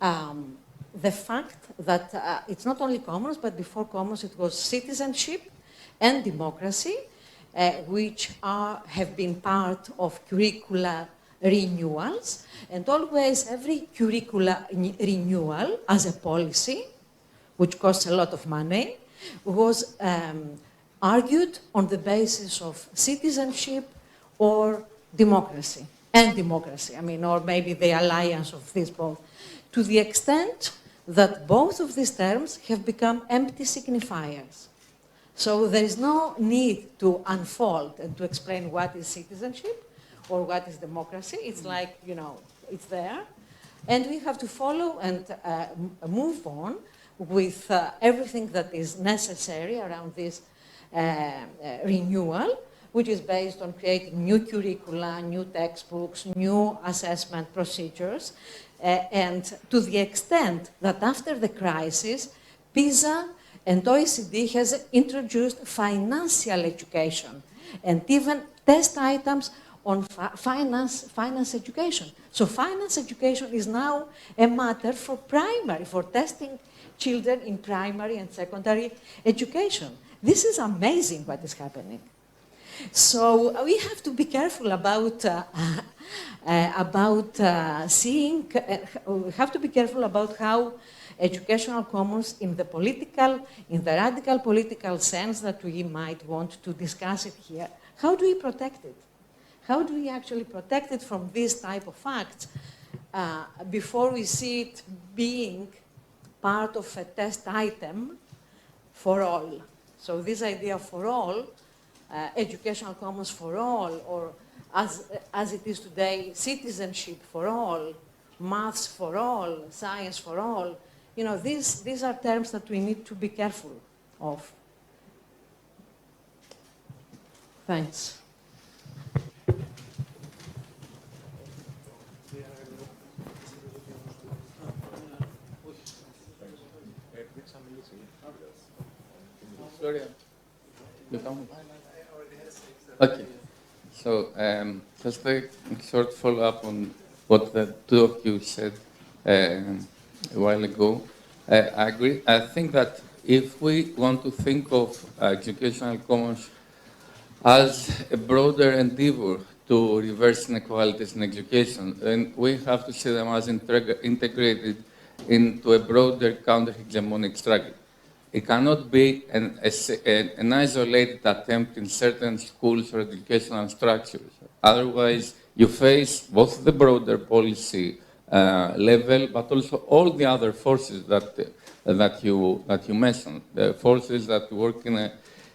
the fact that it's not only commons, but before commons it was citizenship and democracy, which have been part of curricula renewals, and always every curricula renewal as a policy, which costs a lot of money, was argued on the basis of citizenship or democracy, I mean, or maybe the alliance of these both, to the extent that both of these terms have become empty signifiers. So there is no need to unfold and to explain what is citizenship or what is democracy. It's like, you know, it's there. And we have to follow and move on with everything that is necessary around this renewal, which is based on creating new curricula, new textbooks, new assessment procedures. And to the extent that after the crisis, PISA and OECD has introduced financial education and even test items on finance education. So finance education is now a matter for primary, for testing children in primary and secondary education. This is amazing what is happening. So we have to be careful about seeing, we have to be careful about how educational commons in the radical political sense that we might want to discuss it here, how do we protect it? How do we actually protect it from this type of facts before we see it being part of a test item for all? So this idea for all, educational commons for all, or as it is today, citizenship for all, maths for all, science for all, you know, these are terms that we need to be careful of. Thanks. Okay, so just a short follow-up on what the two of you said a while ago. I agree. I think that if we want to think of educational commons as a broader endeavor to reverse inequalities in education, then we have to see them as integrated into a broader counter-hegemonic struggle. It cannot be an isolated attempt in certain schools or educational structures. Otherwise, you face both the broader policy level, but also all the other forces that you mentioned, the forces that work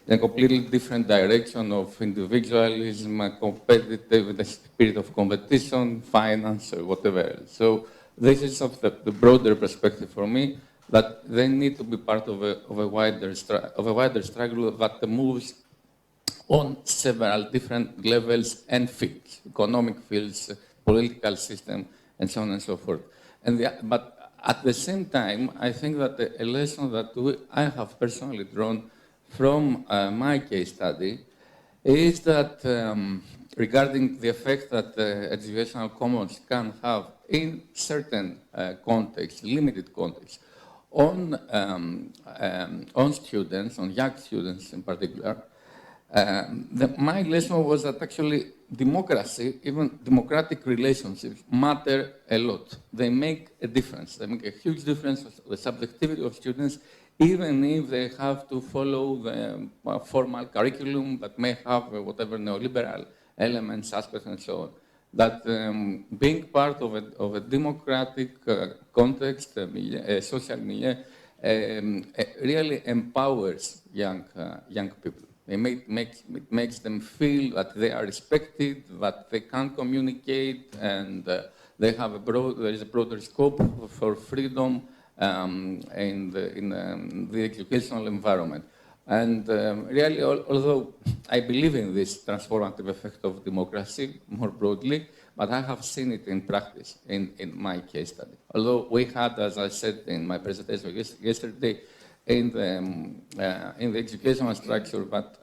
in a completely different direction of individualism, competitive, the spirit of competition, finance, or whatever else. So this is of the broader perspective for me, that they need to be part of a wider struggle that moves on several different levels and fields, economic fields, political system, and so on and so forth. But at the same time, I think that a lesson that I have personally drawn from my case study is that regarding the effect that educational commons can have in certain contexts, limited contexts, on students, on young students in particular, my lesson was that actually democracy, even democratic relationships, matter a lot. They make a difference. They make a huge difference with the subjectivity of students, even if they have to follow the formal curriculum that may have whatever neoliberal elements, aspects, and so on. That being part of a democratic context, a social milieu, really empowers young people. It makes them feel that they are respected, that they can communicate, and they have there is a broader scope for freedom in the educational environment. And really, although I believe in this transformative effect of democracy more broadly, but I have seen it in practice in my case study. Although we had, as I said in my presentation yesterday, in the educational structure that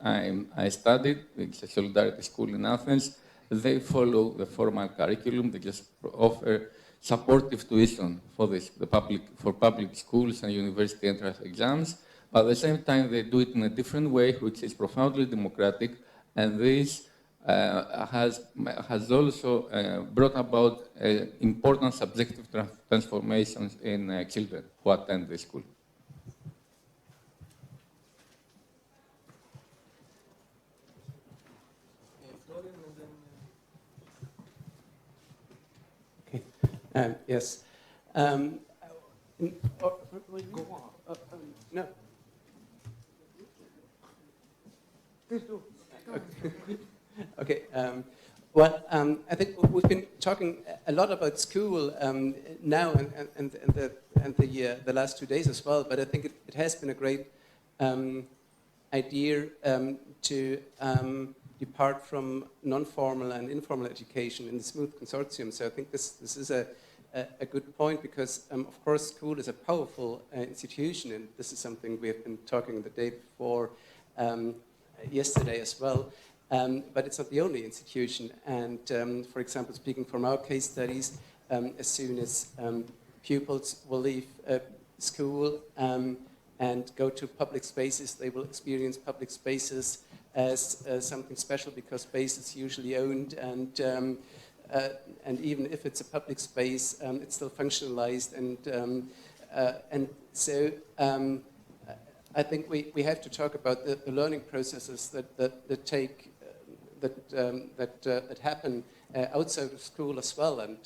I studied, it's a Solidarity School in Athens, they follow the formal curriculum. They just offer supportive tuition for public schools and university entrance exams. But at the same time, they do it in a different way, which is profoundly democratic, and this has also brought about important subjective transformations in children who attend the school. Yes. No. Please do. Okay. Well, I think we've been talking a lot about school now and the last 2 days as well. But I think it has been a great idea to depart from non-formal and informal education in the Smooth Consortium. So I think this is a good point because, of course, school is a powerful institution, and this is something we have been talking the day before yesterday as well. But it's not the only institution. And, for example, speaking from our case studies, as soon as pupils will leave school and go to public spaces, they will experience public spaces as something special because space is usually owned, and even if it's a public space, it's still functionalized, and so I think we have to talk about the learning processes that happen outside of school as well, and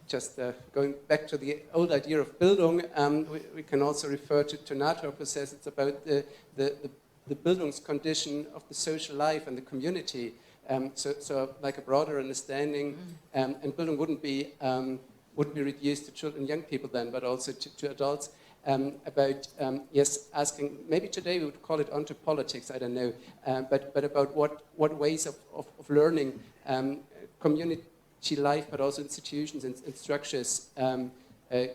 just going back to the old idea of Bildung, we can also refer to NATO process. It's about the Bildungskondition of the social life and the community. So like a broader understanding, and Bildung wouldn't be reduced to children and young people then, but also to adults, about, yes, asking, maybe today we would call it onto-politics, I don't know, but about what ways of learning community life, but also institutions and structures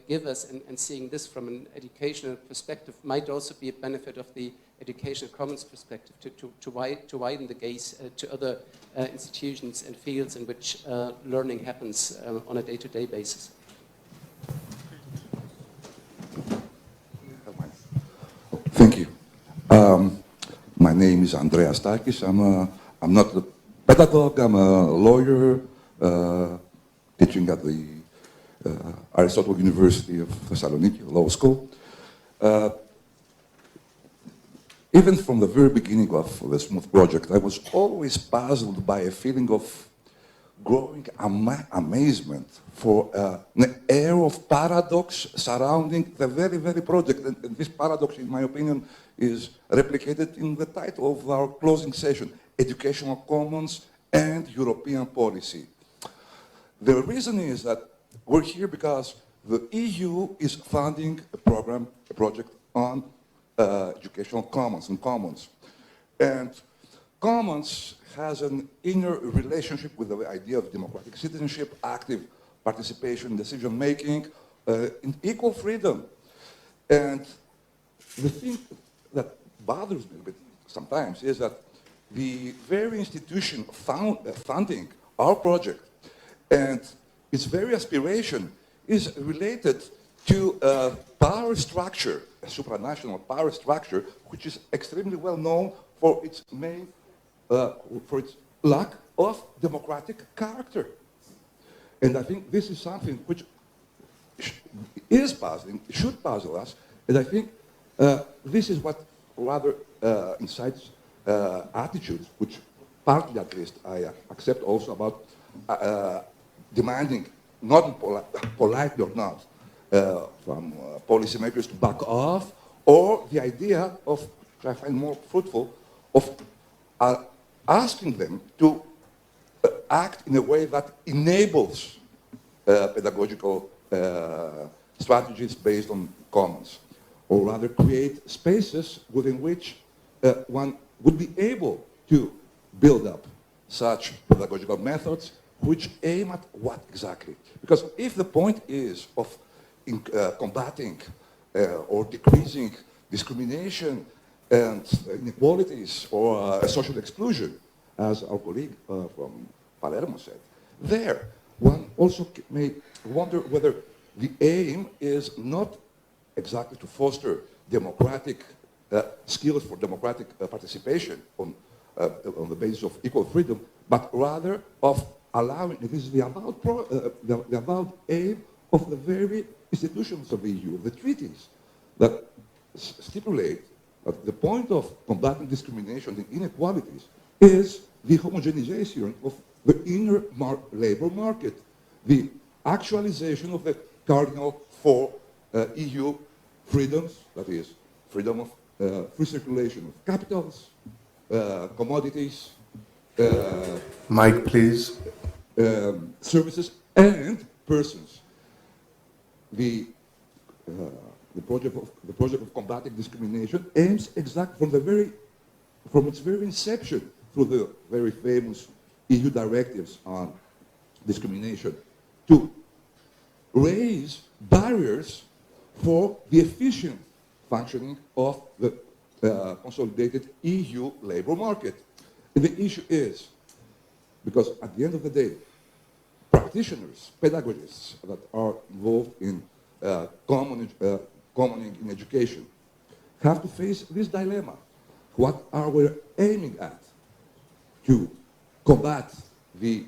give us, and seeing this from an educational perspective might also be a benefit of the educational commons perspective to widen the gaze to other institutions and fields in which learning happens on a day-to-day basis. Thank you. My name is Andreas Takis. I'm not a pedagogue. I'm a lawyer teaching at the Aristotle University of Thessaloniki Law School. Even from the very beginning of the Smooth project, I was always puzzled by a feeling of growing amazement, for an air of paradox surrounding the very, very project. And this paradox, in my opinion, is replicated in the title of our closing session, Educational Commons and European Policy. The reason is that we're here because the EU is funding a project on educational commons and commons. And commons has an inner relationship with the idea of democratic citizenship, active participation, decision-making, and equal freedom. And the thing that bothers me a bit sometimes is that the very institution funding our project and its very aspiration is related to a power structure, a supranational power structure, which is extremely well known for its for its lack of democratic character. And I think this is something which is puzzling, should puzzle us, and I think this is what rather incites attitudes, which partly at least I accept also about demanding, not politely or not, from policymakers to back off, or the idea of, which I find more fruitful, of asking them to act in a way that enables pedagogical strategies based on commons, or rather create spaces within which one would be able to build up such pedagogical methods which aim at what exactly? Because if the point is of combating or decreasing discrimination and inequalities or social exclusion, as our colleague from Palermo said, there one also may wonder whether the aim is not exactly to foster democratic skills for democratic participation on the basis of equal freedom, but rather of allowing, it is the about aim of the very institutions of the EU, the treaties that stipulate that the point of combating discrimination and inequalities is the homogenization of the inner labor market, the actualization of the cardinal four EU freedoms, that is, freedom of free circulation of capitals, commodities, Mike, please. Services and persons. The project of combating discrimination aims exactly from its very inception through the very famous EU directives on discrimination to raise barriers for the efficient functioning of the consolidated EU labor market. And the issue is, because at the end of the day, practitioners, pedagogists that are involved in commoning in education have to face this dilemma. What are we aiming at? To combat the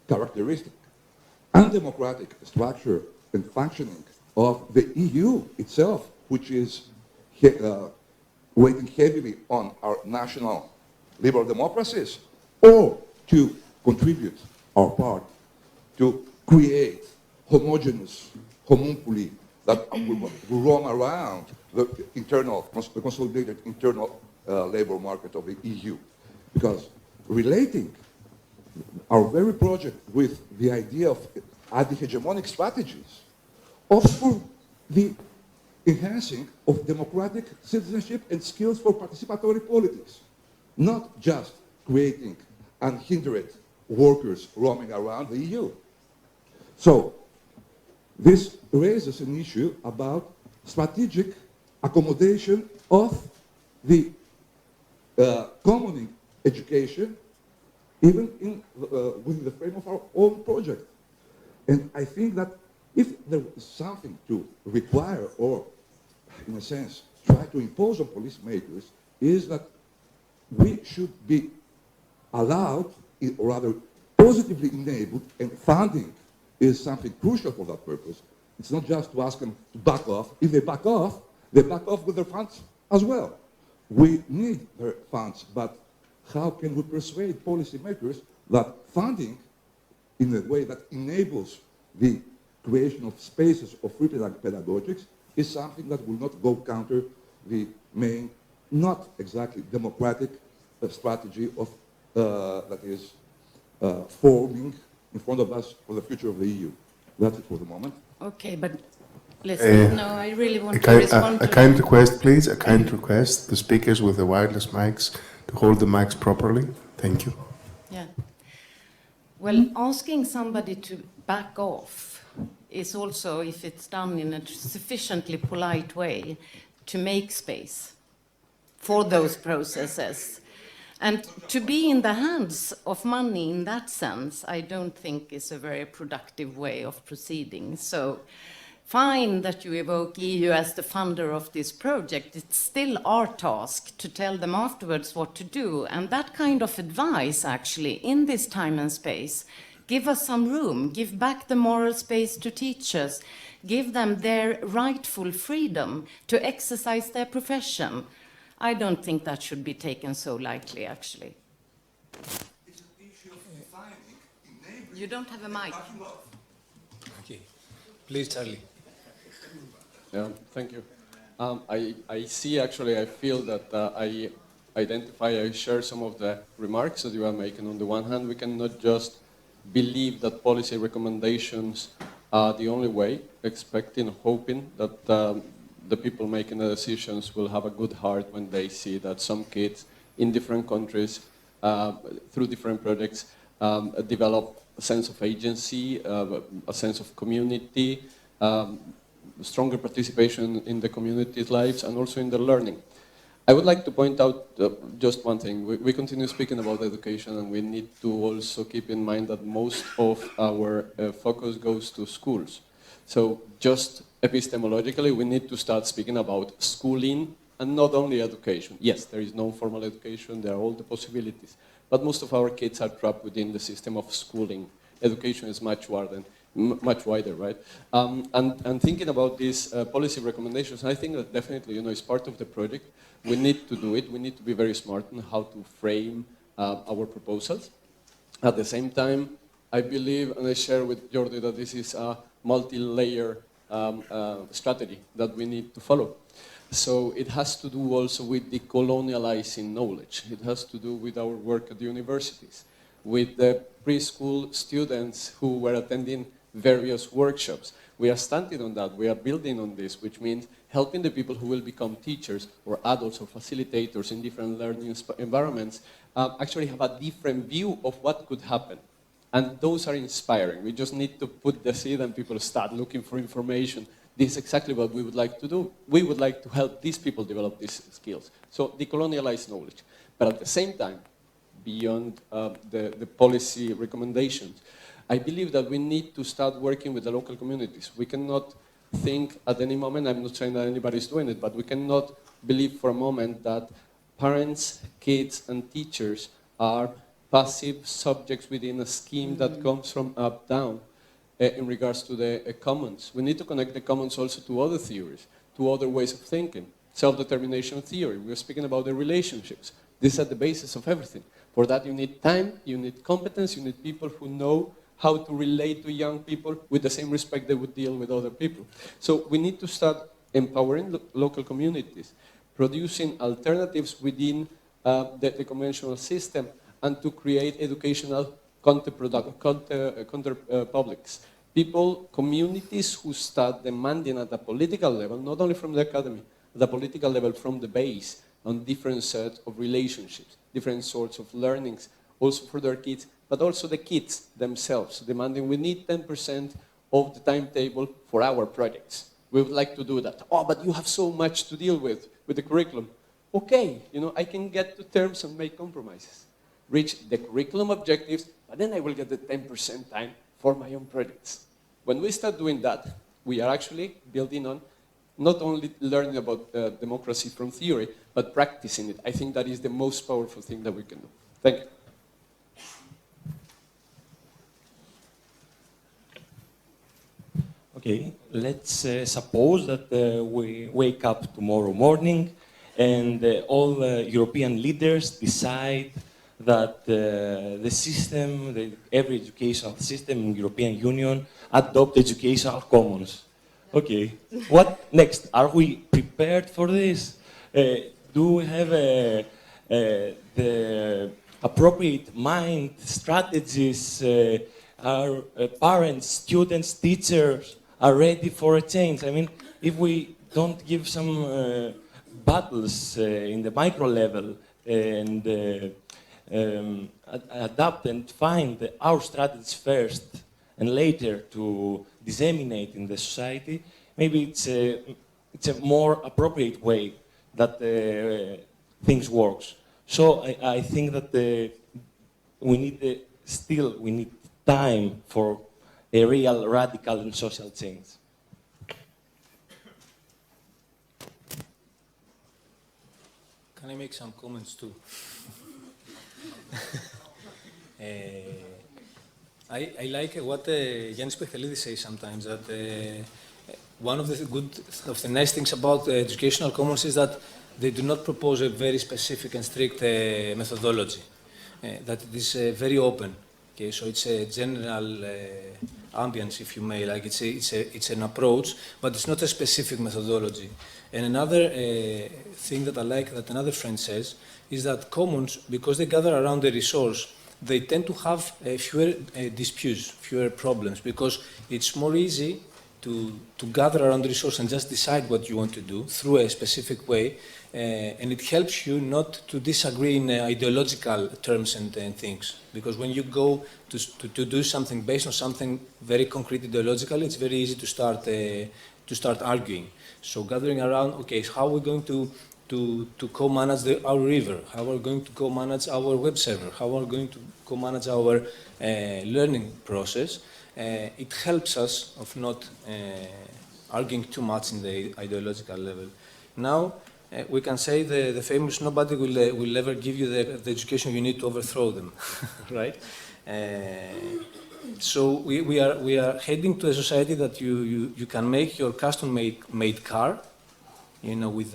characteristic undemocratic structure and functioning of the EU itself, which is weighing heavily on our national liberal democracies, or to contribute our part to create homogeneous homunculi that will roam around the consolidated internal labor market of the EU. Because relating our very project with the idea of anti-hegemonic strategies for the enhancing of democratic citizenship and skills for participatory politics, not just creating unhindered workers roaming around the EU. So this raises an issue about strategic accommodation of the commoning education, even within the frame of our own project. And I think that if there is something to require or, in a sense, try to impose on policymakers, is that we should be allowed, or rather positively enabled, and funding is something crucial for that purpose. It's not just to ask them to back off. If they back off with their funds as well. We need their funds, but how can we persuade policymakers that funding in a way that enables the creation of spaces of free pedagogics is something that will not go counter the main, not exactly democratic strategy of that is forming in front of us for the future of the EU. That's it for the moment. Okay, but listen, no, I really want to respond to a kind request, please, a kind request. The speakers with the wireless mics to hold the mics properly. Thank you. Yeah. Well, asking somebody to back off is also, if it's done in a sufficiently polite way, to make space for those processes. And to be in the hands of money in that sense, I don't think is a very productive way of proceeding. So fine that you evoke EU as the funder of this project. It's still our task to tell them afterwards what to do. And that kind of advice, actually, in this time and space, give us some room, give back the moral space to teachers, give them their rightful freedom to exercise their profession. I don't think that should be taken so lightly, actually. You don't have a mic. Okay. Please, Charlie. Yeah, thank you. I see, actually, I feel that I share some of the remarks that you are making. On the one hand, we cannot just believe that policy recommendations are the only way, expecting, hoping that the people making the decisions will have a good heart when they see that some kids in different countries, through different projects, develop a sense of agency, a sense of community, stronger participation in the community's lives, and also in their learning. I would like to point out just one thing. We continue speaking about education, and we need to also keep in mind that most of our focus goes to schools. So just epistemologically, we need to start speaking about schooling and not only education. Yes, there is non-formal education, there are all the possibilities, but most of our kids are trapped within the system of schooling. Education is much wider, right? And thinking about these policy recommendations, I think that definitely, it's part of the project. We need to do it. We need to be very smart on how to frame our proposals. At the same time, I believe, and I share with Jordi, that this is a multi-layer strategy that we need to follow. So it has to do also with decolonializing knowledge. It has to do with our work at the universities, with the preschool students who were attending various workshops. We are standing on that. We are building on this, which means helping the people who will become teachers or adults or facilitators in different learning environments actually have a different view of what could happen. And those are inspiring. We just need to put the seed and people start looking for information. This is exactly what we would like to do. We would like to help these people develop these skills. So decolonialize knowledge. But at the same time, beyond the policy recommendations, I believe that we need to start working with the local communities. We cannot think at any moment, I'm not saying that anybody's doing it, but we cannot believe for a moment that parents, kids, and teachers are passive subjects within a scheme that comes from up-down in regards to the commons. We need to connect the commons also to other theories, to other ways of thinking. Self-determination theory, we're speaking about the relationships. These are the basis of everything. For that you need time, you need competence, you need people who know how to relate to young people with the same respect they would deal with other people. So we need to start empowering local communities, producing alternatives within the conventional system, and to create educational counter-publics. People, communities who start demanding at the political level, not only from the academy, at the political level from the base, on different sets of relationships, different sorts of learnings, also for their kids, but also the kids themselves, demanding we need 10% of the timetable for our projects. We would like to do that. Oh, but you have so much to deal with the curriculum. Okay, I can get to terms and make compromises. Reach the curriculum objectives, but then I will get the 10% time for my own projects. When we start doing that, we are actually building on not only learning about democracy from theory, but practicing it. I think that is the most powerful thing that we can do. Thank you. Okay, let's suppose that we wake up tomorrow morning and all European leaders decide that the system, every educational system in European Union adopt educational commons. Okay, what next? Are we prepared for this? Do we have the appropriate mind, strategies? Are parents, students, teachers are ready for a change? I mean, if we don't give some battles in the micro level and adapt and find our strategies first and later to disseminate in the society, maybe it's a more appropriate way that things works. So I think that we need time for a real radical and social change. Can I make some comments too? I like what Yannis Pechelidis says sometimes, that one of the nice things about educational commons is that they do not propose a very specific and strict methodology, that it is very open. Okay, so it's a general ambience, if you may, like it's an approach, but it's not a specific methodology. And another thing that I like that another friend says is that commons, because they gather around the resource, they tend to have fewer disputes, fewer problems, because it's more easy to gather around the resource and just decide what you want to do through a specific way, and it helps you not to disagree in ideological terms and things. Because when you go to do something based on something very concrete ideological, it's very easy to start arguing. So gathering around, okay, so how are we going to co-manage our river? How are we going to co-manage our web server? How are we going to co-manage our learning process? It helps us of not arguing too much in the ideological level. Now, we can say the famous nobody will ever give you the education you need to overthrow them, right? So we are heading to a society that you can make your custom-made car, you know, with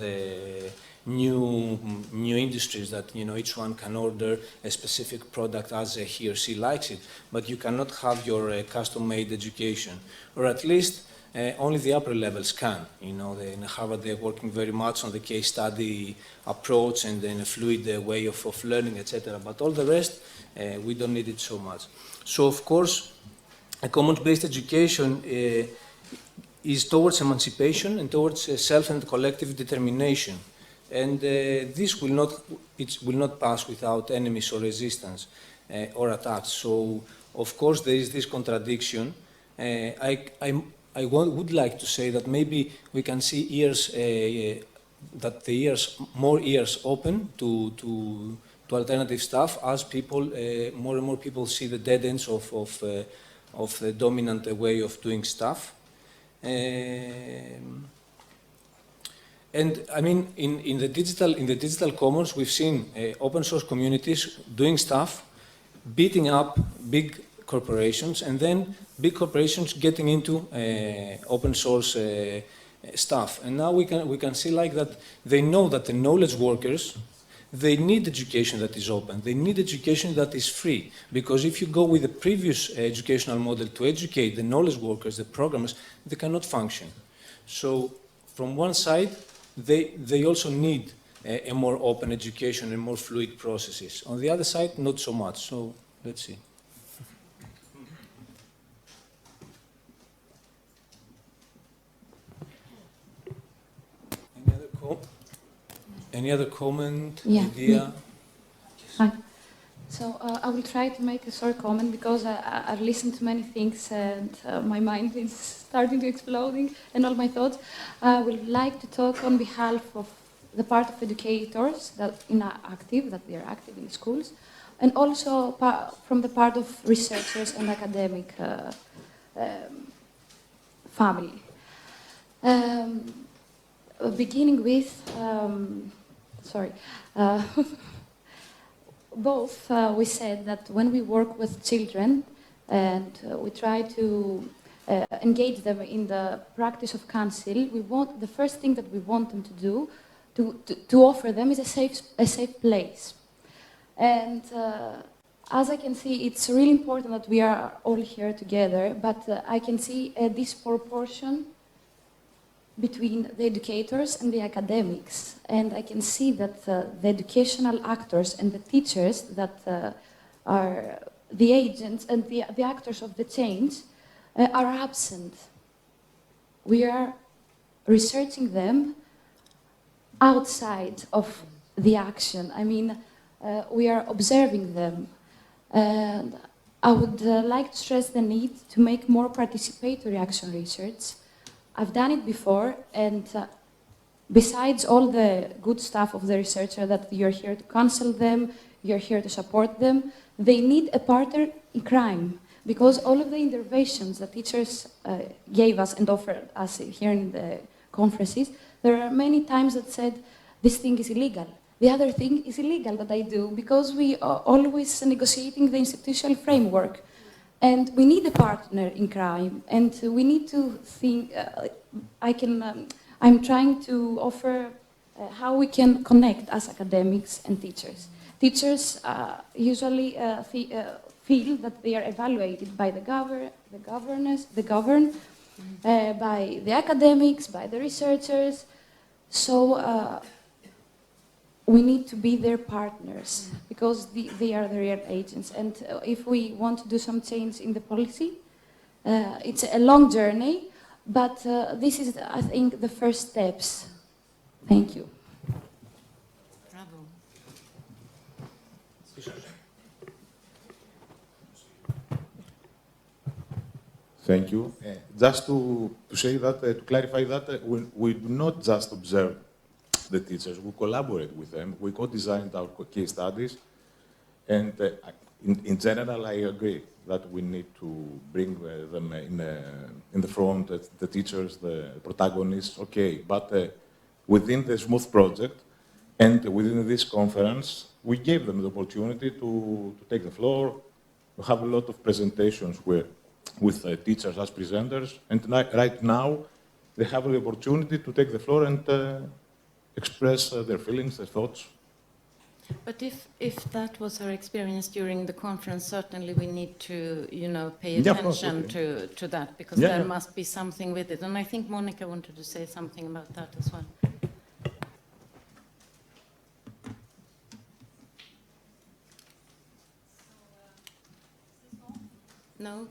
new industries that, you know, each one can order a specific product as he or she likes it, but you cannot have your custom-made education, or at least only the upper levels can. You know, in Harvard they're working very much on the case study approach and in a fluid way of learning, etc. But all the rest, we don't need it so much. So of course, a commons-based education is towards emancipation and towards self and collective determination. And this will not pass without enemies or resistance or attacks. So, of course, there is this contradiction. I would like to say that maybe we can see more ears open to alternative stuff as people, more and more people see the dead ends of the dominant way of doing stuff. And I mean, in the digital commons, we've seen open source communities doing stuff, beating up big corporations, and then big corporations getting into open source stuff. And now we can see like that they know that the knowledge workers, they need education that is open. They need education that is free. Because if you go with the previous educational model to educate the knowledge workers, the programmers, they cannot function. So from one side, they also need a more open education and more fluid processes. On the other side, not so much. So let's see. Any other comment, idea? Hi. So I will try to make a short comment because I've listened to many things and my mind is starting to exploding and all my thoughts. I would like to talk on behalf of the part of educators that we are active in schools, and also from the part of researchers and academic family. Beginning with, both we said that when we work with children and we try to engage them in the practice of counsel, the first thing that we want them to do, to offer them is a safe place. And as I can see, it's really important that we are all here together, but I can see a disproportion between the educators and the academics. And I can see that the educational actors and the teachers that are the agents and the actors of the change are absent. We are researching them outside of the action. I mean, we are observing them. And I would like to stress the need to make more participatory action research. I've done it before, and besides all the good stuff of the researcher, that you're here to counsel them, you're here to support them, they need a partner in crime, because all of the interventions that teachers gave us and offered us here in the conferences, there are many times that said, this thing is illegal. The other thing is illegal that I do, because we are always negotiating the institutional framework. And we need a partner in crime, and we need to think, I'm trying to offer how we can connect as academics and teachers. Teachers usually feel that they are evaluated by the governed, by the academics, by the researchers. So we need to be their partners, because they are the real agents. And if we want to do some change in the policy, it's a long journey, but this is, I think, the first steps. Thank you. Bravo. Thank you. Just to say that, to clarify that, we do not just observe the teachers, we collaborate with them, we co-designed our case studies, and in general I agree that we need to bring them in the front, the teachers, the protagonists, okay, but within the Smooth project and within this conference, we gave them the opportunity to take the floor, to have a lot of presentations with teachers as presenters, and right now they have the opportunity to take the floor and express their feelings, their thoughts. But if that was our experience during the conference, certainly we need to, pay Yeah, of course, attention okay. to that, because Yeah, there yeah. must be something with it. And I think Monica wanted to say something about that as well. No?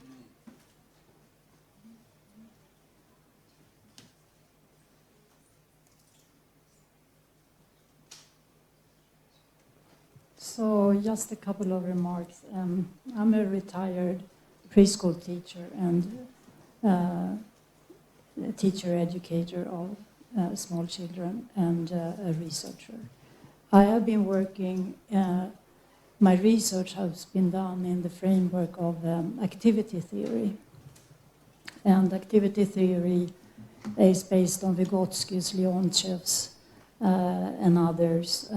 So just a couple of remarks. I'm a retired preschool teacher and a teacher educator of small children and a researcher. I have been working, my research has been done in the framework of activity theory. And activity theory is based on Vygotsky's, Leontiev's, and others'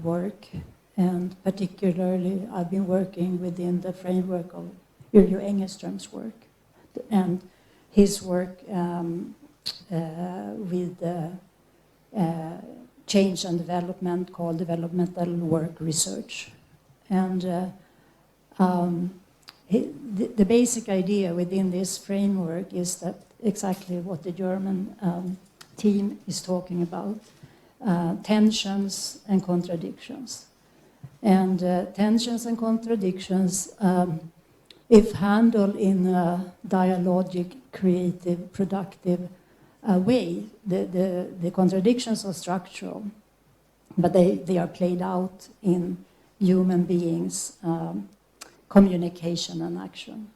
work. And particularly, I've been working within the framework of Yrjö Engelström's work and his work with change and development called developmental work research. And the basic idea within this framework is that exactly what the German team is talking about, tensions and contradictions. And tensions and contradictions, if handled in a dialogic, creative, productive way, the contradictions are structural, but they are played out in human beings' communication and action.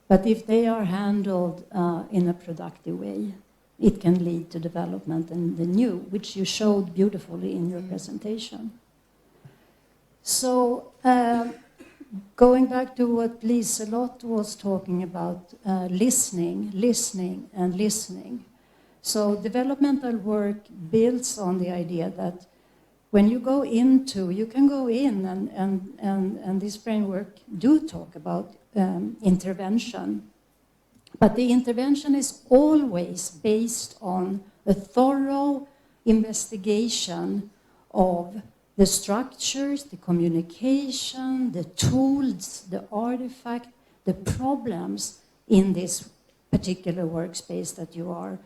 But if they are handled in a productive way, it can lead to development and the new, which you showed beautifully in your presentation. So, going back to what Liselott was talking about, listening. So developmental work builds on the idea that when you go into, you can go in and this framework do talk about intervention. But the intervention is always based on a thorough investigation of the structures, the communication, the tools, the artifact, the problems in this particular workspace that you are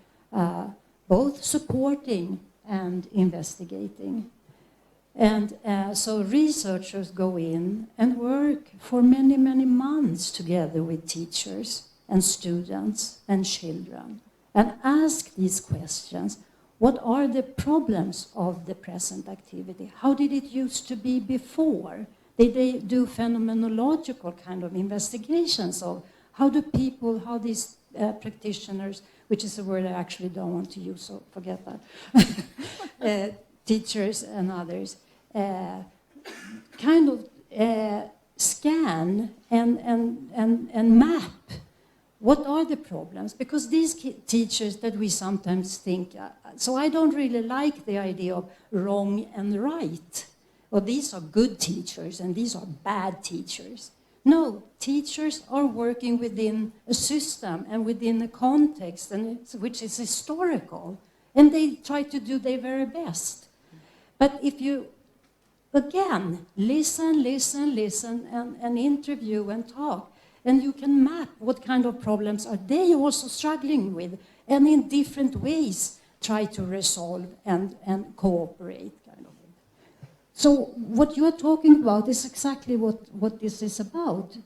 both supporting and investigating. And so researchers go in and work for many, many months together with teachers and students and children and ask these questions. What are the problems of the present activity? How did it used to be before? They do phenomenological kind of investigations of how do people, how these practitioners, which is a word I actually don't want to use, so forget that, teachers and others, kind of scan and map what are the problems? Because these teachers that we sometimes think, so I don't really like the idea of wrong and right. Or these are good teachers and these are bad teachers. No, teachers are working within a system and within a context which is historical. And they try to do their very best. But if you, again, listen, and interview and talk, and you can map what kind of problems are they also struggling with, and in different ways try to resolve and cooperate. Kind of. So what you are talking about is exactly what this is about.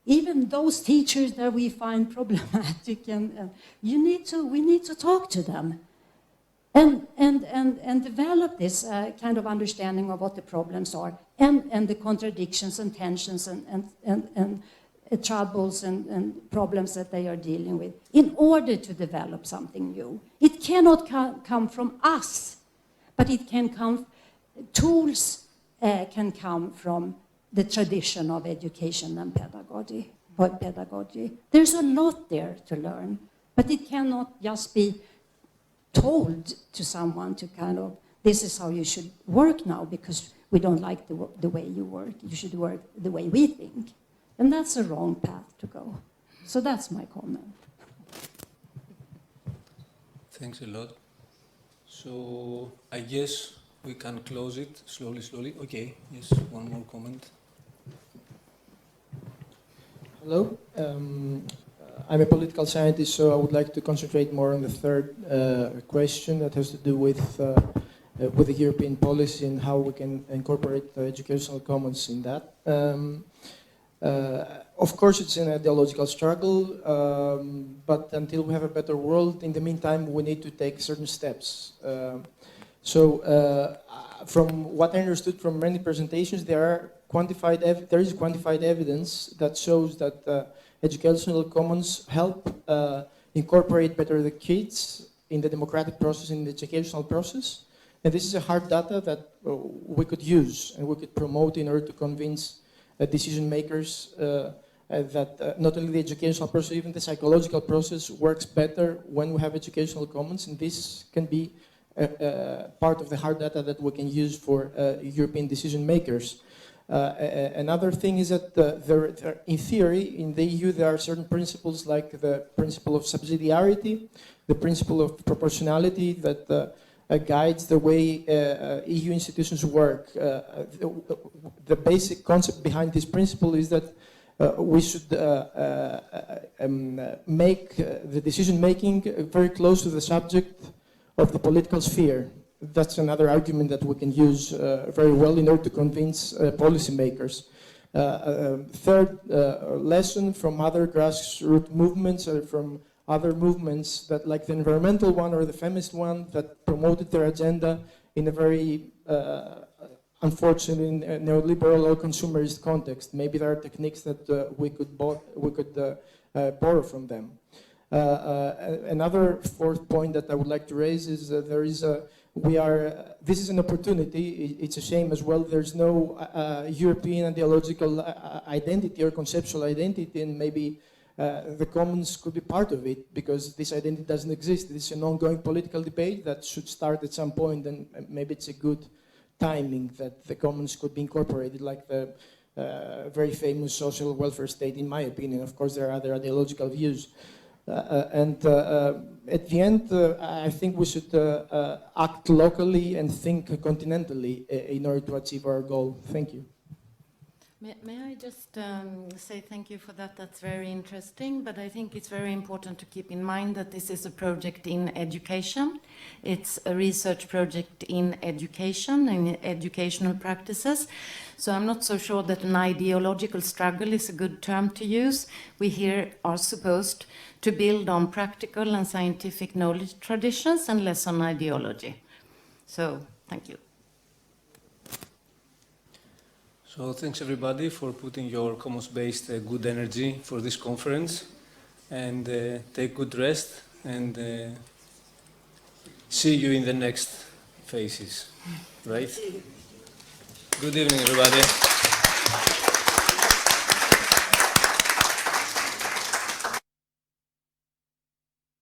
Even those teachers that we find problematic, and we need to talk to them. And develop this kind of understanding of what the problems are and the contradictions and tensions and troubles and problems that they are dealing with in order to develop something new. It cannot come from us, but it can come, tools can come from the tradition of education and pedagogy. There's a lot there to learn, but it cannot just be told to someone to kind of, this is how you should work now because we don't like the way you work. You should work the way we think. And that's a wrong path to go. So that's my comment. Thanks a lot. So I guess we can close it slowly. Okay, yes, one more comment. Hello. I'm a political scientist, so I would like to concentrate more on the third question that has to do with the European policy and how we can incorporate the educational commons in that. Of course, it's an ideological struggle, but until we have a better world, in the meantime, we need to take certain steps. From what I understood from many presentations, there is quantified evidence that shows that educational commons help incorporate better the kids in the democratic process, in the educational process. And this is a hard data that we could use and we could promote in order to convince decision makers that not only the educational process, even the psychological process works better when we have educational commons. And this can be part of the hard data that we can use for European decision makers. Another thing is that in theory, in the EU, there are certain principles like the principle of subsidiarity, the principle of proportionality that guides the way EU institutions work. The basic concept behind this principle is that we should make the decision-making very close to the subject of the political sphere. That's another argument that we can use very well in order to convince policymakers. Third lesson from other grassroots movements or from other movements that, like the environmental one or the feminist one, that promoted their agenda in a very unfortunately neoliberal or consumerist context. Maybe there are techniques that we could borrow from them. Another fourth point that I would like to raise is there is this is an opportunity. It's a shame as well. There's no European ideological identity or conceptual identity, and maybe the commons could be part of it because this identity doesn't exist. This is an ongoing political debate that should start at some point, and maybe it's a good timing that the commons could be incorporated, like the very famous social welfare state, in my opinion. Of course, there are other ideological views. At the end, I think we should act locally and think continentally in order to achieve our goal. Thank you. May I just say thank you for that? That's very interesting, but I think it's very important to keep in mind that this is a project in education. It's a research project in education and educational practices. So I'm not so sure that an ideological struggle is a good term to use. We here are supposed to build on practical and scientific knowledge traditions and less on ideology. So, thank you. So thanks everybody for putting your commons-based good energy for this conference, and take good rest, and see you in the next phases, right? Good evening everybody.